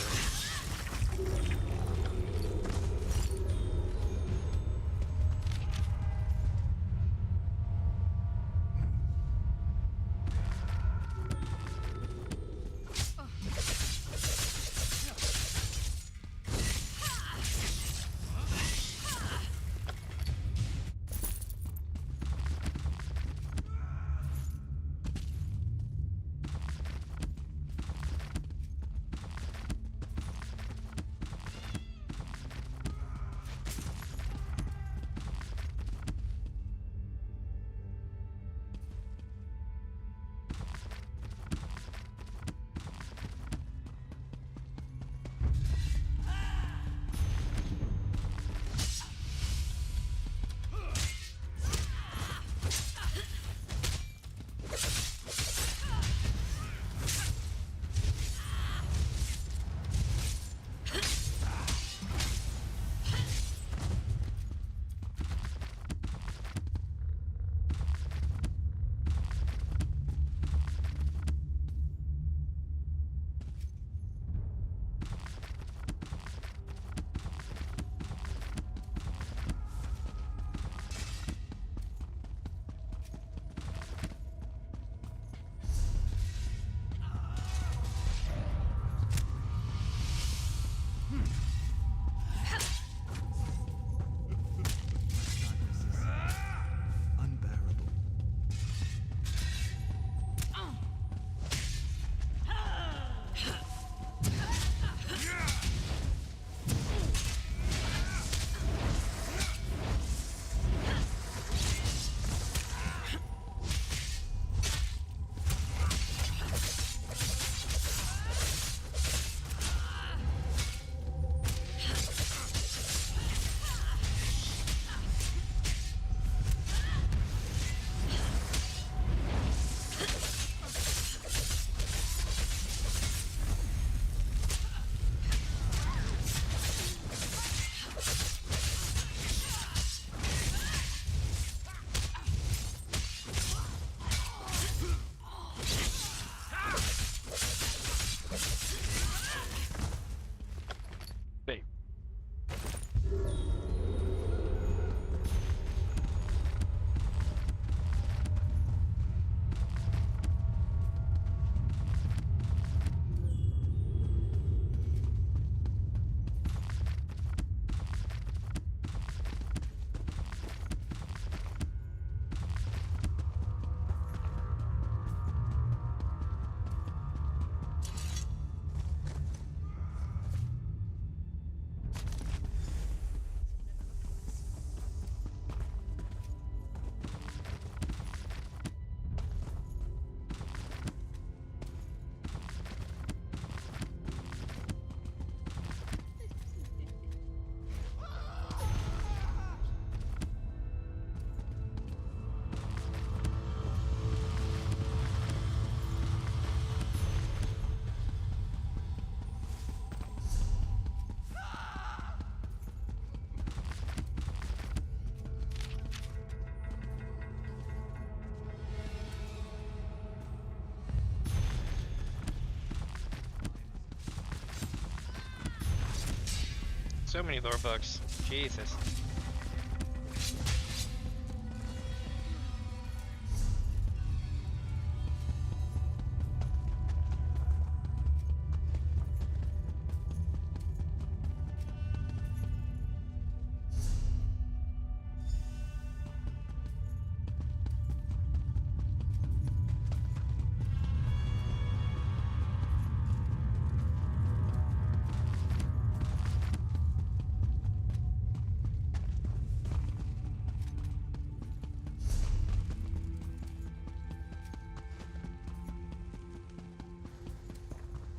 So many lore books. Jesus.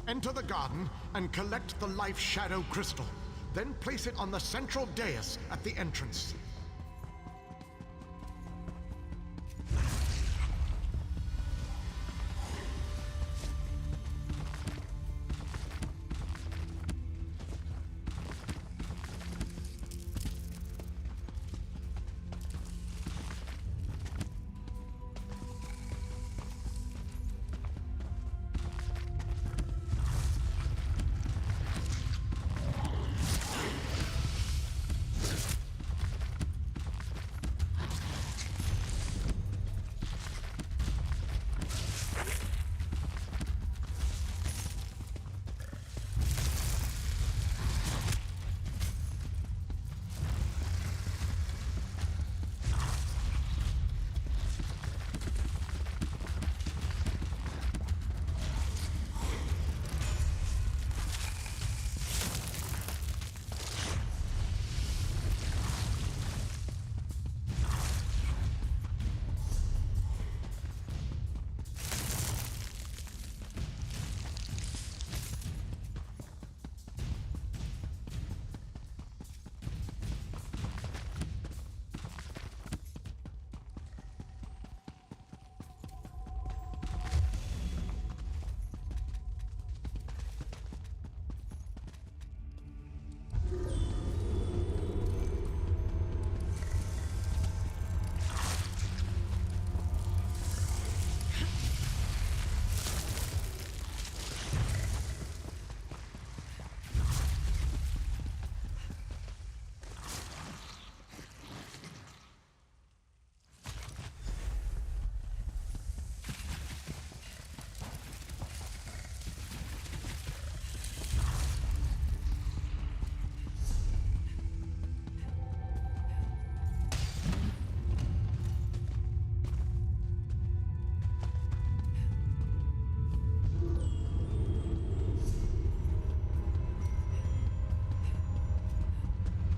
Enter the garden and collect the Life Shadow Crystal. Then place it on the central dais at the entrance.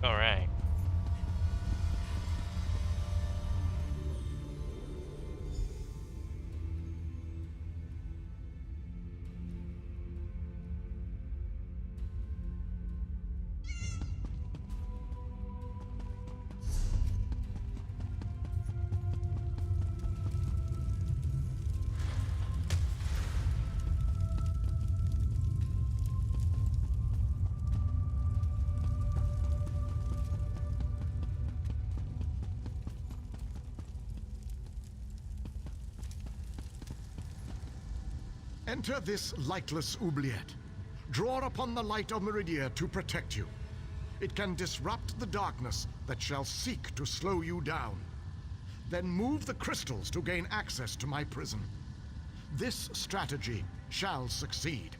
Alright. Enter this lightless oubliette. Draw upon the light of Meridia to protect you. It can disrupt the darkness that shall seek to slow you down. Then move the crystals to gain access to my prison. This strategy shall succeed.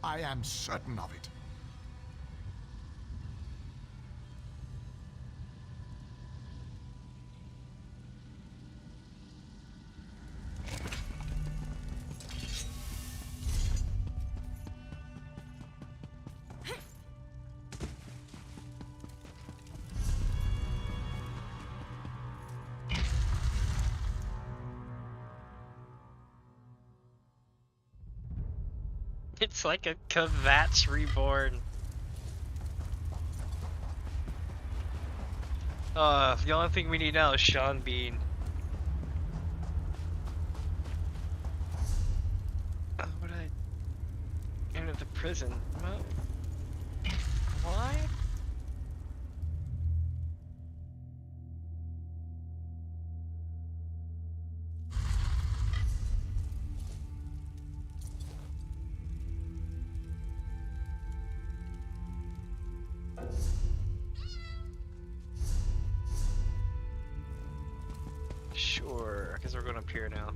I am certain of it. It's like a Kvatch reborn. The only thing we need now is Sean Bean. How would I enter the prison? Well, why? things are going to appear now.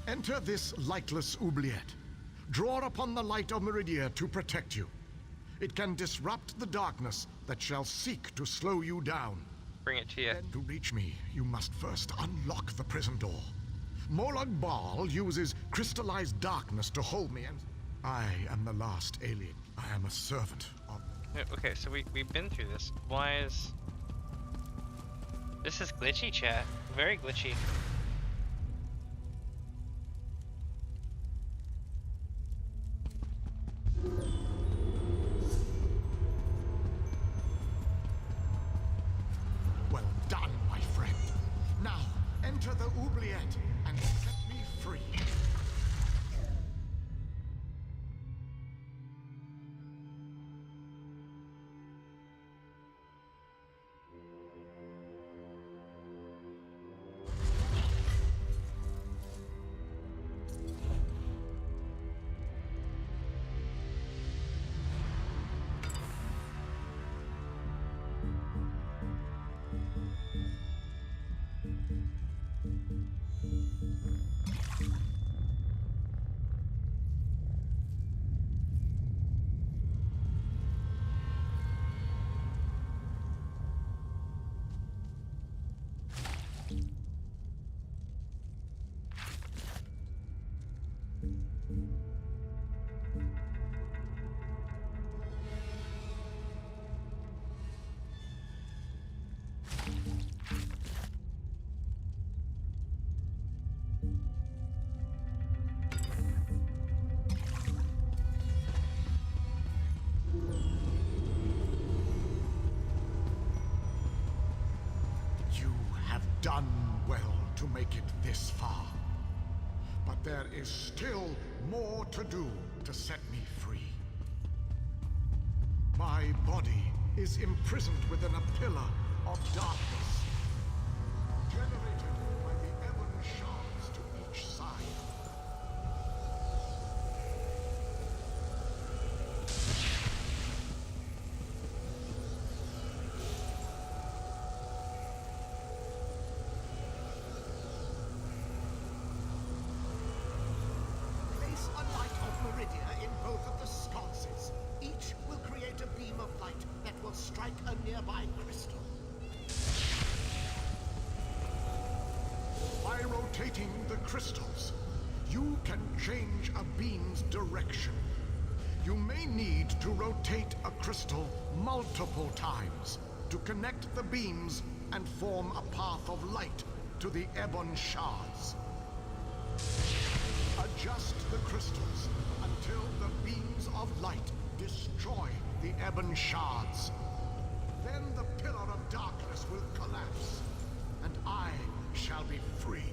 Enter this lightless oubliette. Draw upon the light of Meridia to protect you. It can disrupt the darkness that shall seek to slow you down. Bring it to you. To reach me, you must first unlock the prison door. Molag Bal uses crystallized darkness to hold me, and I am the last alien. I am a servant of... Okay, so we've been through this. Why is... This is glitchy, chat. Very glitchy. Well done, my friend. Now, enter the oubliette and set me free. Done well to make it this far. But there is still more to do to set me free. My body is imprisoned within a pillar of darkness, generated by the ebon shards to each side. Rotating the crystals, you can change a beam's direction. You may need to rotate a crystal multiple times to connect the beams and form a path of light to the ebon shards. Adjust the crystals until the beams of light destroy the ebon shards. Then the pillar of darkness will collapse, and I shall be free.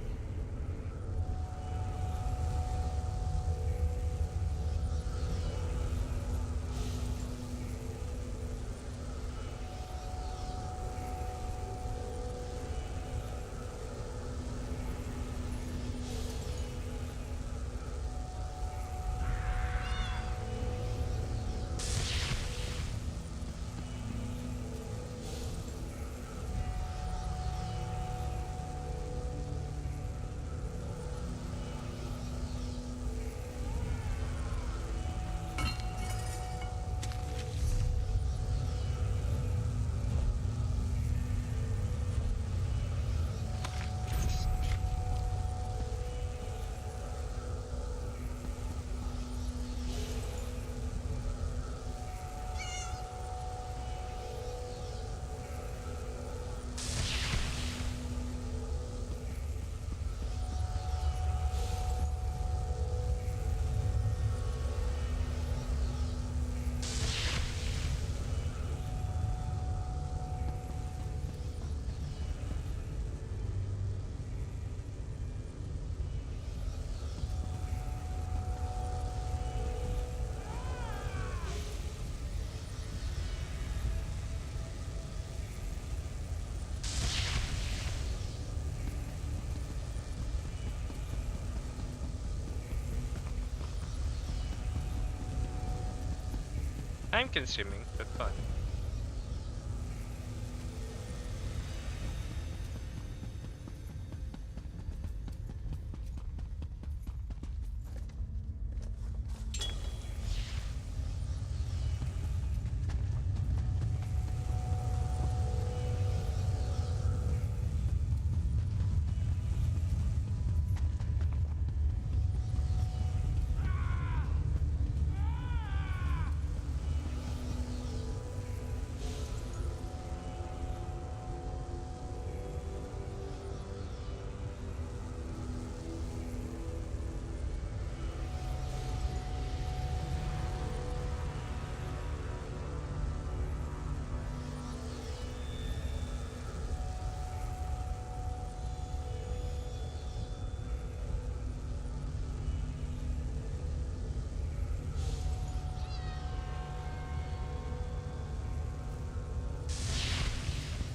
Time consuming, but fun.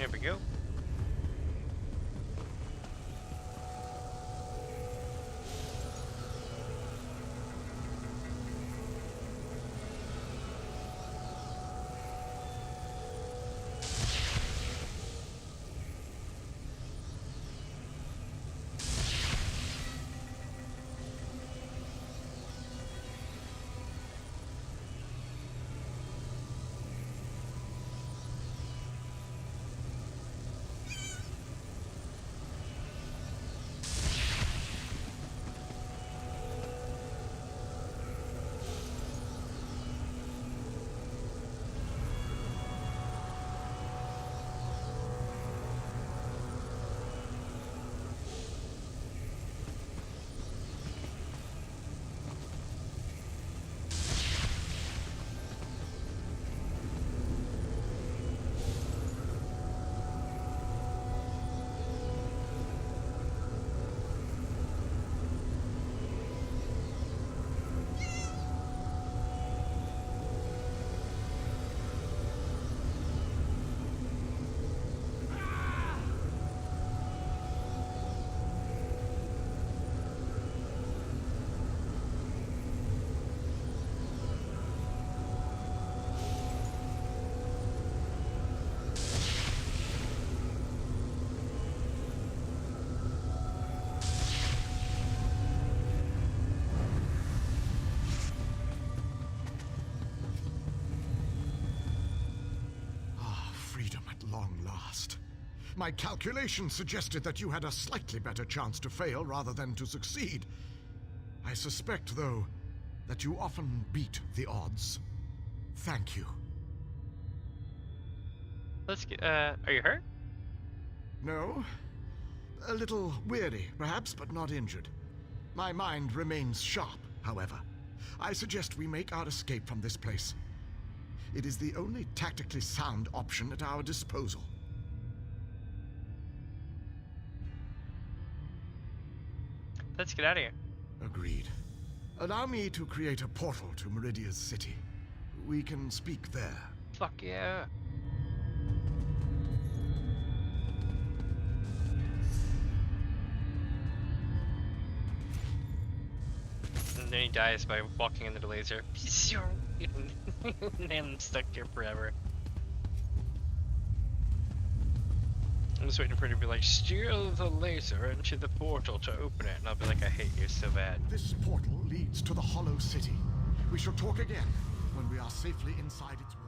There we go. Long last. My calculations suggested that you had a slightly better chance to fail rather than to succeed. I suspect, though, that you often beat the odds. Thank you. Let's get, are you hurt? No. A little weary, perhaps, but not injured. My mind remains sharp, however. I suggest we make our escape from this place. It is the only tactically sound option at our disposal. Let's get out of here. Agreed. Allow me to create a portal to Meridia's city. We can speak there. Fuck yeah. And then he dies by walking into the laser. And I'm stuck here forever. I'm just waiting for it to be like, steer the laser into the portal to open it. And I'll be like, I hate you so bad. This portal leads to the Hollow City. We shall talk again when we are safely inside its walls.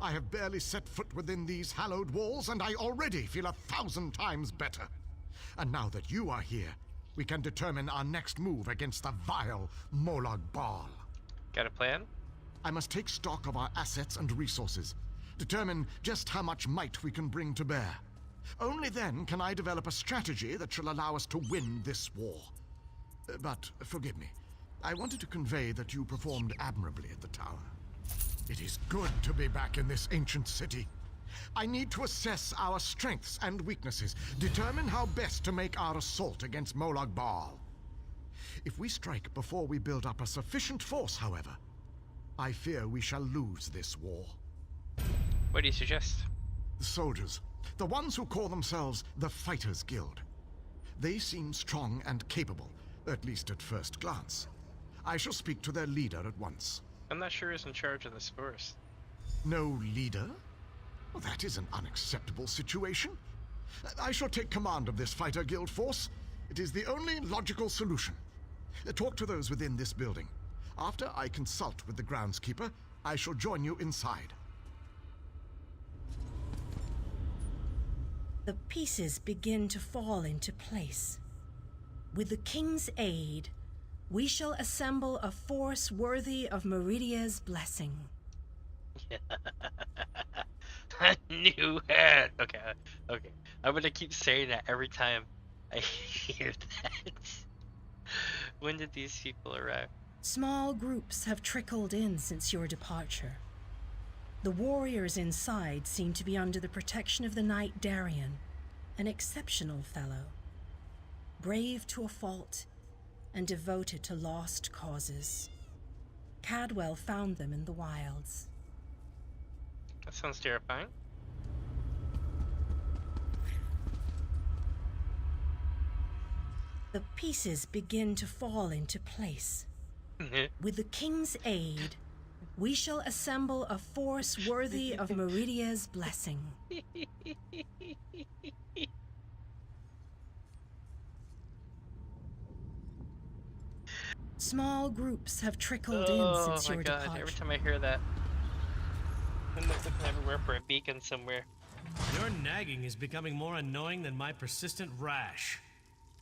I have barely set foot within these hallowed walls, and I already feel 1,000 times better. And now that you are here, we can determine our next move against the vile Molag Bal. Got a plan? I must take stock of our assets and resources, determine just how much might we can bring to bear. Only then can I develop a strategy that shall allow us to win this war. But forgive me, I wanted to convey that you performed admirably at the tower. It is good to be back in this ancient city. I need to assess our strengths and weaknesses, determine how best to make our assault against Molag Bal. If we strike before we build up a sufficient force, however, I fear we shall lose this war. What do you suggest? The soldiers, the ones who call themselves the Fighters Guild. They seem strong and capable, at least at first glance. I shall speak to their leader at once. I'm not sure who's in charge of this forest. No leader? Well, that is an unacceptable situation. I shall take command of this Fighter Guild force. It is the only logical solution. Talk to those within this building. After I consult with the groundskeeper, I shall join you inside. The pieces begin to fall into place. With the king's aid, we shall assemble a force worthy of Meridia's blessing. I knew it. Okay. I'm gonna keep saying that every time I hear that. When did these people arrive? Small groups have trickled in since your departure. The warriors inside seem to be under the protection of the knight Darien, an exceptional fellow. Brave to a fault, and devoted to lost causes. Cadwell found them in the wilds. That sounds terrifying. The pieces begin to fall into place. With the king's aid, we shall assemble a force worthy of Meridia's blessing. Small groups have trickled in since your departure. Oh my god, every time I hear that, I'm looking everywhere for a beacon somewhere. Your nagging is becoming more annoying than my persistent rash.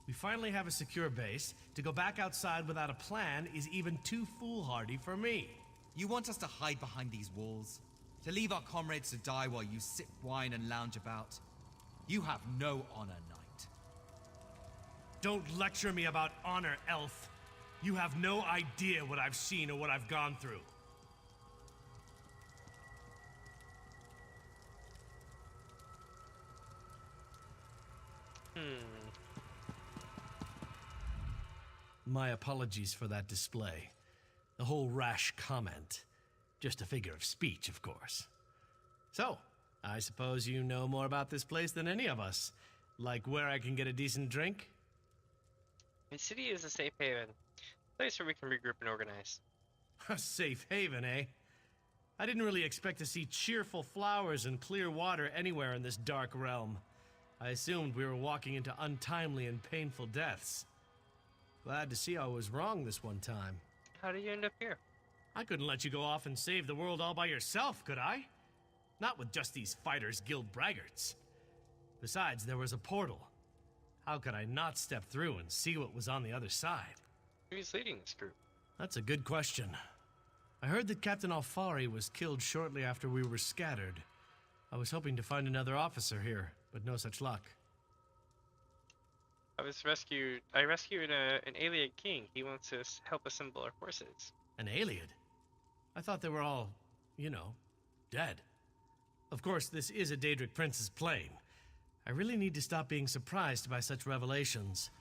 We finally have a secure base. To go back outside without a plan is even too foolhardy for me. You want us to hide behind these walls? To leave our comrades to die while you sip wine and lounge about? You have no honor, knight. Don't lecture me about honor, elf. You have no idea what I've seen or what I've gone through. My apologies for that display. The whole rash comment. Just a figure of speech, of course. So, I suppose you know more about this place than any of us. Like where I can get a decent drink? The city is a safe haven. A place where we can regroup and organize. A safe haven, eh? I didn't really expect to see cheerful flowers and clear water anywhere in this dark realm. I assumed we were walking into untimely and painful deaths. Glad to see I was wrong this one time. How did you end up here? I couldn't let you go off and save the world all by yourself, could I? Not with just these Fighters Guild braggarts. Besides, there was a portal. How could I not step through and see what was on the other side? Who's leading this group? That's a good question. I heard that Captain Alfari was killed shortly after we were scattered. I was hoping to find another officer here, but no such luck. I rescued an alien king. He wants to help assemble our forces. An alien? I thought they were all, you know, dead. Of course, this is a Daedric prince's plane. I really need to stop being surprised by such revelations.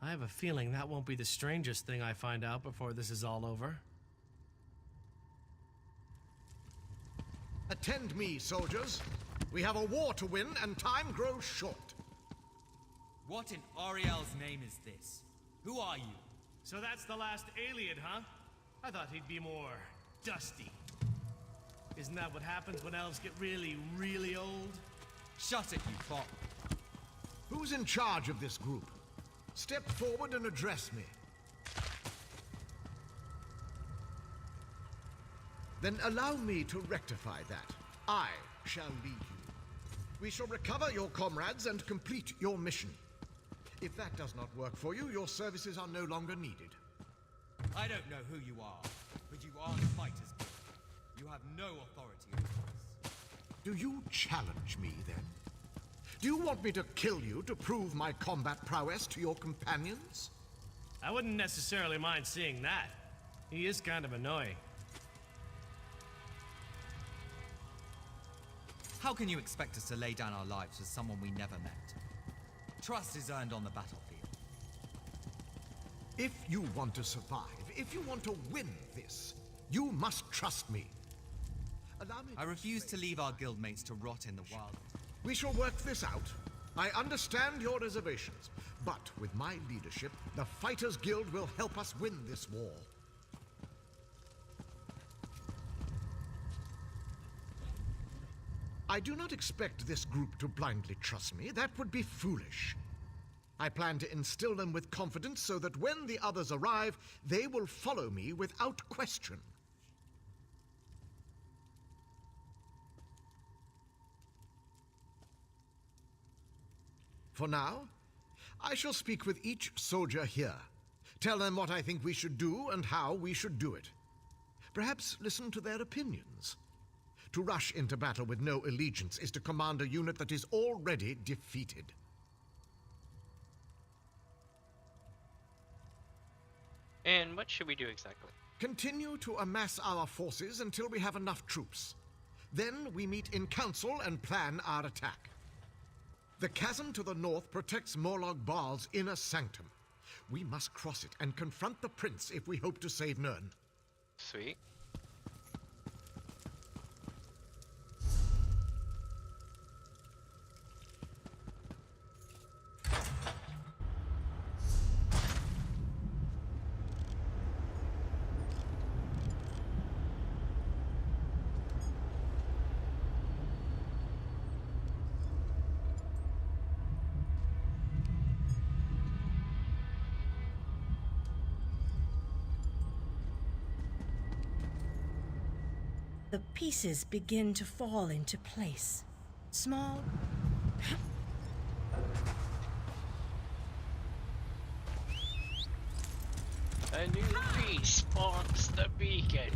I have a feeling that won't be the strangest thing I find out before this is all over. Attend me, soldiers. We have a war to win, and time grows short. What in Ariel's name is this? Who are you? So that's the last alien, huh? I thought he'd be more dusty. Isn't that what happens when elves get really, really old? Shut it, you fop. Who's in charge of this group? Step forward and address me. Then allow me to rectify that. I shall lead you. We shall recover your comrades and complete your mission. If that does not work for you, your services are no longer needed. I don't know who you are, but you are the Fighters Guild. You have no authority over us. Do you challenge me, then? Do you want me to kill you to prove my combat prowess to your companions? I wouldn't necessarily mind seeing that. He is kind of annoying. How can you expect us to lay down our lives for someone we never met? Trust is earned on the battlefield. If you want to survive, if you want to win this, you must trust me. Allow me I refuse to leave our guildmates to rot in the wild. We shall work this out. I understand your reservations, but with my leadership, the Fighters Guild will help us win this war. I do not expect this group to blindly trust me. That would be foolish. I plan to instill them with confidence so that when the others arrive, they will follow me without question. For now, I shall speak with each soldier here. Tell them what I think we should do and how we should do it. Perhaps listen to their opinions. To rush into battle with no allegiance is to command a unit that is already defeated. And what should we do exactly? Continue to amass our forces until we have enough troops. Then we meet in council and plan our attack. The chasm to the north protects Molag Bal's inner sanctum. We must cross it and confront the prince if we hope to save Nirn. Sweet. The pieces begin to fall into place. Small. A new piece sparks the beacon.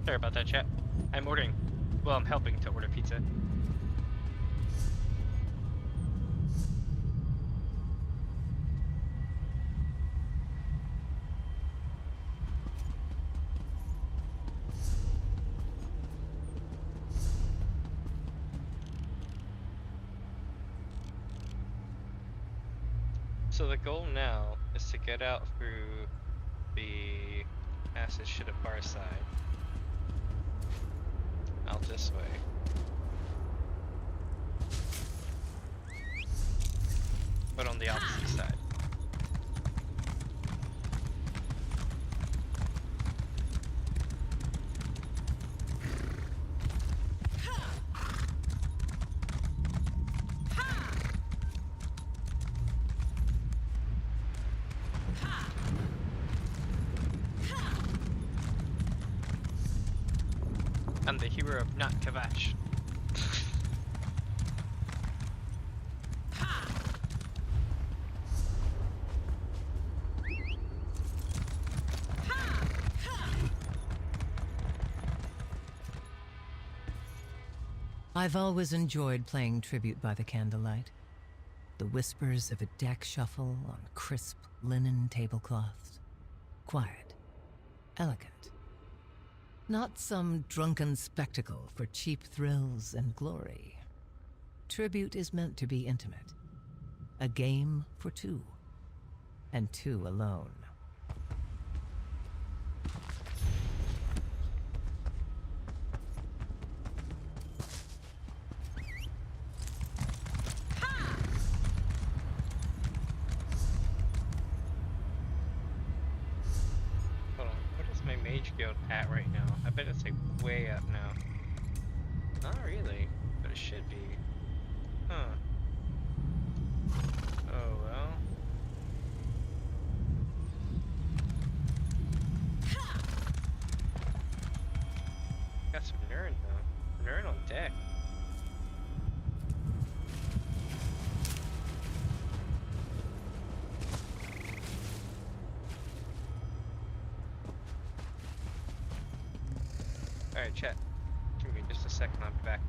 Sorry about that, chat. I'm ordering. Well, I'm helping to order pizza. So the goal now is to get out through the passage to the far side. Out this way. But on the opposite side. I'm the hero of not Kavash. I've always enjoyed playing tribute by the candlelight. The whispers of a deck shuffle on crisp linen tablecloths. Quiet. Elegant. Not some drunken spectacle for cheap thrills and glory. Tribute is meant to be intimate. A game for two. And two alone. Guild at right now. I bet it's like way up now. Not really, but it should be. Huh. Oh well. Got some Nirn though. Nirn on deck. Alright, chat. Give me just a second, I'll be back.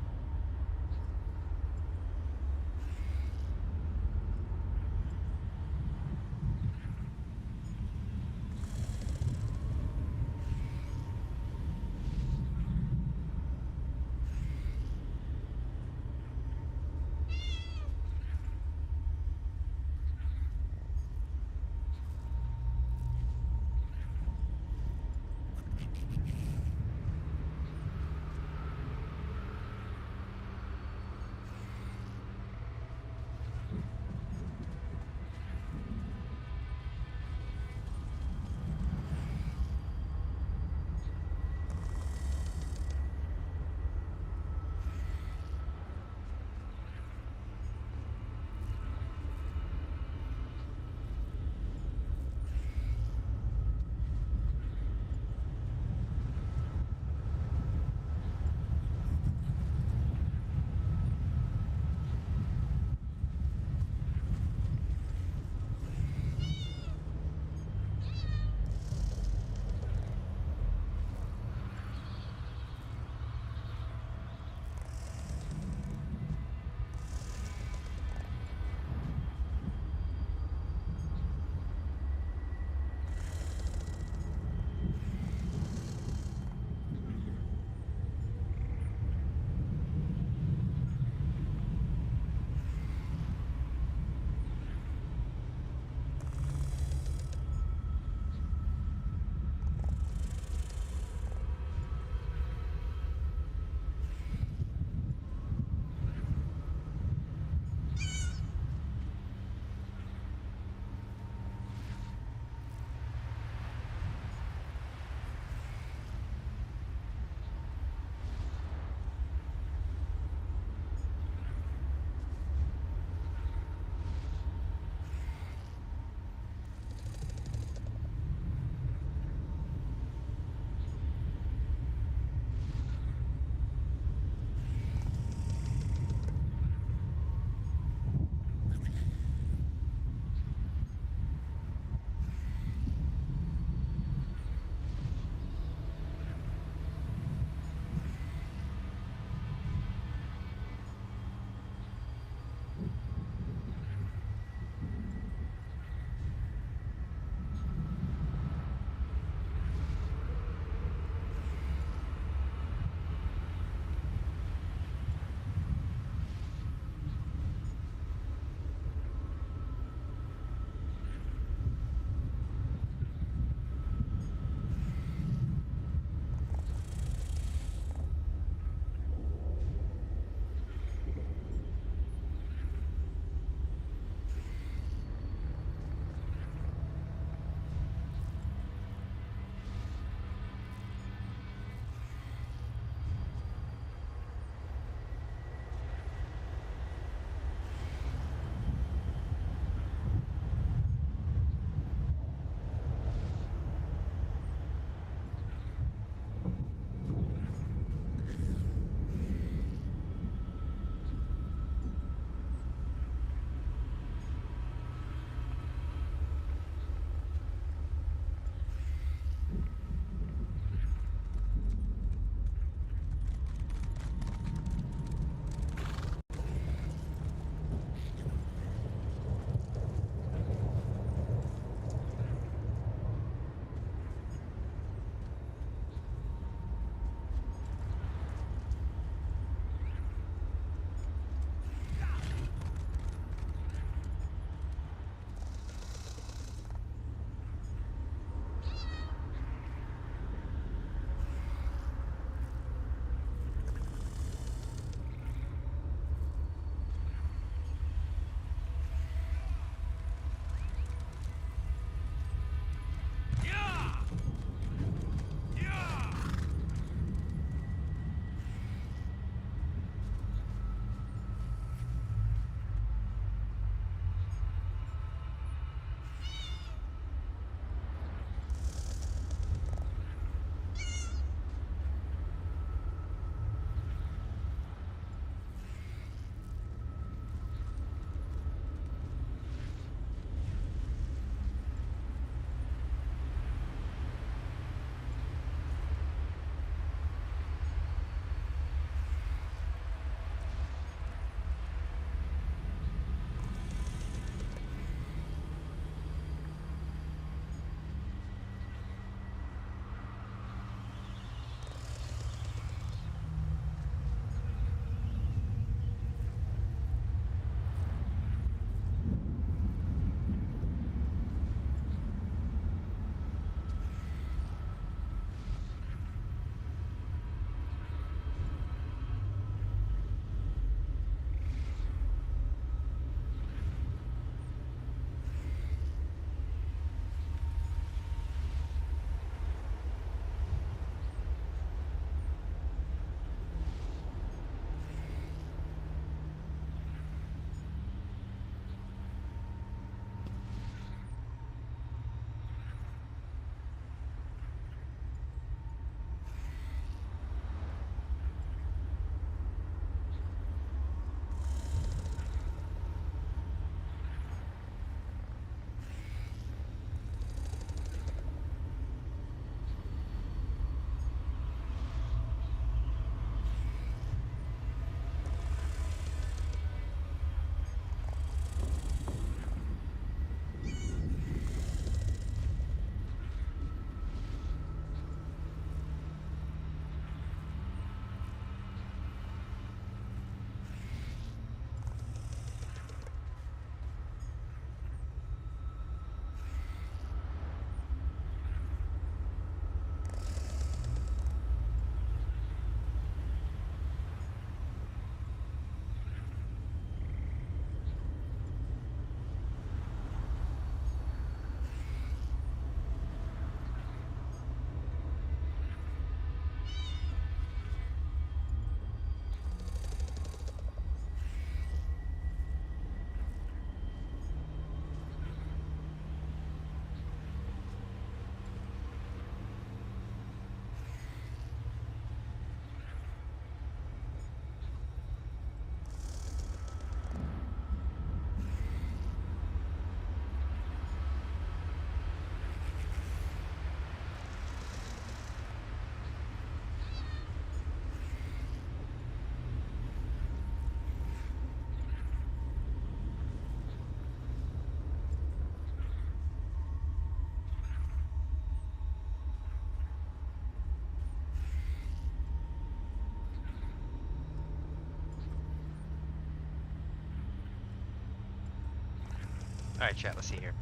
Alright, chat, let's see here.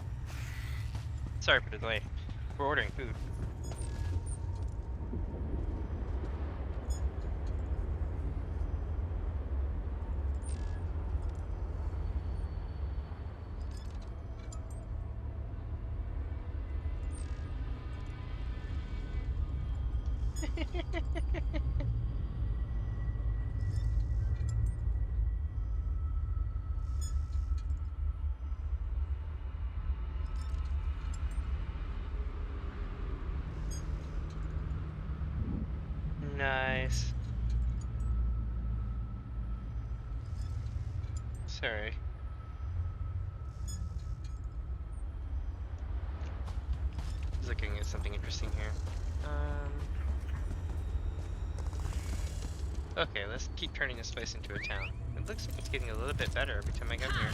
Sorry for the delay. We're ordering food. Nice. Sorry. Just looking at something interesting here. Okay, let's keep turning this place into a town. It looks like it's getting a little bit better every time I come here.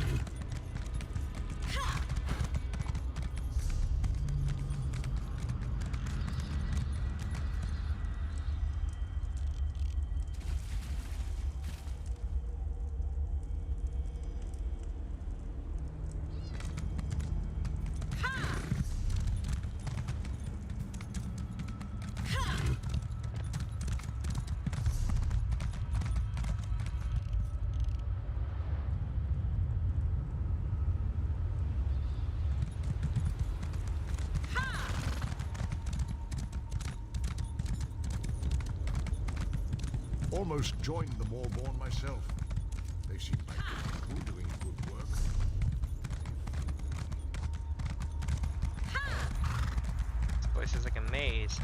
Almost joined the Moorborn myself. They seem like good people doing good work. This place is like a maze.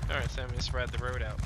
Alright, so I'm gonna spread the road out.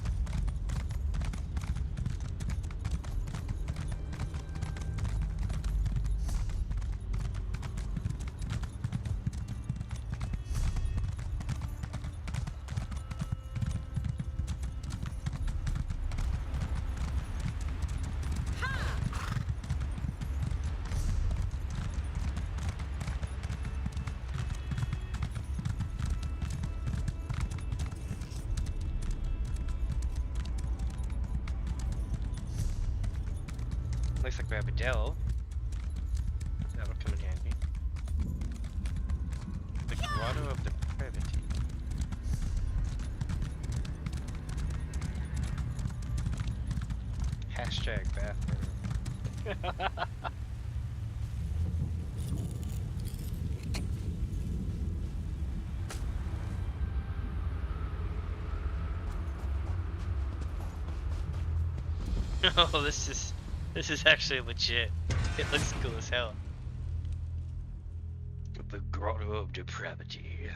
Looks like we have a delve. That'll come in handy. The Grotto of the Privity. Hashtag bathroom. Oh, this is actually legit. It looks cool as hell. The Grotto of Depravity.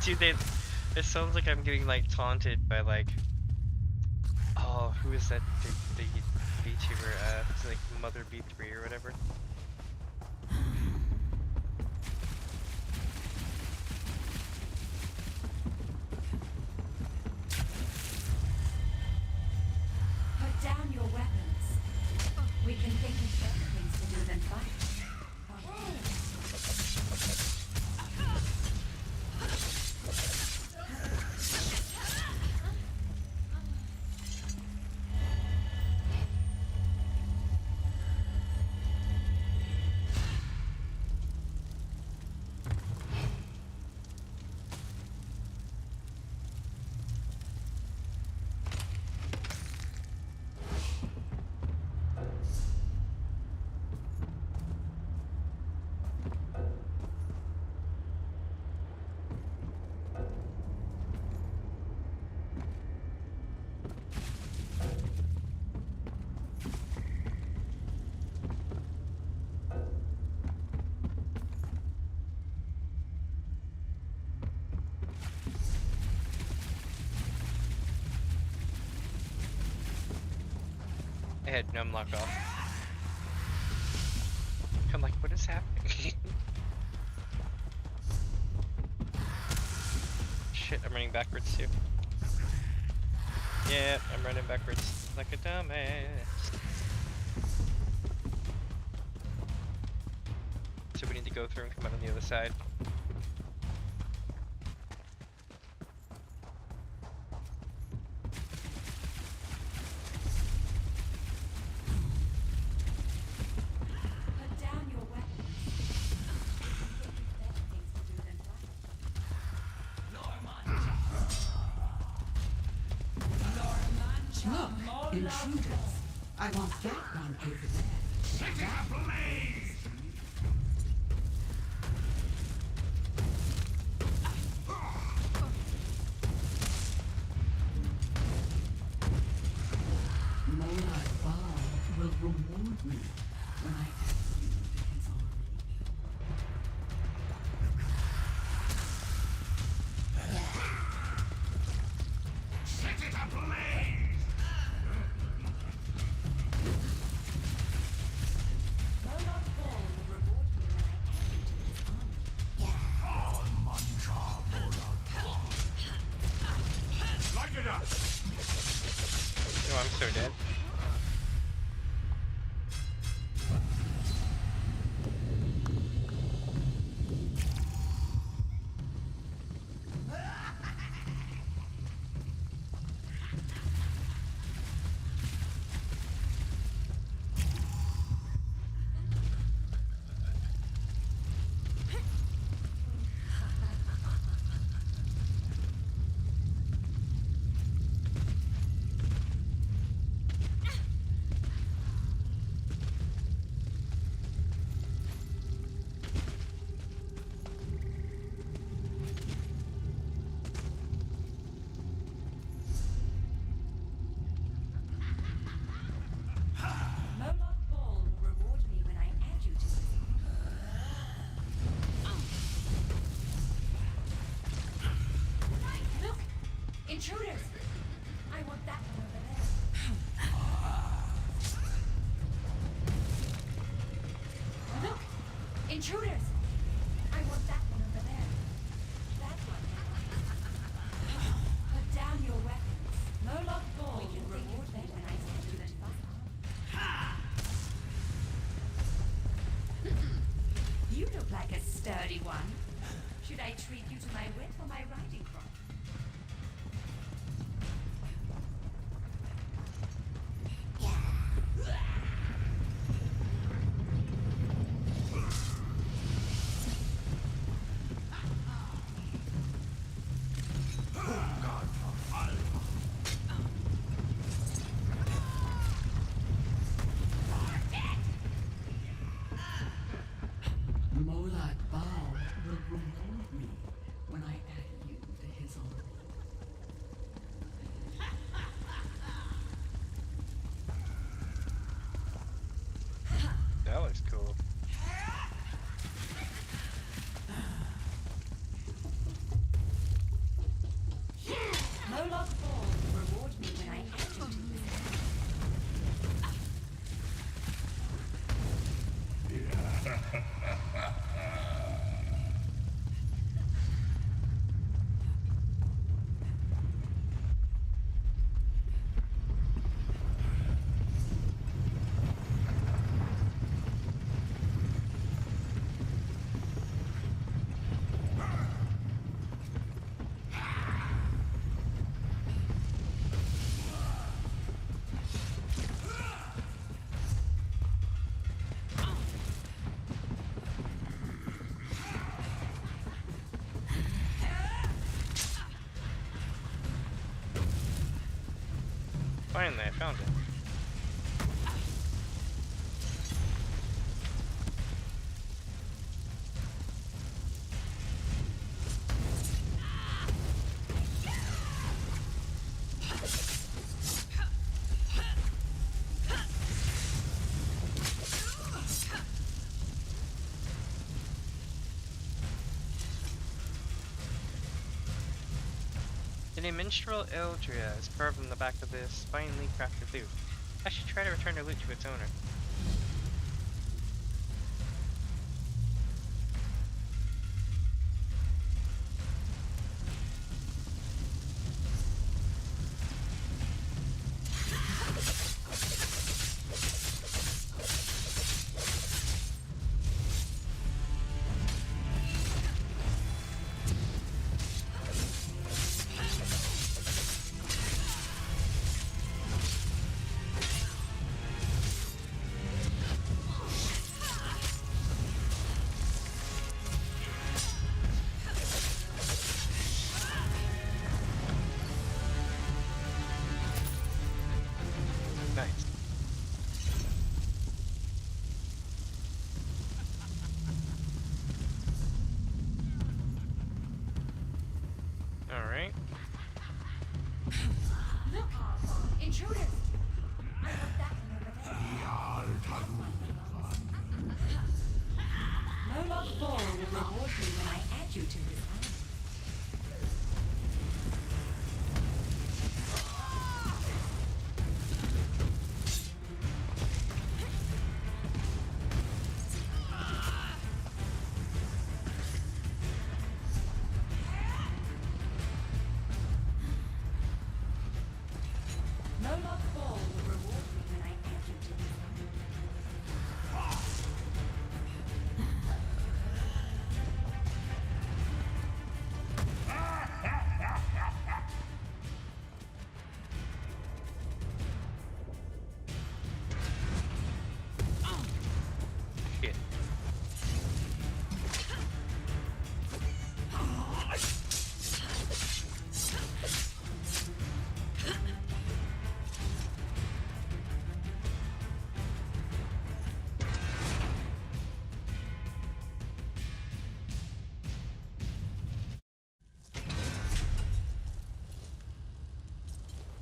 Dude, it sounds like I'm getting like taunted by like, oh, who is that? The VTuber, it's like Mother B3 or whatever. Put down your weapons. We can think of better things to do than fight. had numlock off. I'm like, what is happening? Shit, I'm running backwards too. Yeah, I'm running backwards like a dumbass. So we need to go through and come out on the other side. Put down your weapons. Look, intruders. I want that one over there. Set it ablaze! Molar Ball will reward me when I add you to his army. Set it ablaze! Light it up! Oh, I'm so dead. Intruders! I want that one over there. Look! Intruders! I want that one over there. That one. Put down your weapons. Moloch Ball will reward me when I send you that fight. You look like a sturdy one. Should I treat you to my whip or my riding crop? Molar Ball will reward me when I add you to his army. That looks cool. Moloch Ball will reward me when I add you to his Finally, I found it. In a minstrel Eldria is carved on the back of this finely crafted loot. I should try to return the loot to its owner. Nice. All right. Look, intruders! I want that one over there. No log ball will reward me when I add you to his army. No log ball will reward me when I add you to his army. Shit.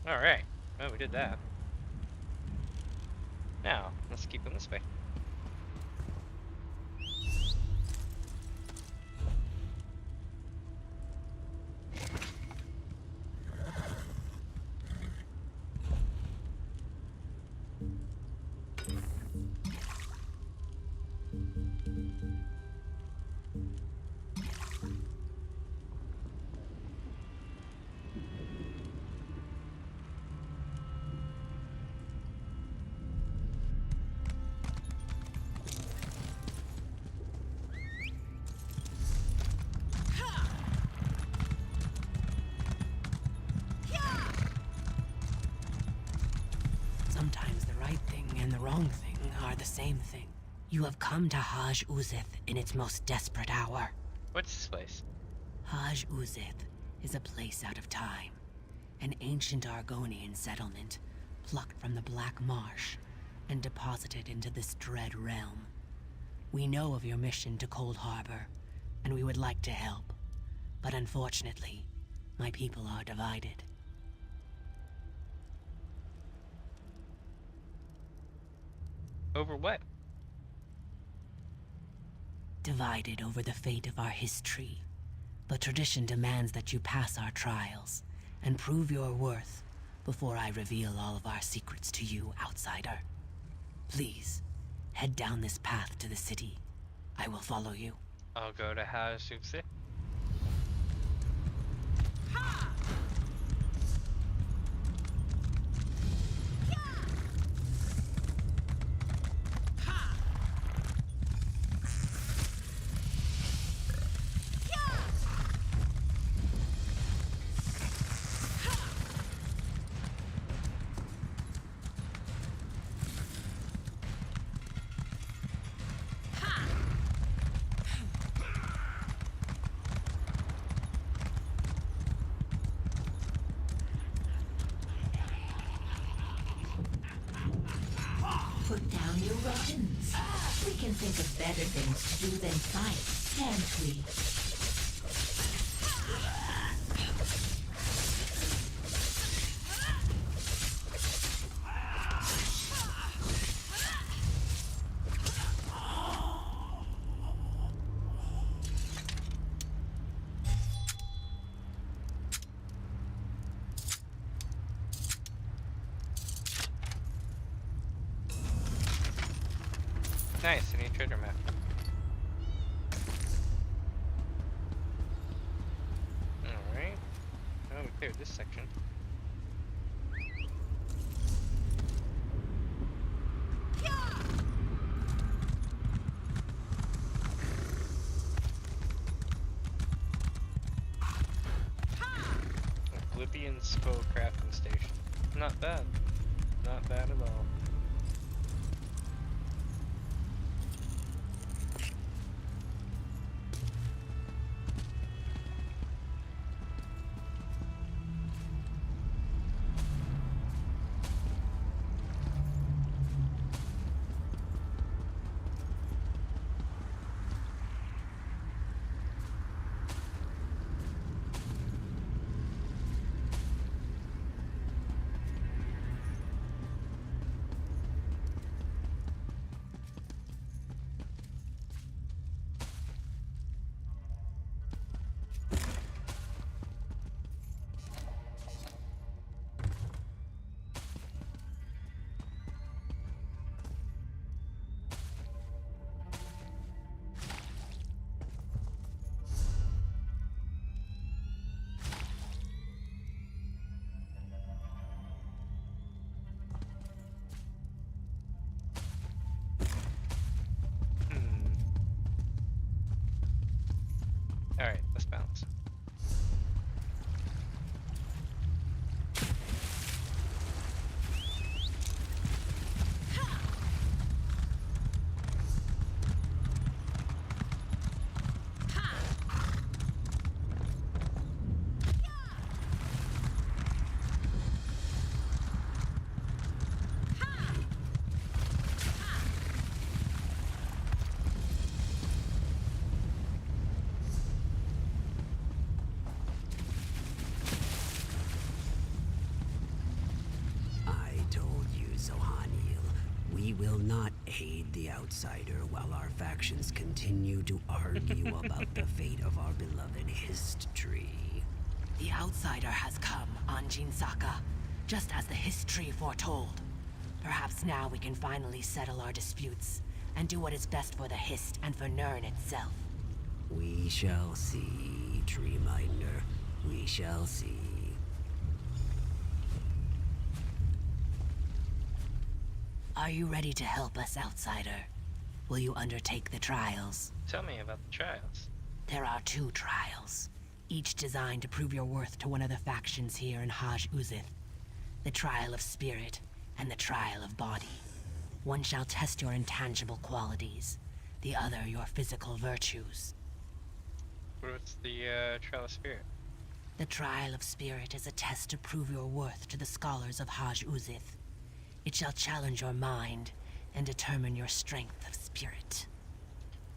All right. Well, we did that. Now, let's keep going this way. Sometimes the right thing and the wrong thing are the same thing. You have come to Haj Uzith in its most desperate hour. What's this place? Haj Uzith is a place out of time. An ancient Argonian settlement, plucked from the Black Marsh and deposited into this dread realm. We know of your mission to Coldharbour, and we would like to help. But unfortunately, my people are divided. Over what? Divided over the fate of our history. But tradition demands that you pass our trials and prove your worth before I reveal all of our secrets to you, outsider. Please, head down this path to the city. I will follow you. I'll go to Haj Uzith. Put down your weapons. We can think of better things to do than fight, can't we? Nice, a new treasure map. Alright. Oh, we cleared this section. Oblivion Skull Crafting Station. Not bad. Not bad at all. Alright, let's bounce. We will not aid the outsider while our factions continue to argue about the fate of our beloved Hist tree. The outsider has come, Anjin Saka, just as the Hist tree foretold. Perhaps now we can finally settle our disputes and do what is best for the Hist and for Nirn itself. We shall see, Tree Minder. We shall see. Are you ready to help us, outsider? Will you undertake the trials? Tell me about the trials. There are 2 trials, each designed to prove your worth to one of the factions here in Haj Uzith. The trial of spirit and the trial of body. One shall test your intangible qualities, the other your physical virtues. What's the trial of spirit? The trial of spirit is a test to prove your worth to the scholars of Haj Uzith. It shall challenge your mind and determine your strength of spirit.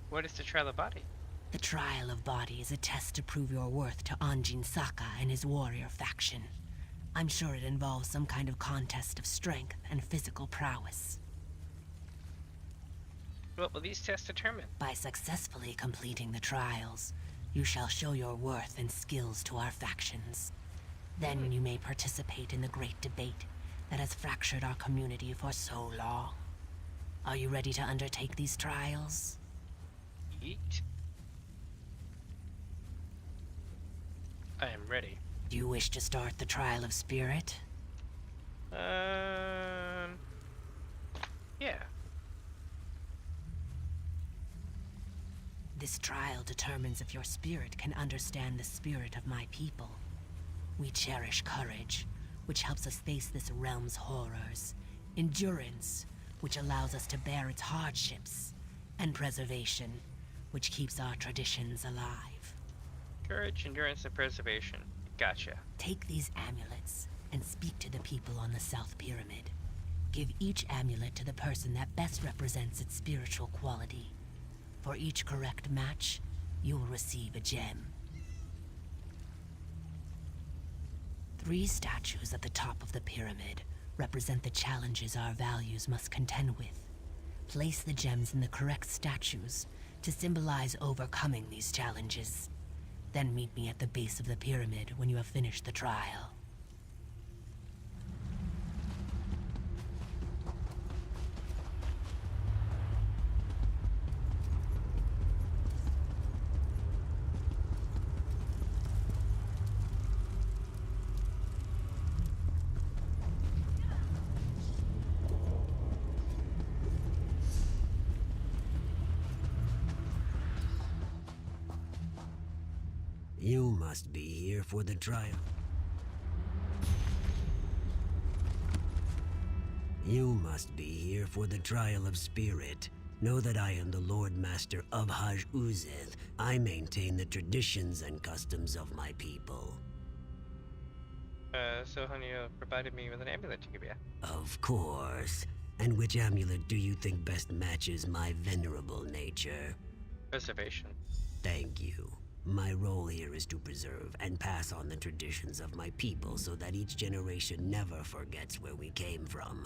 What is the trial of body? The trial of body is a test to prove your worth to Anjin Saka and his warrior faction. I'm sure it involves some kind of contest of strength and physical prowess. What will these tests determine? By successfully completing the trials, you shall show your worth and skills to our factions. Then you may participate in the great debate that has fractured our community for so long. Are you ready to undertake these trials? Yeet. I am ready. Do you wish to start the trial of spirit? Yeah. This trial determines if your spirit can understand the spirit of my people. We cherish courage, which helps us face this realm's horrors, endurance, which allows us to bear its hardships, and preservation, which keeps our traditions alive. Courage, endurance, and preservation. Gotcha. Take these amulets and speak to the people on the South Pyramid. Give each amulet to the person that best represents its spiritual quality. For each correct match, you will receive a gem. 3 statues at the top of the pyramid represent the challenges our values must contend with. Place the gems in the correct statues to symbolize overcoming these challenges. Then meet me at the base of the pyramid when you have finished the trial. You must be here for the trial. You must be here for the trial of spirit. Know that I am the Lord Master of Haj-Uzeth. I maintain the traditions and customs of my people. So honey, provided me with an amulet to give you. Of course. And which amulet do you think best matches my venerable nature? Preservation. Thank you. My role here is to preserve and pass on the traditions of my people so that each generation never forgets where we came from.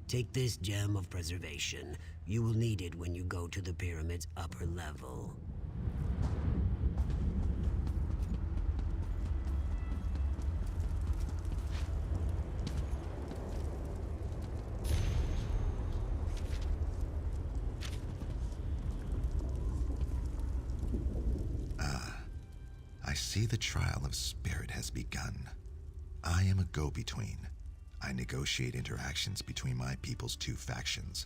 Take this gem of preservation. You will need it when you go to the pyramid's upper level. I see the trial of spirit has begun. I am a go-between. I negotiate interactions between my people's two factions,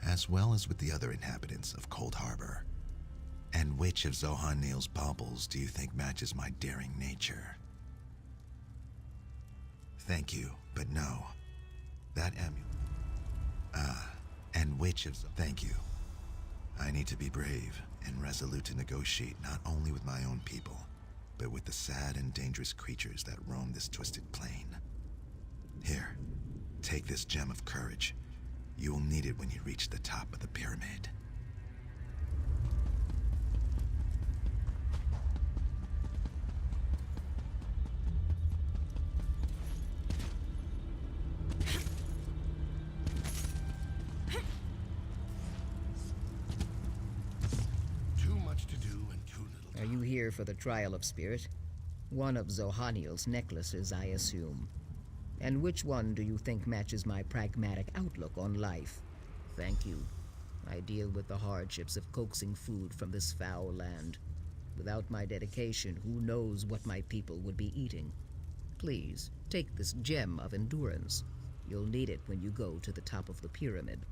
as well as with the other inhabitants of Coldharbour. And which of Zohan'il's baubles do you think matches my daring nature? Thank you, but no. That amulet. And which of... Thank you. I need to be brave and resolute to negotiate not only with my own people, but with the sad and dangerous creatures that roam this twisted plain. Here, take this gem of courage. You will need it when you reach the top of the pyramid. Too much to do and too little. Are you here for the trial of spirit? One of Zohan'il's necklaces, I assume. And which one do you think matches my pragmatic outlook on life? Thank you. I deal with the hardships of coaxing food from this foul land. Without my dedication, who knows what my people would be eating? Please, take this gem of endurance. You'll need it when you go to the top of the pyramid.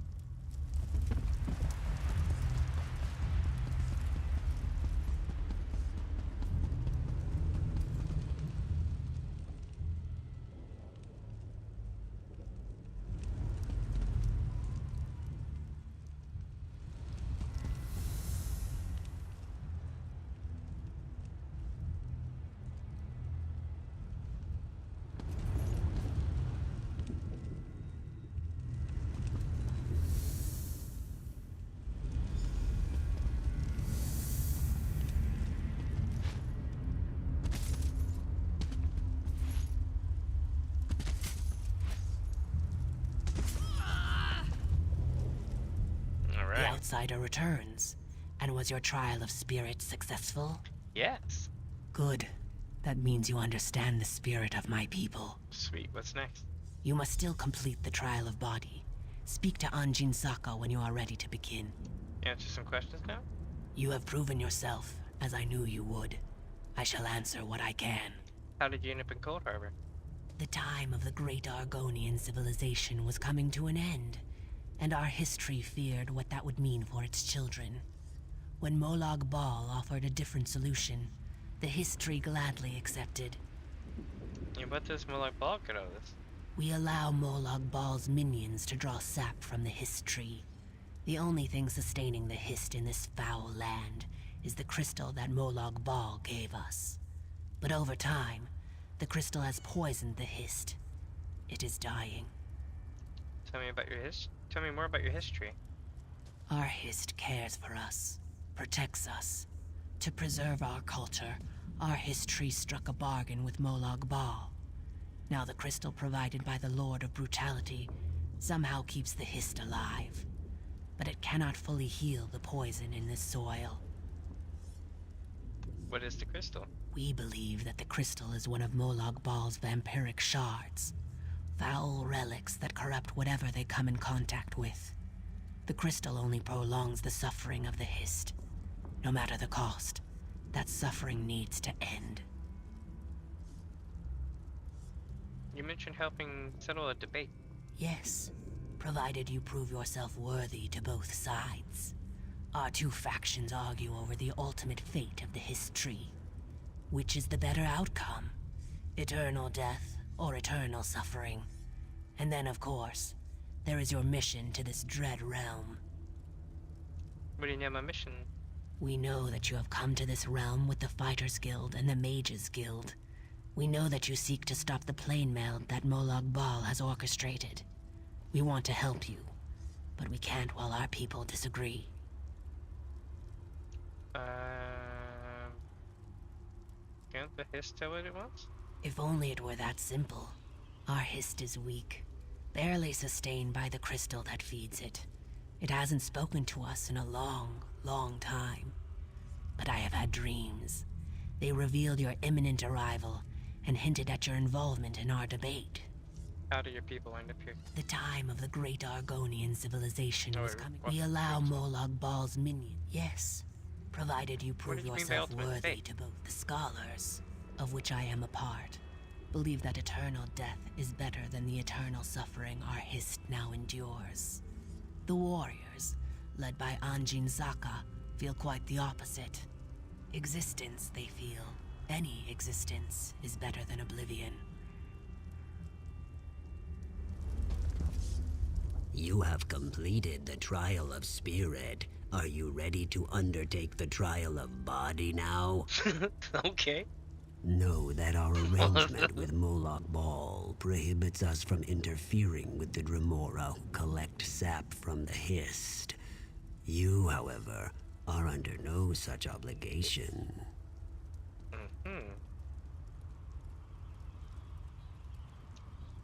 The outsider returns. And was your trial of spirit successful? Yes. Good. That means you understand the spirit of my people. Sweet, what's next? You must still complete the trial of body. Speak to Anjin Saka when you are ready to begin. Answer some questions now? You have proven yourself, as I knew you would. I shall answer what I can. How did you end up in Coldharbour? The time of the great Argonian civilization was coming to an end, and our history feared what that would mean for its children. When Molag Bal offered a different solution, the history gladly accepted. And what does Molag Bal get out of this? We allow Molag Bal's minions to draw sap from the Hist tree. The only thing sustaining the Hist in this foul land is the crystal that Molag Bal gave us. But over time, the crystal has poisoned the Hist. It is dying. Tell me more about your history. Our Hist cares for us, protects us. To preserve our culture, our history struck a bargain with Molag Bal. Now the crystal provided by the Lord of Brutality somehow keeps the Hist alive. But it cannot fully heal the poison in this soil. What is the crystal? We believe that the crystal is one of Molag Bal's vampiric shards. Foul relics that corrupt whatever they come in contact with. The crystal only prolongs the suffering of the Hist. No matter the cost, that suffering needs to end. You mentioned helping settle a debate. Yes, provided you prove yourself worthy to both sides. Our two factions argue over the ultimate fate of the Hist tree. Which is the better outcome? Eternal death or eternal suffering? And then, of course, there is your mission to this dread realm. What do you name my mission? We know that you have come to this realm with the Fighters Guild and the Mages Guild. We know that you seek to stop the plane meld that Molag Bal has orchestrated. We want to help you, but we can't while our people disagree. Can't the Hist tell what it wants? If only it were that simple. Our Hist is weak, barely sustained by the crystal that feeds it. It hasn't spoken to us in a long, long time. But I have had dreams. They revealed your imminent arrival and hinted at your involvement in our debate. How do your people end up here? The time of the great Argonian civilization was coming. We allow Molag Bal's minion. Yes, provided you prove yourself worthy to both the scholars, of which I am a part, believe that eternal death is better than the eternal suffering our Hist now endures. The warriors, led by Anjin Zaka, feel quite the opposite. Existence, they feel. Any existence is better than oblivion. You have completed the trial of spirit. Are you ready to undertake the trial of body now? Okay. Know that our arrangement with Molag Bal prohibits us from interfering with the Dremora who collect sap from the Hist. You, however, are under no such obligation.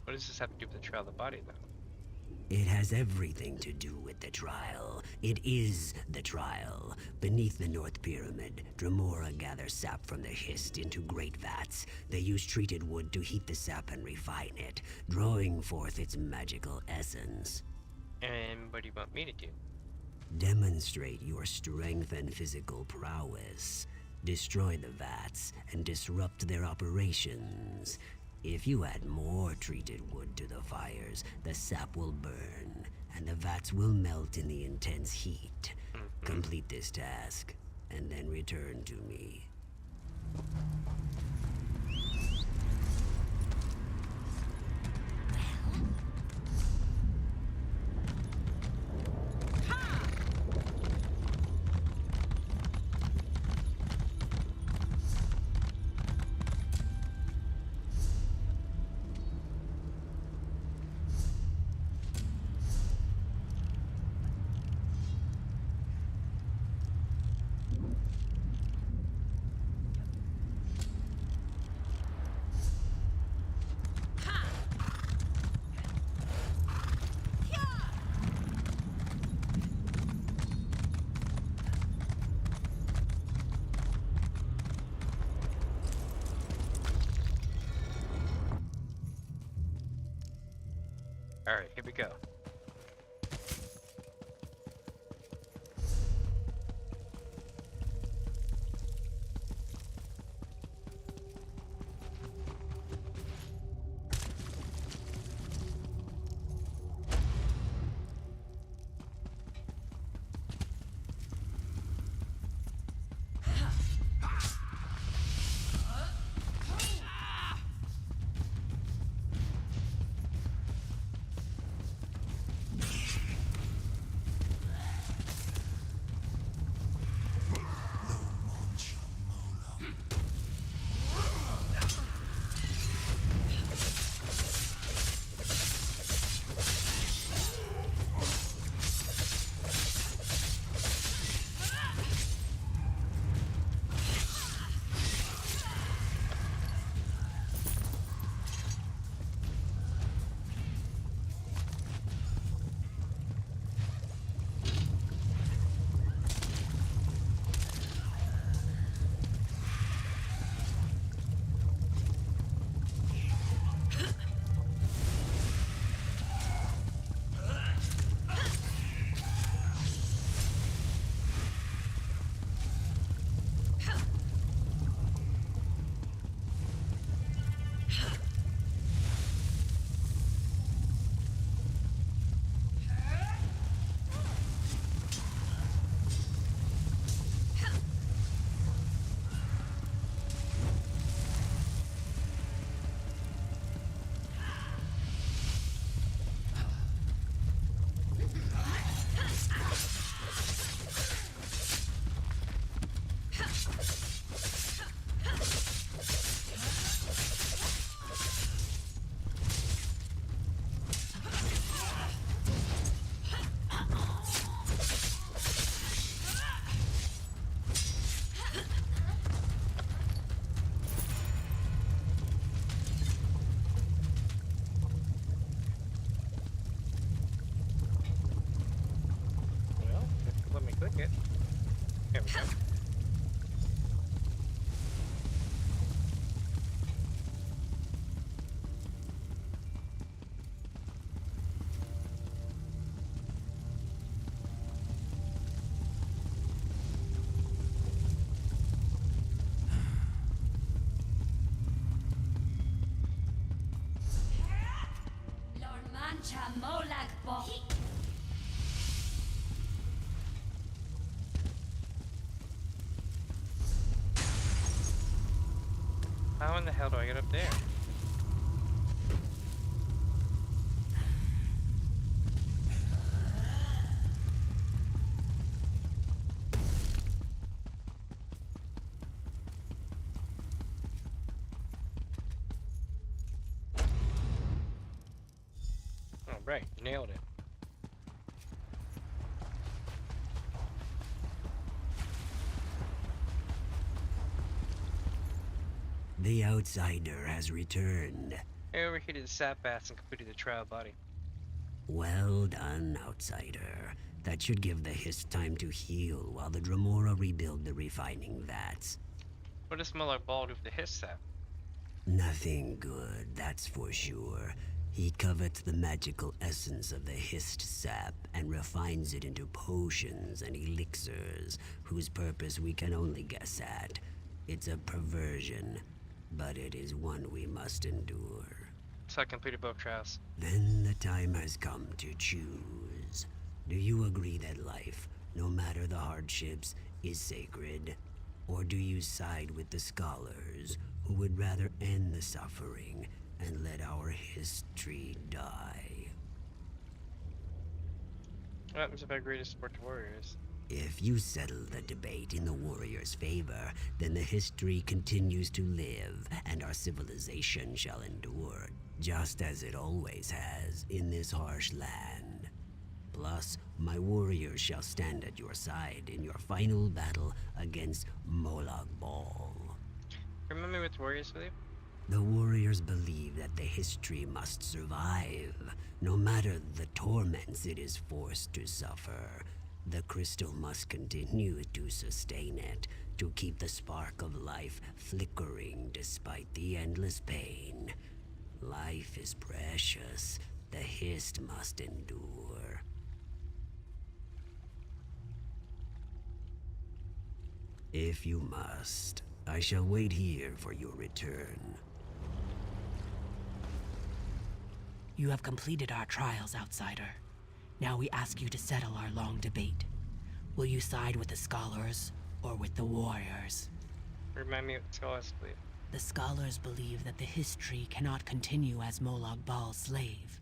What does this have to do with the trial of the body, though? It has everything to do with the trial. It is the trial. Beneath the North Pyramid, Dremora gather sap from the Hist into great vats. They use treated wood to heat the sap and refine it, drawing forth its magical essence. And what do you want me to do? Demonstrate your strength and physical prowess. Destroy the vats and disrupt their operations. If you add more treated wood to the fires, the sap will burn, and the vats will melt in the intense heat. Complete this task, and then return to me. Alright, here we go. Here we go. How in the hell do I get up there? Oh, right, nailed it. The outsider has returned. I overheated the sap baths and completed the trial body. Well done, outsider. That should give the Hist time to heal while the Dremora rebuild the refining vats. What does Moloch Ball do for the Hist sap? Nothing good, that's for sure. He covets the magical essence of the Hist sap and refines it into potions and elixirs, whose purpose we can only guess at. It's a perversion, but it is one we must endure. So I completed both trials. Then the time has come to choose. Do you agree that life, no matter the hardships, is sacred? Or do you side with the scholars, who would rather end the suffering and let our history die? What happens if I agree to support the warriors? If you settle the debate in the warriors' favor, then the history continues to live, and our civilization shall endure, just as it always has in this harsh land. Plus, my warriors shall stand at your side in your final battle against Moloch Ball. Remember what the warriors believe? The warriors believe that the history must survive, no matter the torments it is forced to suffer. The crystal must continue to sustain it, to keep the spark of life flickering despite the endless pain. Life is precious. The Hist must endure. If you must, I shall wait here for your return. You have completed our trials, outsider. Now we ask you to settle our long debate. Will you side with the scholars or with the warriors? Remind me what the scholars believe. The scholars believe that the history cannot continue as Moloch Baal's slave.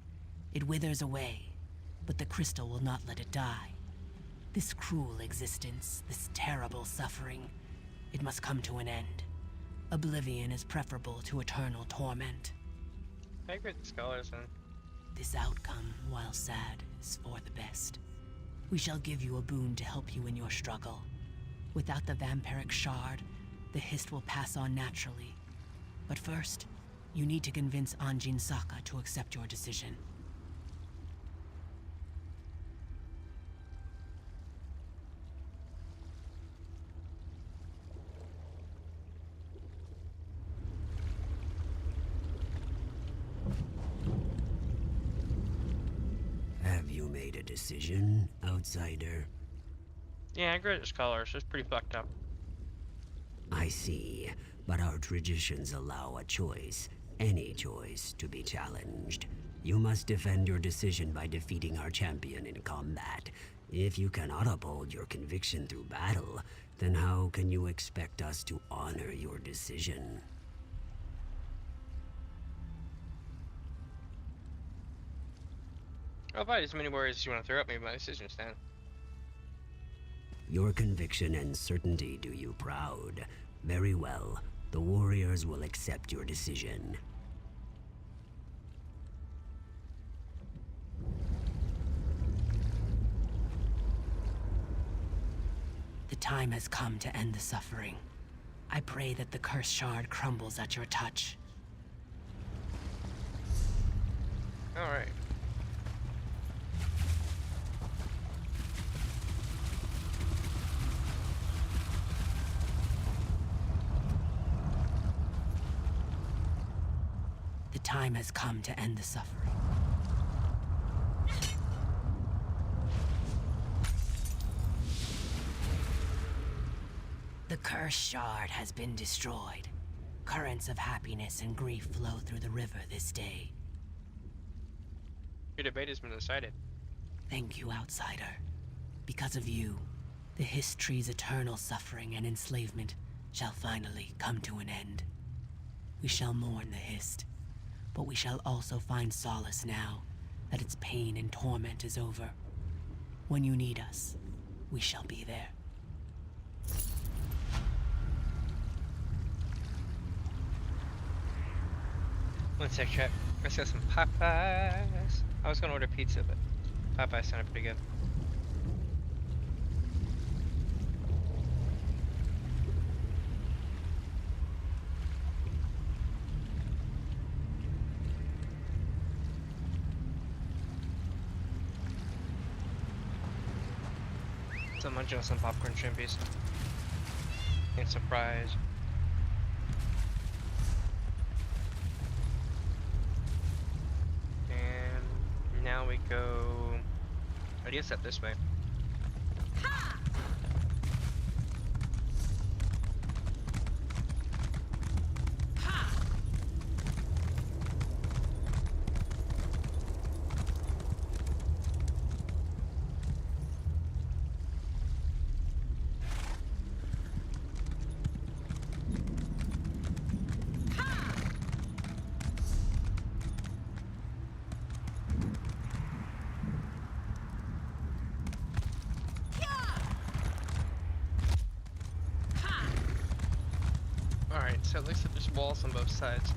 It withers away, but the crystal will not let it die. This cruel existence, this terrible suffering, it must come to an end. Oblivion is preferable to eternal torment. I agree with the scholars then. This outcome, while sad, is for the best. We shall give you a boon to help you in your struggle. Without the vampiric shard, the Hist will pass on naturally. But first, you need to convince Anjin Saka to accept your decision. Have you made a decision, outsider? Yeah, I agree with the scholars. It's pretty fucked up. I see, but our traditions allow a choice, any choice, to be challenged. You must defend your decision by defeating our champion in combat. If you cannot uphold your conviction through battle, then how can you expect us to honor your decision? I'll fight as many warriors as you want to throw at me, but my decision stands. Your conviction and certainty do you proud. Very well. The warriors will accept your decision. The time has come to end the suffering. I pray that the cursed shard crumbles at your touch. Alright. time has come to end the suffering. The cursed shard has been destroyed. Currents of happiness and grief flow through the river this day. Your debate has been decided. Thank you, outsider. Because of you, the history's eternal suffering and enslavement shall finally come to an end. We shall mourn the Hist, but we shall also find solace now that its pain and torment is over. When you need us, we shall be there. One sec, chat. Let's get some Popeyes. I was gonna order pizza, but Popeyes sounded pretty good. So I'm munching on some popcorn shrimpies. And surprise. And now we go. I guess up this way. Alright, so it looks like there's walls on both sides.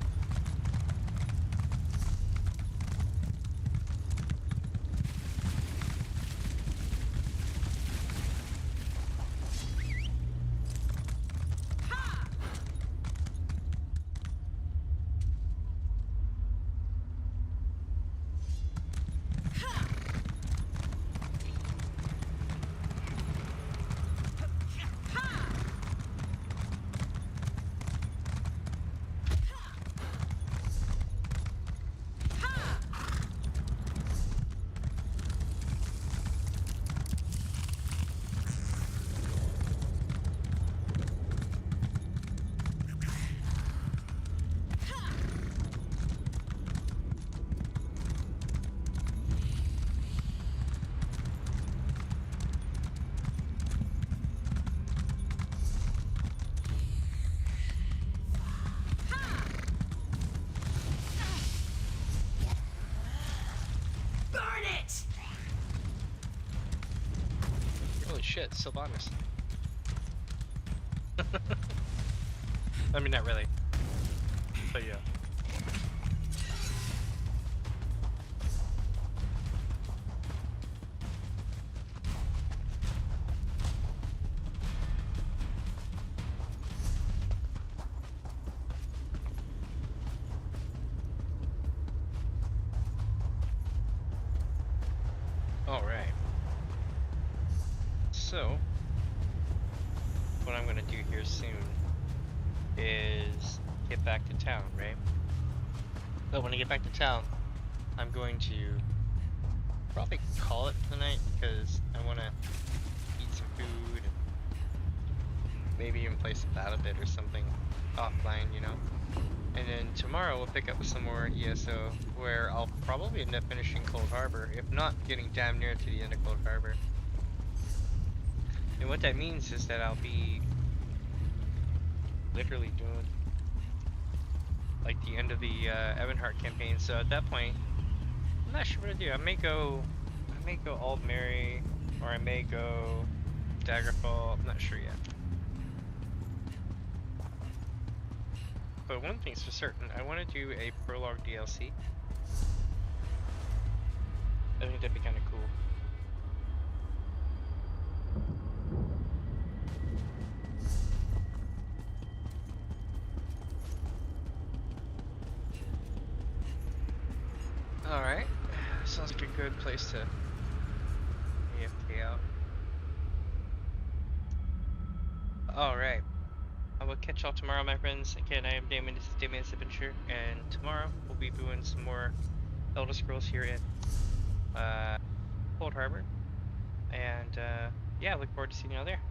Holy shit, Sylvanas. I mean, not really. But yeah. Alright. So, what I'm gonna do here soon is get back to town, right? But when I get back to town, I'm going to probably call it for the night because I want to eat some food and maybe even play some Battle.bit or something offline, you know? And then tomorrow we'll pick up some more ESO where I'll probably end up finishing Coldharbour, if not getting damn near to the end of Coldharbour. And what that means is that I'll be literally doing like the end of the Ebonheart campaign. So at that point, I'm not sure what to do. I may go Aldmeri, or I may go Daggerfall. I'm not sure yet. But one thing's for certain, I want to do a prologue DLC. I think that'd be kind of cool. Alright, sounds like a good place to AFK out. Alright, I will catch y'all tomorrow, my friends. Again, I am Damien. This is DamiensAdventure, and tomorrow we'll be doing some more Elder Scrolls here in Coldharbour. And yeah, look forward to seeing y'all there.